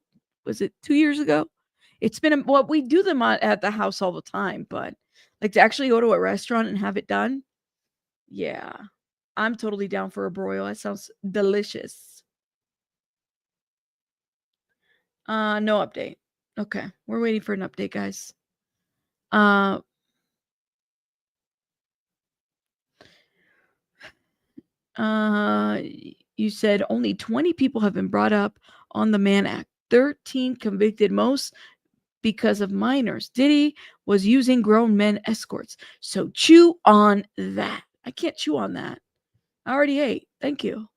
Was it 2 years ago? It's been, we do them at the house all the time, but like to actually go to a restaurant and have it done. Yeah. I'm totally down for a broil. That sounds delicious. No update. Okay. We're waiting for an update, guys. You said only 20 people have been brought up on the Mann Act. 13 convicted, most because of minors. Diddy was using grown men escorts. So chew on that. I can't chew on that. I already ate. Thank you.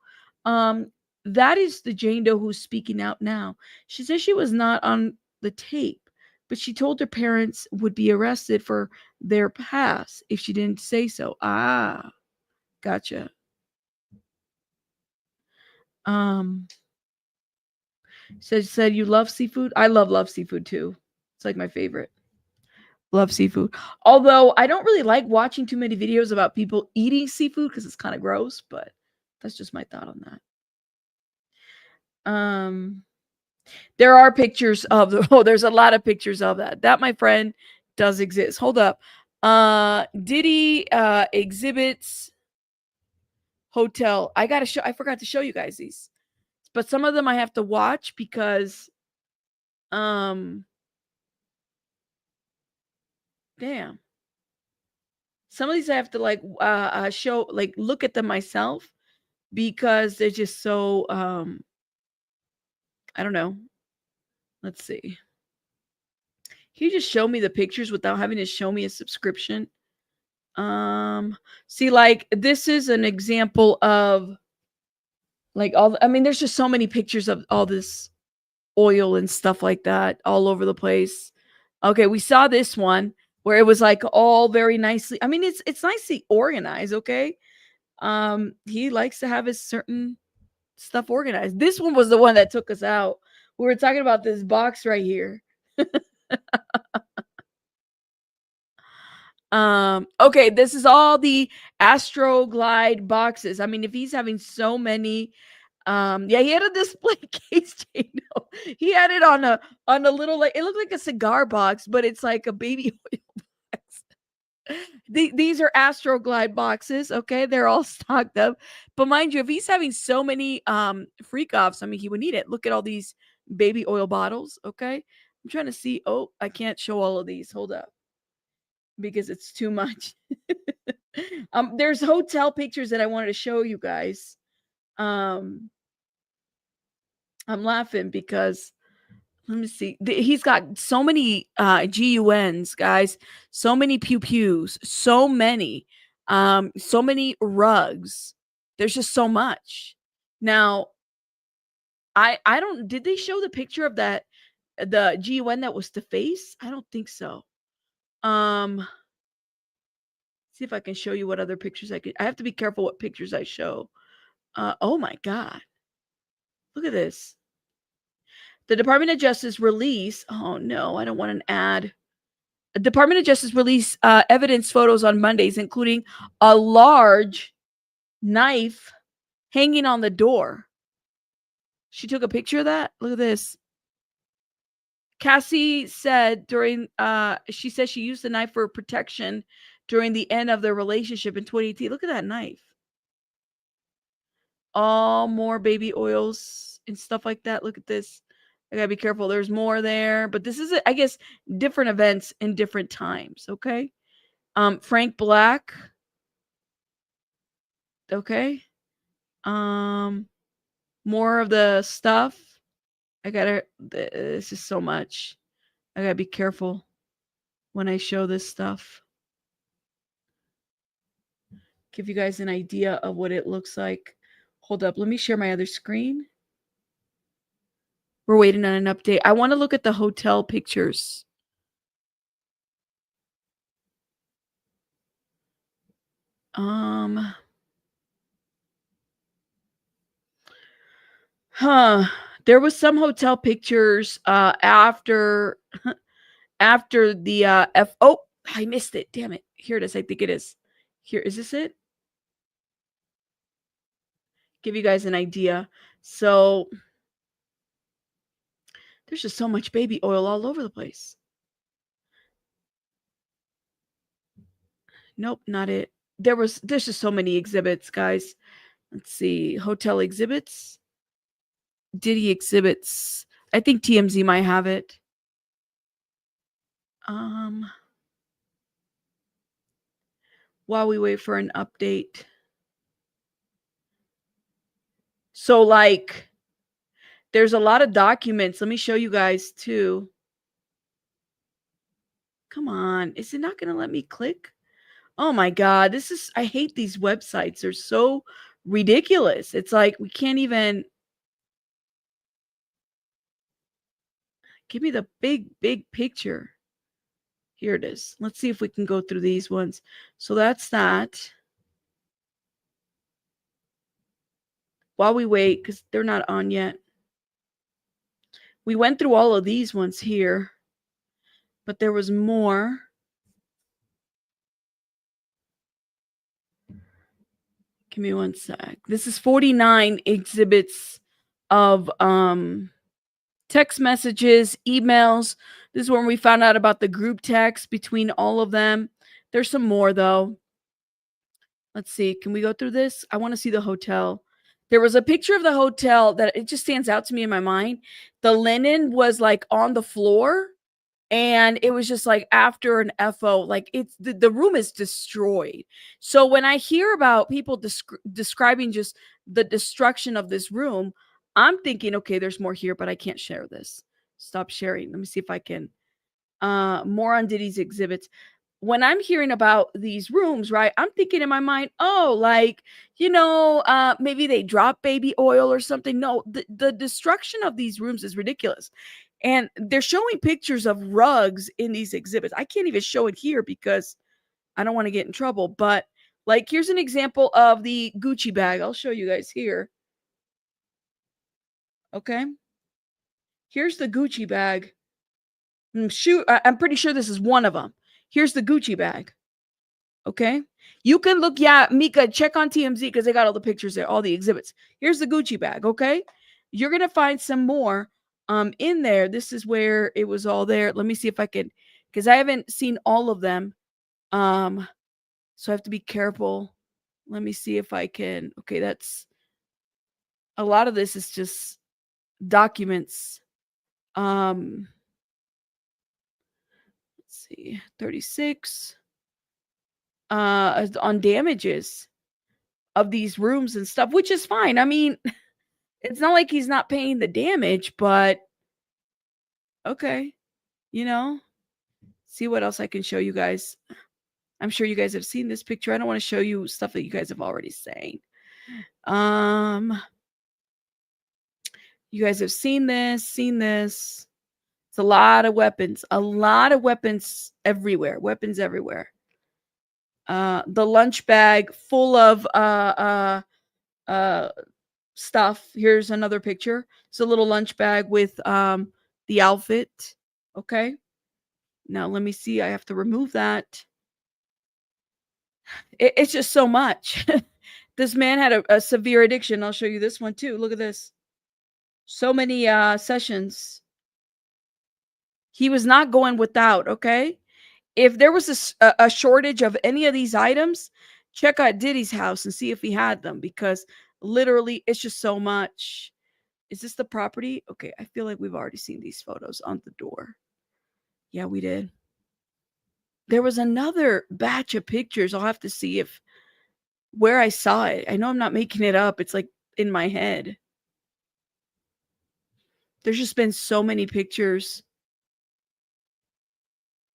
That is the Jane Doe who's speaking out now. She says she was not on the tape, but she told her parents would be arrested for their past if she didn't say so. Ah, gotcha. Said you love seafood. I love seafood too. It's like my favorite. Love seafood. Although I don't really like watching too many videos about people eating seafood because it's kind of gross, but that's just my thought on that. There are pictures of there's a lot of pictures of that. That, my friend, does exist. Hold up. Diddy exhibits hotel. I forgot to show you guys these. But some of them I have to watch because damn. Some of these I have to show, look at them myself because they're just so I don't know. Let's see. Can you just show me the pictures without having to show me a subscription? See, this is an example of there's just so many pictures of all this oil and stuff like that all over the place. Okay, we saw this one where it was all very nicely. I mean, it's nicely organized, okay? He likes to have his certain stuff organized. This one was the one that took us out. We were talking about this box right here. Okay, this is all the Astroglide boxes. I mean, if he's having so many Yeah, he had a display case chain. No, he had it on a little, like, it looked like a cigar box, but it's like a baby oil box. These are Astroglide boxes, okay? They're all stocked up. But mind you, if he's having so many freak offs, I mean, he would need it. Look at all these baby oil bottles, okay? I'm trying to see. Oh, I can't show all of these. Hold up. Because it's too much. There's hotel pictures that I wanted to show you guys. I'm laughing because let me see. He's got so many GUNs, guys. So many pew-pews. So many. So many rugs. There's just so much. Now, I don't. Did they show the picture of the GUN that was to face? I don't think so. See if I can show you what other pictures I could. I have to be careful what pictures I show. Oh my God. Look at this. The Department of Justice release. Oh no, I don't want an ad. The Department of Justice released evidence photos on Mondays, including a large knife hanging on the door. She took a picture of that. Look at this. Cassie said she said she used the knife for protection during the end of their relationship in 2018. Look at that knife. All more baby oils and stuff like that. Look at this. I gotta be careful. There's more there, but this is, I guess, different events in different times. Okay. Frank Black. Okay. More of the stuff. This is so much. I gotta be careful when I show this stuff. Give you guys an idea of what it looks like. Hold up. Let me share my other screen. We're waiting on an update. I want to look at the hotel pictures. There was some hotel pictures after the oh, I missed it. Damn it. Here it is. I think it is. Here, is this it? Give you guys an idea. So there's just so much baby oil all over the place. Nope, not it. There's just so many exhibits, guys. Let's see. Hotel exhibits. Diddy exhibits. I think TMZ might have it. While we wait for an update. So, like, there's a lot of documents. Let me show you guys too. Come on. Is it not going to let me click? Oh my God. I hate these websites. They're so ridiculous. It's like we can't even. Give me the big picture. Here it is. Let's see if we can go through these ones. So that's that. While we wait, because they're not on yet. We went through all of these ones here, but there was more. Give me one sec. This is 49 exhibits of text messages, emails. This is when we found out about the group text between all of them. There's some more though. Let's see. Can we go through this? I want to see the hotel. There was a picture of the hotel that it just stands out to me in my mind. The linen was like on the floor and it was just like after an FO, like it's the room is destroyed. So when I hear about people describing just the destruction of this room, I'm thinking, okay, there's more here, but I can't share this. Stop sharing. Let me see if I can. More on Diddy's exhibits. When I'm hearing about these rooms, right, I'm thinking in my mind, oh, like, maybe they drop baby oil or something. No, the destruction of these rooms is ridiculous. And they're showing pictures of rugs in these exhibits. I can't even show it here because I don't want to get in trouble. But, like, here's an example of the Gucci bag. I'll show you guys here. Okay. Here's the Gucci bag. I'm pretty sure this is one of them. Here's the Gucci bag. Okay. You can look, yeah, Mika, check on TMZ because they got all the pictures there, all the exhibits. Here's the Gucci bag, okay? You're going to find some more in there. This is where it was all there. Let me see if I can, because I haven't seen all of them. So I have to be careful. Let me see if I can. Okay, that's a lot of this is just documents. Let's see, 36 on damages of these rooms and stuff, which is fine. I mean, it's not like he's not paying the damage, but okay, you know, see what else I can show you guys. I'm sure you guys have seen this picture. I don't want to show you stuff that you guys have already seen. You guys have seen this. It's a lot of weapons everywhere. Weapons everywhere. The lunch bag full of stuff. Here's another picture. It's a little lunch bag with the outfit. Okay. Now let me see. I have to remove that. It's just so much. This man had a severe addiction. I'll show you this one too. Look at this. So many sessions. He was not going without, okay? If there was a shortage of any of these items, check out Diddy's house and see if he had them, because literally it's just so much. Is this the property? Okay, I feel like we've already seen these photos on the door. Yeah, we did. There was another batch of pictures. I'll have to see if where I saw it. I know I'm not making it up. It's like in my head. There's just been so many pictures.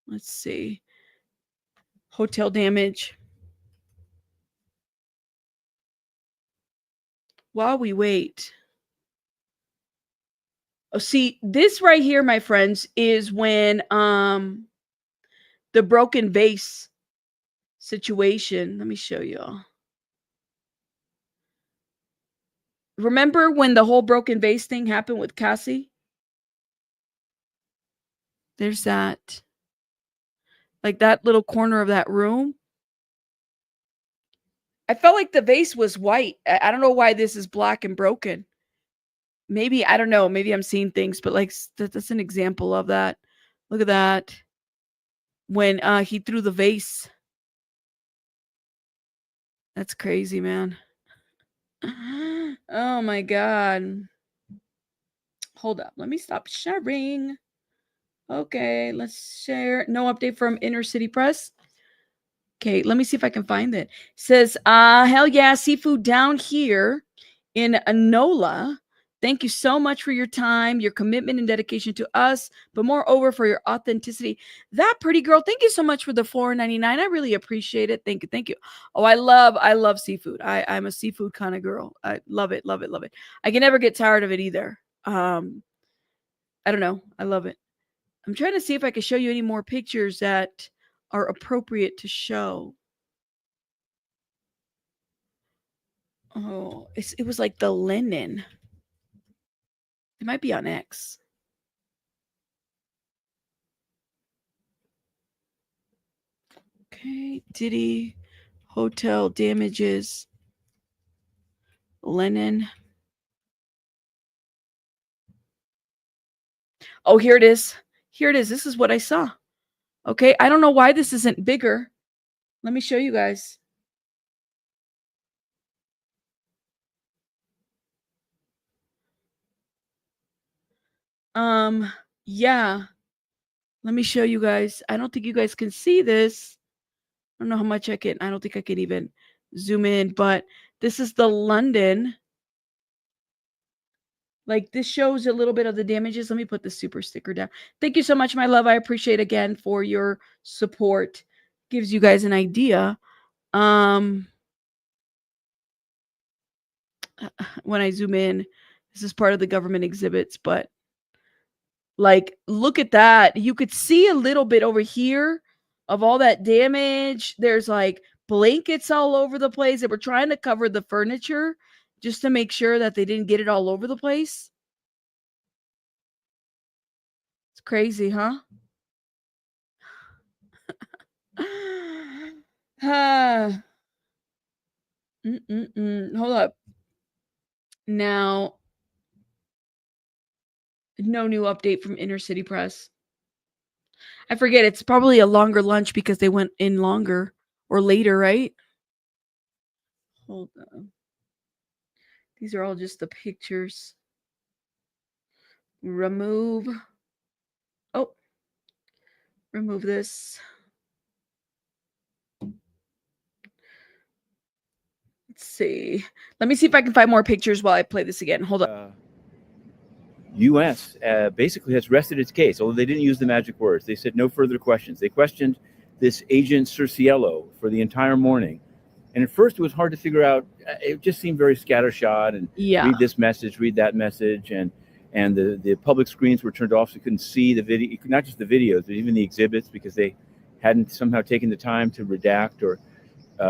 Let's see. Hotel damage. While we wait. Oh, see, this right here, my friends, is when the broken vase situation. Let me show y'all. Remember when the whole broken vase thing happened with Cassie? There's that. Like that little corner of that room. I felt like the vase was white. I don't know why this is black and broken. Maybe, I don't know. Maybe I'm seeing things, but like that's an example of that. Look at that. When he threw the vase. That's crazy, man. Oh my God. Hold up. Let me stop sharing. Okay, let's share. No update from Inner City Press. Okay, let me see if I can find it. It says, hell yeah, seafood down here in Anola. Thank you so much for your time, your commitment and dedication to us, but moreover for your authenticity. That pretty girl, thank you so much for the $4.99. I really appreciate it. Thank you. Thank you. Oh, I love seafood. I'm a seafood kind of girl. I love it, love it, love it. I can never get tired of it either. I don't know. I love it. I'm trying to see if I can show you any more pictures that are appropriate to show. Oh, it was like the linen. It might be on X. Okay, Diddy, hotel damages, linen. Oh, here it is. Here it is. This is what I saw. Okay, I don't know why this isn't bigger. Let me show you guys. Yeah. Let me show you guys. I don't think you guys can see this. I don't know how much I don't think I can even zoom in, but this is the London. Like this shows a little bit of the damages. Let me put the super sticker down. Thank you so much, my love. I appreciate again for your support. Gives you guys an idea. When I zoom in, this is part of the government exhibits, but like, look at that. You could see a little bit over here of all that damage. There's like blankets all over the place. They were trying to cover the furniture just to make sure that they didn't get it all over the place. It's crazy, huh? Hold up. Now, no new update from Inner City Press. I forget. It's probably a longer lunch because they went in longer or later, right? Hold on. These are all just the pictures. Remove. Oh. Remove this. Let's see. Let me see if I can find more pictures while I play this again. Hold up. U.S. Basically has rested its case, although they didn't use the magic words. They said no further questions. They questioned this agent Cerciello for the entire morning. And at first it was hard to figure out. It just seemed very scattershot and read this message, read that message. And the public screens were turned off so you couldn't see the video, not just the videos, but even the exhibits because they hadn't somehow taken the time to redact or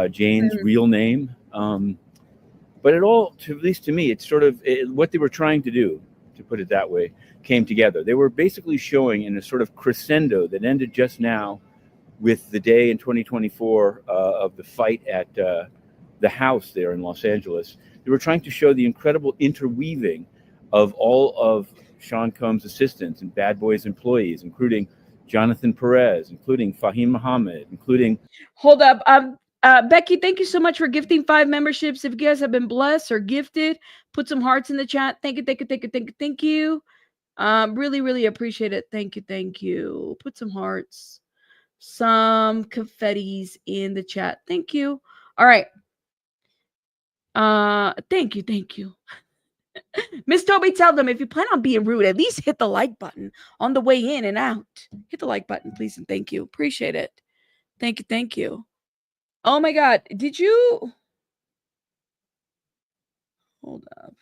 Jane's real name. But it all, at least to me, it's sort of what they were trying to do, to put it that way, came together. They were basically showing in a sort of crescendo that ended just now with the day in 2024 of the fight at the house there in Los Angeles. They were trying to show the incredible interweaving of all of Sean Combs' assistants and Bad Boys employees, including Jonathan Perez, including Fahim Mohammed, including... Hold up. Becky, thank you so much for gifting 5 memberships. If you guys have been blessed or gifted, put some hearts in the chat. Thank you. Really, really appreciate it. Thank you. Put some hearts, some confettis in the chat. Thank you. All right. Thank you. Miss Toby, tell them if you plan on being rude, at least hit the like button on the way in and out. Hit the like button, please, and thank you. Appreciate it. Thank you. Oh my God. Did you? Hold up.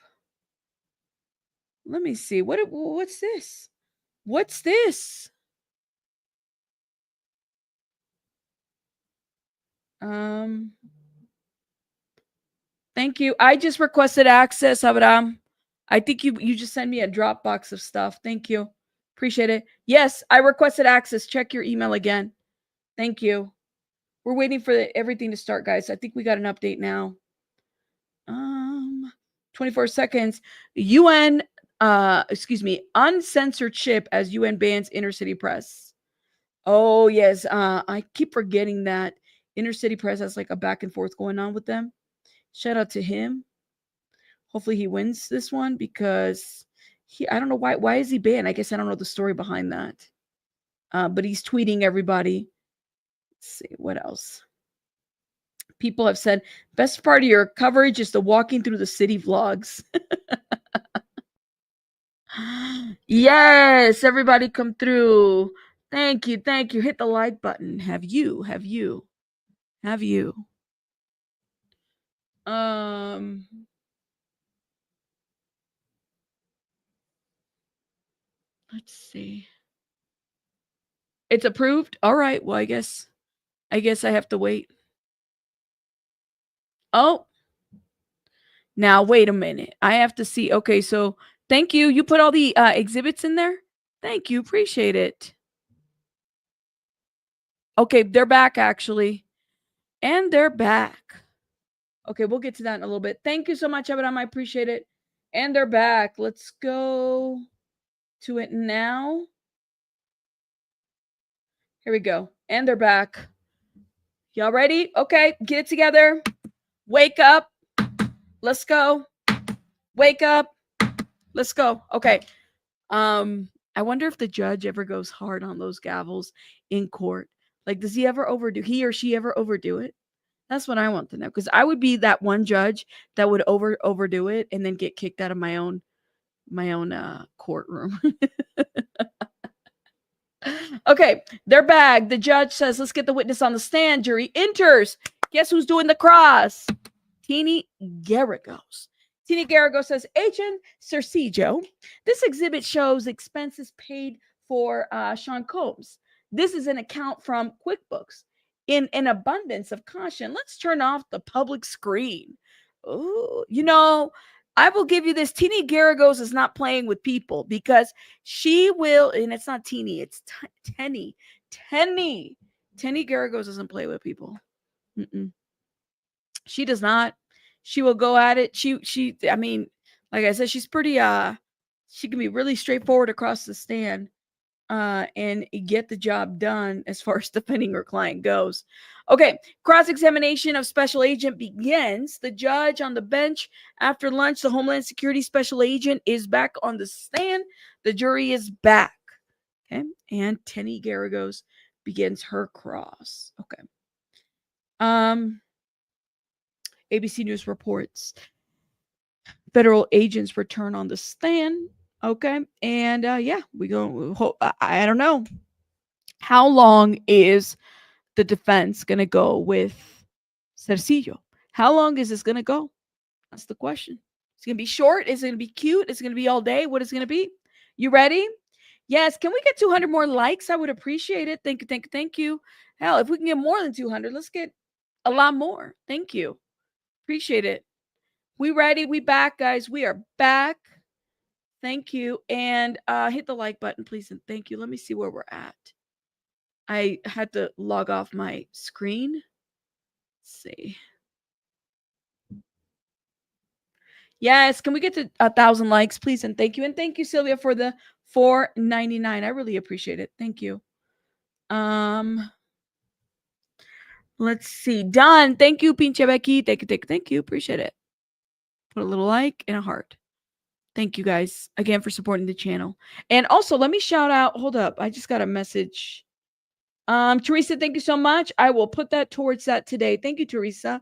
Let me see. What's this? What's this? Thank you. I just requested access, Abraham. I think you just sent me a Dropbox of stuff. Thank you. Appreciate it. Yes, I requested access. Check your email again. Thank you. We're waiting for everything to start, guys. I think we got an update now. 24 seconds. UN, uncensored chip as UN bans Inner City Press. Oh, yes. I keep forgetting that Inner City Press has like a back and forth going on with them. Shout out to him. Hopefully he wins this one because I don't know why is he banned? I guess I don't know the story behind that. But he's tweeting everybody. Let's see what else. People have said best part of your coverage is the walking through the city vlogs. Yes, everybody come through. Thank you. Hit the like button. Have you? Let's see. It's approved. All right. Well, I guess I have to wait. Oh, now wait a minute. I have to see. Okay, so thank you. You put all the exhibits in there. Thank you. Appreciate it. Okay, they're back actually. And they're back. Okay, we'll get to that in a little bit. Thank you so much, Abraham. I appreciate it. And they're back. Let's go to it now. Here we go. And they're back. Y'all ready? Okay, get it together. Wake up. Let's go. Wake up. Let's go. Okay. I wonder if the judge ever goes hard on those gavels in court. Like, does he or she ever overdo it? That's what I want to know. Because I would be that one judge that would overdo it and then get kicked out of my own courtroom. Okay, they're back. The judge says, let's get the witness on the stand. Jury enters. Guess who's doing the cross? Teeny Garagos. Teeny Garagos says, Agent Cerciello, this exhibit shows expenses paid for Sean Combs. This is an account from QuickBooks. In an abundance of caution, let's turn off the public screen. Oh, I will give you this. Teeny Garagos is not playing with people because she will, and it's not Teeny, it's Tenny. Tenny Garagos doesn't play with people. Mm-mm. She does not. She will go at it. I mean, like I said, she's pretty, she can be really straightforward across the stand, and get the job done as far as defending her client goes. Okay, cross-examination of special agent begins. The judge on the bench after lunch, the Homeland Security special agent is back on the stand. The jury is back. Okay, and Tenny Garagos begins her cross. Okay. ABC News reports federal agents return on the stand. Okay, and yeah, we go. I don't know. How long is the defense going to go with Cercillo? How long is this going to go? That's the question. It's going to be short. Is it going to be cute? Is it going to be all day? What is it going to be? You ready? Yes. Can we get 200 more likes? I would appreciate it. Thank you. Thank you. Thank you. Hell, if we can get more than 200, let's get a lot more. Thank you. Appreciate it. We ready? We back, guys. We are back. Thank you. And hit the like button, please. And thank you. Let me see where we're at. I had to log off my screen. Let's see. Yes, can we get to 1,000 likes, please? And thank you. And thank you, Sylvia, for the $4.99. I really appreciate it. Thank you. Let's see. Done. Thank you, Pinche Becky. Thank you. Appreciate it. Put a little like and a heart. Thank you guys again for supporting the channel. And also, let me shout out. Hold up. I just got a message. Teresa, thank you so much. I will put that towards that today. Thank you, Teresa.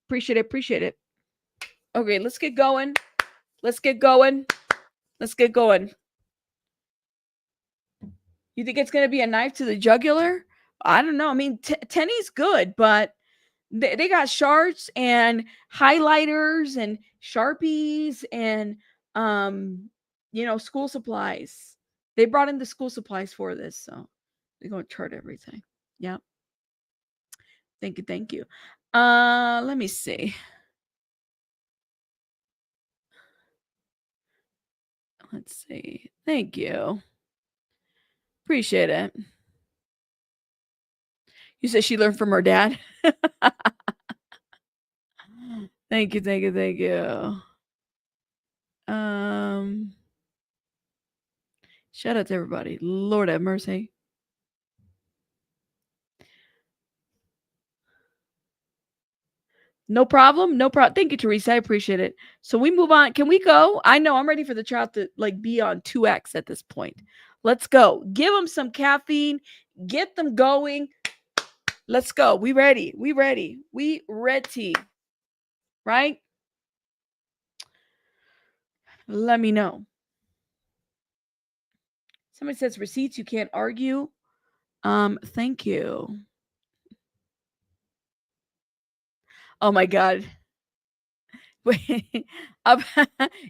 Appreciate it. Appreciate it. Okay, let's get going. Let's get going. Let's get going. You think it's going to be a knife to the jugular? I don't know. I mean, Tenny's good, but they got shards and highlighters and Sharpies and, school supplies. They brought in the school supplies for this, so they're going to chart everything. Yeah. Thank you. Thank you. Let me see. Let's see. Thank you. Appreciate it. You said she learned from her dad? Thank you. Thank you. Thank you. Shout out to everybody. Lord have mercy. No problem. No problem. Thank you, Teresa. I appreciate it. So we move on. Can we go? I know I'm ready for the child to be on 2x at this point. Let's go. Give them some caffeine. Get them going. Let's go. We ready. We ready. We ready. Right? Let me know. Somebody says receipts. You can't argue. Thank you. Oh my God. Wait,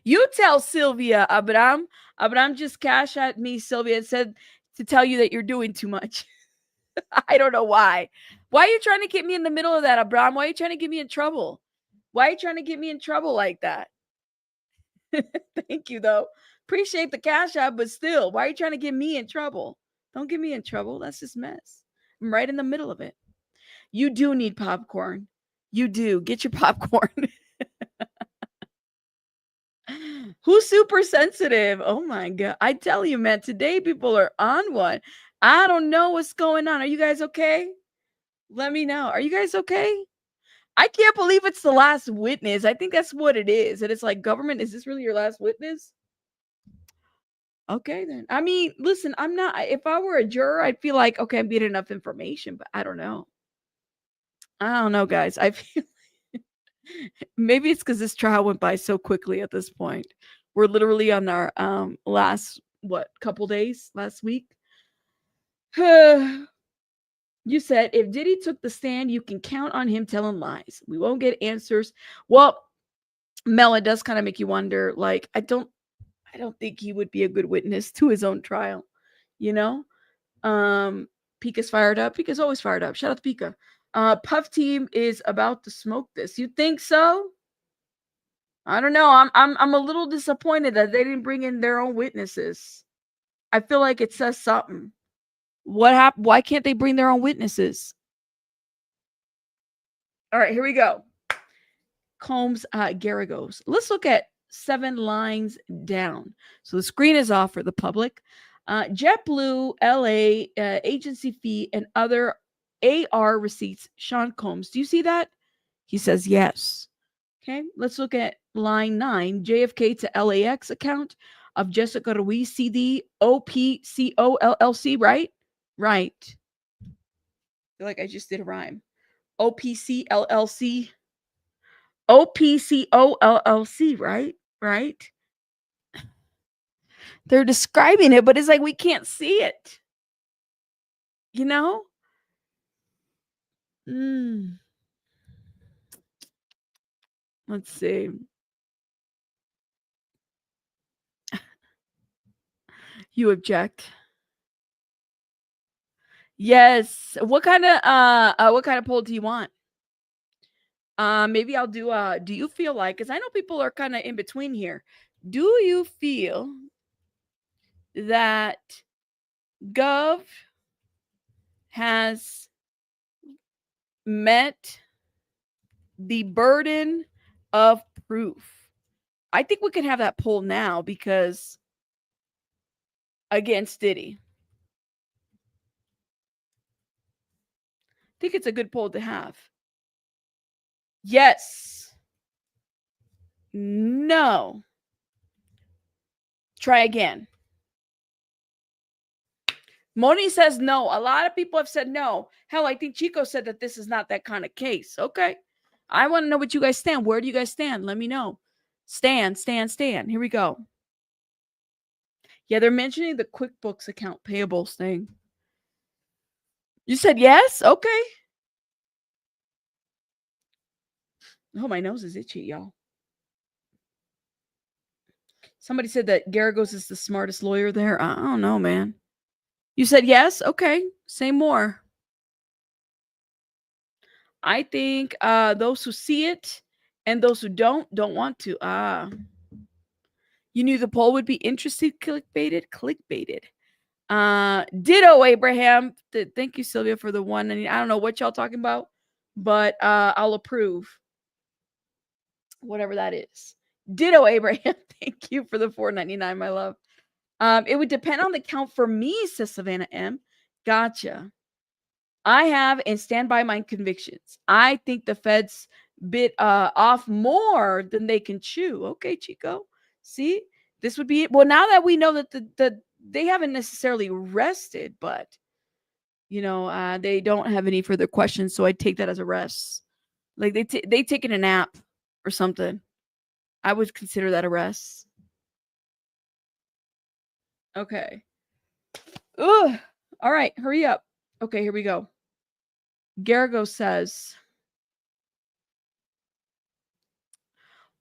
you tell Sylvia, Abraham. Abraham just cashed at me, Sylvia, and said to tell you that you're doing too much. I don't know why. Why are you trying to get me in the middle of that, Abraham? Why are you trying to get me in trouble? Why are you trying to get me in trouble like that? Thank you, though. Appreciate the cash app, but still, why are you trying to get me in trouble? Don't get me in trouble. That's just mess. I'm right in the middle of it. You do need popcorn. You do. Get your popcorn. Who's super sensitive? Oh my God. I tell you, man, today people are on one. I don't know what's going on. Are you guys okay? Let me know. Are you guys okay? I can't believe it's the last witness. I think that's what it is. And it's like, government, is this really your last witness? Okay, then. I mean, listen, I'm not, if I were a juror, I'd feel like, okay, I'm getting enough information, but I don't know. I don't know, guys. I feel maybe it's because this trial went by so quickly at this point. We're literally on our last couple days last week. You said if Diddy took the stand, you can count on him telling lies. We won't get answers. Well, Mel, it does kind of make you wonder. Like, I don't think he would be a good witness to his own trial. You know, Pika's fired up. Pika's always fired up. Shout out to Pika. Puff Team is about to smoke this. You think so? I don't know. I'm a little disappointed that they didn't bring in their own witnesses. I feel like it says something. What happened? Why can't they bring their own witnesses? All right, here we go. Combs, Garagos. Let's look at 7 lines down. So the screen is off for the public. JetBlue, LA, agency fee, and other AR receipts. Sean Combs. Do you see that? He says yes. Okay, let's look at line 9. JFK to LAX account of Jessica Ruiz, CD, OPCO LLC, right? Right. I feel like I just did a rhyme. OPC LLC. OPCO LLC, right? Right. They're describing it, but it's like we can't see it. You know? Let's see. You object. Yes. What kind of poll do you want? Maybe I'll do you feel like, because I know people are kind of in between here. Do you feel that Gov has met the burden of proof? I think we can have that poll now because against Diddy. I think it's a good poll to have. Yes. No. Try again. Moni says no. A lot of people have said no. Hell, I think Chico said that this is not that kind of case. Okay. I want to know what you guys stand. Where do you guys stand? Let me know. Stand. Here we go. Yeah, they're mentioning the QuickBooks account payables thing. You said yes? Okay. Oh, my nose is itchy, y'all. Somebody said that Garagos is the smartest lawyer there. I don't know, man. You said yes? Okay. Say more. I think those who see it and those who don't want to. You knew the poll would be interested, clickbaited. Ditto, Abraham. Thank you, Sylvia, for the one. I don't know what y'all talking about, but I'll approve. Whatever that is. Ditto, Abraham. Thank you for the $4.99, my love. It would depend on the count for me, says Savannah M. Gotcha. I have and stand by my convictions. I think the feds bit off more than they can chew. Okay, Chico. See, this would be it. Well, now that we know that they haven't necessarily arrested, but they don't have any further questions, so I take that as a rest. Like they taken a nap or something. I would consider that arrest. Okay. Ugh. All right, hurry up. Okay, here we go. Garagos says,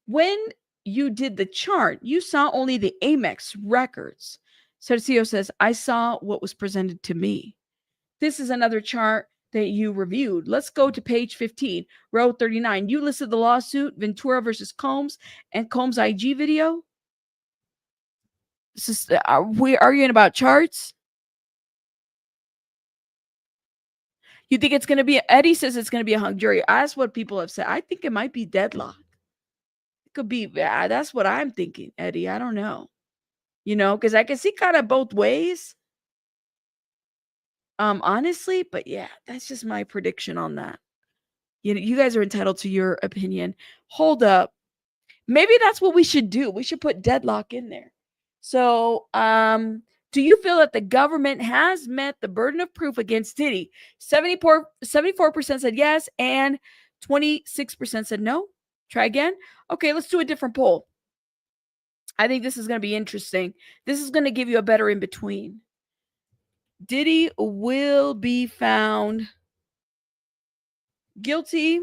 when you did the chart, you saw only the Amex records. Cercio says, I saw what was presented to me. This is another chart that you reviewed. Let's go to page 15, row 39. You listed the lawsuit, Ventura versus Combs, and Combs' IG video. This is, are we arguing about charts? You think it's going to be, Eddie says it's going to be a hung jury. That's what people have said. I think it might be deadlock. It could be, that's what I'm thinking, Eddie. I don't know. Because I can see kind of both ways. Honestly, but yeah, that's just my prediction on that. You guys are entitled to your opinion. Hold up. Maybe that's what we should do. We should put deadlock in there. So, do you feel that the government has met the burden of proof against Diddy? 74% said yes, and 26% said no. Try again. Okay, let's do a different poll. I think this is going to be interesting. This is going to give you a better in between. Diddy will be found guilty,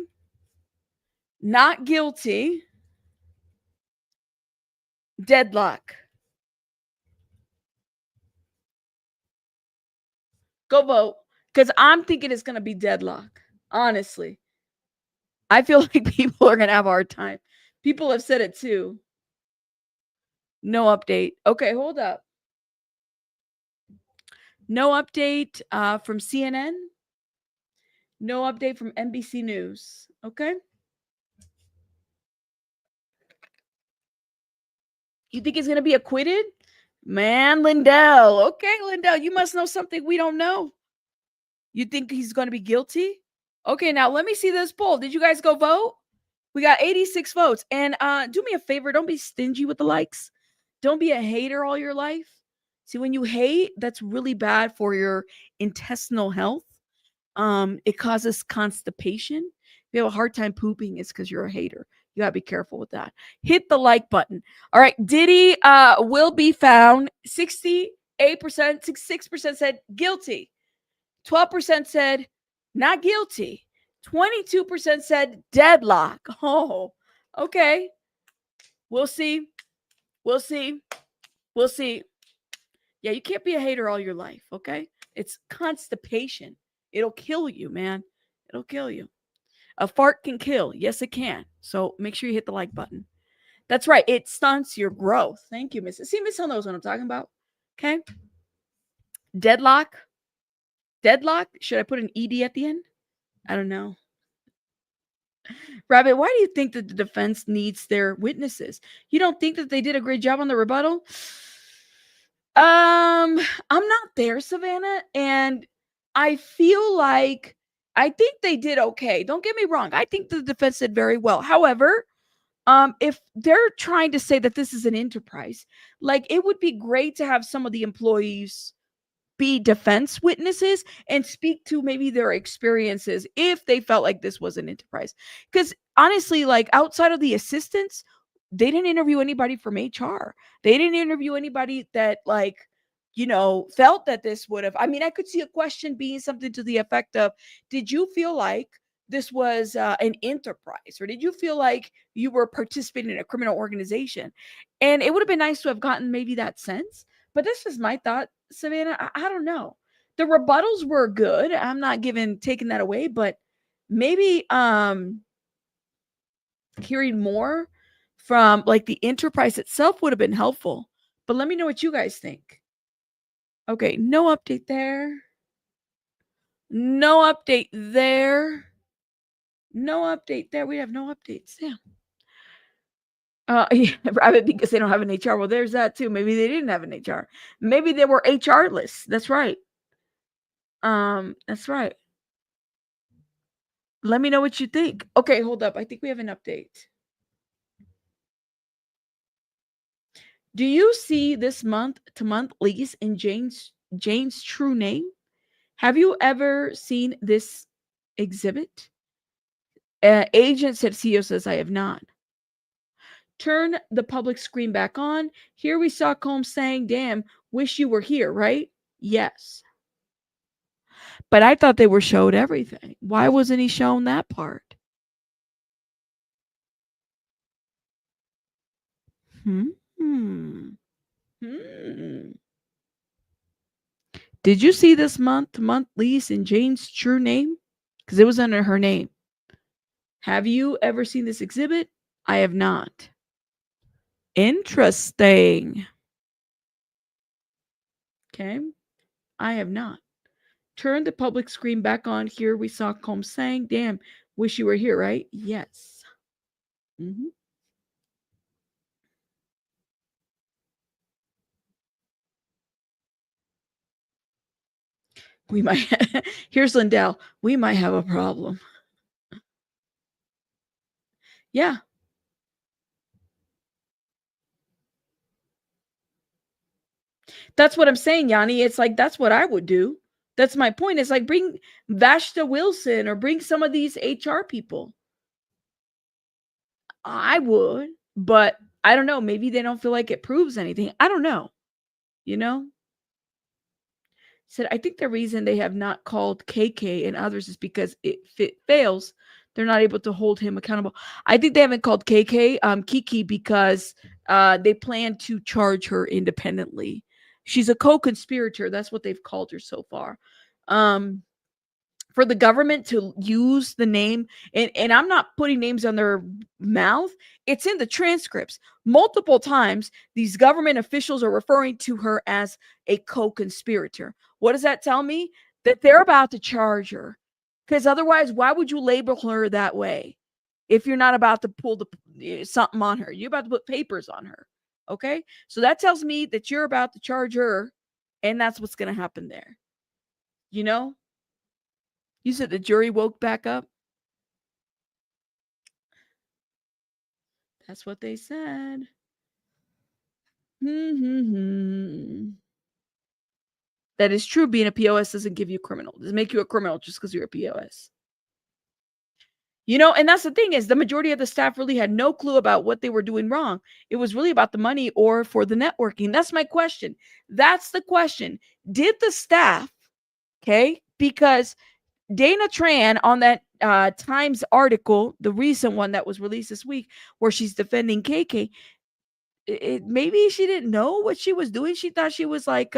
not guilty, deadlock. Go vote, because I'm thinking it's going to be deadlock. Honestly, I feel like people are going to have a hard time. People have said it too. No update. Okay, hold up. No update from CNN. No update from NBC News. Okay. You think he's going to be acquitted? Man, Lindell. Okay, Lindell, you must know something we don't know. You think he's going to be guilty? Okay, now let me see this poll. Did you guys go vote? We got 86 votes. And do me a favor, don't be stingy with the likes. Don't be a hater all your life. See, when you hate, that's really bad for your intestinal health. It causes constipation. If you have a hard time pooping, it's because you're a hater. You gotta be careful with that. Hit the like button. All right, Diddy will be found. 68%, 66% said guilty. 12% said not guilty. 22% said deadlock. Oh, okay. We'll see. We'll see. We'll see. Yeah, you can't be a hater all your life, okay? It's constipation. It'll kill you, man. It'll kill you. A fart can kill. Yes, it can. So make sure you hit the like button. That's right. It stunts your growth. Thank you, Miss. See, Miss Hill knows what I'm talking about. Okay. Deadlock. Deadlock. Should I put an ED at the end? I don't know. Rabbit, why do you think that the defense needs their witnesses? You don't think that they did a great job on the rebuttal? I'm not there, Savannah, and I feel like I think they did okay. Don't get me wrong. I think the defense did very well. However, if they're trying to say that this is an enterprise, like it would be great to have some of the employees be defense witnesses and speak to maybe their experiences if they felt like this was an enterprise. Because honestly, like outside of the assistants, they didn't interview anybody from HR. They didn't interview anybody that felt that this would have. I mean, I could see a question being something to the effect of, did you feel like this was an enterprise, or did you feel like you were participating in a criminal organization? And it would have been nice to have gotten maybe that sense. But this is my thought, Savannah. I don't know. The rebuttals were good. I'm not taking that away, but maybe hearing more from like the enterprise itself would have been helpful. But let me know what you guys think. Okay, no update there. No update there. No update there. We have no updates. Yeah. Yeah, private because they don't have an HR. Well, there's that too. Maybe they didn't have an HR. Maybe they were HR-less. That's right. That's right. Let me know what you think. Okay, hold up. I think we have an update. Do you see this month-to-month lease in Jane's true name? Have you ever seen this exhibit? Agent said, CEO says, I have not. Turn the public screen back on. Here we saw Combs saying, damn, wish you were here, right? Yes. But I thought they were showed everything. Why wasn't he shown that part? Did you see this month-to-month lease in Jane's true name? Because it was under her name. Have you ever seen this exhibit? I have not. Interesting. Okay. I have not. Turn the public screen back on. Here we saw Combs saying, damn, wish you were here, right? Yes. We might. Here's Lindell. We might have a problem. Yeah. That's what I'm saying, Yanni. It's like, that's what I would do. That's my point. It's like, bring Vashta Wilson or bring some of these HR people. I would, but I don't know. Maybe they don't feel like it proves anything. I don't know. Said, I think the reason they have not called KK and others is because if it fails, they're not able to hold him accountable. I think they haven't called Kiki because they plan to charge her independently. She's a co-conspirator. That's what they've called her so far. For the government to use the name, and I'm not putting names on their mouth. It's in the transcripts. Multiple times, these government officials are referring to her as a co-conspirator. What does that tell me? That they're about to charge her. Because otherwise, why would you label her that way if you're not about to pull something on her? You're about to put papers on her. Okay? So that tells me that you're about to charge her, and that's what's going to happen there. You know? You said the jury woke back up? That's what they said. That is true. Being a POS doesn't give you a criminal. It doesn't make you a criminal just because you're a POS. You know, and that's the thing is the majority of the staff really had no clue about what they were doing wrong. It was really about the money or for the networking. That's my question. That's the question. Did the staff, okay, because Dana Tran on that Times article, the recent one that was released this week, where she's defending KK, maybe she didn't know what she was doing. She thought she was like,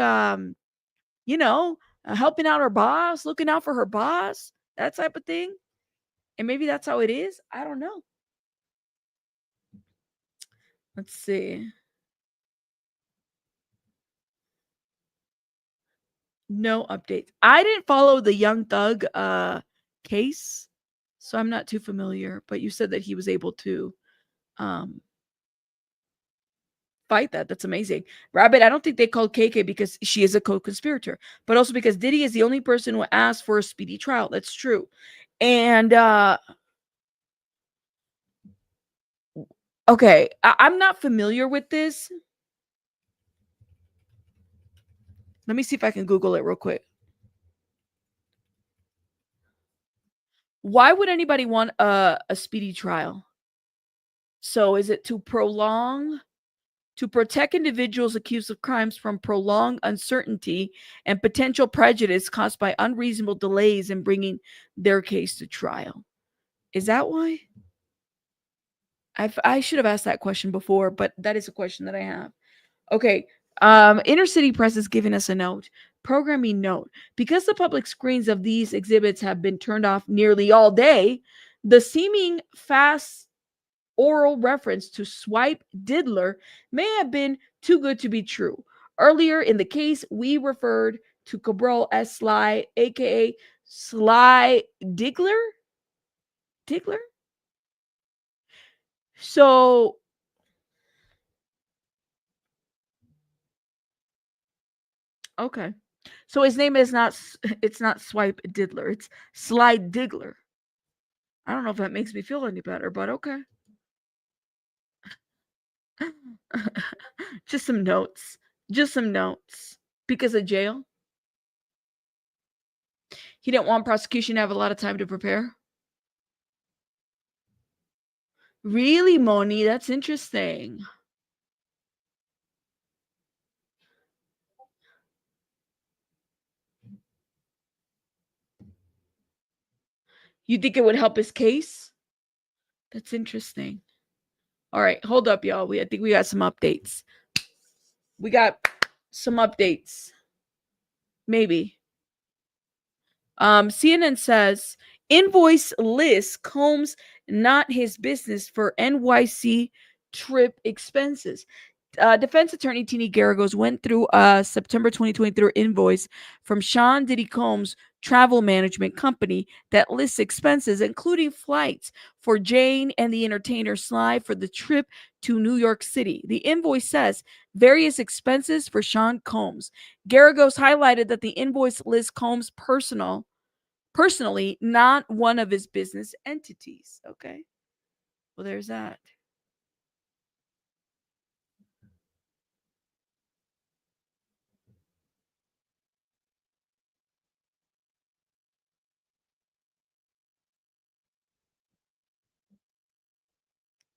you know, helping out her boss, looking out for her boss, that type of thing. And maybe that's how it is. I don't know. Let's see. No updates. I didn't follow the Young Thug case, so I'm not too familiar. But you said that he was able to fight that. That's amazing. Rabbit, I don't think they called KK because she is a co-conspirator, but also because Diddy is the only person who asked for a speedy trial. That's true. And okay, I'm not familiar with this. Let me see if I can Google it real quick. Why would anybody want a speedy trial? So is it to protect individuals accused of crimes from prolonged uncertainty and potential prejudice caused by unreasonable delays in bringing their case to trial? Is that why? I should have asked that question before, but that is a question that I have. Okay. Inner City Press is giving us a note. Programming note. Because the public screens of these exhibits have been turned off nearly all day, the seeming fast oral reference to Swipe Diddler may have been too good to be true. Earlier in the case, we referred to Cabral as Sly, aka Sly Diggler. Diggler? So okay. So his name is not Swipe Diddler. It's Sly Diggler. I don't know if that makes me feel any better, but okay. Just some notes. Just some notes. Because of jail. He didn't want prosecution to have a lot of time to prepare. Really, Moni? That's interesting. You think it would help his case? That's interesting. All right, hold up, y'all. I think we got some updates. We got some updates. Maybe. CNN says invoice lists Combs not his business for NYC trip expenses. Defense attorney Tini Garagos went through a September 2023 invoice from Sean Diddy Combs' travel management company that lists expenses, including flights for Jane and the entertainer Sly for the trip to New York City. The invoice says various expenses for Sean Combs. Garagos highlighted that the invoice lists Combs' personally, not one of his business entities. Okay. Well, there's that.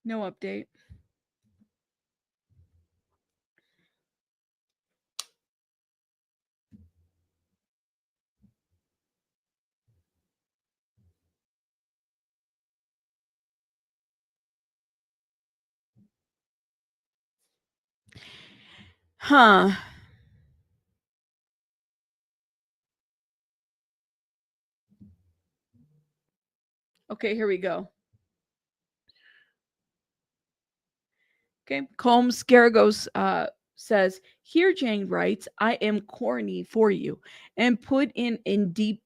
No update. Huh. Okay, here we go. Okay, Combs Garagos says, here Jane writes, I am corny for you and put in deep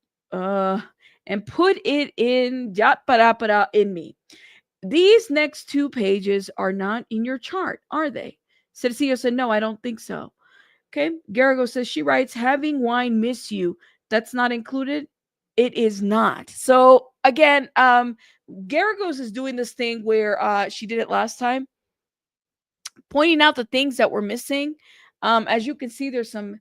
and put it in in me. These next 2 pages are not in your chart, are they? Cercillo said, no, I don't think so. Okay. Garrigo says, she writes, having wine miss you. That's not included. It is not. So again, Garrigos is doing this thing where she did it last time, pointing out the things that were missing. As you can see, there's some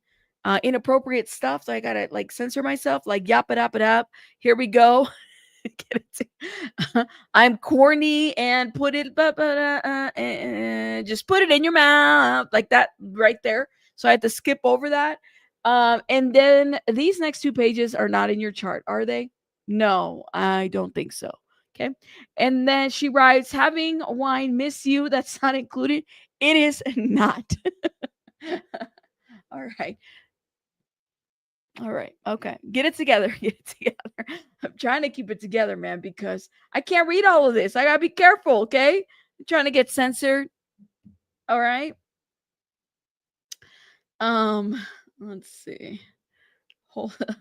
inappropriate stuff. So I gotta like censor myself, like yap it up. Here we go. I'm corny and put it, just put it in your mouth like that right there. So I had to skip over that. And then these next 2 pages are not in your chart, are they? No, I don't think so. Okay. And then she writes, having wine miss you. That's not included. It is not. All right. All right. Okay. Get it together. Get it together. I'm trying to keep it together, man, because I can't read all of this. I gotta be careful. Okay. I'm trying to get censored. All right. Let's see. Hold on.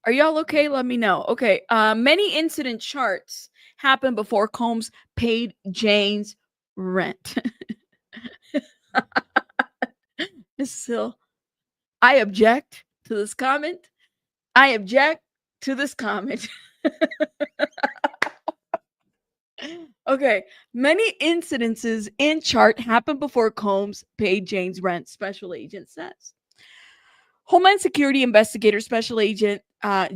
Are y'all okay? Let me know. Okay. Many incident charts happened before Combs paid Jane's rent. Miss Hill, I object to this comment. I object to this comment. Okay. Many incidences in chart happened before Combs paid Jane's rent, special agent says. Homeland Security investigator Special Agent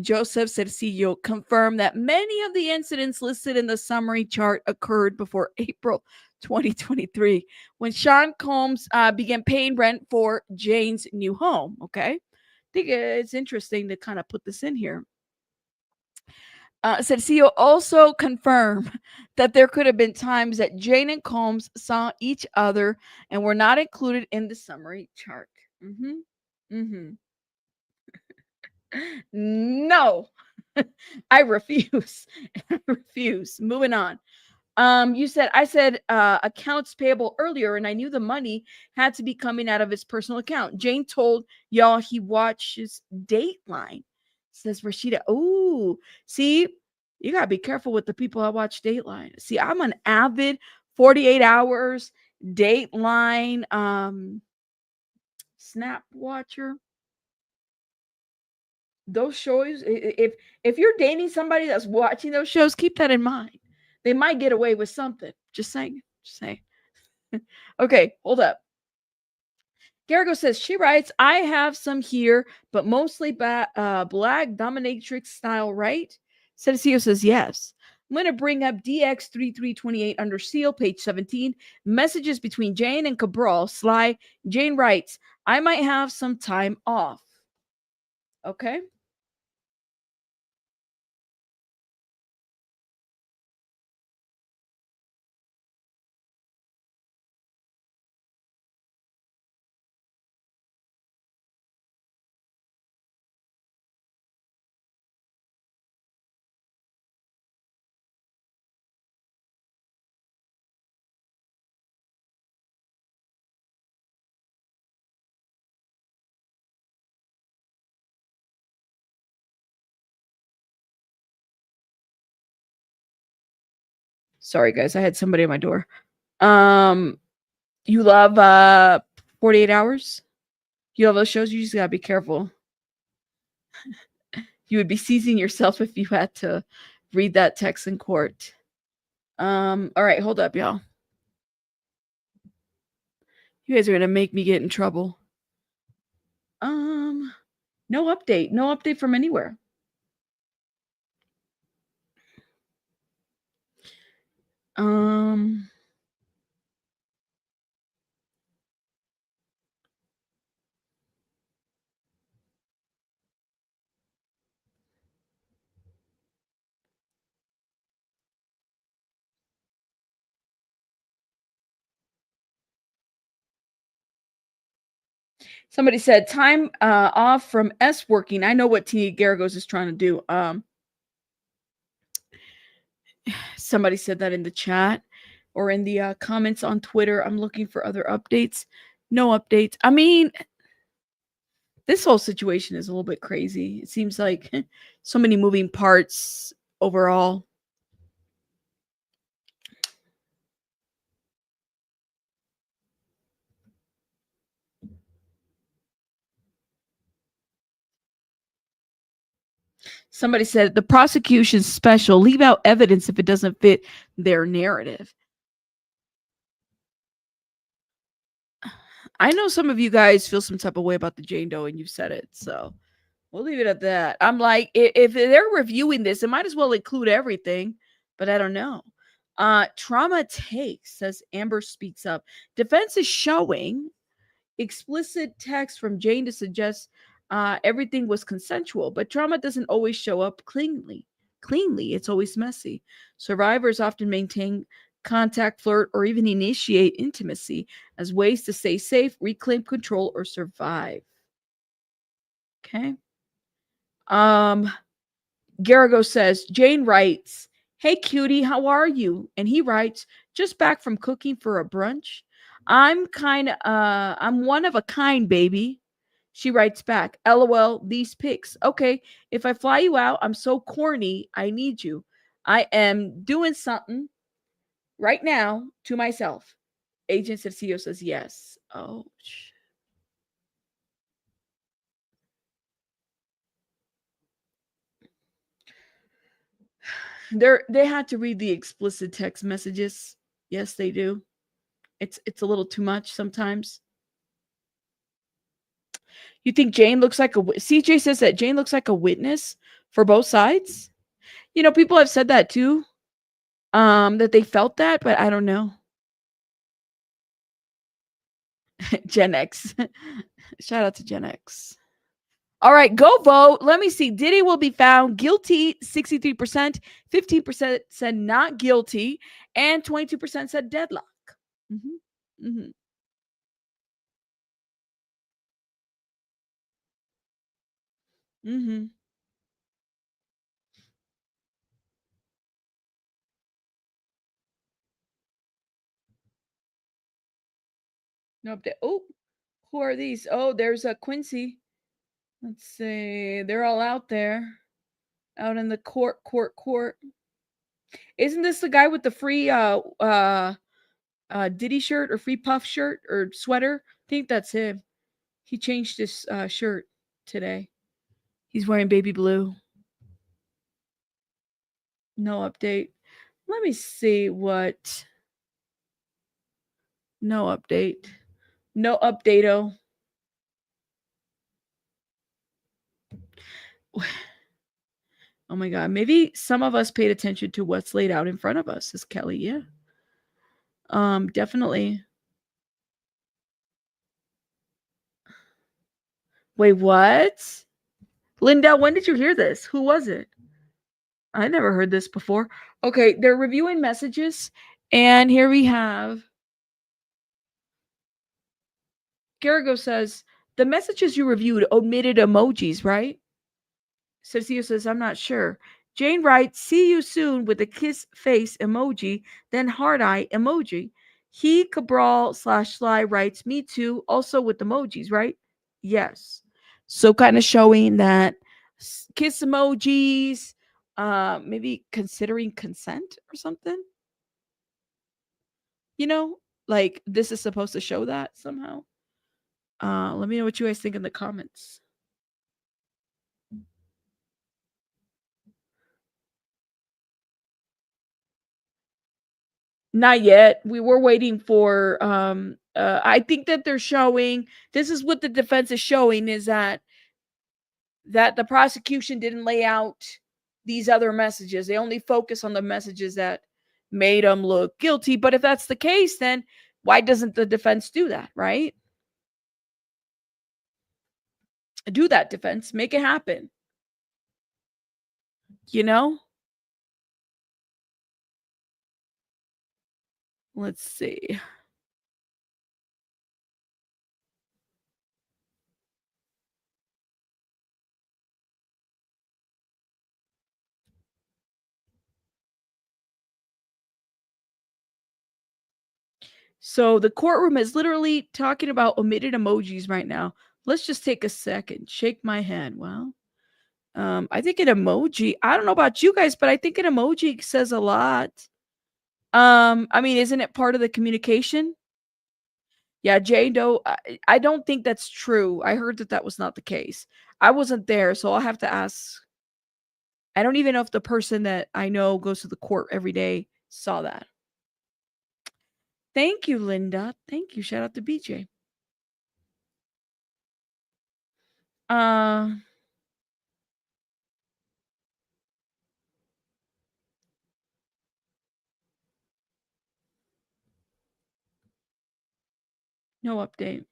Joseph Cercillo confirmed that many of the incidents listed in the summary chart occurred before April 2023, when Sean Combs began paying rent for Jane's new home. Okay. I think it's interesting to kind of put this in here. Cercillo also confirmed that there could have been times that Jane and Combs saw each other and were not included in the summary chart. No, I refuse. I refuse. Moving on. I said accounts payable earlier, and I knew the money had to be coming out of his personal account. Jane told y'all he watches Dateline, says Rashida. Oh, see, you gotta be careful with the people that watch Dateline. See, I'm an avid 48 hours Dateline snap watcher. Those shows, if you're dating somebody that's watching those shows, keep that in mind. They might get away with something. Just saying. Just saying. Okay, hold up. Garrigo says, she writes, I have some here, but mostly black dominatrix style, right? Cercillo says, yes. I'm going to bring up DX3328 under seal, page 17. Messages between Jane and Cabral. Sly. Jane writes, I might have some time off. Okay. Sorry, guys. I had somebody at my door. You love 48 hours? You love those shows? You just gotta be careful. You would be seizing yourself if you had to read that text in court. All right, hold up, y'all. You guys are gonna make me get in trouble. No update. No update from anywhere. Somebody said time off from S working. I know what Tina Garagos is trying to do. Somebody said that in the chat or in the comments on Twitter. I'm looking for other updates. No updates. I mean, This whole situation is a little bit crazy. It seems like so many moving parts overall. Somebody said the prosecution's special. Leave out evidence if it doesn't fit their narrative. I know some of you guys feel some type of way about the Jane Doe, and you've said it, so we'll leave it at that. I'm like, if they're reviewing this, it might as well include everything, but I don't know. Trauma takes, says Amber speaks up. Defense is showing explicit text from Jane to suggest everything was consensual, but trauma doesn't always show up cleanly. It's always messy. Survivors often maintain contact, flirt, or even initiate intimacy as ways to stay safe, reclaim control, or survive. Okay. Garrigo says, Jane writes, "Hey cutie, how are you?" And he writes, "Just back from cooking for a brunch. I'm one of a kind, baby." She writes back, "LOL, these pics. Okay, if I fly you out, I'm so corny, I need you. I am doing something right now to myself." Agent Cercillo says yes. Oh, they had to read the explicit text messages. Yes, they do. It's a little too much sometimes. You think Jane looks like CJ says that Jane looks like a witness for both sides? You know, people have said that too. That they felt that, but I don't know. Gen X. Shout out to Gen X. All right, go vote. Let me see. Diddy will be found guilty, 63%, 15% said not guilty, and 22% said deadlock. Mm-hmm. Mm-hmm. Mm-hmm. No update. Oh, who are these? Oh, there's a Quincy. Let's see. They're all out there. Out in the court. Isn't this the guy with the free Diddy shirt or free puff shirt or sweater? I think that's him. He changed his shirt today. He's wearing baby blue. No update. Let me see what. No update. No update-o. Oh my God. Maybe some of us paid attention to what's laid out in front of us, says Kelly. Yeah. Definitely. Wait, what? Lindell, when did you hear this? Who was it? I never heard this before. Okay, they're reviewing messages, and here we have Garrigo says, the messages you reviewed omitted emojis, right? Cecilio says, I'm not sure. Jane writes, "See you soon," with a kiss face emoji, then heart eye emoji. He Cabral /Sly writes, "Me too," also with emojis, right? Yes. So kind of showing that kiss emojis, maybe considering consent or something. You know, like this is supposed to show that somehow. Let me know what you guys think in the comments. Not yet. We were waiting for I think that they're showing, this is what the defense is showing, is that the prosecution didn't lay out these other messages. They only focus on the messages that made them look guilty. But if that's the case, then why doesn't the defense do that, right? Do that, defense. Make it happen. You know? Let's see. So the courtroom is literally talking about omitted emojis right now. Let's just take a second. Shake my head. Well, I think an emoji. I don't know about you guys, but I think an emoji says a lot. I mean, isn't it part of the communication? Yeah, Jane Doe. I don't think that's true. I heard that was not the case. I wasn't there, so I'll have to ask. I don't even know if the person that I know goes to the court every day saw that. Thank you, Linda. Thank you. Shout out to BJ. No update.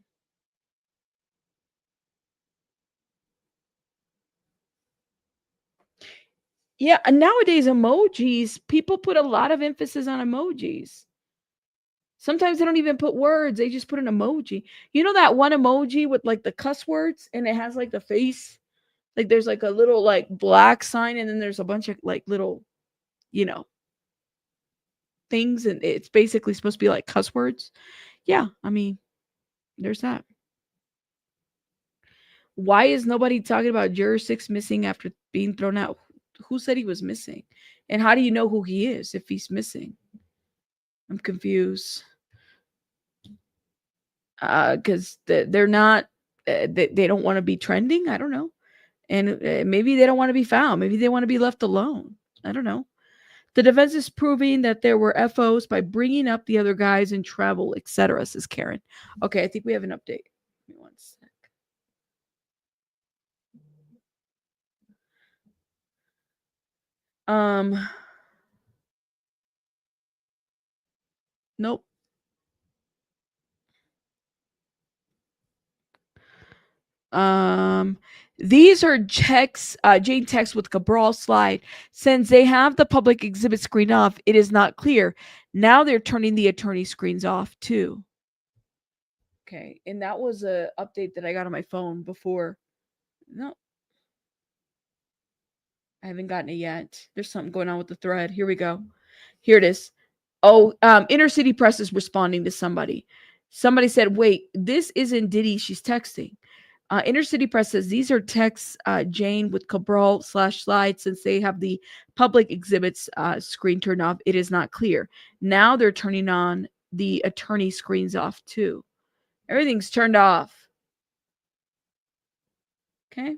Yeah, and nowadays emojis, people put a lot of emphasis on emojis. Sometimes they don't even put words, they just put an emoji. You know that one emoji with like the cuss words and it has like the face? Like there's like a little like black sign and then there's a bunch of like little, you know, things and it's basically supposed to be like cuss words. Yeah, I mean, there's that. Why is nobody talking about Juror 6 missing after being thrown out? Who said he was missing? And how do you know who he is if he's missing? I'm confused. Because they're not, they don't want to be trending. I don't know. And maybe they don't want to be found. Maybe they want to be left alone. I don't know. The defense is proving that there were FOs by bringing up the other guys in travel, etc., says Karen. Okay, I think we have an update. Give me one sec. Nope. These are checks, Jane texts with Cabral slide. Since they have the public exhibit screen off, it is not clear. Now they're turning the attorney screens off too. Okay, and that was a update that I got on my phone before. No, I haven't gotten it yet. There's something going on with the thread. Here we go. Here it is. Oh, Inner City Press is responding to somebody. Somebody said, wait, this isn't Diddy she's texting. Inner City Press says these are texts, Jane, with Cabral /slide. Since they have the public exhibits screen turned off, it is not clear. Now they're turning on the attorney screens off too. Everything's turned off. Okay.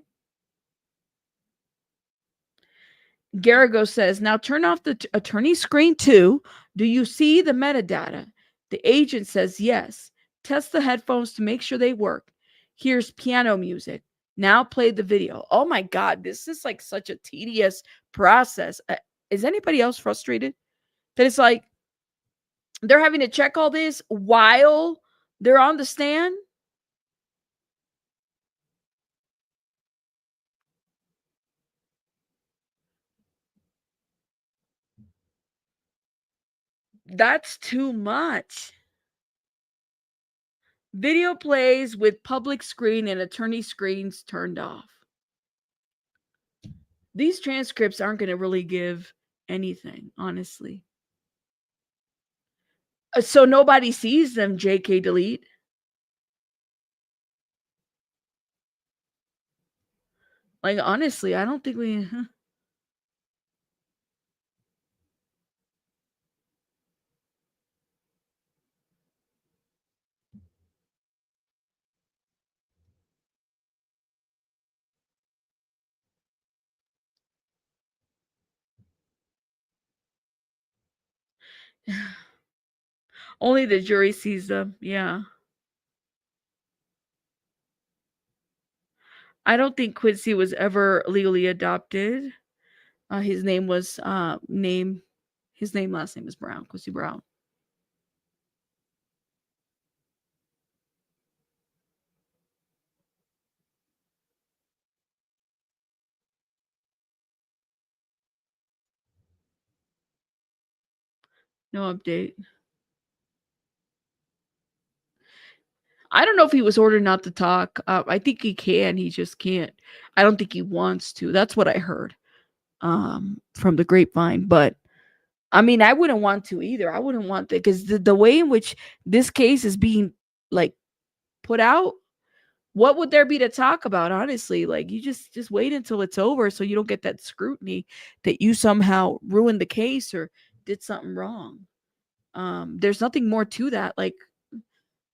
Garrigo says, now turn off the attorney screen too. Do you see the metadata? The agent says yes. Test the headphones to make sure they work. Here's piano music. Now play the video. Oh my God, this is like such a tedious process. Is anybody else frustrated? That it's like they're having to check all this while they're on the stand? That's too much. Video plays with public screen and attorney screens turned off. These transcripts aren't going to really give anything, honestly. So nobody sees them, JK delete. Like, honestly, I don't think we... Only the jury sees them. Yeah. I don't think Quincy was ever legally adopted. His name was last name is Brown, Quincy Brown. No update. I don't know if he was ordered not to talk. I think he can. He just can't. I don't think he wants to. That's what I heard from the grapevine. But I mean, I wouldn't want to either. I wouldn't want that because the way in which this case is being like put out, what would there be to talk about? Honestly, like you just wait until it's over so you don't get that scrutiny that you somehow ruined the case or did something wrong. There's nothing more to that. Like,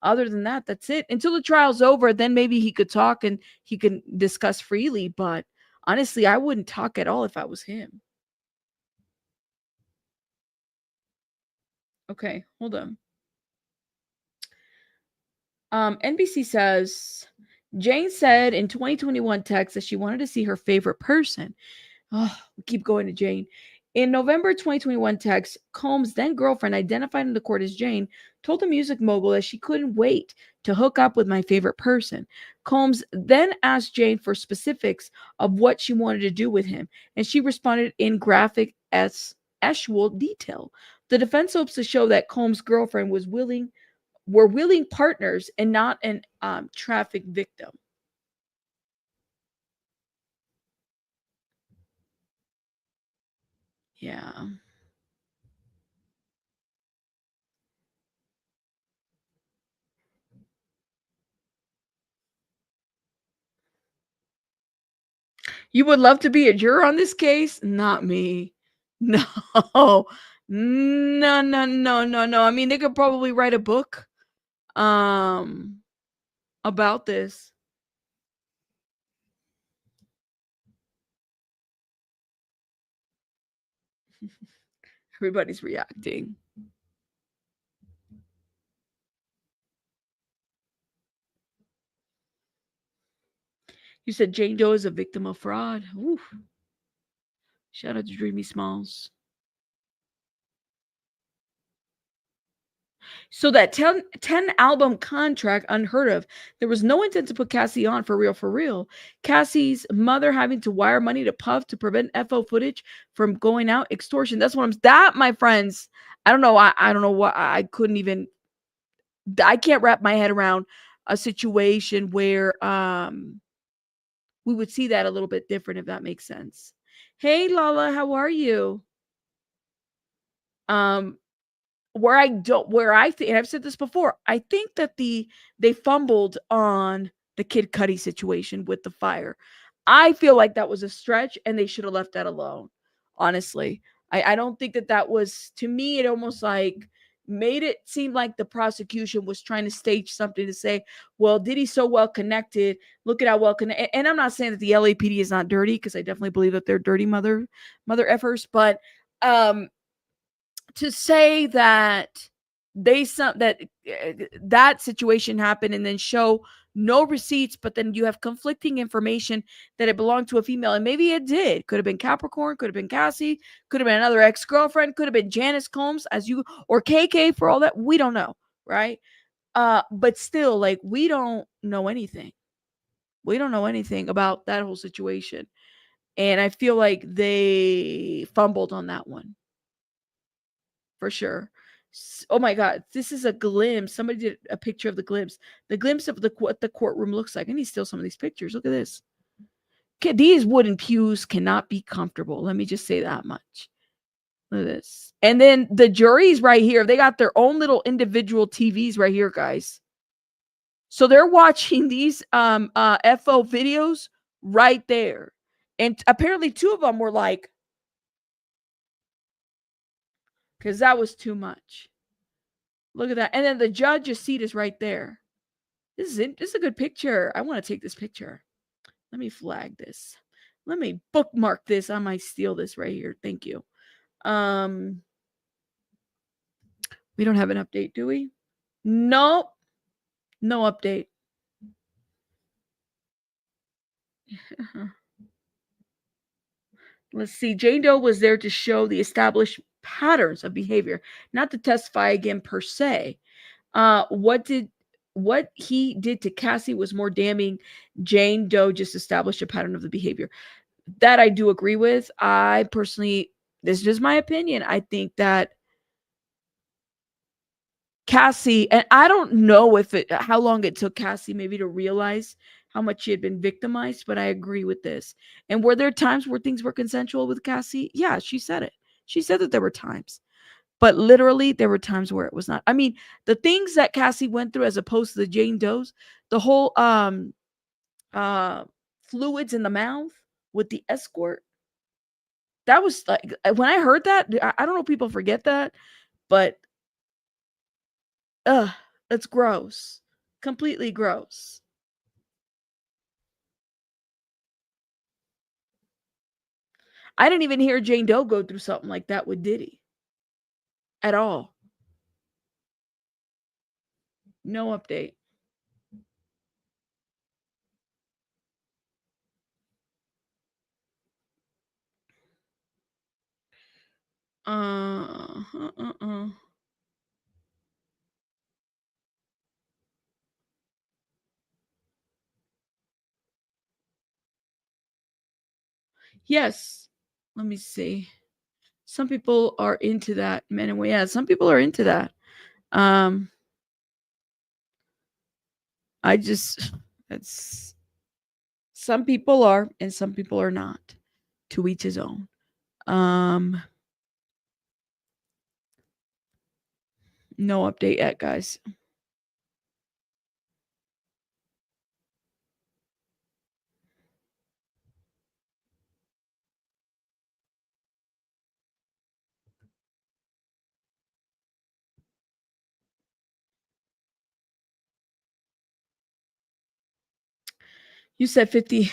other than that, that's it. Until the trial's over, then maybe he could talk and he can discuss freely. But honestly, I wouldn't talk at all if I was him. Okay, hold on. NBC says, Jane said in 2021 text that she wanted to see her favorite person. Oh, we keep going to Jane. In November 2021 text, Combs' then girlfriend, identified in the court as Jane, told the music mogul that she couldn't wait to hook up with my favorite person. Combs then asked Jane for specifics of what she wanted to do with him, and she responded in graphic actual detail. The defense hopes to show that Combs' girlfriend were willing partners and not an traffic victim. Yeah. You would love to be a juror on this case? Not me. No. No, no, no, no, no. I mean, they could probably write a book about this. Everybody's reacting. You said Jane Doe is a victim of fraud. Oof. Shout out to Dreamy Smalls. So that 10 album contract, unheard of. There was no intent to put Cassie on for real, for real. Cassie's mother having to wire money to Puff to prevent FO footage from going out. Extortion. That's what I'm, that, my friends. I don't know. I don't know what, I couldn't even, I can't wrap my head around a situation where we would see that a little bit different, if that makes sense. Hey Lala, how are you? Where I think, and I've said this before, I think that they fumbled on the Kid Cudi situation with the fire. I feel like that was a stretch and they should have left that alone. Honestly, I don't think that was, to me, it almost like made it seem like the prosecution was trying to stage something to say, well, Diddy's so well connected. Look at how well connected. And I'm not saying that the LAPD is not dirty, because I definitely believe that they're dirty mother effers, but to say that that situation happened and then show no receipts, but then you have conflicting information that it belonged to a female, and maybe it did. Could have been Capricorn, could have been Cassie, could have been another ex-girlfriend, could have been Janice Combs, or KK, for all that. We don't know, right? But still, like, we don't know anything. We don't know anything about that whole situation. And I feel like they fumbled on that one. For sure. Oh my God, this is a glimpse. Somebody did a picture of the glimpse. The glimpse of what the courtroom looks like. I need to steal some of these pictures. Look at this. Okay, these wooden pews cannot be comfortable. Let me just say that much. Look at this. And then the jury's right here. They got their own little individual TVs right here, guys. So they're watching these FO videos right there. And apparently 2 of them were like, because that was too much. Look at that. And then the judge's seat is right there. This is a good picture. I want to take this picture. Let me flag this. Let me bookmark this. I might steal this right here. Thank you. We don't have an update, do we? Nope. No update. Let's see. Jane Doe was there to show the established patterns of behavior, not to testify again per se. What he did to Cassie was more damning. Jane Doe just established a pattern of the behavior. That I do agree with. I personally, this is just my opinion, I think that Cassie, and I don't know how long it took Cassie maybe to realize how much she had been victimized, but I agree with this. And were there times where things were consensual with Cassie? Yeah, she said it. She said that there were times. But literally, there were times where it was not. I mean, the things that Cassie went through as opposed to the Jane Does, the whole fluids in the mouth with the escort. That was like, when I heard that, I don't know if people forget that, but that's gross. Completely gross. I didn't even hear Jane Doe go through something like that with Diddy at all. No update. Yes. Let me see. Some people are into that, men and women. Yeah, some people are into that. I just, that's, some people are and some people are not. To each his own. No update yet, guys. You said 50.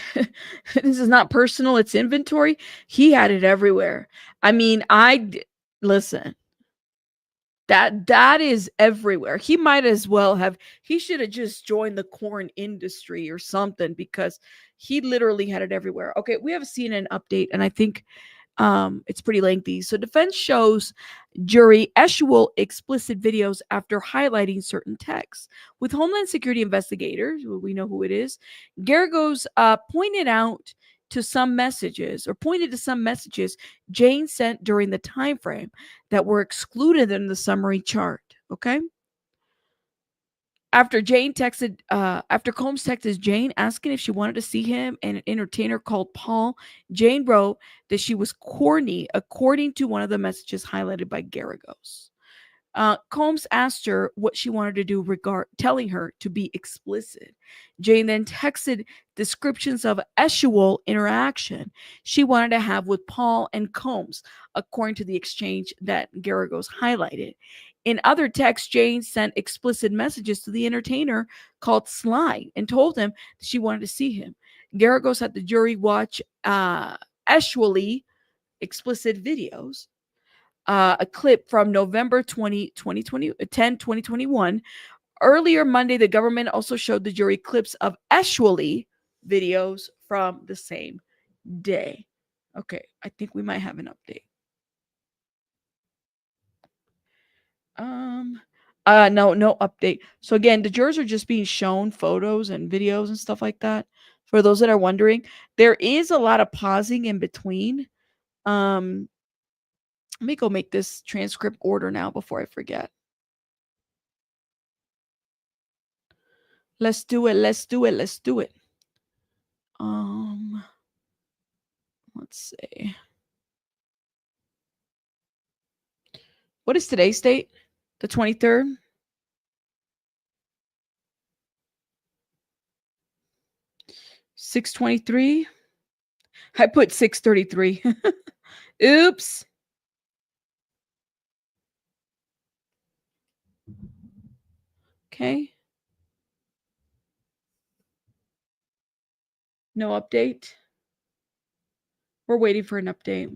This is not personal, it's inventory. He had it everywhere. I mean, listen. That is everywhere. He might as well have, he should have just joined the corn industry or something, because he literally had it everywhere. Okay, we have a CNN update, and I think it's pretty lengthy. So defense shows jury Eshwell explicit videos after highlighting certain texts. With Homeland Security investigators, we know who it is, Garagos pointed to some messages Jane sent during the time frame that were excluded in the summary chart. Okay. After Combs texted Jane asking if she wanted to see him and an entertainer called Paul, Jane wrote that she was corny, according to one of the messages highlighted by Garagos. Combs asked her what she wanted to do, telling her to be explicit. Jane then texted descriptions of Eshwell interaction she wanted to have with Paul and Combs, according to the exchange that Garagos highlighted. In other texts, Jane sent explicit messages to the entertainer called Sly and told him she wanted to see him. Garagos had the jury watch Eshwell explicit videos. A clip from November 2021. Earlier Monday, the government also showed the jury clips of Eshwell videos from the same day. Okay, I think we might have an update. No update. So again, the jurors are just being shown photos and videos and stuff like that. For those that are wondering, there is a lot of pausing in between. Let me go make this transcript order now before I forget. Let's do it. Let's do it. Let's do it. Let's see. What is today's date? The 23rd? $6:23. I put 6:33. Oops. Okay. No update. We're waiting for an update.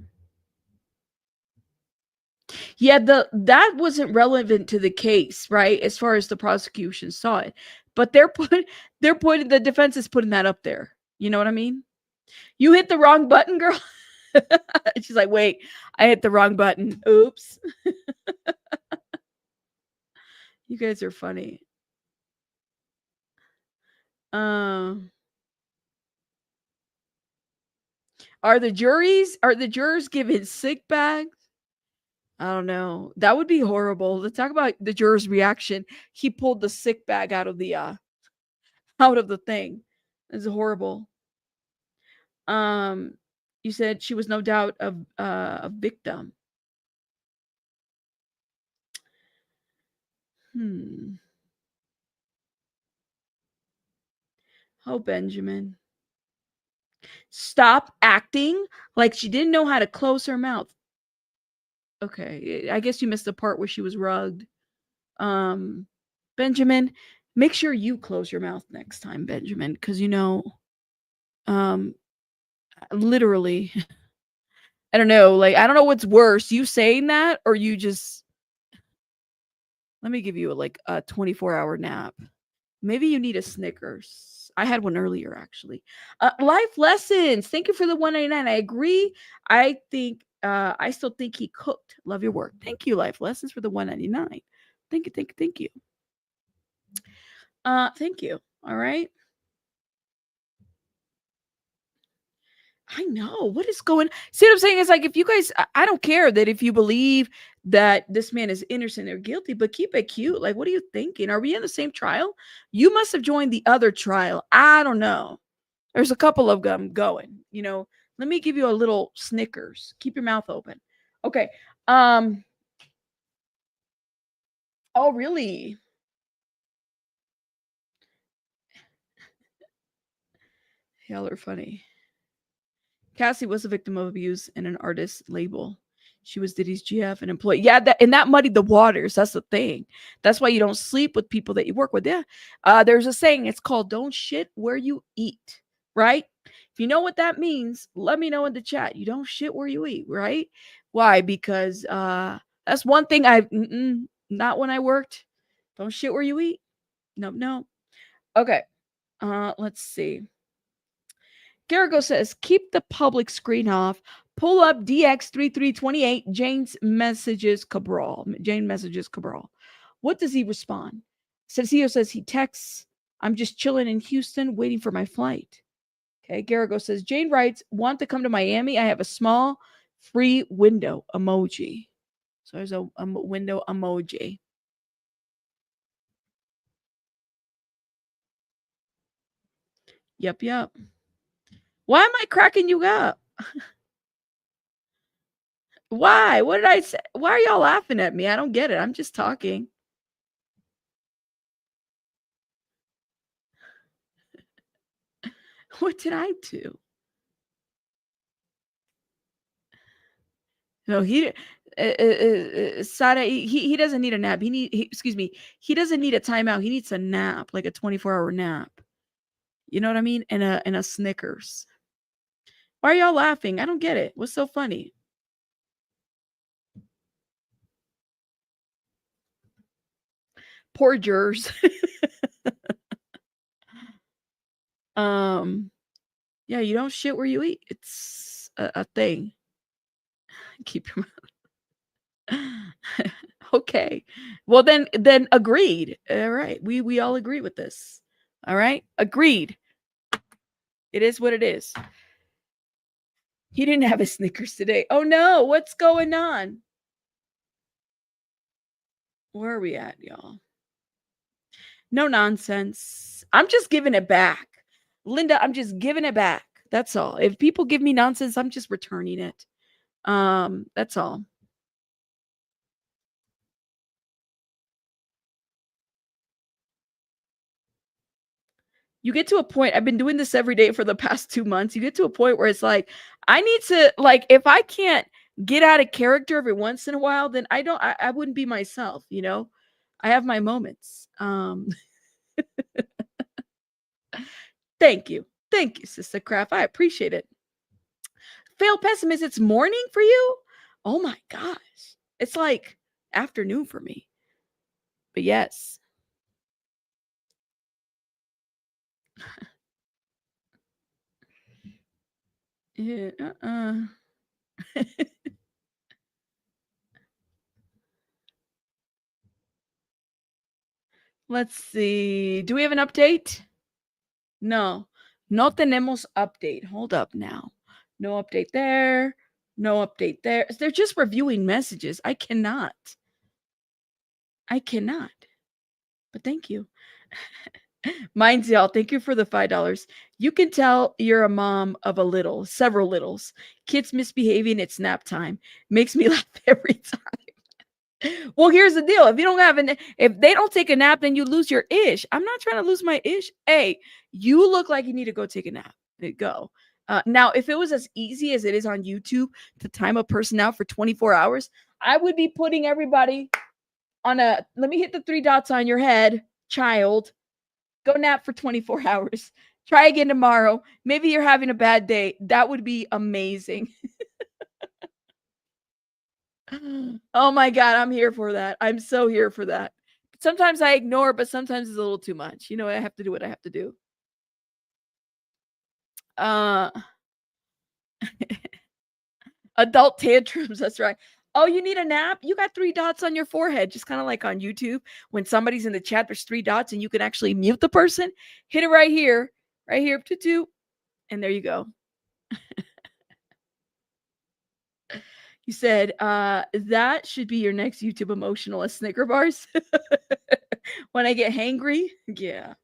Yeah, that wasn't relevant to the case, right? As far as the prosecution saw it. But the defense is putting that up there. You know what I mean? You hit the wrong button, girl. She's like, wait, I hit the wrong button. Oops. You guys are funny. Are the jurors given sick bags? I don't know. That would be horrible. Let's talk about the juror's reaction. He pulled the sick bag out of the thing. It's horrible. You said she was no doubt a victim. Oh, Benjamin. Stop acting like she didn't know how to close her mouth. Okay, I guess you missed the part where she was rugged. Benjamin, make sure you close your mouth next time, Benjamin, because literally, I don't know, like, I don't know what's worse, you saying that or you just, let me give you a 24-hour nap. Maybe you need a Snickers. I had one earlier, actually. Life lessons. Thank you for the $1.99. I agree. I think I still think he cooked. Love your work. Thank you, Life Lessons, for the $1.99. Thank you. Thank you. Thank you. All right. I know. What is going? See what I'm saying? It's like, if you guys, I don't care that if you believe that this man is innocent or guilty, but keep it cute. Like, what are you thinking? Are we in the same trial? You must have joined the other trial. I don't know. There's a couple of them going. Let me give you a little Snickers. Keep your mouth open. Okay. Oh, really? Y'all are funny. Cassie was a victim of abuse in an artist label. She was Diddy's GF, an employee. Yeah, that muddied the waters. That's the thing. That's why you don't sleep with people that you work with. Yeah. There's a saying. It's called "Don't shit where you eat." Right? If you know what that means, let me know in the chat. You don't shit where you eat, right? Why? Because that's one thing not when I worked. Don't shit where you eat. No. Okay. Let's see. Garrigo says, keep the public screen off. Pull up DX3328. Jane messages Cabral. What does he respond? Cecilio says he texts, I'm just chilling in Houston waiting for my flight. Okay, Garrigo says, Jane writes, want to come to Miami? I have a small free window emoji. So there's a window emoji. Yep. Why am I cracking you up? Why? What did I say? Why are y'all laughing at me? I don't get it. I'm just talking. What did I do? No, Sada, he doesn't need a nap. He doesn't need a timeout. He needs a nap, like a 24-hour nap. You know what I mean? And a Snickers. Why are y'all laughing? I don't get it. What's so funny? Poor jurors. Yeah, you don't shit where you eat. It's a thing. Keep your mouth. Okay. Well, then agreed. All right. We all agree with this. All right. Agreed. It is what it is. He didn't have a Snickers today. Oh no, what's going on? Where are we at, y'all? No nonsense. I'm just giving it back. Linda, I'm just giving it back. That's all. If people give me nonsense, I'm just returning it. That's all. You get to a point, I've been doing this every day for the past 2 months. You get to a point where it's like, I need to, like, if I can't get out of character every once in a while, then I wouldn't be myself, I have my moments. Thank you, Sister Craft. I appreciate it. Failed pessimist, it's morning for you? Oh my gosh. It's like afternoon for me. But yes. Yeah, Let's see. Do we have an update? No. No tenemos update. Hold up now. No update there. No update there. They're just reviewing messages. I cannot. But thank you. Mine's y'all. Thank you for the $5. You can tell you're a mom of several littles. Kids misbehaving, it's nap time. Makes me laugh every time. Well, here's the deal. If you don't have if they don't take a nap, then you lose your ish. I'm not trying to lose my ish. Hey, you look like you need to go take a nap. There you go. Now, if it was as easy as it is on YouTube to time a person out for 24 hours, I would be putting everybody on let me hit the 3 dots on your head, child. Go nap for 24 hours. Try again tomorrow. Maybe you're having a bad day. That would be amazing. Oh my God, I'm here for that. I'm so here for that. Sometimes I ignore, but sometimes it's a little too much. You know, I have to do what I have to do. Adult tantrums, that's right. Oh, you need a nap? You got 3 dots on your forehead, just kind of like on YouTube. When somebody's in the chat, there's 3 dots and you can actually mute the person. Hit it right here, toot, and there you go. You said, that should be your next YouTube emotional as Snicker bars. When I get hangry, yeah.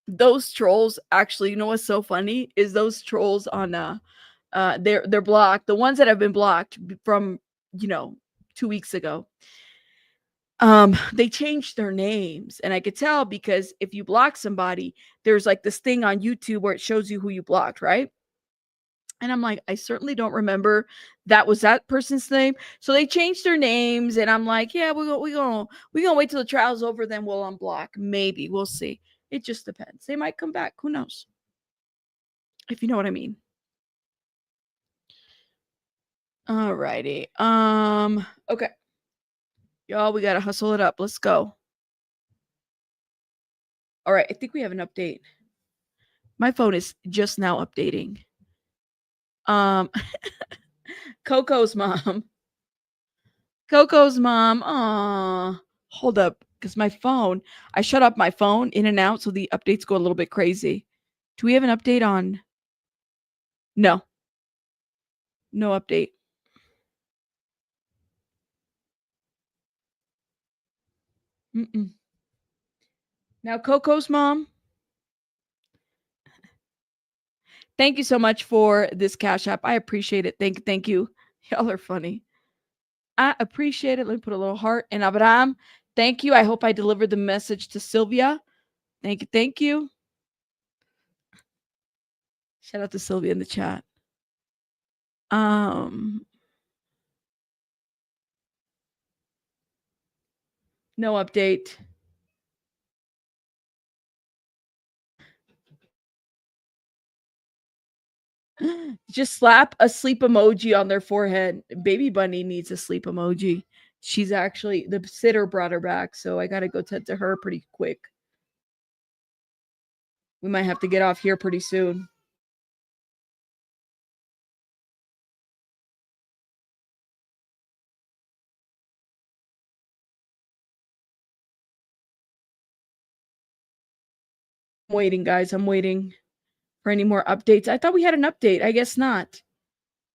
Those trolls, actually, you know what's so funny is those trolls on they're blocked. The ones that have been blocked from 2 weeks ago. They changed their names, and I could tell because if you block somebody, there's like this thing on YouTube where it shows you who you blocked, right? And I'm like, I certainly don't remember that was that person's name. So they changed their names, and I'm like, yeah, we're gonna wait till the trial's over, then we'll unblock. Maybe we'll see. It just depends. They might come back. Who knows? If you know what I mean. All righty. Okay. Y'all, we gotta hustle it up. Let's go. All right, I think we have an update. My phone is just now updating. Coco's mom. Aw. Hold up, because my phone, I shut up my phone in and out, so the updates go a little bit crazy. Do we have an update on? No. No update. Now, Coco's mom. Thank you so much for this Cash App. I appreciate it. Thank you. Y'all are funny. I appreciate it. Let me put a little heart. And Abraham, thank you. I hope I delivered the message to Sylvia. Thank you. Thank you. Shout out to Sylvia in the chat. No update. Just slap a sleep emoji on their forehead. Baby Bunny needs a sleep emoji. She's actually, the sitter brought her back, so I gotta go tend to her pretty quick. We might have to get off here pretty soon. I'm waiting, guys. I'm waiting for any more updates. I thought we had an update. I guess not.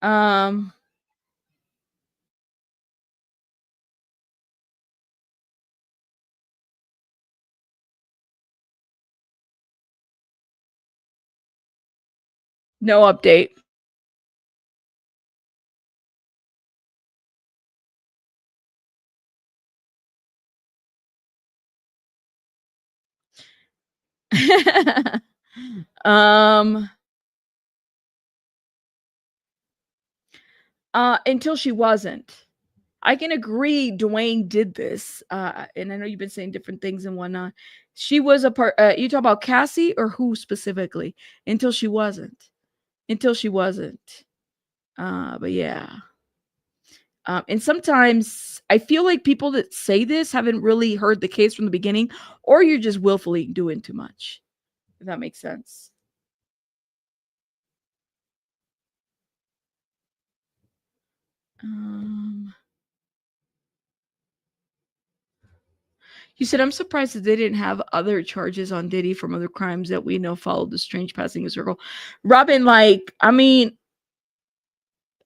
No update. Until she wasn't. I can agree Dwayne did this. And I know you've been saying different things and whatnot. She was a part, you talk about Cassie or who specifically? Until she wasn't. But yeah. And sometimes I feel like people that say this haven't really heard the case from the beginning, or you're just willfully doing too much. If that makes sense. You said, I'm surprised that they didn't have other charges on Diddy from other crimes that we know followed the strange passing of Circle. Robin, like, I mean,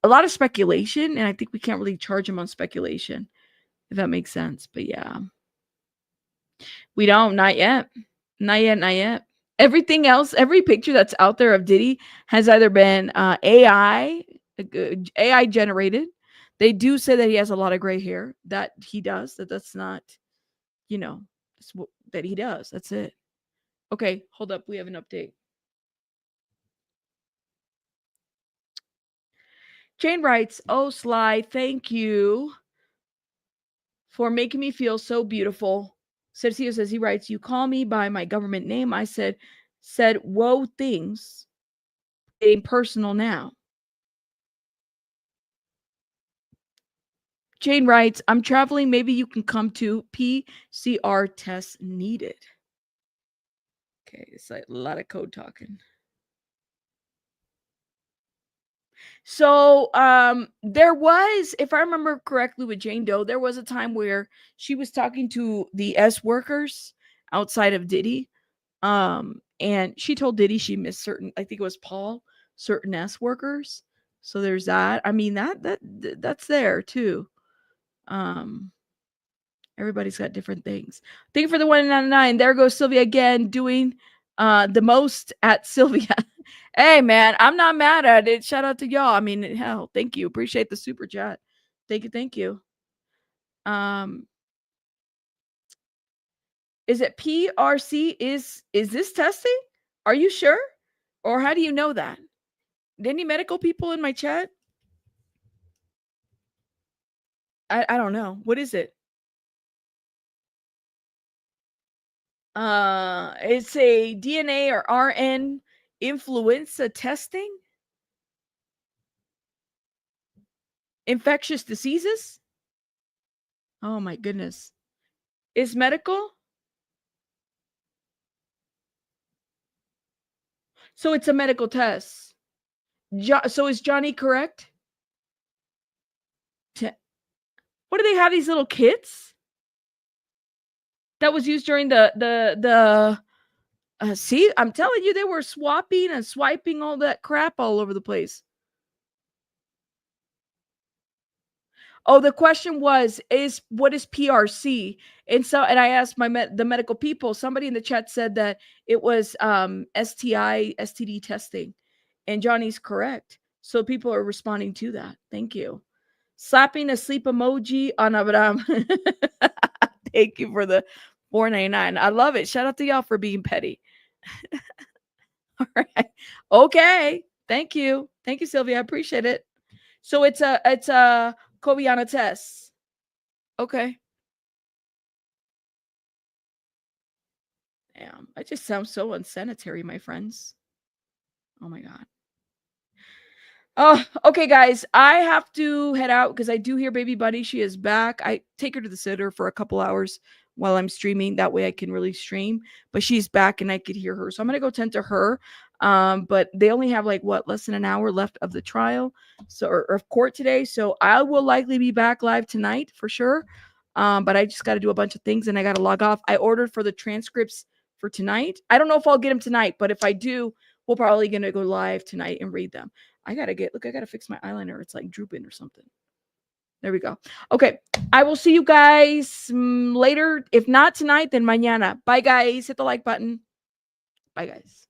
a lot of speculation, and I think we can't really charge him on speculation, if that makes sense. But yeah. We don't, not yet. Not yet. Everything else, every picture that's out there of Diddy has either been AI generated. They do say that he has a lot of gray hair. That he does. That's not, that he does. That's it. Okay, hold up. We have an update. Jane writes, "Oh, Sly, thank you for making me feel so beautiful." Sergio says, he writes, "You call me by my government name." I said whoa things. Getting personal now. Jane writes, "I'm traveling. Maybe you can come to PCR test needed." Okay, it's like a lot of code talking. So there was, if I remember correctly with Jane Doe, there was a time where she was talking to the S workers outside of Diddy. And she told Diddy she missed certain, I think it was Paul, certain S workers. So there's that. I mean, that's there too. Everybody's got different things. Thank you for the 199. There goes Sylvia again, doing the most at Sylvia. Hey man, I'm not mad at it. Shout out to y'all. I mean, hell, thank you. Appreciate the super chat. Thank you. Is it PRC? Is this testing? Are you sure? Or how do you know that? Any medical people in my chat? I don't know. What is it? It's a DNA or RN influenza testing. Infectious diseases? Oh my goodness. Is medical? So it's a medical test. So is Johnny correct? What do they have, these little kits? That was used during see, I'm telling you, they were swapping and swiping all that crap all over the place. Oh, the question was, what is PRC? And I asked the medical people. Somebody in the chat said that it was STD testing, and Johnny's correct. So people are responding to that. Thank you. Slapping a sleep emoji on Abraham. Thank you for the 499. I love it. Shout out to y'all for being petty. All right. Okay. Thank you, Sylvia. I appreciate it. So it's a Cobiana test. Okay. Damn, I just sound so unsanitary, my friends. Oh my God. Oh, okay, guys. I have to head out because I do hear Baby Bunny. She is back. I take her to the sitter for a couple hours while I'm streaming. That way I can really stream. But she's back and I could hear her. So I'm going to go tend to her. But they only have less than an hour left of the trial, or of court today. So I will likely be back live tonight for sure. But I just got to do a bunch of things and I got to log off. I ordered for the transcripts for tonight. I don't know if I'll get them tonight, but if I do, we're probably going to go live tonight and read them. I got to fix my eyeliner. It's like drooping or something. There we go. Okay. I will see you guys later. If not tonight, then mañana. Bye, guys. Hit the like button. Bye, guys.